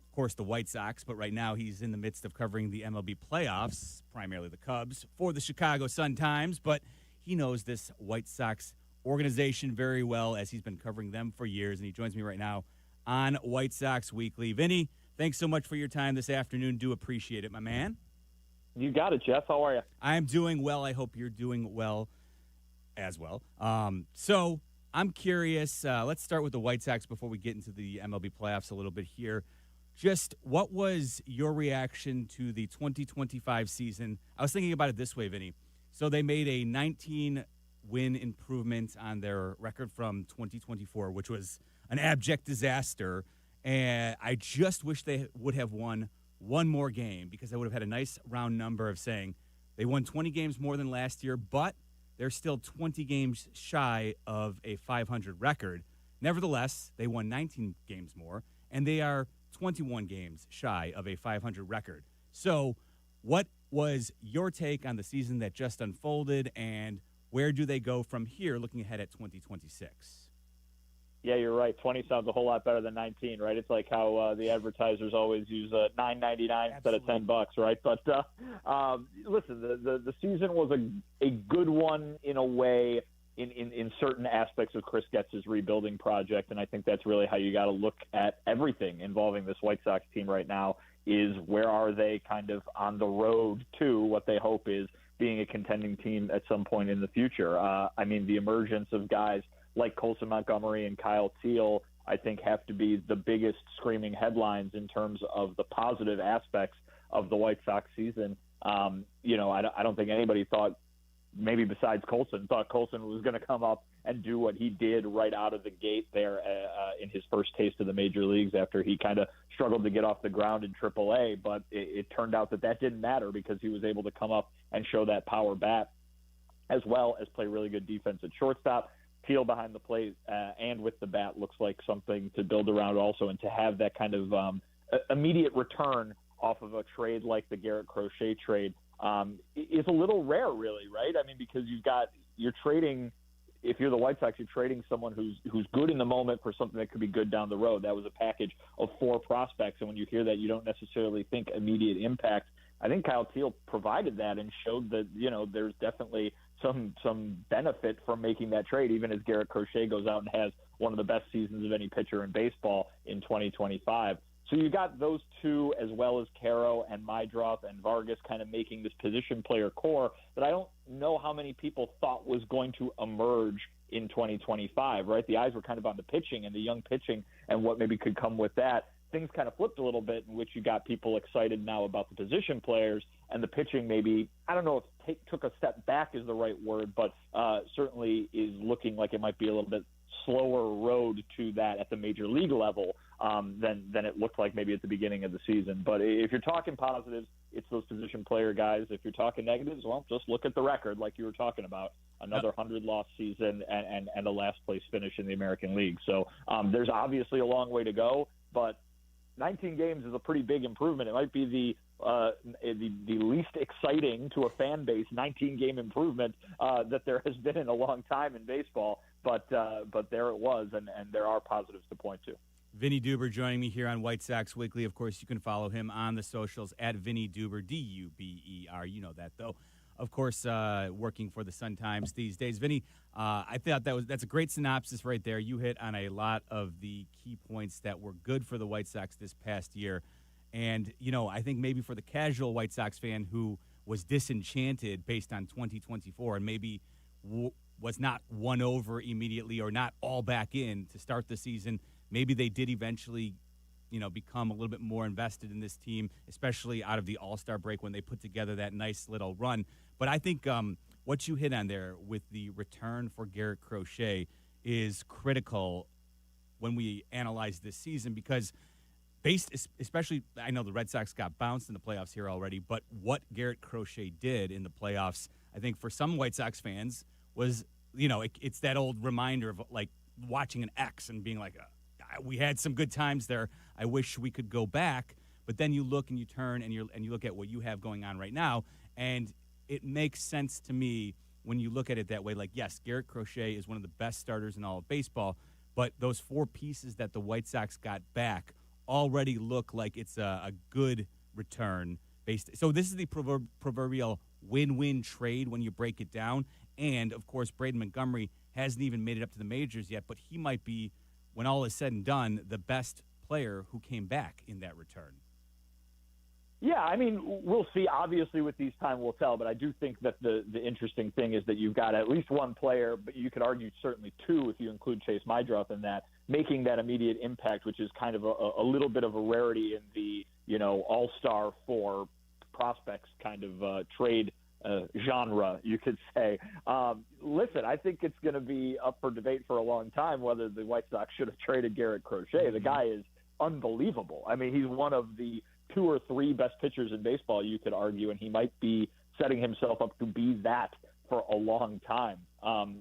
of course, the White Sox, but right now he's in the midst of covering the MLB playoffs, primarily the Cubs, for the Chicago Sun-Times, but he knows this White Sox organization very well as he's been covering them for years, and he joins me right now on White Sox Weekly. Vinny, thanks so much for your time this afternoon. Do appreciate it, my man. You got it, Jeff. How are you? I'm doing well. I hope you're doing well as well. So I'm curious. Let's start with the White Sox before we get into the MLB playoffs a little bit here. Just what was your reaction to the 2025 season? I was thinking about it this way, Vinny. So they made a 19-win improvement on their record from 2024, which was an abject disaster. And I just wish they would have won one more game because I would have had a nice round number of saying they won 20 games more than last year, but they're still 20 games shy of a 500 record. Nevertheless, they won 19 games more, and they are 21 games shy of a 500 record. So what was your take on the season that just unfolded, and where do they go from here looking ahead at 2026? Yeah, you're right. 20 sounds a whole lot better than 19, right? It's like how the advertisers always use $9.99 instead of $10, right? But listen, the season was a good one in a way in certain aspects of Chris Getz's rebuilding project, and I think that's really how you got to look at everything involving this White Sox team right now is where are they kind of on the road to what they hope is being a contending team at some point in the future. I mean, the emergence of guys like Colson Montgomery and Kyle Teal, I think, have to be the biggest screaming headlines in terms of the positive aspects of the White Sox season. I don't think anybody thought, maybe besides Colson, thought Colson was going to come up and do what he did right out of the gate there in his first taste of the major leagues after he kind of struggled to get off the ground in AAA. But it turned out that didn't matter because he was able to come up and show that power bat as well as play really good defense at shortstop. Teal behind the plate and with the bat looks like something to build around also, and to have that kind of immediate return off of a trade like the Garrett Crochet trade is a little rare, really, right? I mean, because you're trading. If you're the White Sox, you're trading someone who's good in the moment for something that could be good down the road. That was a package of 4 prospects, and when you hear that, you don't necessarily think immediate impact. I think Kyle Teal provided that and showed that, there's definitely some benefit from making that trade, even as Garrett Crochet goes out and has one of the best seasons of any pitcher in baseball in 2025. So you got those two, as well as Caro and Mydroth and Vargas, kind of making this position player core that I don't know how many people thought was going to emerge in 2025, right? The eyes were kind of on the pitching and the young pitching and what maybe could come with that. Things kind of flipped a little bit, in which you got people excited now about the position players, and the pitching maybe, I don't know if took a step back is the right word, but certainly is looking like it might be a little bit slower road to that at the major league level than it looked like maybe at the beginning of the season. But if you're talking positives, it's those position player guys. If you're talking negatives, well, just look at the record like you were talking about. Another 100-loss season and a last-place finish in the American League. So there's obviously a long way to go, but 19 games is a pretty big improvement. It might be the least exciting to a fan base 19-game improvement that there has been in a long time in baseball. But there it was, and there are positives to point to. Vinny Duber joining me here on White Sox Weekly. Of course, you can follow him on the socials at Vinny Duber, Duber. You know that, though. Of course, working for the Sun-Times these days. Vinny, I thought that's a great synopsis right there. You hit on a lot of the key points that were good for the White Sox this past year. And, I think maybe for the casual White Sox fan who was disenchanted based on 2024 and maybe was not won over immediately or not all back in to start the season, maybe they did eventually become a little bit more invested in this team, especially out of the All-Star break when they put together that nice little run. But I think what you hit on there with the return for Garrett Crochet is critical when we analyze this season, because especially, I know the Red Sox got bounced in the playoffs here already, but what Garrett Crochet did in the playoffs, I think for some White Sox fans was, it's that old reminder of like watching an X and being like, we had some good times there. I wish we could go back. But then you look and you turn and you look at what you have going on right now, and it makes sense to me when you look at it that way. Like, yes, Garrett Crochet is one of the best starters in all of baseball, but those 4 pieces that the White Sox got back already look like it's a good return. So this is the proverbial win-win trade when you break it down. And, of course, Braden Montgomery hasn't even made it up to the majors yet, but he might be, when all is said and done, the best player who came back in that return. Yeah, I mean, we'll see. Obviously, with these, time will tell. But I do think that the interesting thing is that you've got at least one player, but you could argue certainly 2 if you include Chase Mydroth in that, making that immediate impact, which is kind of a little bit of a rarity in the all-star for prospects kind of trade genre, you could say. Listen, I think it's going to be up for debate for a long time whether the White Sox should have traded Garrett Crochet. The guy is unbelievable. I mean, he's one of the 2 or 3 best pitchers in baseball, you could argue, and he might be setting himself up to be that for a long time.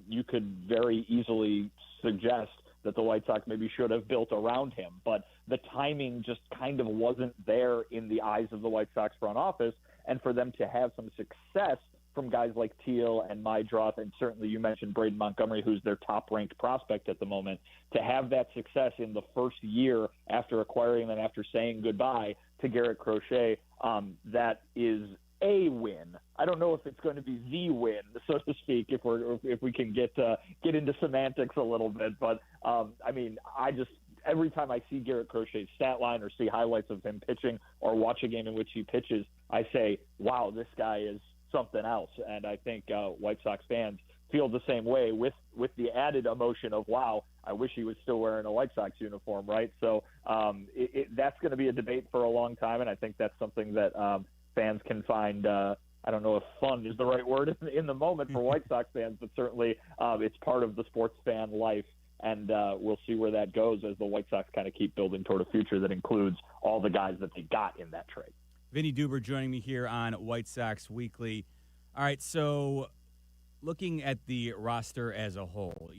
You could very easily suggest that the White Sox maybe should have built around him, but the timing just kind of wasn't there in the eyes of the White Sox front office, and for them to have some success from guys like Teal and Mydroth, and certainly you mentioned Braden Montgomery, who's their top-ranked prospect at the moment, to have that success in the first year after acquiring them, after saying goodbye to Garrett Crochet, that is a win. I don't know if it's going to be the win, so to speak, if we can get into semantics a little bit. But I mean, every time I see Garrett Crochet's stat line or see highlights of him pitching or watch a game in which he pitches, I say, wow, this guy is something else. And I think White Sox fans feel the same way with the added emotion of, wow, I wish he was still wearing a White Sox uniform, right? So that's going to be a debate for a long time, and I think that's something that fans can find, I don't know if fun is the right word in the moment for White Sox fans, but certainly it's part of the sports fan life, and we'll see where that goes as the White Sox kind of keep building toward a future that includes all the guys that they got in that trade. Vinny Duber joining me here on White Sox Weekly. All right, so looking at the roster as a whole,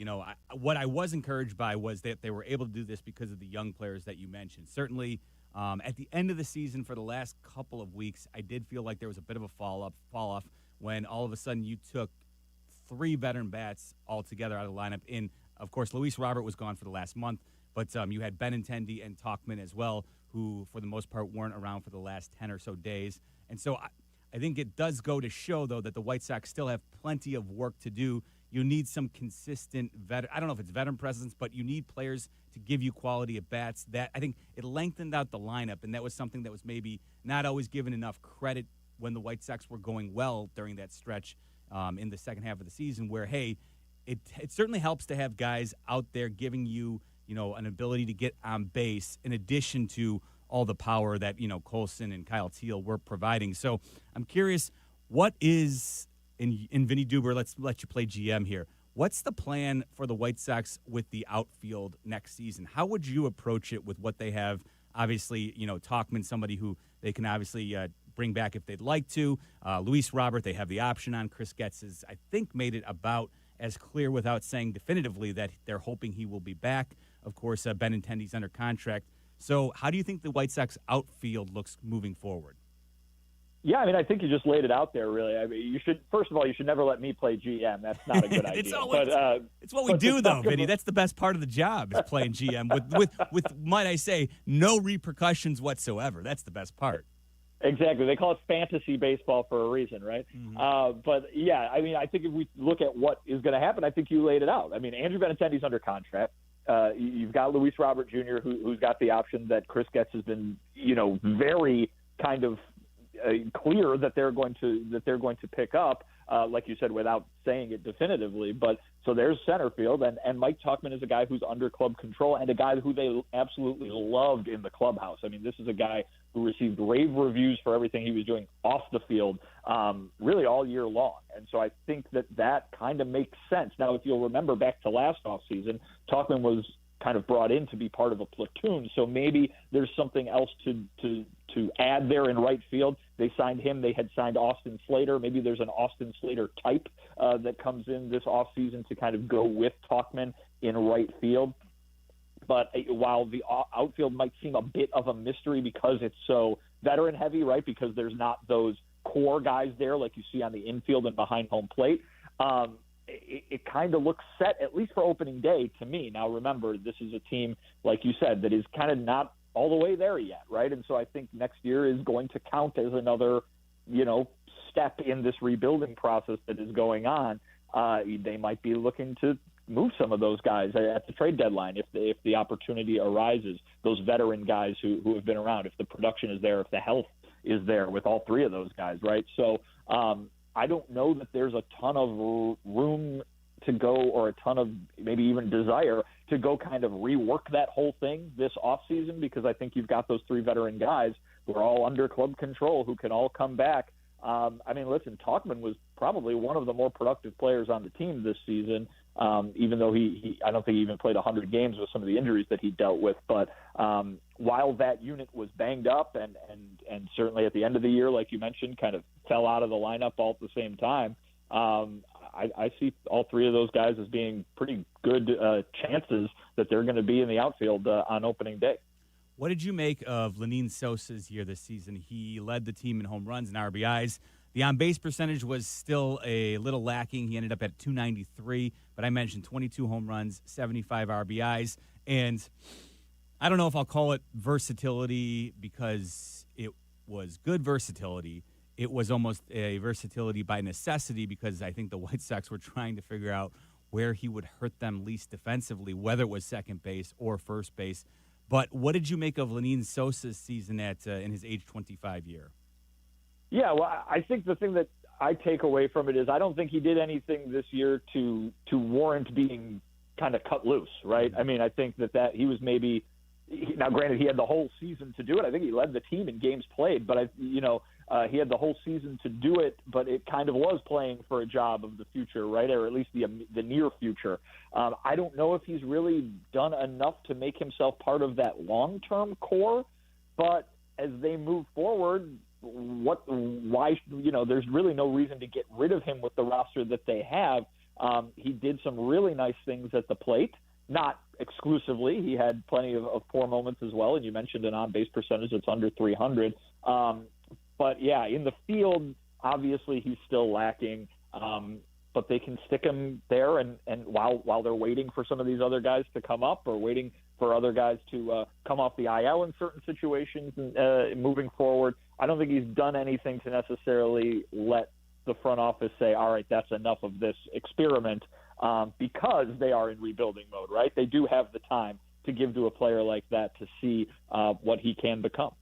what I was encouraged by was that they were able to do this because of the young players that you mentioned. Certainly, at the end of the season for the last couple of weeks, I did feel like there was a bit of a fall off when all of a sudden you took 3 veteran bats altogether out of the lineup. Of course, Luis Robert was gone for the last month, but you had Benintendi and Tauchman as well, who for the most part weren't around for the last 10 or so days. And so I think it does go to show, though, that the White Sox still have plenty of work to do. You need some consistent I don't know if it's veteran presence, but you need players to give you quality at bats. That I think it lengthened out the lineup, and that was something that was maybe not always given enough credit when the White Sox were going well during that stretch in the second half of the season, where, hey, it certainly helps to have guys out there giving you, an ability to get on base in addition to all the power that, Colson and Kyle Teal were providing. So I'm curious, what is, in Vinny Duber, let's let you play GM here, what's the plan for the White Sox with the outfield next season? How would you approach it with what they have? Obviously, Tauchman, somebody who they can obviously bring back if they'd like to. Luis Robert, they have the option on. Chris Getz has, I think, made it about as clear without saying definitively that they're hoping he will be back. Of course, Benintendi's under contract. So how do you think the White Sox outfield looks moving forward? Yeah, I think you just laid it out there, really. You should never let me play GM. That's not a good idea. It's what we do, though, Vinny. That's the best part of the job is playing GM with might I say, no repercussions whatsoever. That's the best part. Exactly. They call it fantasy baseball for a reason, right? Mm-hmm. But, yeah, I think if we look at what is going to happen, I think you laid it out. Andrew Benintendi's under contract. You've got Luis Robert Jr., who's got the option that Chris Getz has been, very kind of clear that they're going to pick up, like you said, without saying it definitively. But so there's center field, and Mike Tauchman is a guy who's under club control and a guy who they absolutely loved in the clubhouse. This is a guy who received rave reviews for everything he was doing off the field, really all year long. And so I think that kind of makes sense. Now, if you'll remember back to last offseason, Tauchman was kind of brought in to be part of a platoon. So maybe there's something else to add there in right field. They signed him. They had signed Austin Slater. Maybe there's an Austin Slater type that comes in this offseason to kind of go with Tauchman in right field. But while the outfield might seem a bit of a mystery because it's so veteran heavy, right, because there's not those core guys there like you see on the infield and behind home plate, it kind of looks set, at least for opening day, to me. Now, remember, this is a team, like you said, that is kind of not all the way there yet, right? And so I think next year is going to count as another, step in this rebuilding process that is going on. They might be looking to move some of those guys at the trade deadline if the opportunity arises, those veteran guys who have been around, if the production is there, if the health is there with all 3 of those guys, right? So I don't know that there's a ton of room to go or a ton of maybe even desire to go kind of rework that whole thing this offseason, because I think you've got those 3 veteran guys who are all under club control who can all come back. Listen, Tauchman was probably one of the more productive players on the team this season, even though I don't think he even played 100 games with some of the injuries that he dealt with. But while that unit was banged up and certainly at the end of the year, like you mentioned, kind of fell out of the lineup all at the same time, I see all 3 of those guys as being pretty good chances that they're going to be in the outfield on opening day. What did you make of Lenyn Sosa's year this season? He led the team in home runs and RBIs. The on-base percentage was still a little lacking. He ended up at .293, but I mentioned 22 home runs, 75 RBIs. And I don't know if I'll call it versatility because it was good versatility. It was almost a versatility by necessity because I think the White Sox were trying to figure out where he would hurt them least defensively, whether it was second base or first base. But what did you make of Lenyn Sosa's season in his age 25 year? Yeah, well, I think the thing that I take away from it is I don't think he did anything this year to warrant being kind of cut loose, right? I think that he was maybe – now, granted, he had the whole season to do it. I think he led the team in games played, but, he had the whole season to do it, but it kind of was playing for a job of the future, right, or at least the near future. I don't know if he's really done enough to make himself part of that long-term core, but as they move forward – why, there's really no reason to get rid of him with the roster that they have. He did some really nice things at the plate, not exclusively. He had plenty of poor moments as well, and you mentioned an on-base percentage that's under 300. But, yeah, in the field, obviously he's still lacking, but they can stick him there, and while they're waiting for some of these other guys to come up or waiting for other guys to come off the IL in certain situations moving forward, I don't think he's done anything to necessarily let the front office say, all right, that's enough of this experiment, because they are in rebuilding mode, right? They do have the time to give to a player like that to see what he can become.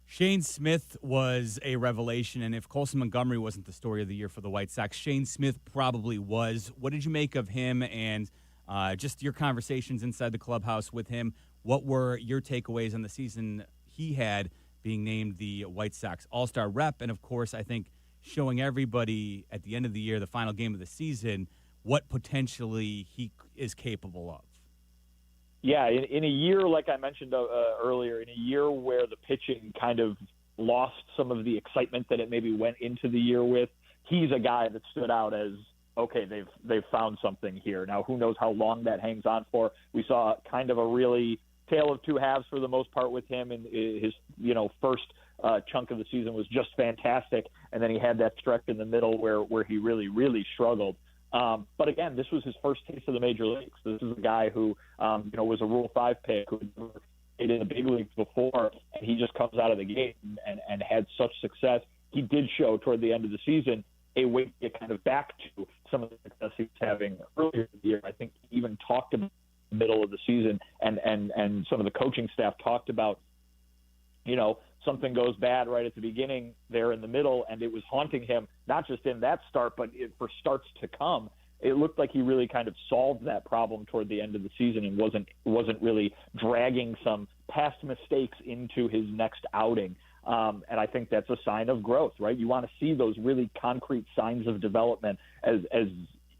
Shane Smith was a revelation, and if Colson Montgomery wasn't the story of the year for the White Sox, Shane Smith probably was. What did you make of him and just your conversations inside the clubhouse with him? What were your takeaways on the season he had being named the White Sox All-Star rep? And, of course, I think showing everybody at the end of the year, the final game of the season, what potentially he is capable of. Yeah, in a year, like I mentioned earlier, in a year where the pitching kind of lost some of the excitement that it maybe went into the year with, he's a guy that stood out as, okay, they've found something here. Now, who knows how long that hangs on for. We saw kind of a really tale of two halves for the most part with him, and his first chunk of the season was just fantastic, and then he had that stretch in the middle where he really, really struggled. But again, this was his first taste of the major leagues. This is a guy who, was a Rule 5 pick who had never played in the big leagues before, and he just comes out of the gate and had such success. He did show toward the end of the season a way to get kind of back to some of the success he was having earlier in the year. I think he even talked about the middle of the season, and some of the coaching staff talked about, something goes bad right at the beginning there in the middle, and it was haunting him, not just in that start, but for starts to come. It looked like he really kind of solved that problem toward the end of the season and wasn't really dragging some past mistakes into his next outing. And I think that's a sign of growth, right? You want to see those really concrete signs of development as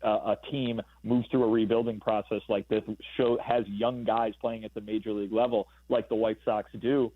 a team moves through a rebuilding process like this, has young guys playing at the major league level like the White Sox do.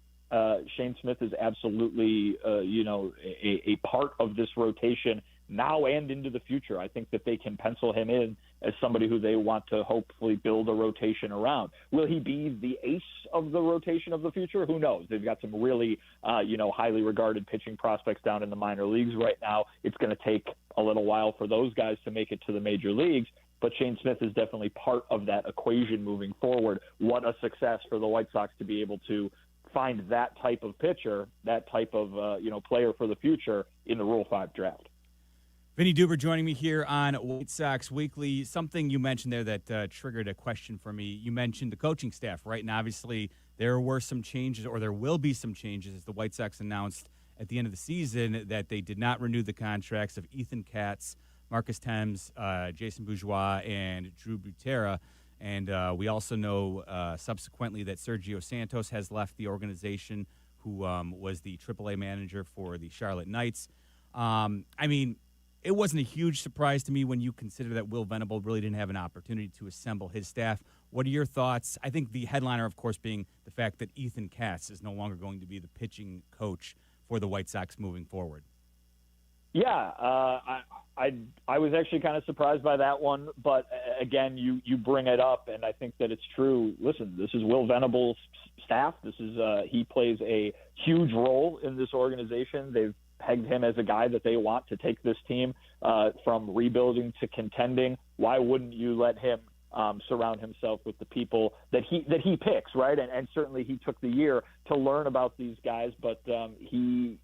Shane Smith is absolutely, a part of this rotation now and into the future. I think that they can pencil him in as somebody who they want to hopefully build a rotation around. Will he be the ace of the rotation of the future? Who knows? They've got some really, highly regarded pitching prospects down in the minor leagues right now. It's going to take a little while for those guys to make it to the major leagues. But Shane Smith is definitely part of that equation moving forward. What a success for the White Sox to be able to find that type of pitcher, that type of player for the future in the Rule 5 draft. Vinny Duber joining me here on White Sox Weekly. Something you mentioned there that triggered a question for me. You mentioned the coaching staff, right? And obviously there were some changes, or there will be some changes, as the White Sox announced at the end of the season that they did not renew the contracts of Ethan Katz, Marcus Thames, Jason Bourgeois, and Drew Butera. And we also know subsequently that Sergio Santos has left the organization, who was the AAA manager for the Charlotte Knights. It wasn't a huge surprise to me when you consider that Will Venable really didn't have an opportunity to assemble his staff. What are your thoughts? I think the headliner, of course, being the fact that Ethan Katz is no longer going to be the pitching coach for the White Sox moving forward. Yeah, I was actually kind of surprised by that one, but again, you bring it up, and I think that it's true. Listen, this is Will Venable's staff. This is he plays a huge role in this organization. They've pegged him as a guy that they want to take this team from rebuilding to contending. Why wouldn't you let him surround himself with the people that he picks, right? And certainly he took the year to learn about these guys, but he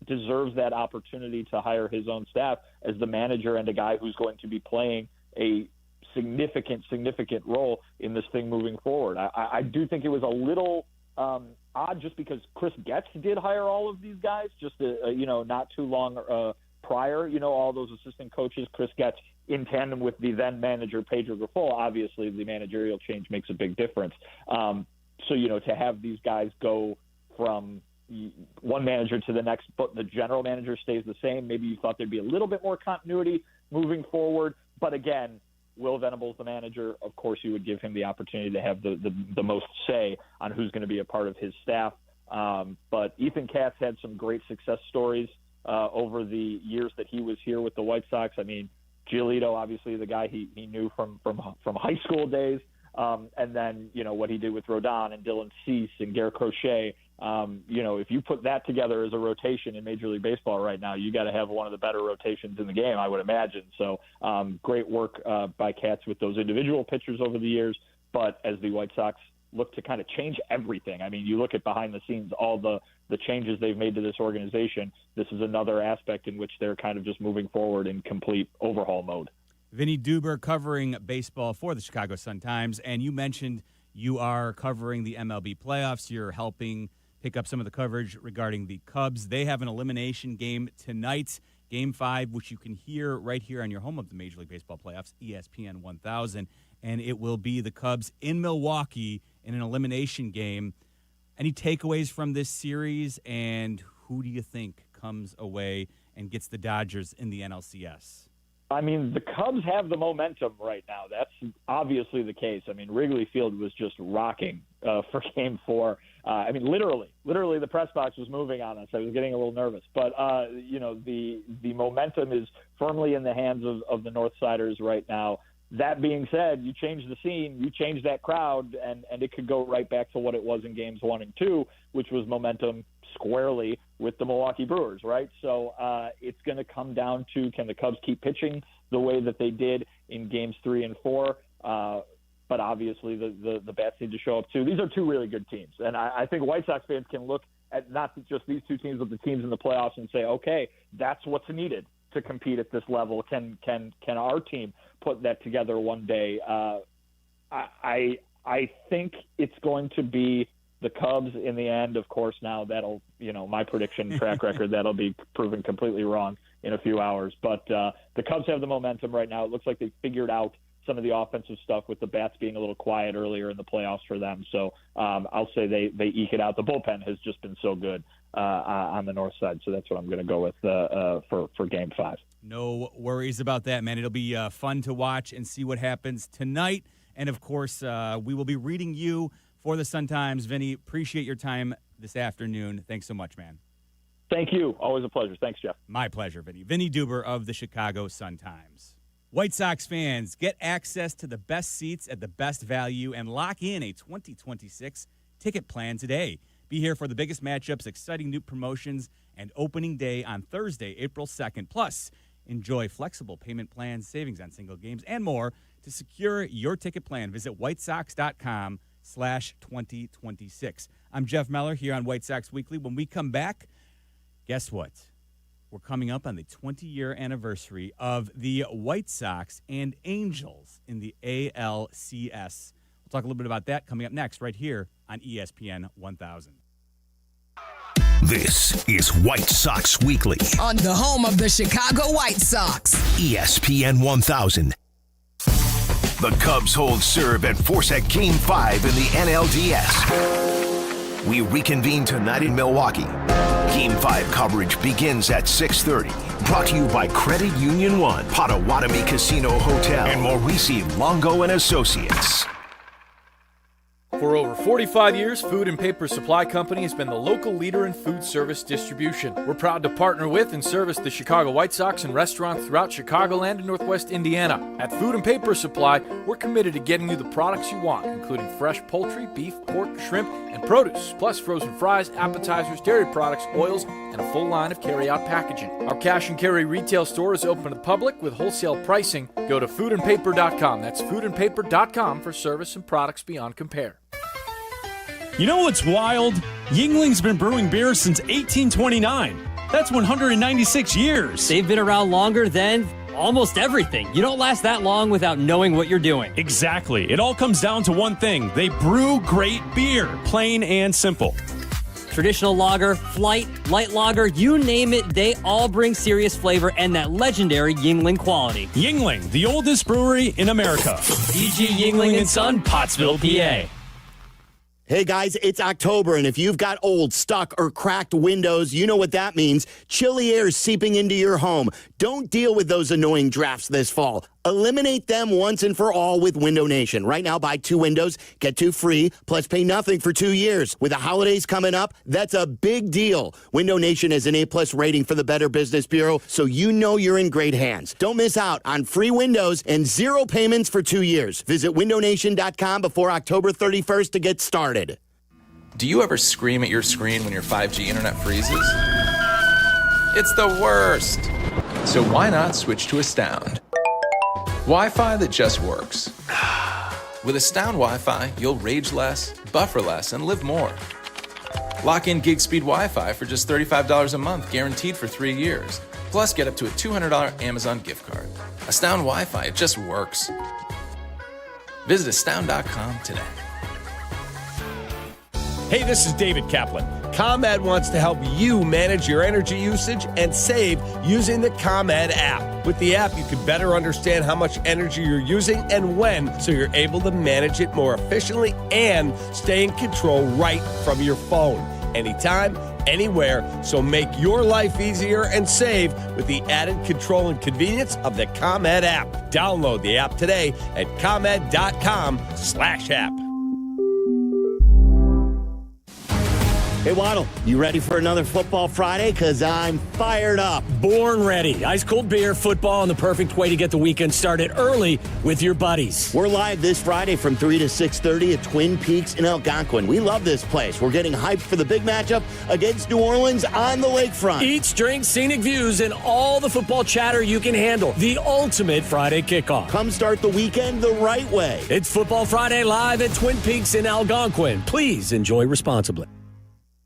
deserves that opportunity to hire his own staff as the manager and a guy who's going to be playing a significant role in this thing moving forward. I do think it was a little odd just because Chris Getz did hire all of these guys just, not too long prior, all those assistant coaches, Chris Getz in tandem with the then manager, Pedro Grifol. Obviously the managerial change makes a big difference. To have these guys go from one manager to the next, but the general manager stays the same. Maybe you thought there'd be a little bit more continuity moving forward. But again, Will Venable's the manager. Of course, you would give him the opportunity to have the most say on who's going to be a part of his staff. But Ethan Katz had some great success stories over the years that he was here with the White Sox. I mean, Giolito, obviously the guy he knew from high school days. And then, what he did with Rodon and Dylan Cease and Garrett Crochet, if you put that together as a rotation in Major League Baseball right now, you got to have one of the better rotations in the game, I would imagine. So great work by Katz with those individual pitchers over the years. But as the White Sox look to kind of change everything, I mean, you look at behind the scenes, all the changes they've made to this organization, this is another aspect in which they're kind of just moving forward in complete overhaul mode. Vinny Duber covering baseball for the Chicago Sun-Times, and you mentioned you are covering the MLB playoffs. You're helping pick up some of the coverage regarding the Cubs. They have an elimination game tonight, Game 5, which you can hear right here on your home of the Major League Baseball playoffs, ESPN 1000, and it will be the Cubs in Milwaukee in an elimination game. Any takeaways from this series, and who do you think comes away and gets the Dodgers in the NLCS? I mean, the Cubs have the momentum right now. That's obviously the case. I mean, Wrigley Field was just rocking for Game 4. I mean, literally, the press box was moving on us. I was getting a little nervous. But, the momentum is firmly in the hands of the Northsiders right now. That being said, you change the scene, you change that crowd, and it could go right back to what it was in Games 1 and 2, which was momentum squarely with the Milwaukee Brewers, right? So it's going to come down to, can the Cubs keep pitching the way that they did in Games 3 and 4? But obviously the bats need to show up too. These are two really good teams. And I think White Sox fans can look at not just these two teams, but the teams in the playoffs and say, okay, that's what's needed to compete at this level. Can our team put that together one day? I think it's going to be the Cubs in the end. Of course, now that'll, my prediction track record, that'll be proven completely wrong in a few hours. But the Cubs have the momentum right now. It looks like they figured out some of the offensive stuff with the bats being a little quiet earlier in the playoffs for them. So I'll say they eke it out. The bullpen has just been so good on the north side. So that's what I'm going to go with for Game 5. No worries about that, man. It'll be fun to watch and see what happens tonight. And, of course, we will be reading you for the Sun-Times. Vinny, appreciate your time this afternoon. Thanks so much, man. Thank you. Always a pleasure. Thanks, Jeff. My pleasure, Vinny. Vinny Duber of the Chicago Sun-Times. White Sox fans, get access to the best seats at the best value and lock in a 2026 ticket plan today. Be here for the biggest matchups, exciting new promotions, and opening day on Thursday, April 2nd. Plus, enjoy flexible payment plans, savings on single games, and more. To secure your ticket plan, visit whitesox.com/2026. I'm Jeff Meller here on White Sox Weekly. When we come back, guess what? We're coming up on the 20-year anniversary of the White Sox and Angels in the ALCS. We'll talk a little bit about that coming up next right here on ESPN 1000. This is White Sox Weekly on the home of the Chicago White Sox, ESPN 1000. The Cubs hold serve and force at Game 5 in the NLDS. We reconvene tonight in Milwaukee. Game 5 coverage begins at 6:30. Brought to you by Credit Union 1, Potawatomi Casino Hotel, and Maurici Longo and Associates. For over 45 years, Food and Paper Supply Company has been the local leader in food service distribution. We're proud to partner with and service the Chicago White Sox and restaurants throughout Chicagoland and Northwest Indiana. At Food and Paper Supply, we're committed to getting you the products you want, including fresh poultry, beef, pork, shrimp, and produce, plus frozen fries, appetizers, dairy products, oils, and a full line of carry-out packaging. Our cash and carry retail store is open to the public with wholesale pricing. Go to foodandpaper.com. That's foodandpaper.com for service and products beyond compare. You know what's wild? Yuengling's been brewing beer since 1829. That's 196 years. They've been around longer than almost everything. You don't last that long without knowing what you're doing. Exactly. It all comes down to one thing. They brew great beer, plain and simple. Traditional lager, flight, light lager, you name it, they all bring serious flavor and that legendary Yuengling quality. Yuengling, the oldest brewery in America. E.G. Yuengling & Son, Pottsville, PA. Hey guys, it's October, and if you've got old, stuck, or cracked windows, you know what that means. Chilly air is seeping into your home. Don't deal with those annoying drafts this fall. Eliminate them once and for all with Window Nation. Right now, buy 2 windows, get 2 free, plus pay nothing for 2 years. With the holidays coming up, that's a big deal. Window Nation has an A+ rating for the Better Business Bureau, so you know you're in great hands. Don't miss out on free windows and 0 payments for 2 years. Visit windownation.com before October 31st to get started. Do you ever scream at your screen when your 5G internet freezes? It's the worst. So why not switch to Astound? Wi-Fi that just works. With Astound Wi-Fi, you'll rage less, buffer less, and live more. Lock in gig speed Wi-Fi for just $35 a month, guaranteed for 3 years. Plus, get up to a $200 Amazon gift card. Astound Wi-Fi, it just works. Visit astound.com today. Hey, this is David Kaplan. ComEd wants to help you manage your energy usage and save using the ComEd app. With the app, you can better understand how much energy you're using and when, so you're able to manage it more efficiently and stay in control right from your phone. Anytime, anywhere, so make your life easier and save with the added control and convenience of the ComEd app. Download the app today at ComEd.com/app. Hey, Waddle, you ready for another Football Friday? Because I'm fired up. Born ready. Ice cold beer, football, and the perfect way to get the weekend started early with your buddies. We're live this Friday from 3 to 6:30 at Twin Peaks in Algonquin. We love this place. We're getting hyped for the big matchup against New Orleans on the lakefront. Eats, drinks, scenic views, and all the football chatter you can handle. The ultimate Friday kickoff. Come start the weekend the right way. It's Football Friday live at Twin Peaks in Algonquin. Please enjoy responsibly.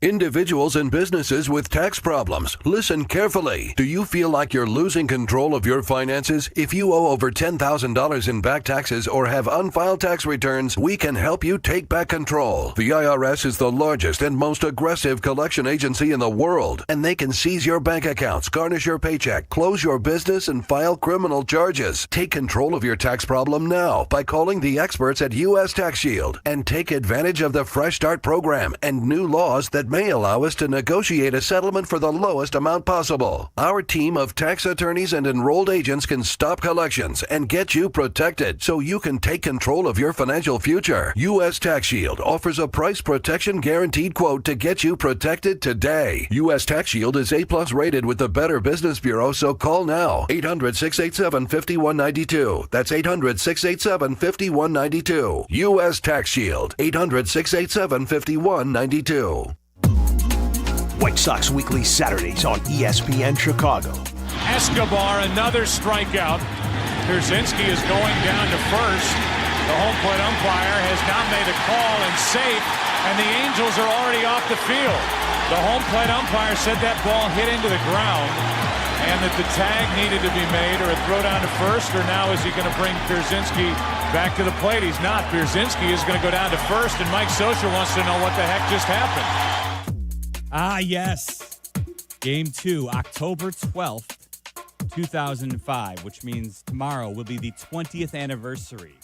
Individuals and businesses with tax problems, listen carefully. Do you feel like you're losing control of your finances? If you owe over $10,000 in back taxes or have unfiled tax returns, we can help you take back control. The IRS is the largest and most aggressive collection agency in the world, and they can seize your bank accounts, garnish your paycheck, close your business, and file criminal charges. Take control of your tax problem now by calling the experts at U.S. Tax Shield and take advantage of the Fresh Start program and new laws that may allow us to negotiate a settlement for the lowest amount possible. Our team of tax attorneys and enrolled agents can stop collections and get you protected so you can take control of your financial future. U.S. Tax Shield offers a price protection guaranteed quote to get you protected today. U.S. Tax Shield is A+ rated with the Better Business Bureau, so call now. 800-687-5192. That's 800-687-5192. U.S. Tax Shield. 800-687-5192. White Sox Weekly Saturdays on ESPN Chicago. Escobar, another strikeout. Pierzynski is going down to first. The home plate umpire has not made a call and safe, and the Angels are already off the field. The home plate umpire said that ball hit into the ground and that the tag needed to be made, or a throw down to first, or now is he going to bring Pierzynski back to the plate? He's not. Pierzynski is going to go down to first, and Mike Scioscia wants to know what the heck just happened. Ah, yes. Game 2, October 12th, 2005, which means tomorrow will be the 20th anniversary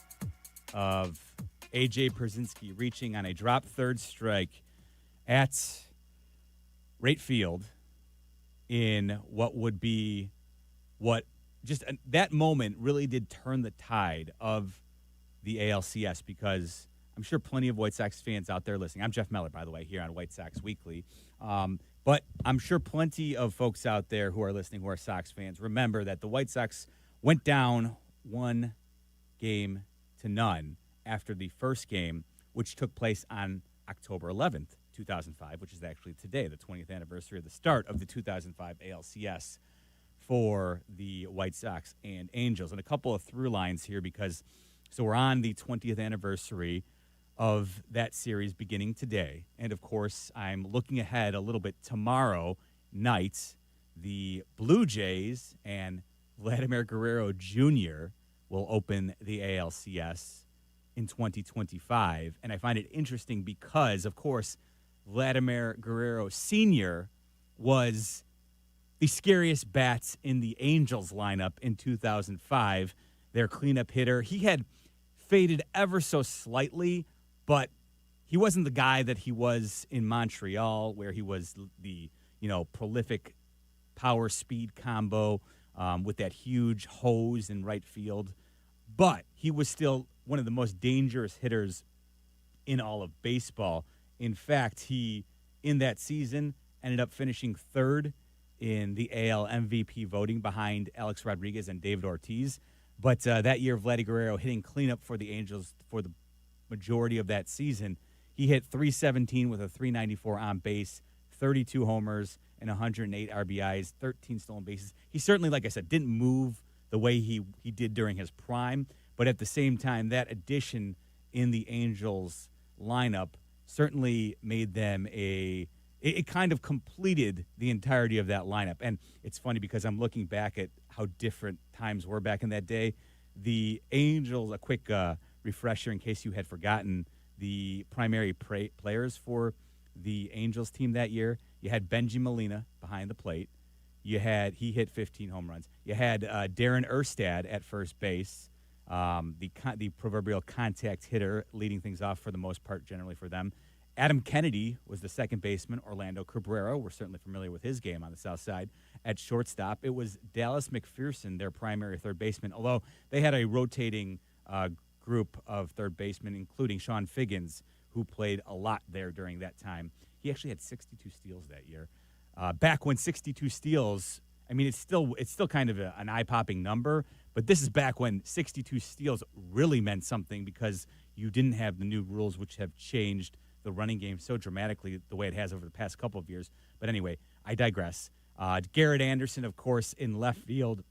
of A.J. Pierzynski reaching on a drop third strike at right field in what would be that moment really did turn the tide of the ALCS, because I'm sure plenty of White Sox fans out there listening. I'm Jeff Meller, by the way, here on White Sox Weekly. But I'm sure plenty of folks out there who are listening who are Sox fans remember that the White Sox went down 1-0 after the first game, which took place on October 11th, 2005, which is actually today, the 20th anniversary of the start of the 2005 ALCS for the White Sox and Angels. And a couple of through lines here, because so we're on the 20th anniversary of that series beginning today. And, of course, I'm looking ahead a little bit tomorrow night. The Blue Jays and Vladimir Guerrero Jr. will open the ALCS in 2025. And I find it interesting because, of course, Vladimir Guerrero Sr. was the scariest bats in the Angels lineup in 2005, their cleanup hitter. He had faded ever so slightly, but he wasn't the guy that he was in Montreal, where he was the, prolific power speed combo with that huge hose in right field but he was still one of the most dangerous hitters in all of baseball. In fact, he, in that season, ended up finishing third in the AL MVP voting behind Alex Rodriguez and David Ortiz. But that year, Vladdy Guerrero hitting cleanup for the Angels for the majority of that season. He hit .317 with a .394 on base, 32 homers, and 108 RBIs, 13 stolen bases. He certainly, like I said, didn't move the way he did during his prime. But at the same time, that addition in the Angels lineup certainly made them it kind of completed the entirety of that lineup. And it's funny because I'm looking back at how different times were back in that day. The Angels, a quick refresher in case you had forgotten, the primary players for the Angels team that year, you had Benji Molina behind the plate. He hit 15 home runs. You had Darren Erstad at first base, the proverbial contact hitter, leading things off for the most part generally for them. Adam Kennedy was the second baseman. Orlando Cabrera, we're certainly familiar with his game on the south side. At shortstop, it was Dallas McPherson, their primary third baseman, although they had a rotating group of third basemen, including Sean Figgins, who played a lot there during that time. He actually had 62 steals that year. Back when 62 steals, I mean, it's still kind of an eye-popping number, but this is back when 62 steals really meant something because you didn't have the new rules, which have changed the running game so dramatically the way it has over the past couple of years. But anyway, I digress. Garrett Anderson, of course, in left field.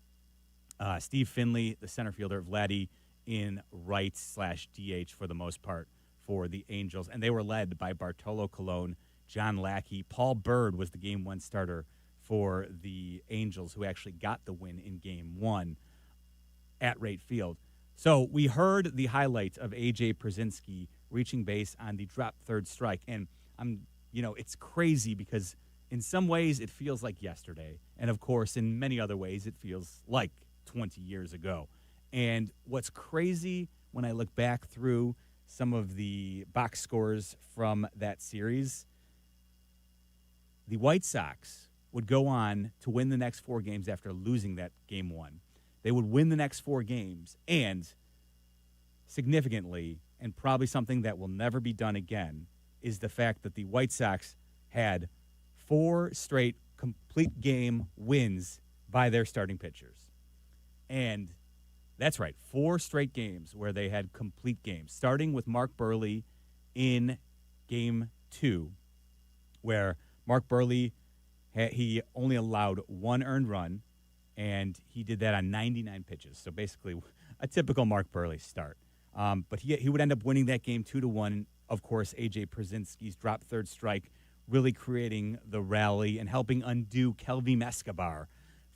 Steve Finley, the center fielder, Vladdy in right/DH for the most part for the Angels. And they were led by Bartolo Colon, John Lackey. Paul Bird was the Game 1 starter for the Angels, who actually got the win in Game 1 at right field. So we heard the highlights of A.J. Przinsky reaching base on the drop third strike. And it's crazy because in some ways it feels like yesterday. And, of course, in many other ways it feels like 20 years ago. And what's crazy when I look back through some of the box scores from that series, the White Sox would go on to win the next 4 games after losing that Game 1. They would win the next 4 games, and significantly, and probably something that will never be done again, is the fact that the White Sox had 4 straight complete game wins by their starting pitchers. And that's right, 4 straight games where they had complete games, starting with Mark Buehrle in Game 2, where Mark Buehrle, he only allowed 1 earned run, and he did that on 99 pitches. So basically a typical Mark Buehrle start. But he would end up winning that game 2-1. Of course, A.J. Przinsky's drop third strike really creating the rally and helping undo Kelvin Escobar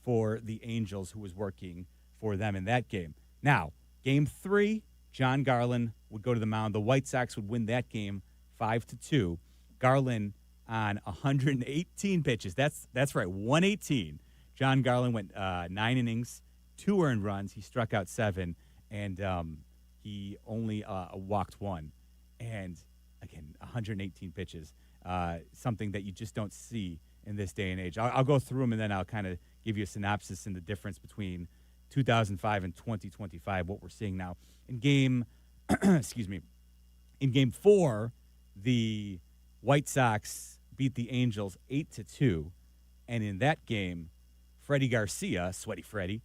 for the Angels, who was working for them in that game. Now, Game 3, John Garland would go to the mound. The White Sox would win that game 5-2. Garland on 118 pitches. That's right, 118. John Garland went 9 innings, 2 earned runs. He struck out 7, and he only walked 1. And, again, 118 pitches, something that you just don't see in this day and age. I'll go through them, and then I'll kind of give you a synopsis and the difference between 2005 and 2025, what we're seeing now. In Game in Game 4, the White Sox beat the Angels 8-2, and in that game, Freddie Garcia, Sweaty Freddie,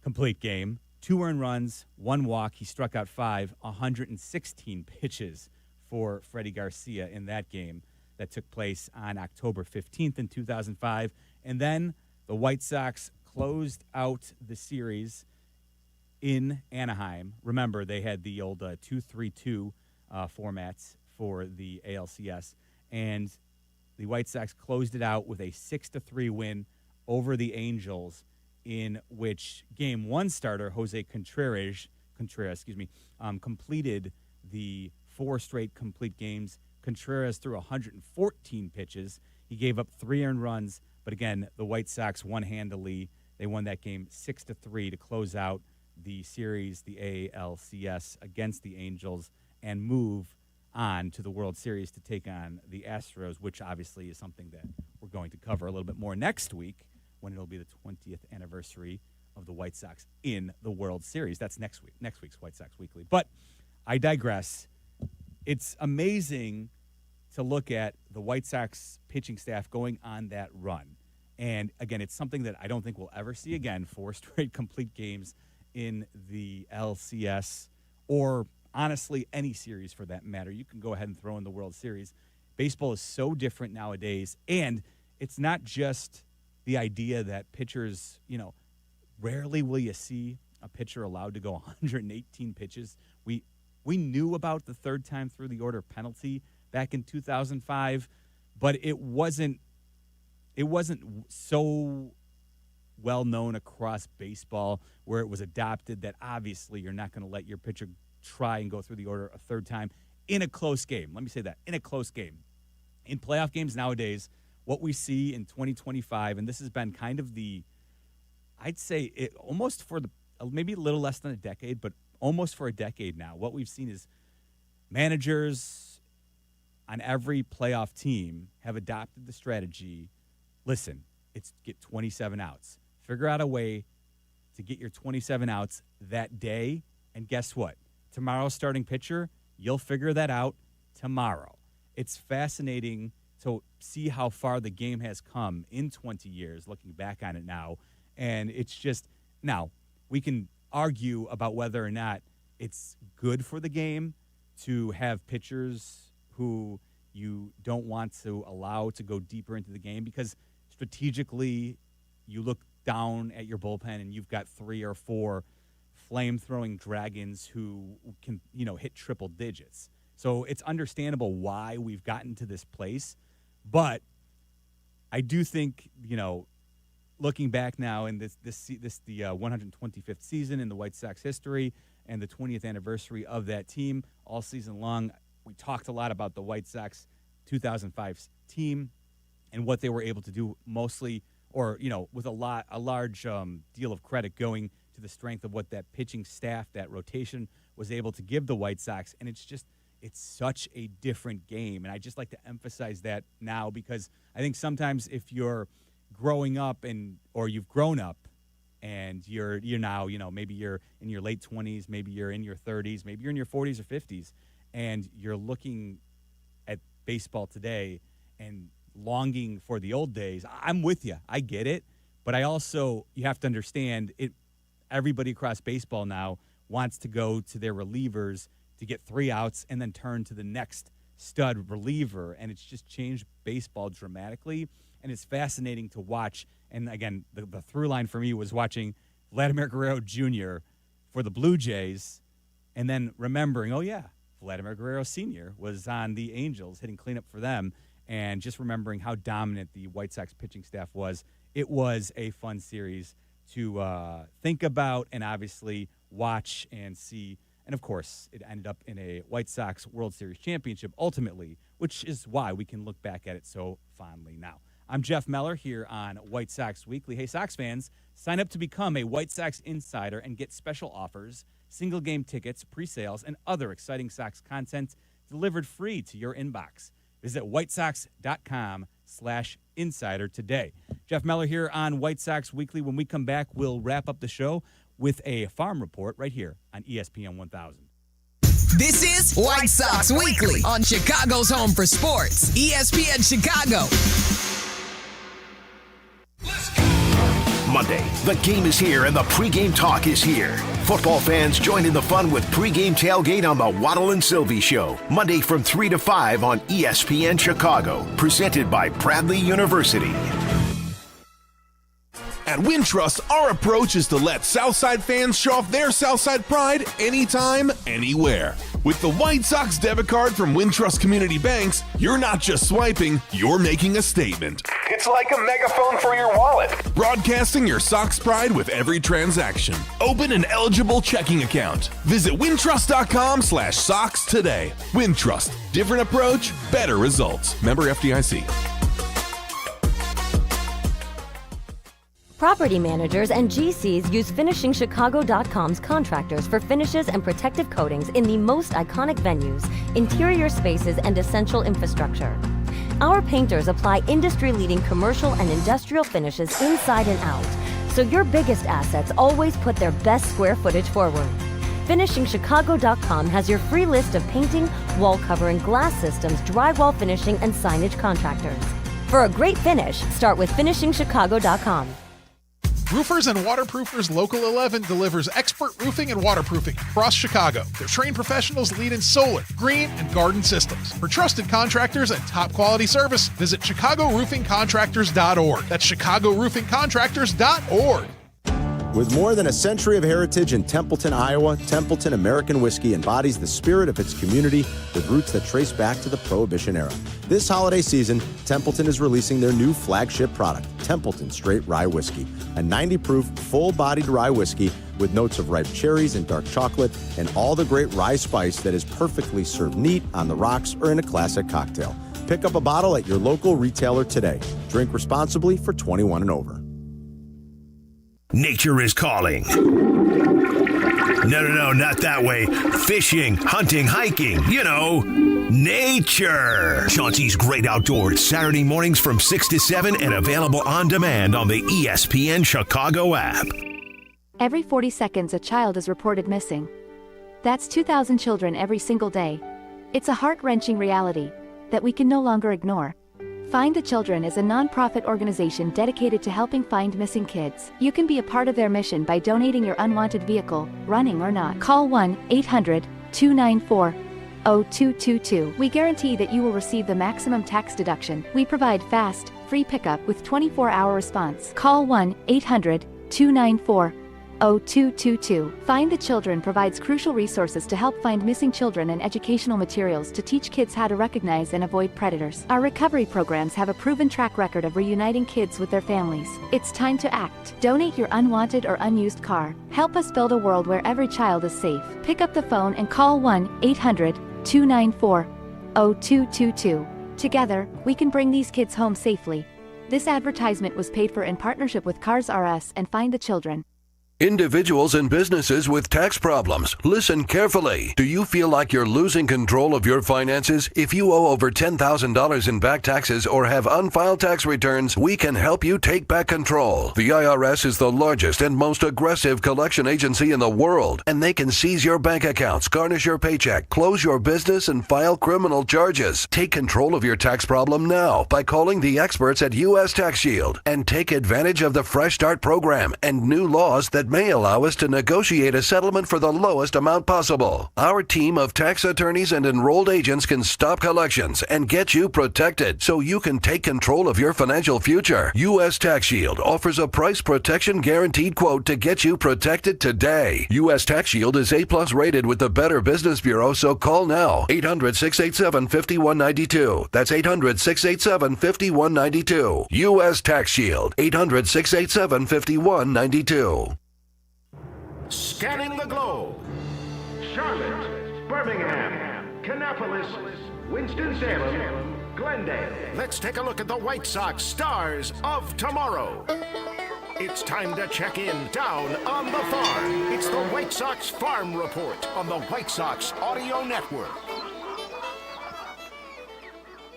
complete game, 2 earned runs, 1 walk. He struck out 5, 116 pitches for Freddie Garcia in that game that took place on October 15th in 2005. And then the White Sox closed out the series in Anaheim. Remember, they had the old 2-3-2 formats for the ALCS, and the White Sox closed it out with a 6-3 win over the Angels, in which Game 1 starter Jose Contreras, completed the 4 straight complete games. Contreras threw 114 pitches. He gave up 3 earned runs, but again, the White Sox won handily. They won that game 6-3 to close out the series, the ALCS, against the Angels, and move on to the World Series to take on the Astros, which obviously is something that we're going to cover a little bit more next week when it'll be the 20th anniversary of the White Sox in the World Series. That's next week's White Sox Weekly. But I digress. It's amazing to look at the White Sox pitching staff going on that run. And, again, it's something that I don't think we'll ever see again, 4 straight complete games in the LCS or, honestly, any series for that matter. You can go ahead and throw in the World Series. Baseball is so different nowadays, and it's not just the idea that pitchers, rarely will you see a pitcher allowed to go 118 pitches. We knew about the third time through the order penalty back in 2005, but it wasn't so well known across baseball where it was adopted that obviously you're not going to let your pitcher try and go through the order a third time in a close game. Let me say that, in a close game. In playoff games nowadays, what we see in 2025, and this has been kind of I'd say it almost for maybe a little less than a decade, but almost for a decade now, what we've seen is managers on every playoff team have adopted the strategy, listen, it's get 27 outs. Figure out a way to get your 27 outs that day, and guess what? Tomorrow's starting pitcher, you'll figure that out tomorrow. It's fascinating to see how far the game has come in 20 years, looking back on it now. And it's just, now, we can argue about whether or not it's good for the game to have pitchers who you don't want to allow to go deeper into the game, because strategically you look down at your bullpen and you've got 3 or 4 flame-throwing dragons who can, hit triple digits. So it's understandable why we've gotten to this place. But I do think, looking back now in the 125th season in the White Sox history and the 20th anniversary of that team all season long, we talked a lot about the White Sox 2005 team and what they were able to do mostly, or, with a large deal of credit going to the strength of what that pitching staff, that rotation was able to give the White Sox. And it's such a different game. And I just like to emphasize that now, because I think sometimes if you're growing up or you've grown up and you're now, maybe you're in your late 20s, maybe you're in your 30s, maybe you're in your 40s or 50s, and you're looking at baseball today and longing for the old days. I'm with you. I get it. But you have to understand it. Everybody across baseball now wants to go to their relievers to get 3 outs and then turn to the next stud reliever. And it's just changed baseball dramatically. And it's fascinating to watch. And again, the through line for me was watching Vladimir Guerrero Jr. for the Blue Jays, and then remembering, oh yeah, Vladimir Guerrero Sr. was on the Angels hitting cleanup for them, and just remembering how dominant the White Sox pitching staff was. It was a fun series to think about and obviously watch and see. And, of course, it ended up in a White Sox World Series championship ultimately, which is why we can look back at it so fondly now. I'm Jeff Meller here on White Sox Weekly. Hey, Sox fans, sign up to become a White Sox insider and get special offers, single-game tickets, pre-sales, and other exciting Sox content delivered free to your inbox. Visit whitesox.com/insider today. Jeff Meller here on White Sox Weekly. When we come back, we'll wrap up the show with a farm report right here on ESPN 1000. This is White Sox Weekly on Chicago's home for sports, ESPN Chicago. Monday, the game is here and the pregame talk is here. Football fans, join in the fun with pregame tailgate on the Waddle and Sylvie Show. Monday from 3 to 5 on ESPN Chicago. Presented by Bradley University. At Wintrust, our approach is to let Southside fans show off their Southside pride anytime, anywhere. With the White Sox debit card from Wintrust Community Banks, you're not just swiping, you're making a statement. It's like a megaphone for your wallet. Broadcasting your Sox pride with every transaction. Open an eligible checking account. Visit wintrust.com/Sox today. Wintrust. Different approach, better results. Member FDIC. Property managers and GCs use FinishingChicago.com's contractors for finishes and protective coatings in the most iconic venues, interior spaces, and essential infrastructure. Our painters apply industry-leading commercial and industrial finishes inside and out, so your biggest assets always put their best square footage forward. FinishingChicago.com has your free list of painting, wall covering, glass systems, drywall finishing, and signage contractors. For a great finish, start with FinishingChicago.com. Roofers and Waterproofers Local 11 delivers expert roofing and waterproofing across Chicago. Their trained professionals lead in solar, green, and garden systems. For trusted contractors and top quality service, visit ChicagoRoofingContractors.org. That's ChicagoRoofingContractors.org. With more than a century of heritage in Templeton, Iowa, Templeton American Whiskey embodies the spirit of its community with roots that trace back to the Prohibition era. This holiday season, Templeton is releasing their new flagship product, Templeton Straight Rye Whiskey, a 90-proof, full-bodied rye whiskey with notes of ripe cherries and dark chocolate and all the great rye spice that is perfectly served neat, on the rocks, or in a classic cocktail. Pick up a bottle at your local retailer today. Drink responsibly for 21 and over. Nature is calling. No, not that way. Fishing, hunting, hiking, nature. Chauncey's Great Outdoors, Saturday mornings from 6 to 7 and available on demand on the ESPN Chicago app. Every 40 seconds, a child is reported missing. That's 2,000 children every single day. It's a heart-wrenching reality that we can no longer ignore. Find the Children is a non-profit organization dedicated to helping find missing kids. You can be a part of their mission by donating your unwanted vehicle, running or not. Call 1-800-294-0222. We guarantee that you will receive the maximum tax deduction. We provide fast, free pickup with 24-hour response. Call 1-800-294-0222. Find the Children provides crucial resources to help find missing children and educational materials to teach kids how to recognize and avoid predators. Our recovery programs have a proven track record of reuniting kids with their families. It's time to act. Donate your unwanted or unused car. Help us build a world where every child is safe. Pick up the phone and call 1-800-294-0222. Together, we can bring these kids home safely. This advertisement was paid for in partnership with Cars R Us and Find the Children. Individuals and businesses with tax problems, listen carefully. Do you feel like you're losing control of your finances? If you owe over $10,000 in back taxes or have unfiled tax returns, we can help you take back control. The IRS is the largest and most aggressive collection agency in the world, and they can seize your bank accounts, garnish your paycheck, close your business, and file criminal charges. Take control of your tax problem now by calling the experts at U.S. Tax Shield and take advantage of the Fresh Start program and new laws that may allow us to negotiate a settlement for the lowest amount possible. Our team of tax attorneys and enrolled agents can stop collections and get you protected so you can take control of your financial future. U.S. Tax Shield offers a price protection guaranteed quote to get you protected today. U.S. Tax Shield is A+ rated with the Better Business Bureau, so call now. 800-687-5192. That's 800-687-5192. U.S. Tax Shield. 800-687-5192. Scanning the globe. Charlotte, Birmingham, Kannapolis, Winston-Salem, Glendale. Let's take a look at the White Sox stars of tomorrow. It's time to check in down on the farm. It's the White Sox Farm Report on the White Sox Audio Network.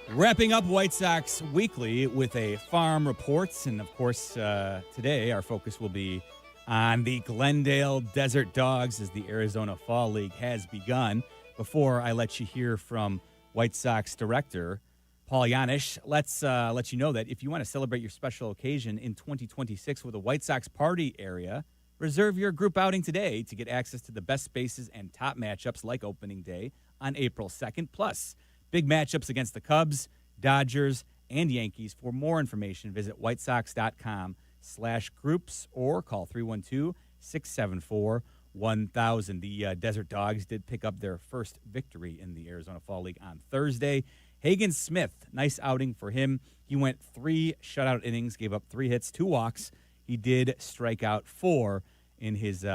Wrapping up White Sox Weekly with a farm reports, and of course, today our focus will be on the Glendale Desert Dogs as the Arizona Fall League has begun. Before I let you hear from White Sox director Paul Janisch, let's let you know that if you want to celebrate your special occasion in 2026 with a White Sox party area, reserve your group outing today to get access to the best spaces and top matchups like opening day on April 2nd, plus big matchups against the Cubs, Dodgers, and Yankees. For more information, visit whitesox.com/groups or call 312-674-1000. The Desert Dogs did pick up their first victory in the Arizona Fall League on Thursday. Hagen Smith, nice outing for him. He went 3 shutout innings, gave up 3 hits, 2 walks. He did strike out 4 in his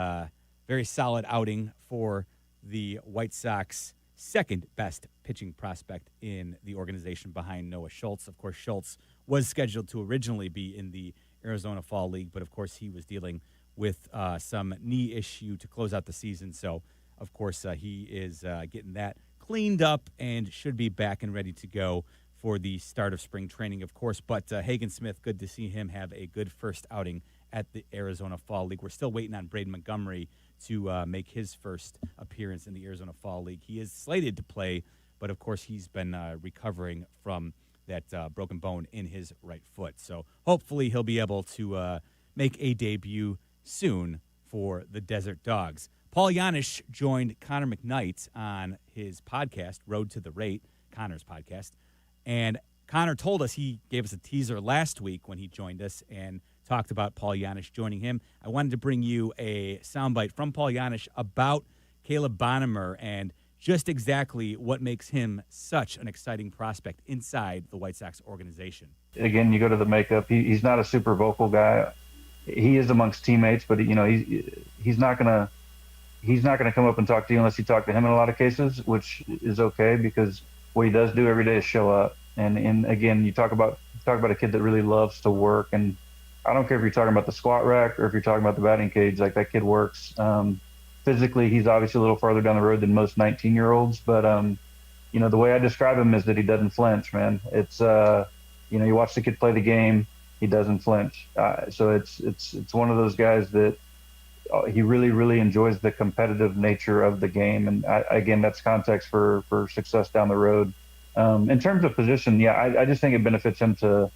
very solid outing for the White Sox second best pitching prospect in the organization behind Noah Schultz. Of course, Schultz was scheduled to originally be in the Arizona Fall League, but of course he was dealing with some knee issue to close out the season. So, of course, he is getting that cleaned up and should be back and ready to go for the start of spring training, of course. But Hagen Smith, good to see him have a good first outing at the Arizona Fall League. We're still waiting on Braden Montgomery to make his first appearance in the Arizona Fall League. He is slated to play, but of course he's been recovering from that broken bone in his right foot. So hopefully he'll be able to make a debut soon for the Desert Dogs. Paul Janisch joined Connor McKnight on his podcast, Road to the Rate, Connor's podcast. And Connor told us, he gave us a teaser last week when he joined us and talked about Paul Janisch joining him. I wanted to bring you a soundbite from Paul Janisch about Caleb Bonnemer and just exactly what makes him such an exciting prospect inside the White Sox organization. Again, you go to the makeup. He's not a super vocal guy. He is amongst teammates, but he's not gonna come up and talk to you unless you talk to him in a lot of cases, which is okay because what he does do every day is show up. And again, you talk about a kid that really loves to work. And I don't care if you're talking about the squat rack or if you're talking about the batting cage, like that kid works. Physically, he's obviously a little farther down the road than most 19-year-olds, but the way I describe him is that he doesn't flinch, man. It's you watch the kid play the game, he doesn't flinch. So it's one of those guys that he really, really enjoys the competitive nature of the game, and again, that's context for success down the road. In terms of position, I just think it benefits him to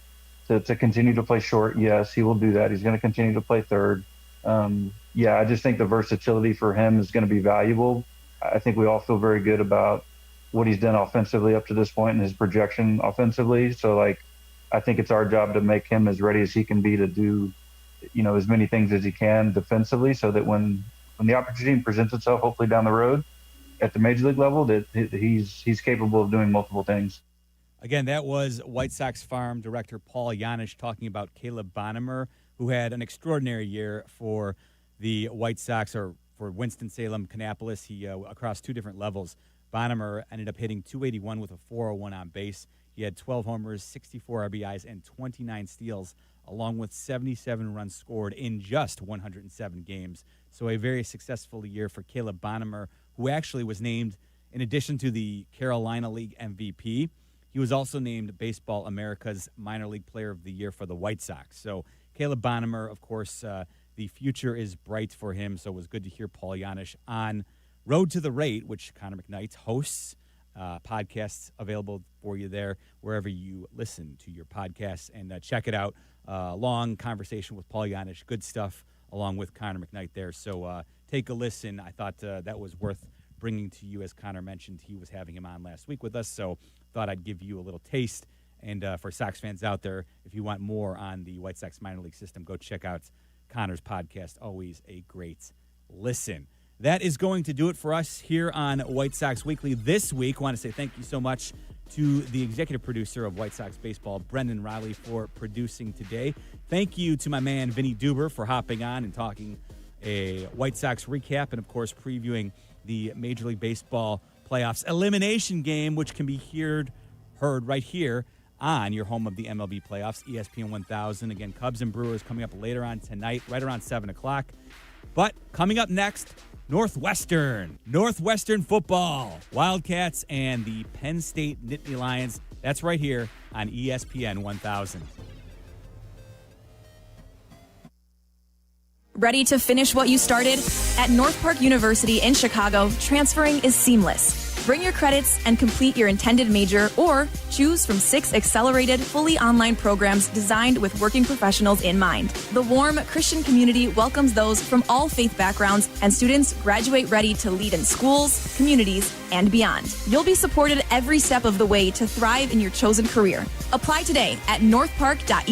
continue to play short. Yes, he will do that. He's going to continue to play third. I just think the versatility for him is going to be valuable. I think we all feel very good about what he's done offensively up to this point and his projection offensively. So, I think it's our job to make him as ready as he can be to do, as many things as he can defensively, so that when the opportunity presents itself, hopefully down the road at the major league level, that he's capable of doing multiple things. Again, that was White Sox farm director Paul Janisch talking about Caleb Bonnemer, who had an extraordinary year for the White Sox, or for Winston-Salem, Kannapolis. He across two different levels. Bonnemer ended up hitting .281 with a .401 on base. He had 12 homers, 64 RBIs, and 29 steals, along with 77 runs scored in just 107 games. So a very successful year for Caleb Bonnemer, who actually was named, in addition to the Carolina League MVP, he was also named Baseball America's Minor League Player of the Year for the White Sox. So Caleb Bonnemer, of course, the future is bright for him. So it was good to hear Paul Janisch on Road to the Rate, which Connor McKnight hosts. Podcasts available for you there wherever you listen to your podcasts, and check it out. Long conversation with Paul Janisch, good stuff, along with Connor McKnight there. So take a listen. I thought that was worth bringing to you. As Connor mentioned, he was having him on last week with us, so thought I'd give you a little taste. And for Sox fans out there, if you want more on the White Sox minor league system, go check out Connor's podcast. Always a great listen. That is going to do it for us here on White Sox Weekly this week. I want to say thank you so much to the executive producer of White Sox Baseball, Brendan Riley, for producing today. Thank you to my man, Vinny Duber, for hopping on and talking a White Sox recap and, of course, previewing the Major League Baseball playoffs elimination game, which can be heard right here on your home of the MLB playoffs, ESPN 1000. Again, Cubs and Brewers coming up later on tonight, right around 7 o'clock. But coming up next, Northwestern football, Wildcats and the Penn State Nittany Lions. That's right here on ESPN 1000. Ready to finish what you started? At North Park University in Chicago, transferring is seamless. Bring your credits and complete your intended major, or choose from 6 accelerated, fully online programs designed with working professionals in mind. The warm Christian community welcomes those from all faith backgrounds, and students graduate ready to lead in schools, communities, and beyond. You'll be supported every step of the way to thrive in your chosen career. Apply today at northpark.edu.